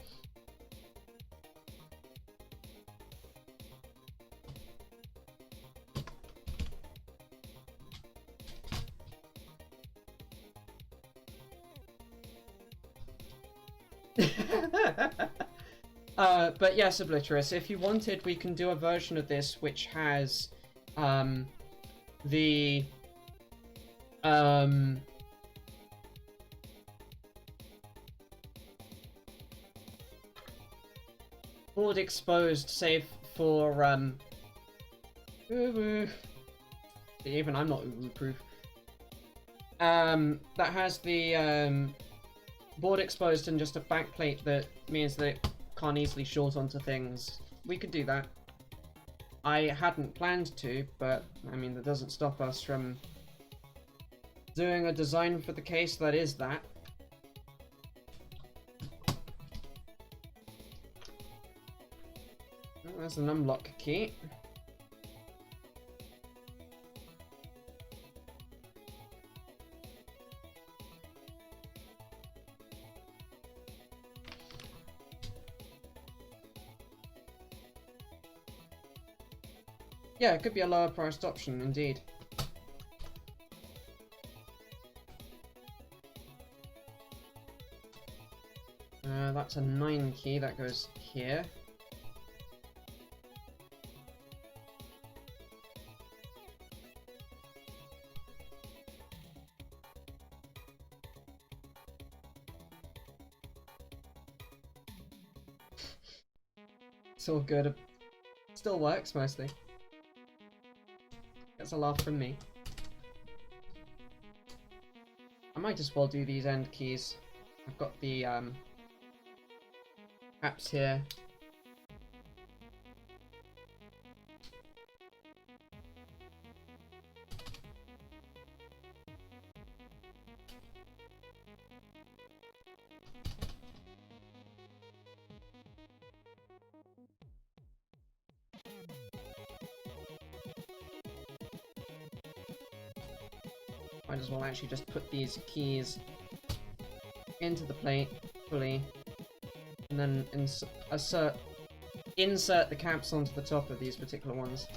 Speaker 1: But yes, Obliterous, if you wanted, we can do a version of this which has the board exposed, save for even I'm not uwu proof. That has the board exposed and just a backplate that means that it can't easily short onto things. We could do that. I hadn't planned to, but I mean that doesn't stop us from doing a design for the case that is that. Oh, there's an unlock key. Yeah, it could be a lower priced option, indeed. That's a 9 key, that goes here. It's all good. Still works, mostly. Gets a laugh from me. I might as well do these end keys. I've got the apps here. Might as well actually just put these keys into the plate fully, and then insert the caps onto the top of these particular ones.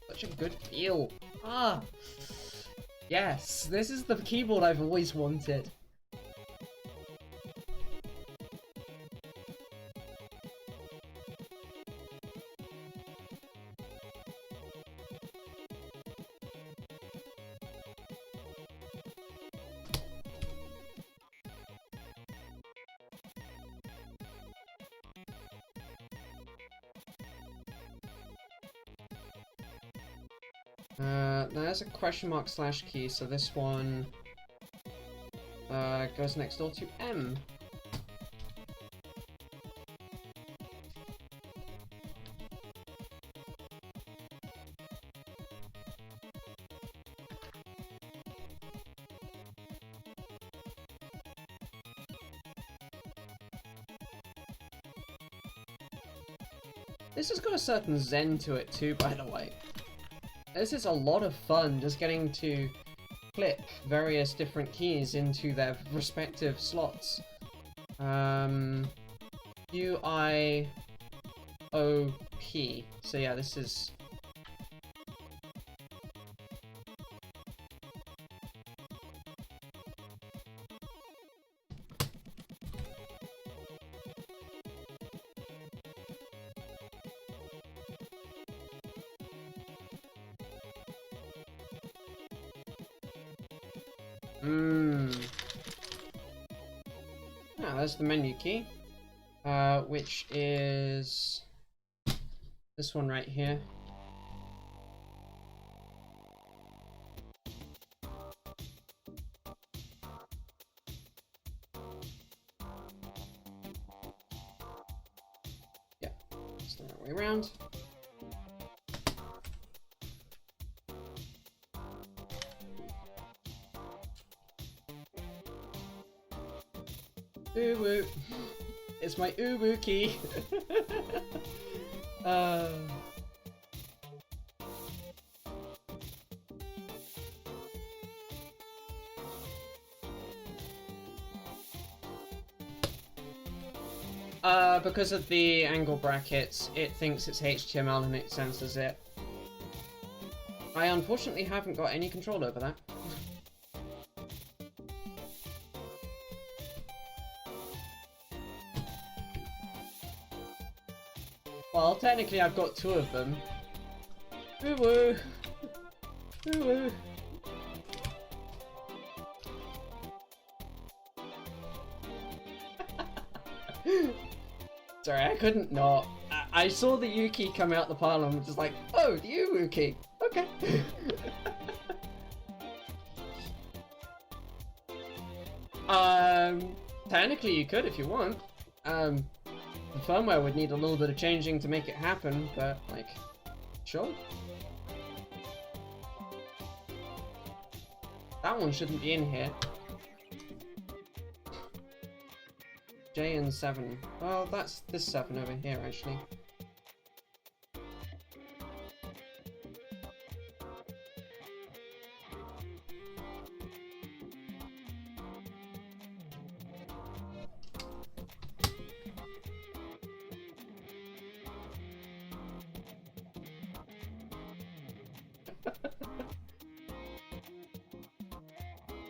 Speaker 1: Such a good feel. Ah! Yes, this is the keyboard I've always wanted. There's a question mark slash key, so this one goes next door to M. This has got a certain zen to it too, by the way. This is a lot of fun, just getting to clip various different keys into their respective slots. U, I, O, P. So yeah, this is... Ah, there's the menu key, which is this one right here. Ooh woo. It's my ooh woo key. Because of the angle brackets, it thinks it's HTML and it censors it. I unfortunately haven't got any control over that. Well, technically I've got two of them. Woo woo! Woo woo! Sorry, I couldn't not. I saw the U key come out the parlor and was just like, oh, the U key! Okay. Technically you could if you want. The firmware would need a little bit of changing to make it happen, but, like, sure. That one shouldn't be in here. J and 7. Well, that's this 7 over here, actually.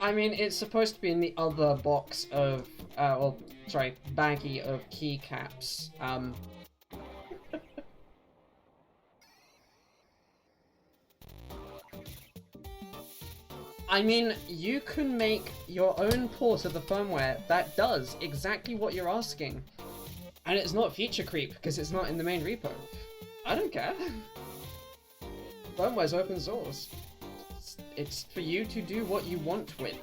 Speaker 1: I mean, it's supposed to be in the other box of, or, sorry, baggie of keycaps. I mean, you can make your own port of the firmware that does exactly what you're asking. And it's not feature creep, because it's not in the main repo. I don't care. Firmware's open source. It's for you to do what you want with.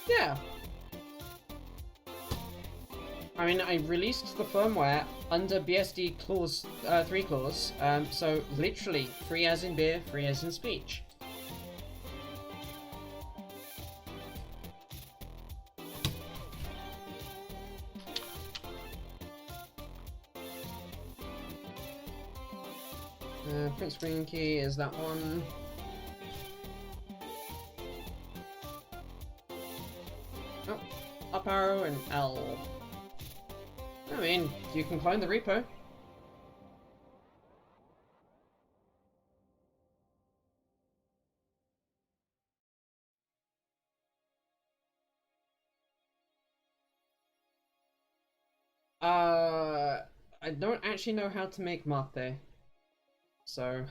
Speaker 1: Yeah. I mean, I released the firmware under BSD clause 3 clause, so literally free as in beer, free as in speech. Print screen key is that one. Oh, up arrow and L. I mean, you can clone the repo. I don't actually know how to make mate, so...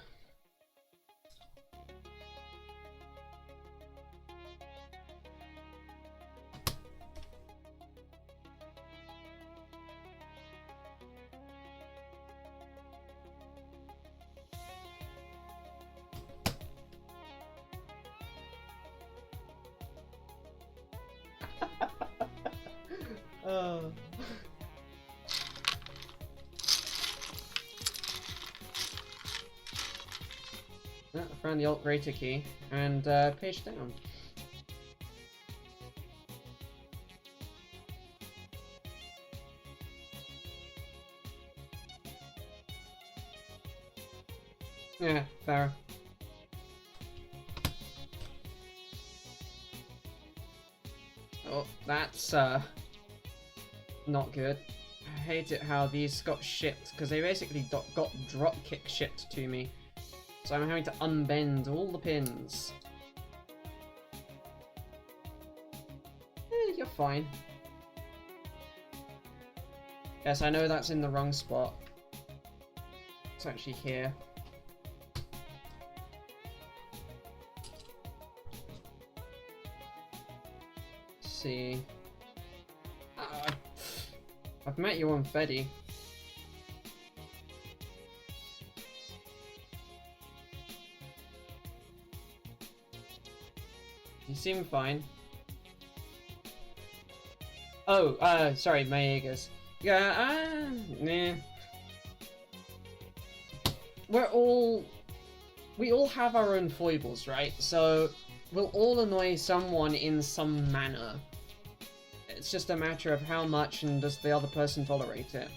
Speaker 1: Oh. I found the alt greater key and page down. Yeah, fair. Oh, that's not good. I hate it how these got shipped, because they basically got dropkick shipped to me. So I'm having to unbend all the pins. You're fine. Yes, I know that's in the wrong spot. It's actually here. Let's see. I've met you on Feddy. seem fine. Oh, sorry, my Aegis. Yeah, nah. We all have our own foibles, right? So, we'll all annoy someone in some manner. It's just a matter of how much and does the other person tolerate it.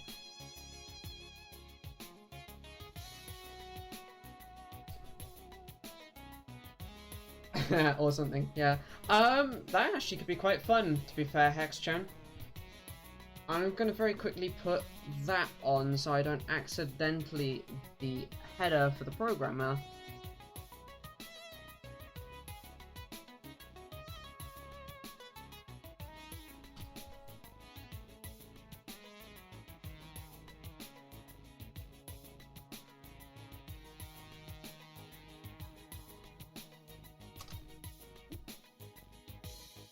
Speaker 1: Or something, yeah. That actually could be quite fun, to be fair, Hex-chan. I'm gonna very quickly put that on so I don't accidentally the header for the programmer.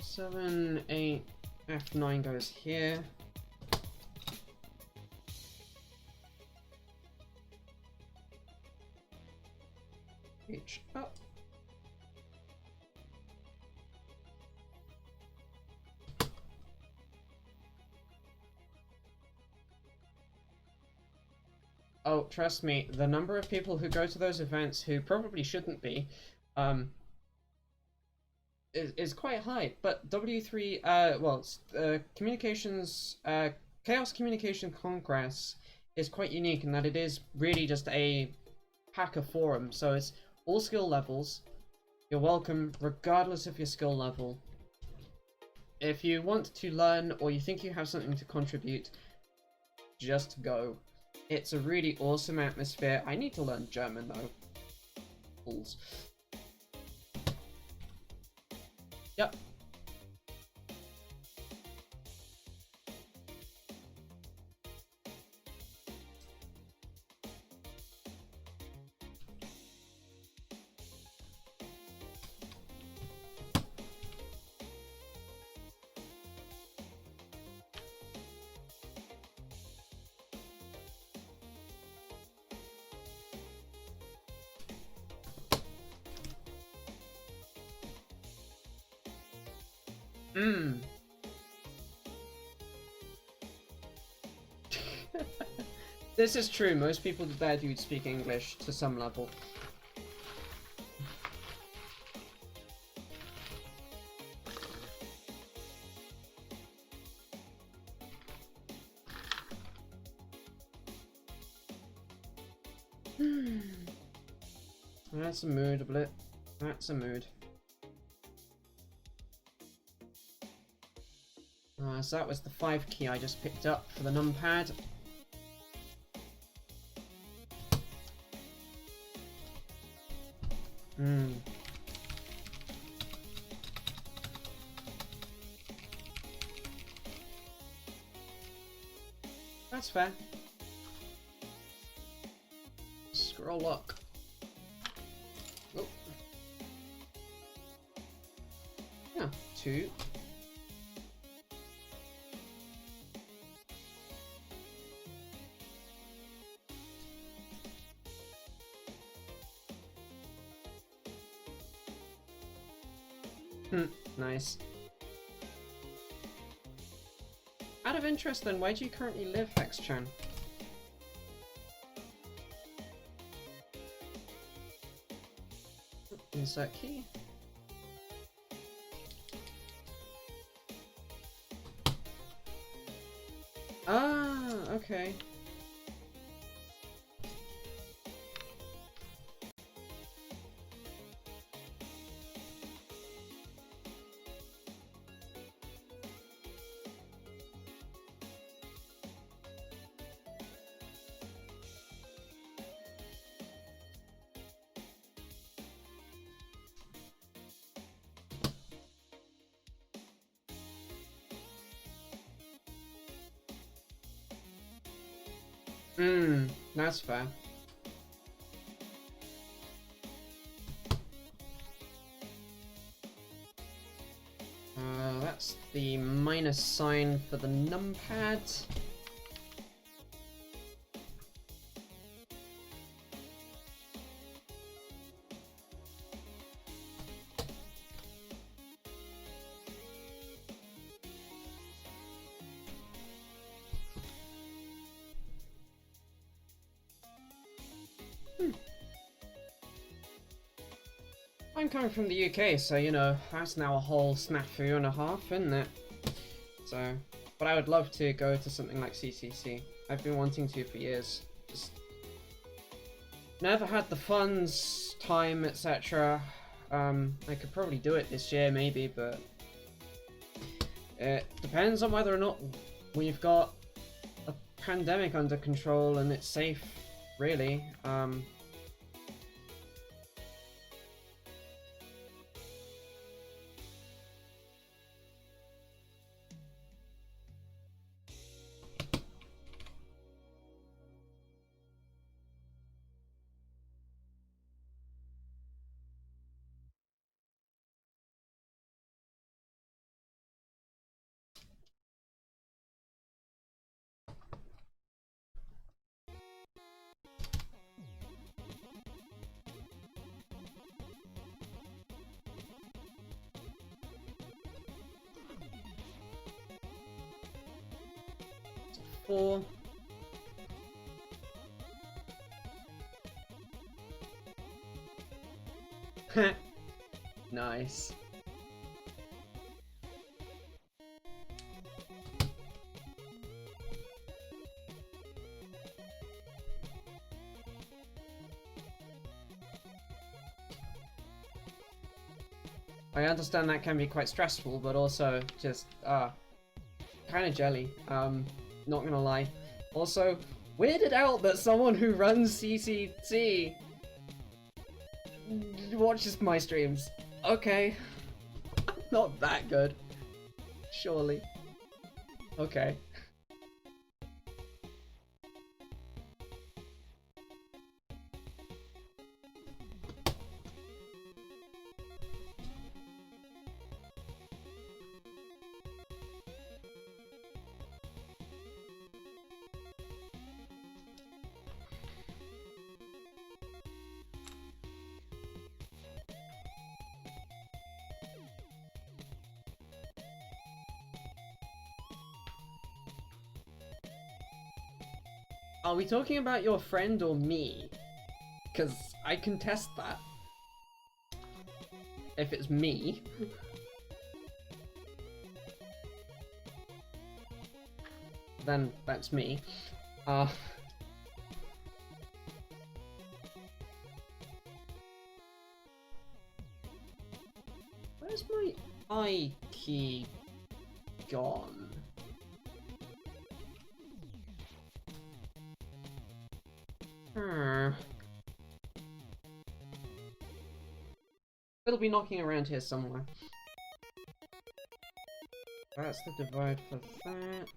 Speaker 1: Seven, 8, F9 goes here. H up. Oh, trust me, the number of people who go to those events who probably shouldn't be, is quite high. But W3, communications, Chaos Communication Congress is quite unique in that it is really just a hacker forum, so it's all skill levels. You're welcome, regardless of your skill level. If you want to learn or you think you have something to contribute, just go. It's a really awesome atmosphere. I need to learn German though. Fools. Yep. This is true, most people there do speak English to some level. That's a mood, Blit. That's a mood. So that was the 5 key I just picked up for the numpad. That's fair. Scroll lock. Oh. Yeah, 2. Nice. Out of interest then, where do you currently live, Hex-chan? Insert key. Ah, okay. That's fair. That's the minus sign for the numpad. I'm coming from the UK, so you know, that's now a whole snafu and a half, isn't it? So, but I would love to go to something like CCC. I've been wanting to for years. Just never had the funds, time, etc. I could probably do it this year, maybe, but it depends on whether or not we've got a pandemic under control and it's safe, really. Four. Nice. I understand that can be quite stressful, but also just, kind of jelly. Not gonna lie. Also, weirded out that someone who runs CCC watches my streams. Okay. Not that good. Surely. Okay. Are we talking about your friend or me? Because I can test that. If it's me. Then that's me. Where's my I key gone? It'll be knocking around here somewhere. That's the divide for that.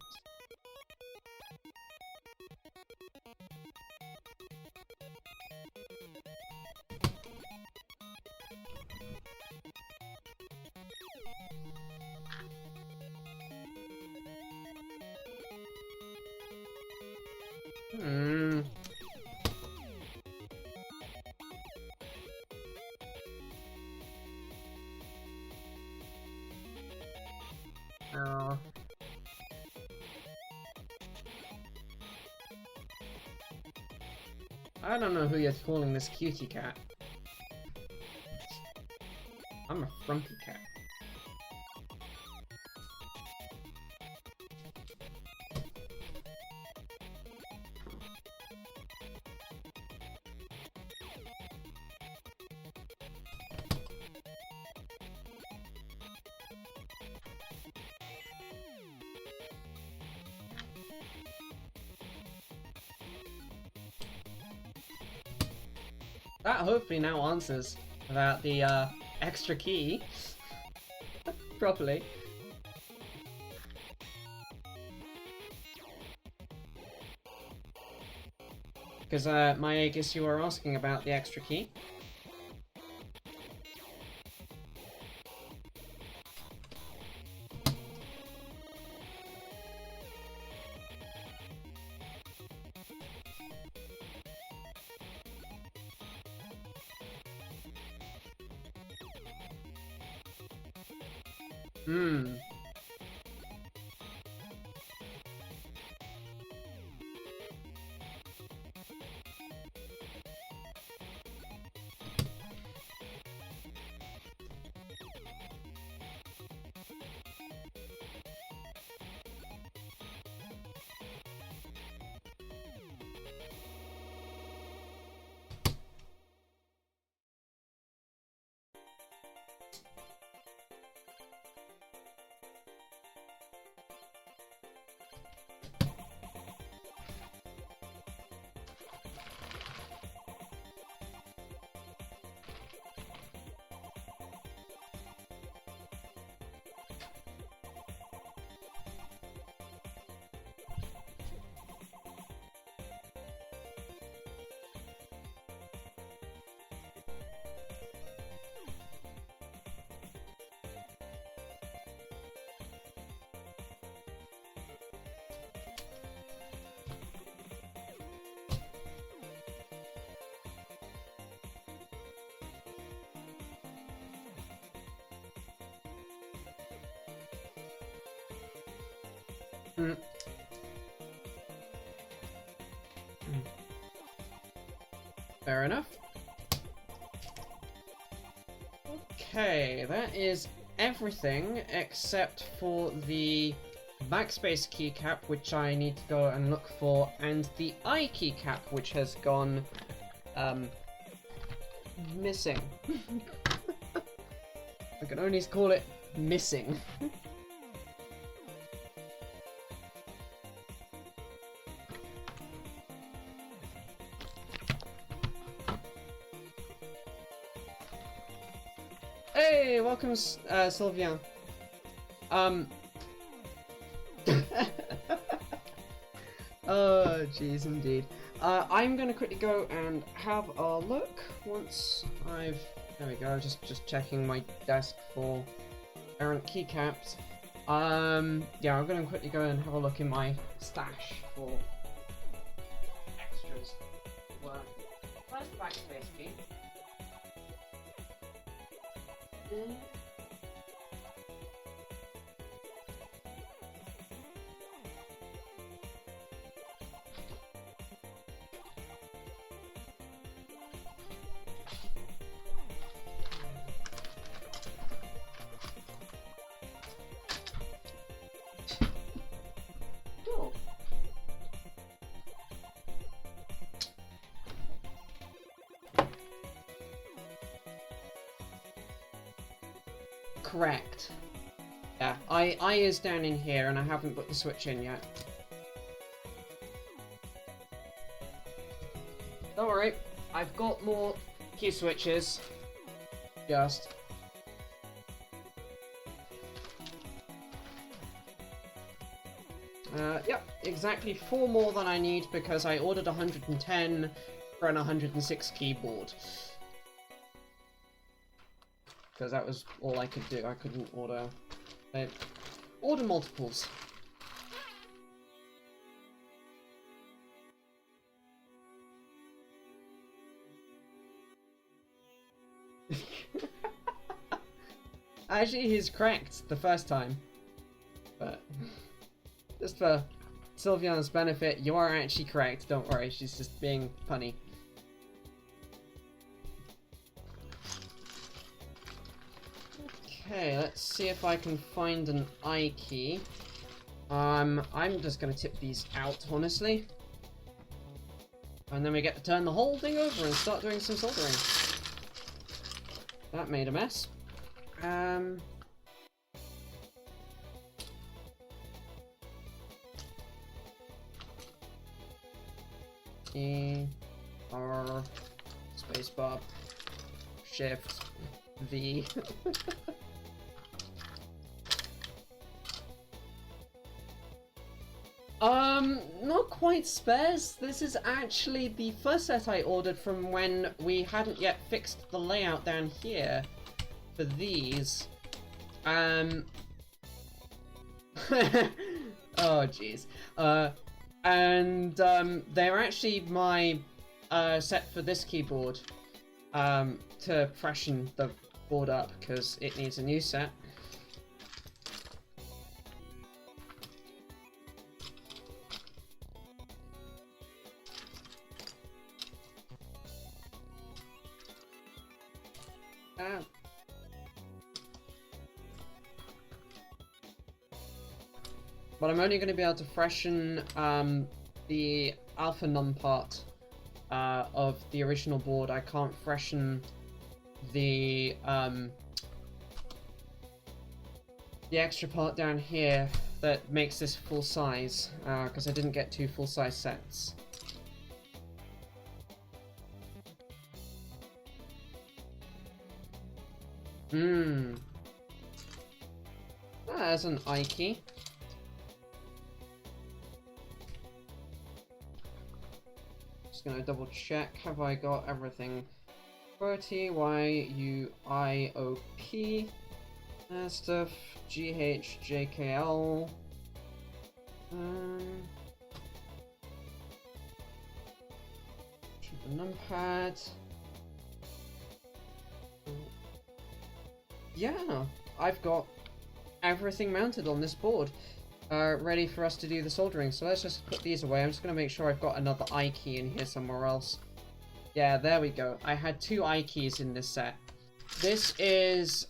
Speaker 1: I don't know who you're calling this cutie cat. I'm a frumpy cat. That hopefully now answers about the extra key properly. Because I guess you were asking about the extra key. Mm. Fair enough. Okay, that is everything except for the backspace keycap, which I need to go and look for, and the I keycap, which has gone missing. I can only call it missing. Hey, welcome, Sylvian. Oh, jeez, indeed. I'm gonna quickly go and have a look once I've... There we go, just checking my desk for errant keycaps. Yeah, I'm gonna quickly go and have a look in my stash for extras. Where's the backspace key? Cool. Correct. Yeah, I is down in here and I haven't put the switch in yet. Don't worry, I've got more key switches. Just. Yep, exactly 4 more than I need because I ordered 110 for an 106 keyboard. Because that was all I could do. I couldn't order... order multiples. Actually, he's cracked the first time. But... just for Sylviana's benefit, you are actually correct. Don't worry, she's just being punny. Okay, let's see if I can find an I key. I'm just gonna tip these out, honestly. And then we get to turn the whole thing over and start doing some soldering. That made a mess. E, R, spacebar, Shift, V. Not quite spares. This is actually the first set I ordered from when we hadn't yet fixed the layout down here for these. Oh jeez. And they're actually my set for this keyboard to freshen the board up because it needs a new set. But I'm only going to be able to freshen the alpha num part of the original board. I can't freshen the extra part down here that makes this full size, because I didn't get 2 full size sets. There's an I key. Just gonna double check, have I got everything? QWERTY, YUIOP, stuff, GH, JKL, the numpad. Yeah, I've got everything mounted on this board. ready for us to do the soldering. So let's just put these away. I'm just going to make sure I've got another I key in here somewhere else. Yeah, there we go. I had 2 I keys in this set. This is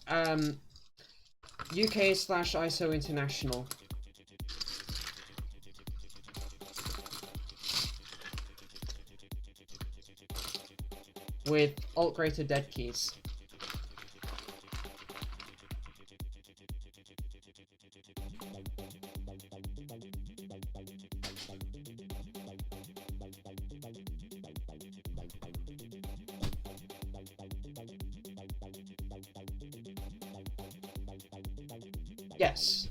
Speaker 1: UK/ISO International. With alt greater dead keys. Yes.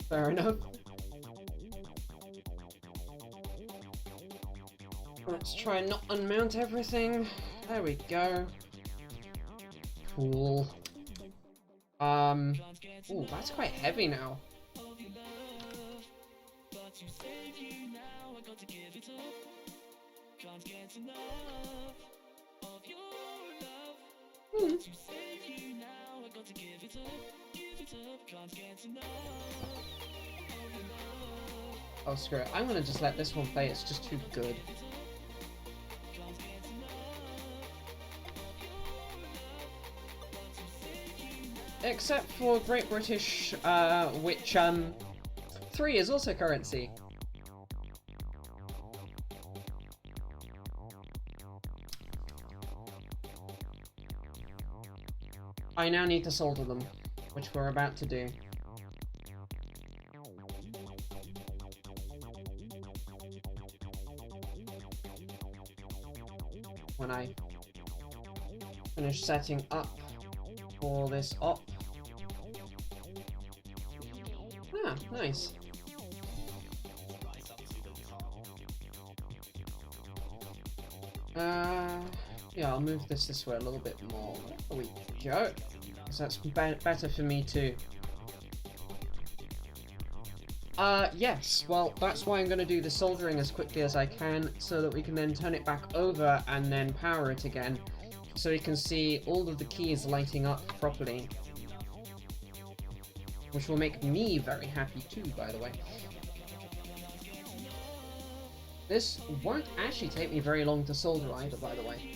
Speaker 1: Fair enough. Let's try and not unmount everything. There we go. Cool. Ooh, that's quite heavy now. Oh, screw it. I'm gonna just let this one play. It's just too good. Except for Great British, which, 3 is also currency. I now need to solder them, which we're about to do. When I finish setting up for this op. Ah, nice. Yeah, I'll move this way a little bit more. There we go. So that's better for me too. Yes, well, that's why I'm going to do the soldering as quickly as I can, so that we can then turn it back over and then power it again, so we can see all of the keys lighting up properly. Which will make me very happy too, by the way. This won't actually take me very long to solder either, by the way.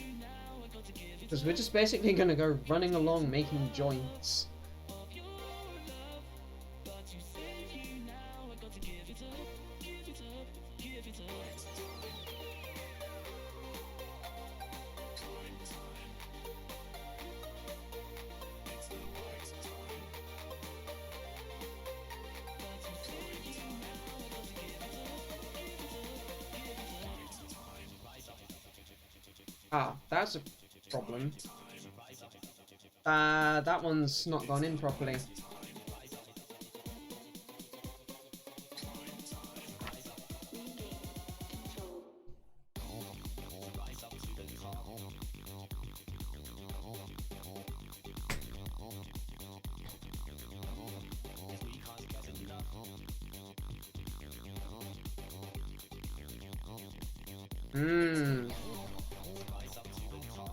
Speaker 1: Because we're just basically going to go running along making joints. Ah, that's a problem. That one's not gone in properly.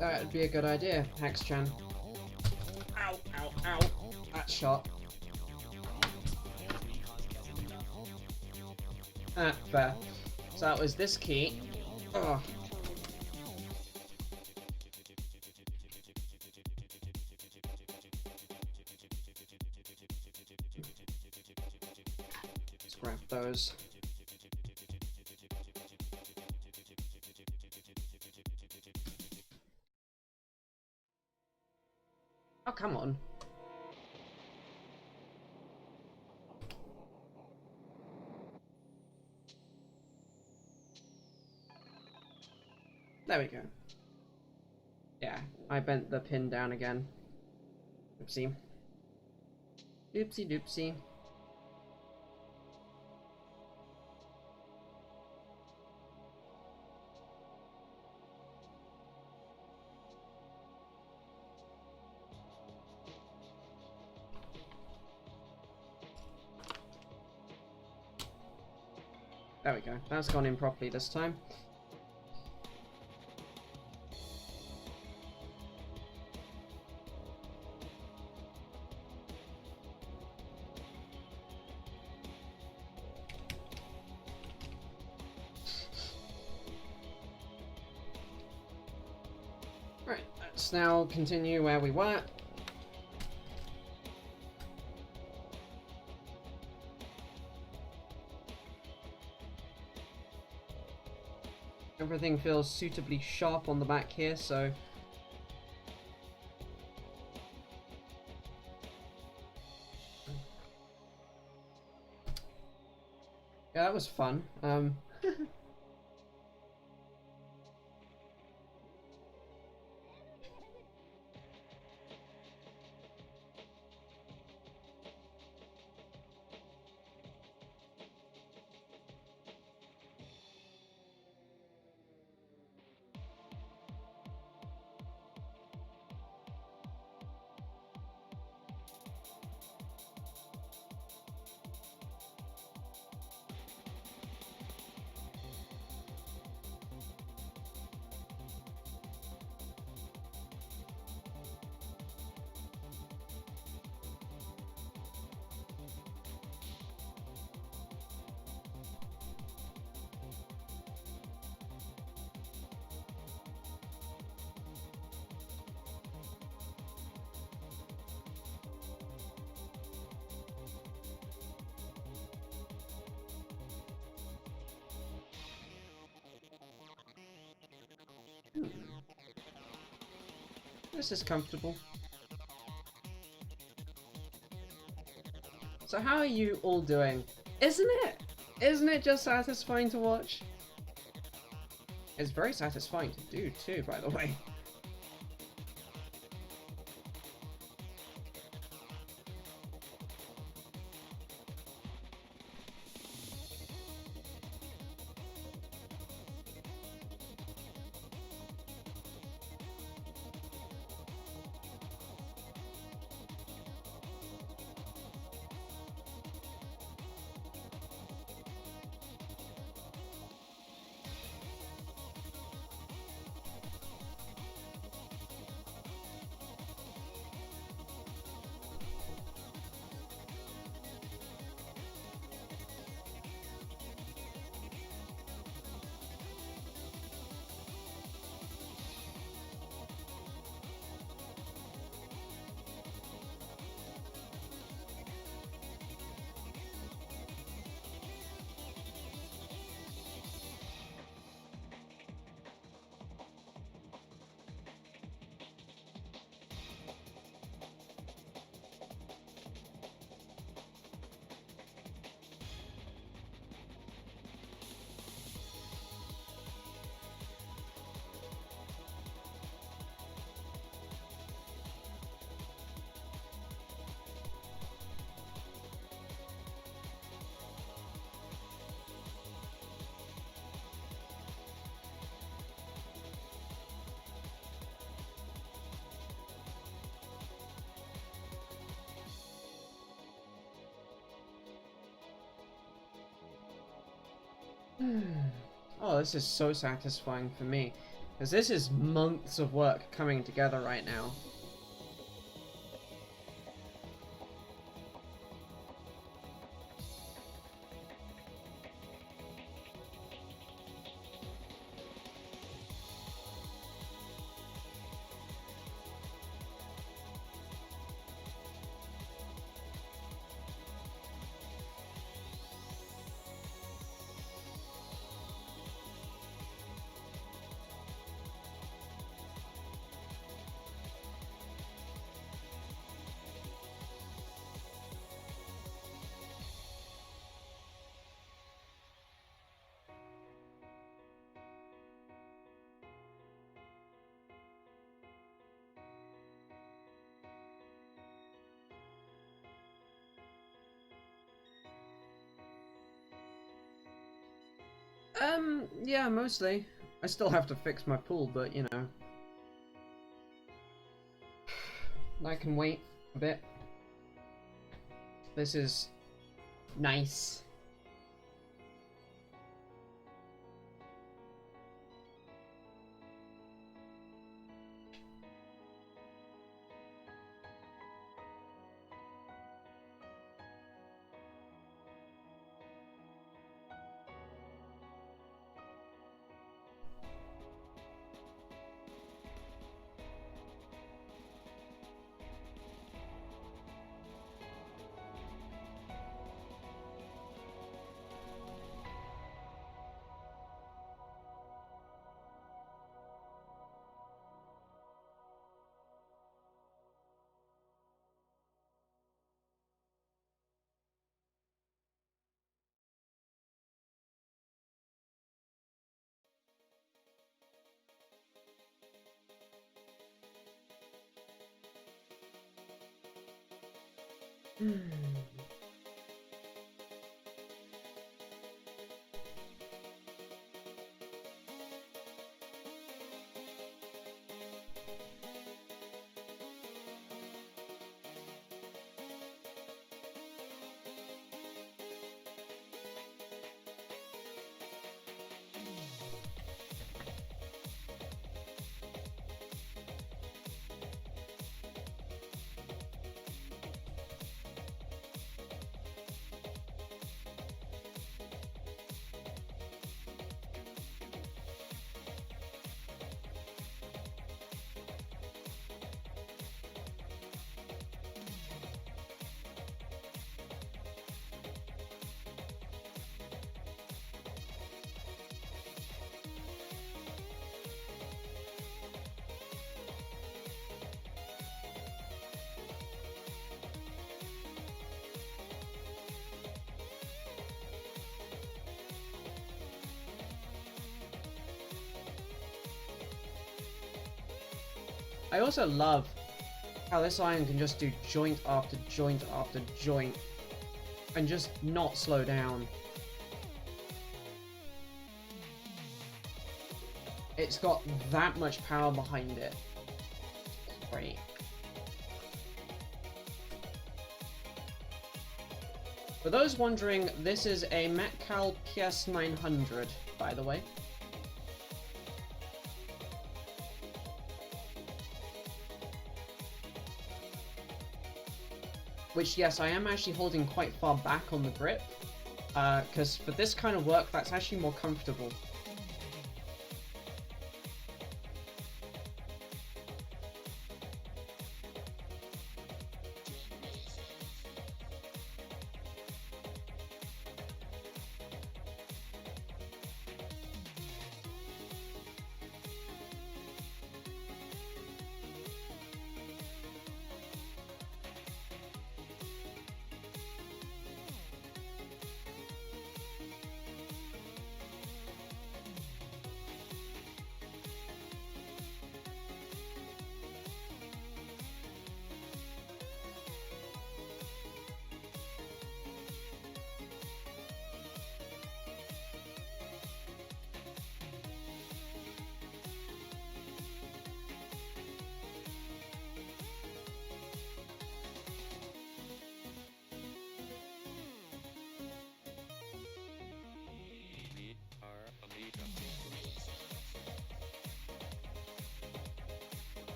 Speaker 1: That would be a good idea, Hax-chan. Ow, ow, ow. That shot. Ah, fair. So that was this key. Ugh. Let's grab those. Oh, come on. There we go. Yeah, I bent the pin down again. Oopsie. Oopsie doopsie. There we go. That's gone in properly this time. let's now continue where we were. Everything feels suitably sharp on the back here, so... yeah, that was fun. This is comfortable. So how are you all doing? Isn't it? Isn't it just satisfying to watch? It's very satisfying to do too, by the way. Oh, this is so satisfying for me. Because this is months of work coming together right now. Yeah, mostly. I still have to fix my pool, but you know. I can wait a bit. This is nice. I also love how this iron can just do joint after joint after joint and just not slow down. It's got that much power behind it. Great. For those wondering, this is a Metcal PS900, by the way. Which, yes, I am actually holding quite far back on the grip, because for this kind of work, that's actually more comfortable.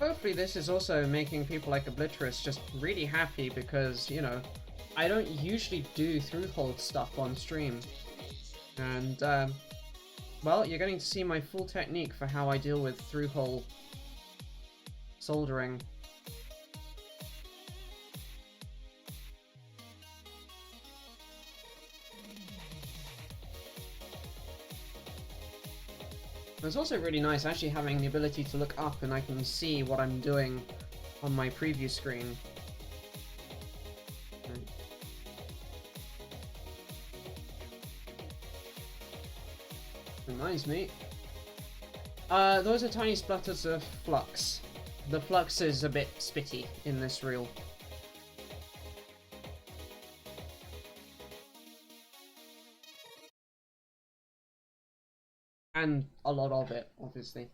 Speaker 1: Hopefully this is also making people like Obliterus just really happy because, you know, I don't usually do through-hole stuff on stream. And, well, you're getting to see my full technique for how I deal with through-hole soldering. It's also really nice actually having the ability to look up and I can see what I'm doing on my preview screen. Reminds me. Those are tiny splutters of flux. The flux is a bit spitty in this reel. And a lot of it, obviously.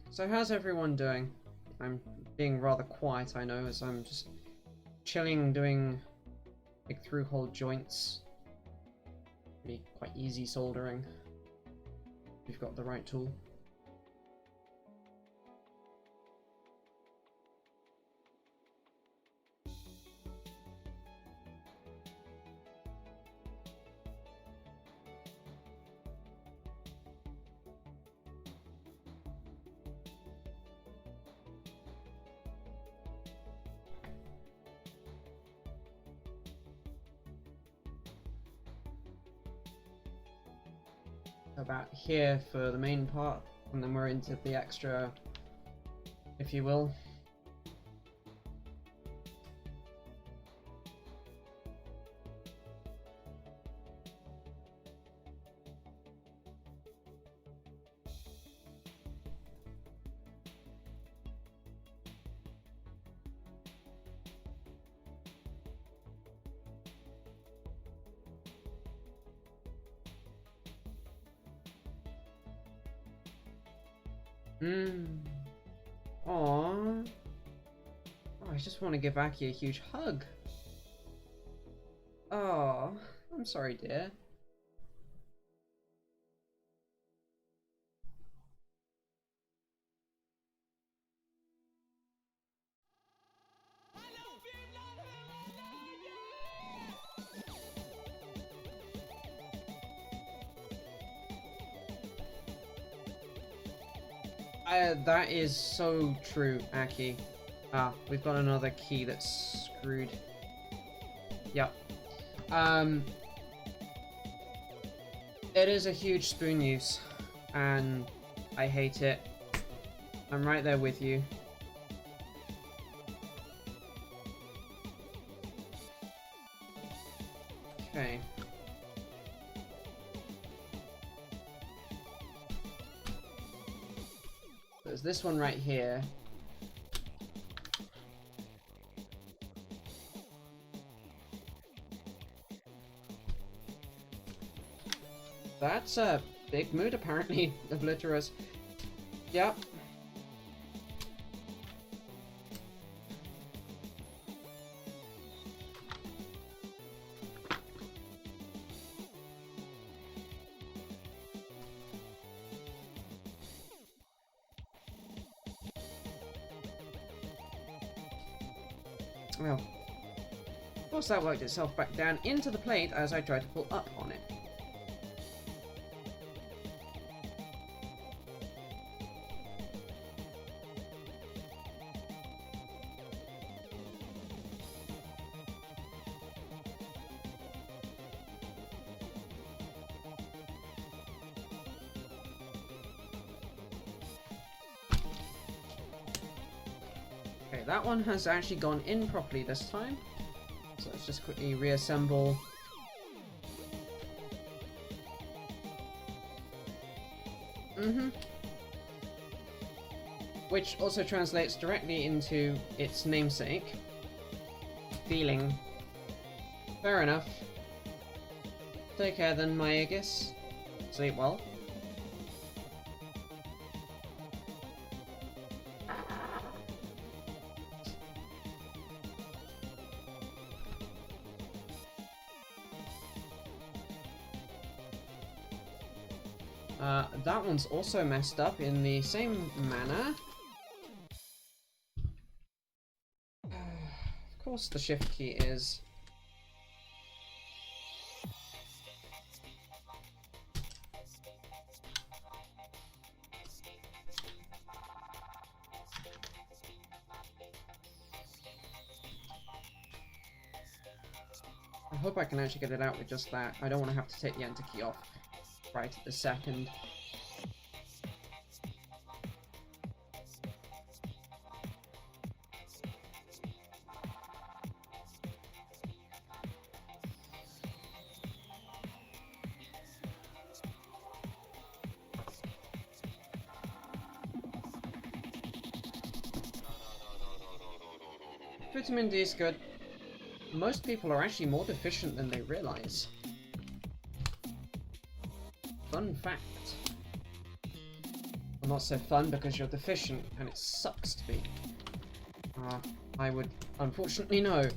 Speaker 1: So how's everyone doing? I'm being rather quiet, I know, as I'm just chilling, doing like through-hole joints. Really quite easy soldering. If you've got the right tool. About here for the main part, and then we're into the extra, if you will. Aww. Oh, I just want to give Aki a huge hug. Oh, I'm sorry, dear. That is so true, Aki. Ah, we've got another key that's screwed. Yep. It is a huge spoon use, and I hate it. I'm right there with you. Okay. There's this one right here. That's a big mood, apparently, Obliterous. Yep. Well, of course that worked itself back down into the plate as I tried to pull up on it. Okay, that one has actually gone in properly this time. So let's just quickly reassemble. Which also translates directly into its namesake. Feeling Fair enough. Take care then, my Aegis. Sleep well. That one's also messed up in the same manner. Of course the shift key is. I hope I can actually get it out with just that. I don't want to have to take the enter key off right at the second. Vitamin D is good. Most people are actually more deficient than they realize. Fun fact. Well, not so fun because you're deficient and it sucks to be. I would unfortunately know.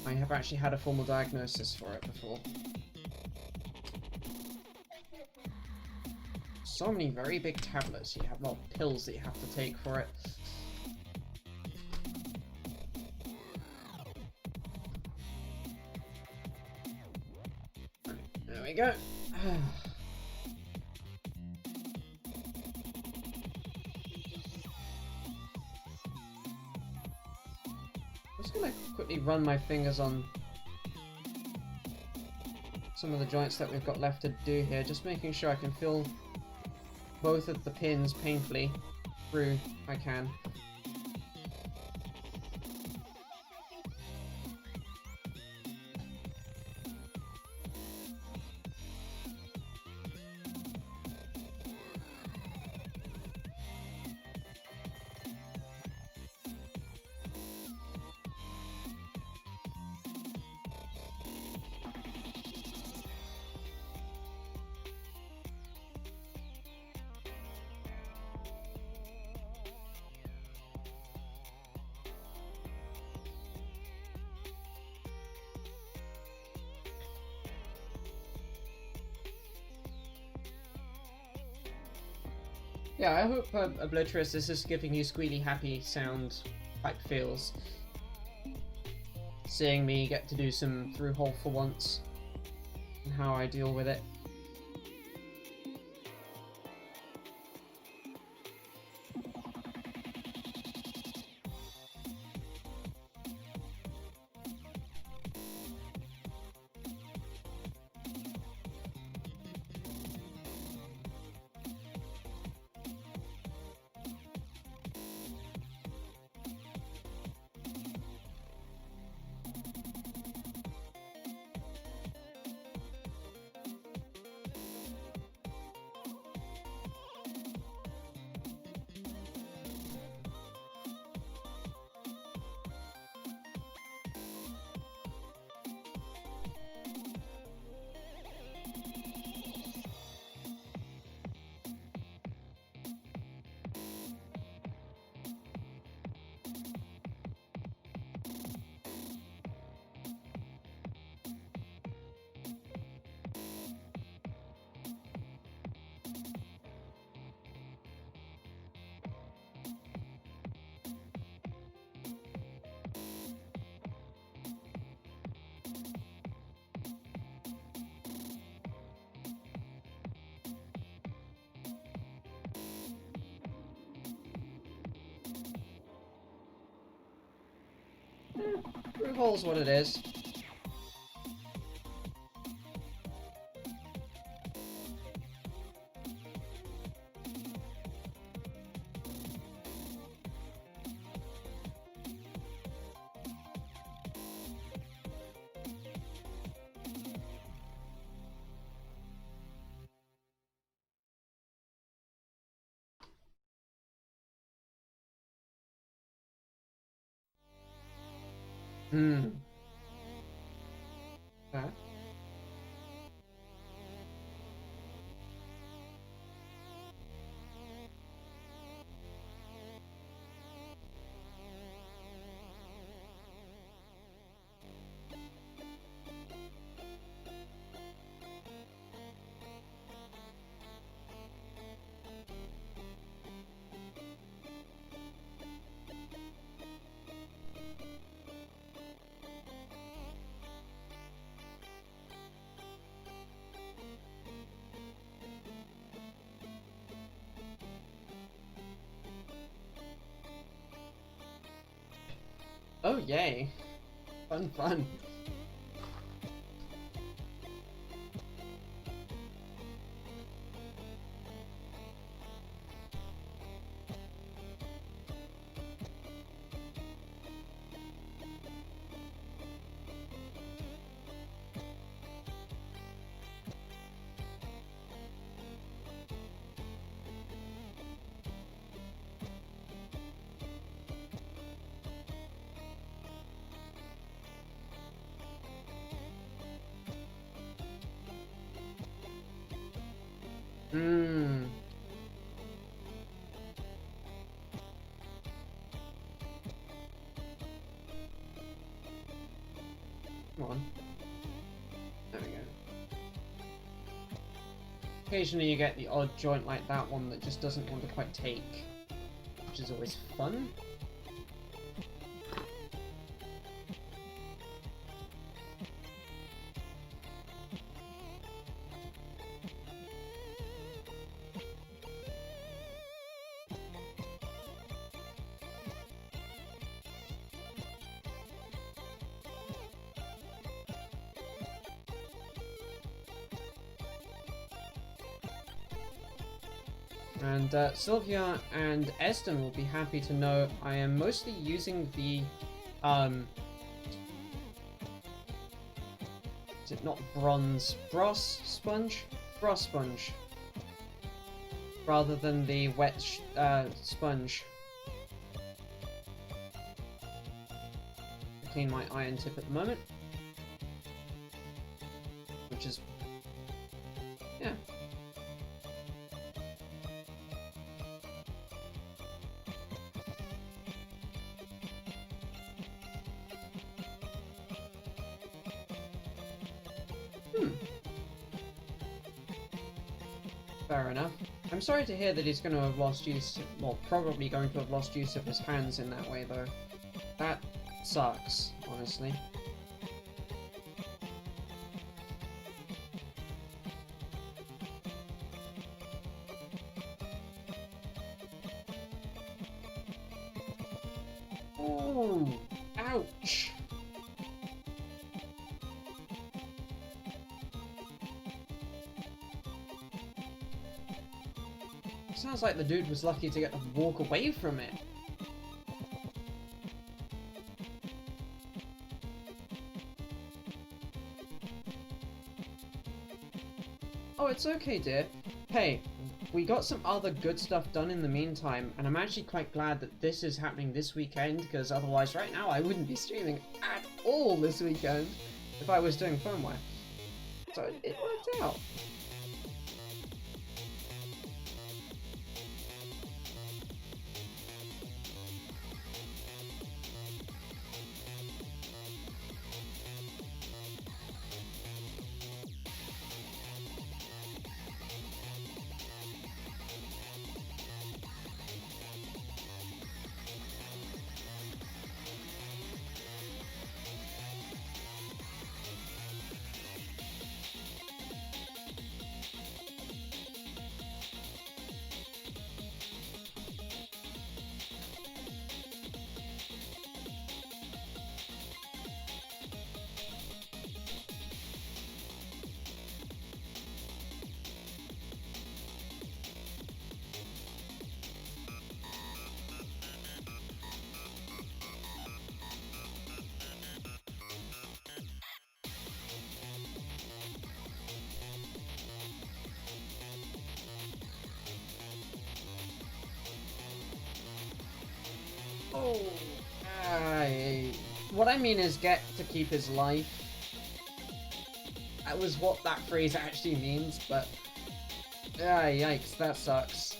Speaker 1: I have actually had a formal diagnosis for it before. So many very big tablets you have, well, pills that you have to take for it. There we go. I'm just gonna quickly run my fingers on some of the joints that we've got left to do here, just making sure I can feel both of the pins painfully through if I can. Yeah, I hope Obliterous is just giving you squealy happy sound type feels. Seeing me get to do some through hole for once and how I deal with it. Through hole's what it is. fair. Oh, yay. Fun, fun. Hmm. Come on. There we go. Occasionally you get the odd joint like that one that just doesn't want to quite take, which is always fun. And Sylvia and Eston will be happy to know I am mostly using the, is it not bronze? Brass sponge? Brass sponge. Rather than the wet sponge. I clean my iron tip at the moment. Which is, yeah. Fair enough. I'm sorry to hear that he's going to have lost use, well, probably going to have lost use of his hands in that way, though. That sucks, honestly. Oh, ouch! Sounds like the dude was lucky to get to walk away from it. Oh, it's okay, dear. Hey, we got some other good stuff done in the meantime, and I'm actually quite glad that this is happening this weekend, because otherwise right now I wouldn't be streaming at all this weekend if I was doing firmware. So it worked out. Oh, what I mean is get to keep his life. that was what that phrase actually means, but ah, yikes, that sucks.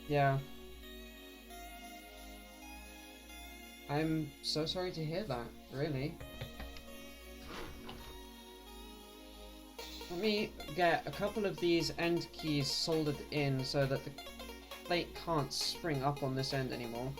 Speaker 1: Yeah. I'm so sorry to hear that, really. Let me get a couple of these end keys soldered in so that the plate can't spring up on this end anymore.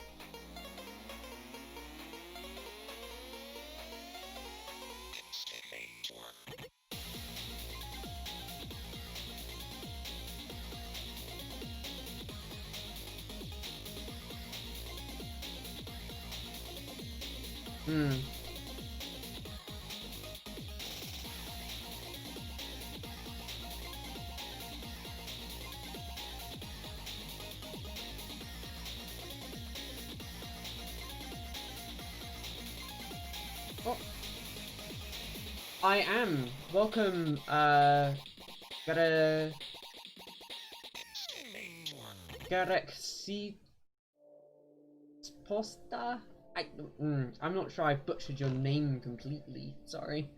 Speaker 1: Oh. I am. Welcome, Garexi Posta? I'm not sure I butchered your name completely, sorry.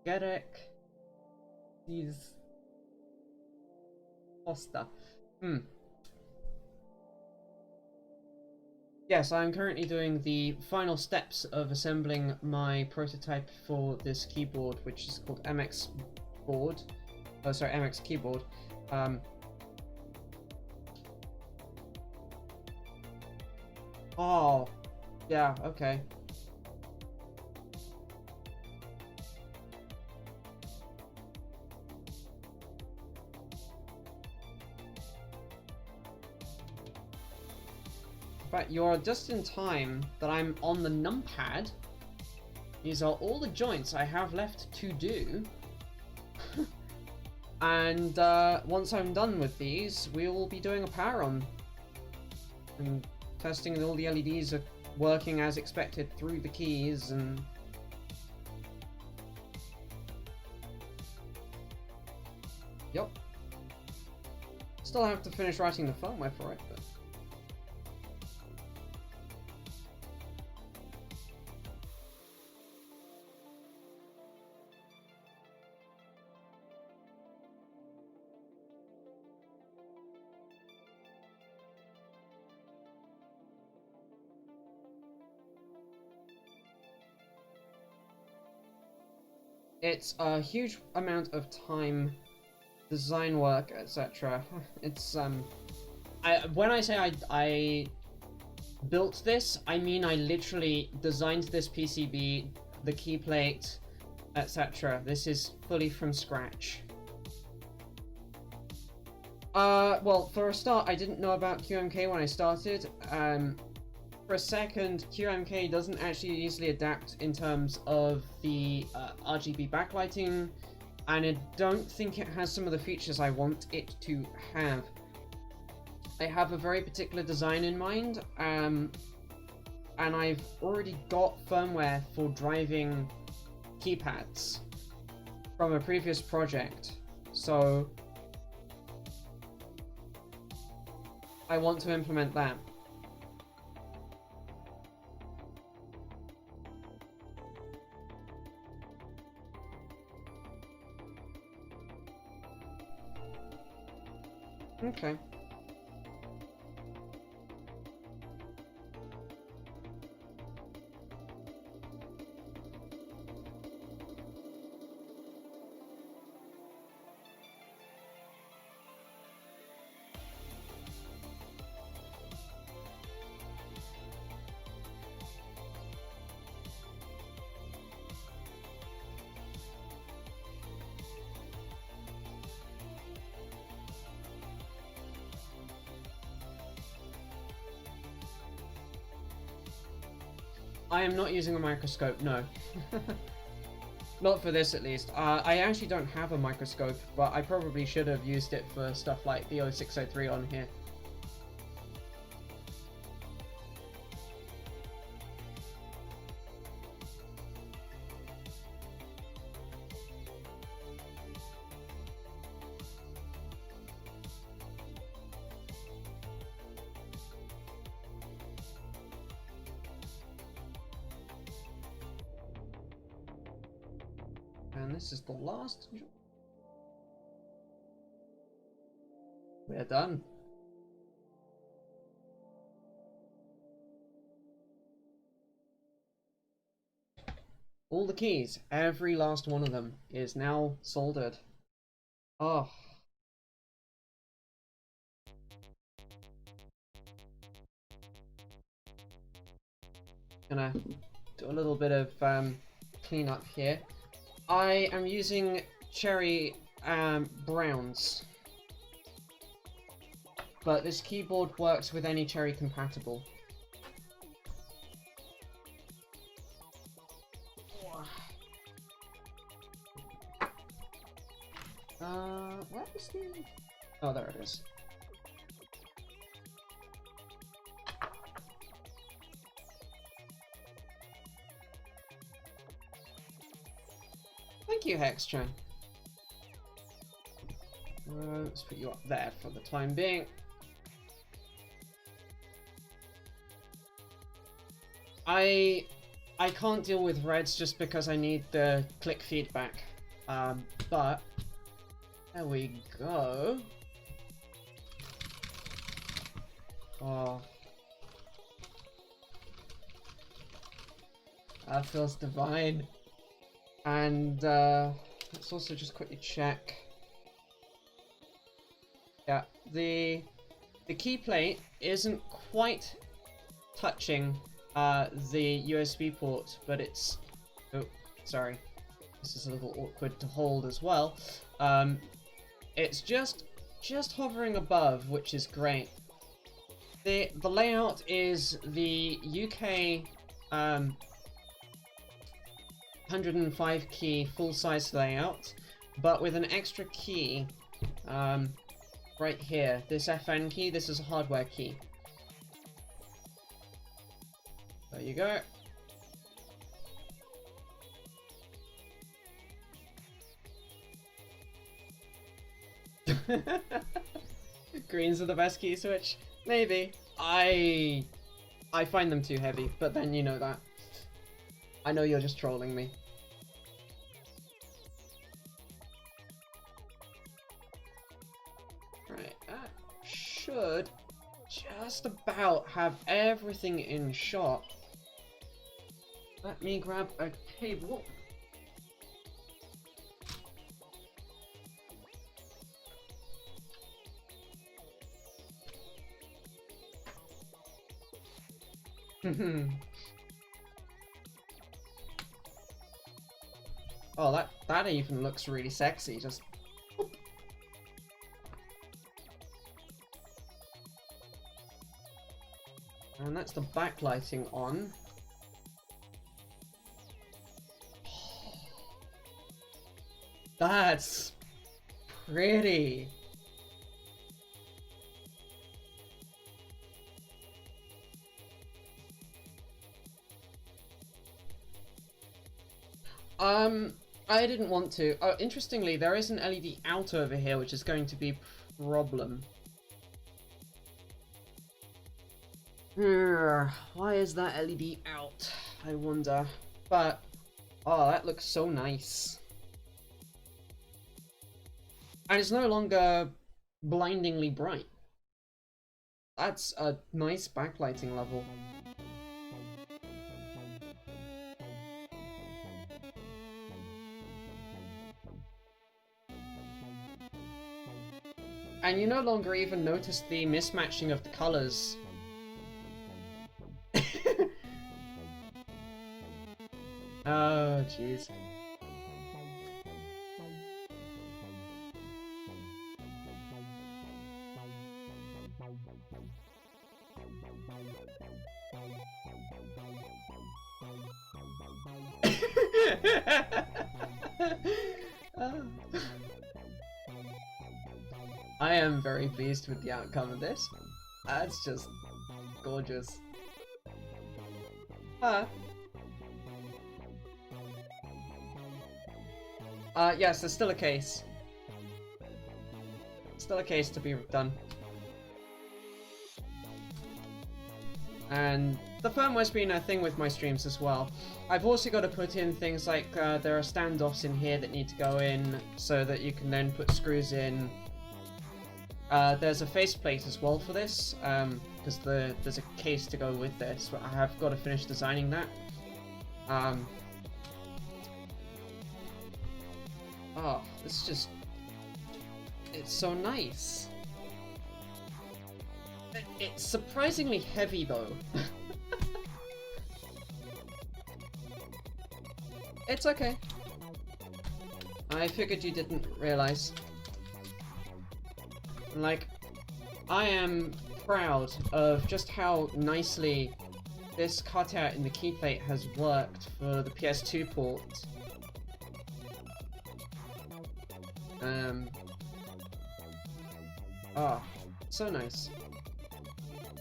Speaker 1: Garek Posta. Yes, I'm currently doing the final steps of assembling my prototype for this keyboard, which is called MXKeyboard. Oh, sorry, MXKeyboard. Oh, yeah, okay. But you're just in time that I'm on the numpad. These are all the joints I have left to do. And once I'm done with these, we will be doing a power on. And testing that all the LEDs are working as expected through the keys and... Yup. Still have to finish writing the firmware for it, but... It's a huge amount of time, design work, etc. It's, when I say I built this, I mean I literally designed this PCB, the key plate, etc. This is fully from scratch. Well, for a start, I didn't know about QMK when I started. For a second, QMK doesn't actually easily adapt in terms of the RGB backlighting, and I don't think it has some of the features I want it to have. I have a very particular design in mind, and I've already got firmware for driving keypads from a previous project, so I want to implement that. Okay. I am not using a microscope, no. Not for this, at least. I actually don't have a microscope, but I probably should have used it for stuff like the 0603 on here. And this is the last. We're done. All the keys, every last one of them, is now soldered. Oh. Gonna do a little bit of cleanup here. I am using cherry browns, but this keyboard works with any cherry compatible. Where is the... Oh, there it is. Thank you, Hextra. Let's put you up there for the time being. I can't deal with reds just because I need the click feedback. But there we go. Oh, that feels divine. And let's also just quickly check. Yeah, the key plate isn't quite touching the USB port, but it's... Oh, sorry. This is a little awkward to hold as well. It's just hovering above, which is great. The layout is the UK 105 key full-size layout, but with an extra key right here. This FN key, this is a hardware key. There you go. Greens are the best key switch? Maybe. I find them too heavy, but then you know that. I know you're just trolling me. Right, that should just about have everything in shot. Let me grab a cable. Oh, that even looks really sexy. Just. Whoop. And that's the backlighting on. That's pretty. I didn't want to. Oh, interestingly, there is an LED out over here, which is going to be a problem. Why is that LED out? I wonder. But, oh, that looks so nice. And it's no longer blindingly bright. That's a nice backlighting level. And you no longer even notice the mismatching of the colors. Oh, jeez. I am very pleased with the outcome of this. That's just gorgeous. Yes, there's still a case. Still a case to be done. And the firmware's been a thing with my streams as well. I've also got to put in things like there are standoffs in here that need to go in so that you can then put screws in. There's a faceplate as well for this, because there's a case to go with this, but I have got to finish designing that. Oh, this is just... It's so nice. It's surprisingly heavy though. It's okay. I figured you didn't realize. Like, I am proud of just how nicely this cutout in the keyplate has worked for the PS2 port. Oh, so nice.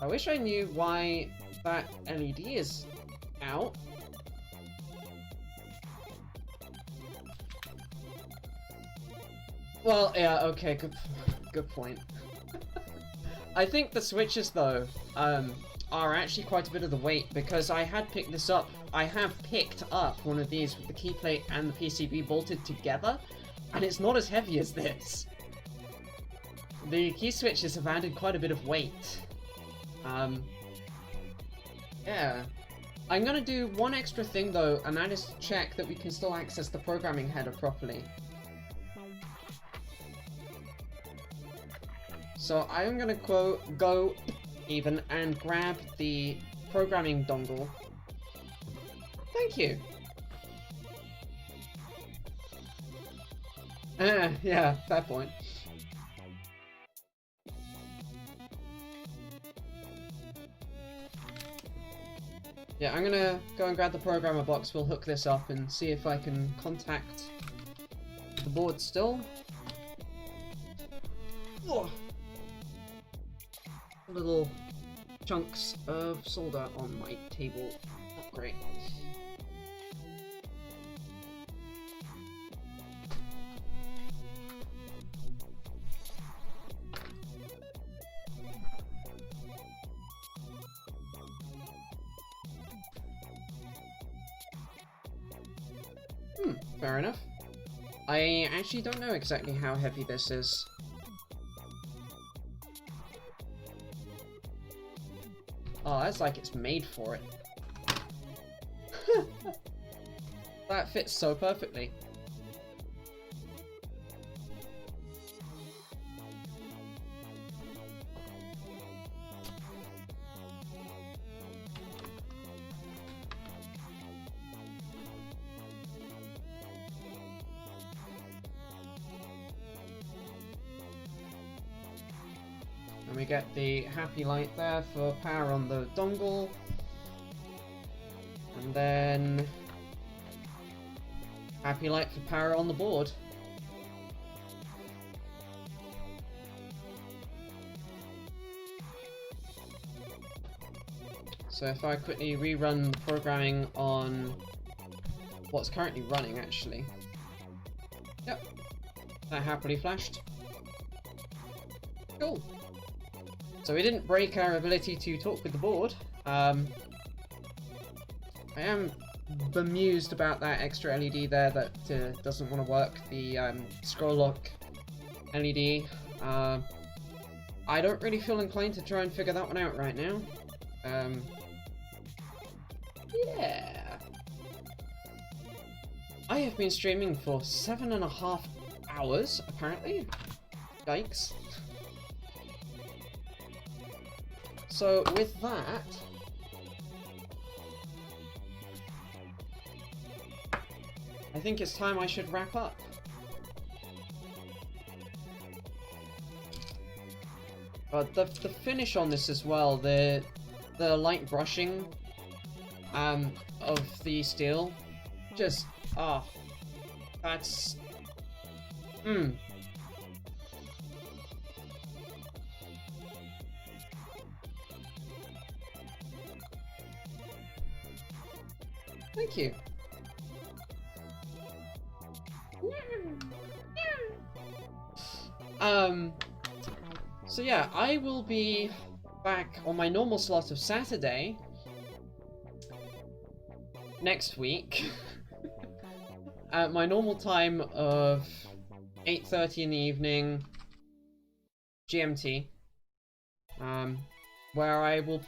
Speaker 1: I wish I knew why that LED is out. Well, yeah, okay, good point. I think the switches, though, are actually quite a bit of the weight, because I have picked up one of these with the keyplate and the PCB bolted together, and it's not as heavy as this. The key switches have added quite a bit of weight. Yeah. I'm gonna do one extra thing, though, and that is to check that we can still access the programming header properly. So I'm gonna go even and grab the programming dongle. Thank you. Yeah, fair point. Yeah, I'm gonna go and grab the programmer box. We'll hook this up and see if I can contact the board still. Oh. Little chunks of solder on my table. Not great. Fair enough. I actually don't know exactly how heavy this is. Oh, that's like it's made for it. That fits so perfectly. And we get the happy light there for power on the dongle. And then happy light for power on the board. So if I quickly rerun the programming on what's currently running, actually. Yep. That happily flashed. Cool. So we didn't break our ability to talk with the board. I am bemused about that extra LED there that doesn't want to work. The scroll lock LED. I don't really feel inclined to try and figure that one out right now. Yeah. I have been streaming for 7.5 hours, apparently. Yikes. So with that, I think it's time I should wrap up. But the finish on this as well, the light brushing of the steel, just that's Thank you. So yeah, I will be back on my normal slot of Saturday next week at my normal time of 8:30 in the evening GMT, where I will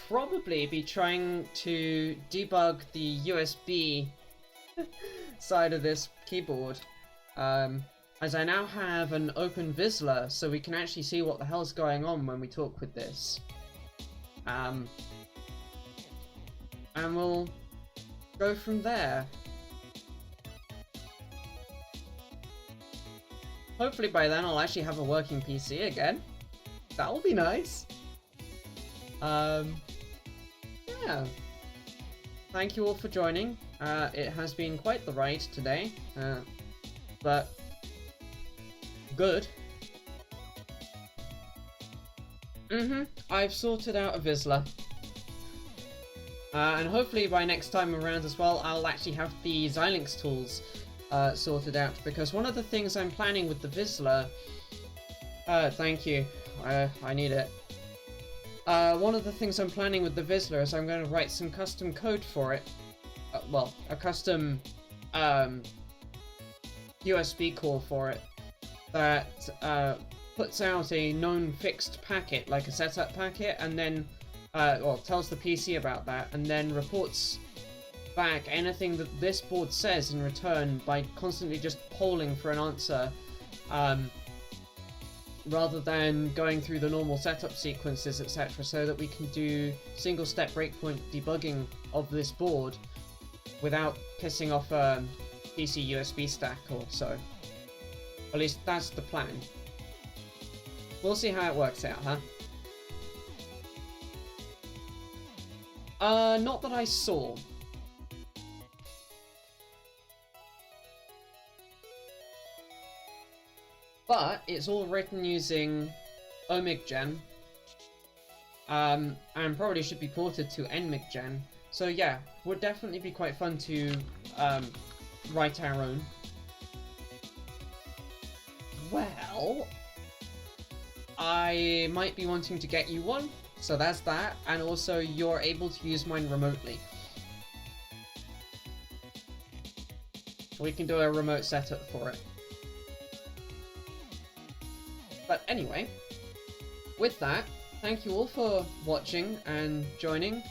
Speaker 1: probably be trying to debug the USB side of this keyboard, as I now have an open Vizsla, so we can actually see what the hell's going on when we talk with this. And we'll go from there. Hopefully by then I'll actually have a working PC again. That'll be nice. Yeah. Thank you all for joining. It has been quite the ride today, but good. I've sorted out a Vizsla. And hopefully by next time around as well, I'll actually have the Xilinx tools sorted out, because one of the things I'm planning with the Vizsla... thank you. I need it. One of the things I'm planning with the Vizsla is I'm going to write some custom code for it. Well, a custom USB core for it that puts out a known fixed packet, like a setup packet, and then well, tells the PC about that, and then reports back anything that this board says in return by constantly just polling for an answer, rather than going through the normal setup sequences, etc., so that we can do single-step breakpoint debugging of this board without pissing off a PC USB stack or so. At least that's the plan. We'll see how it works out, huh? Not that I saw. But it's all written using OmigGen, and probably should be ported to NMIGGen. So yeah, would definitely be quite fun to write our own. Well, I might be wanting to get you one, so that's that, and also you're able to use mine remotely. We can do a remote setup for it. But anyway, with that, thank you all for watching and joining.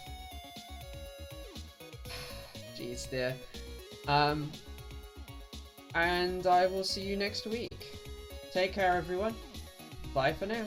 Speaker 1: Jeez, dear. And I will see you next week. Take care, everyone. Bye for now.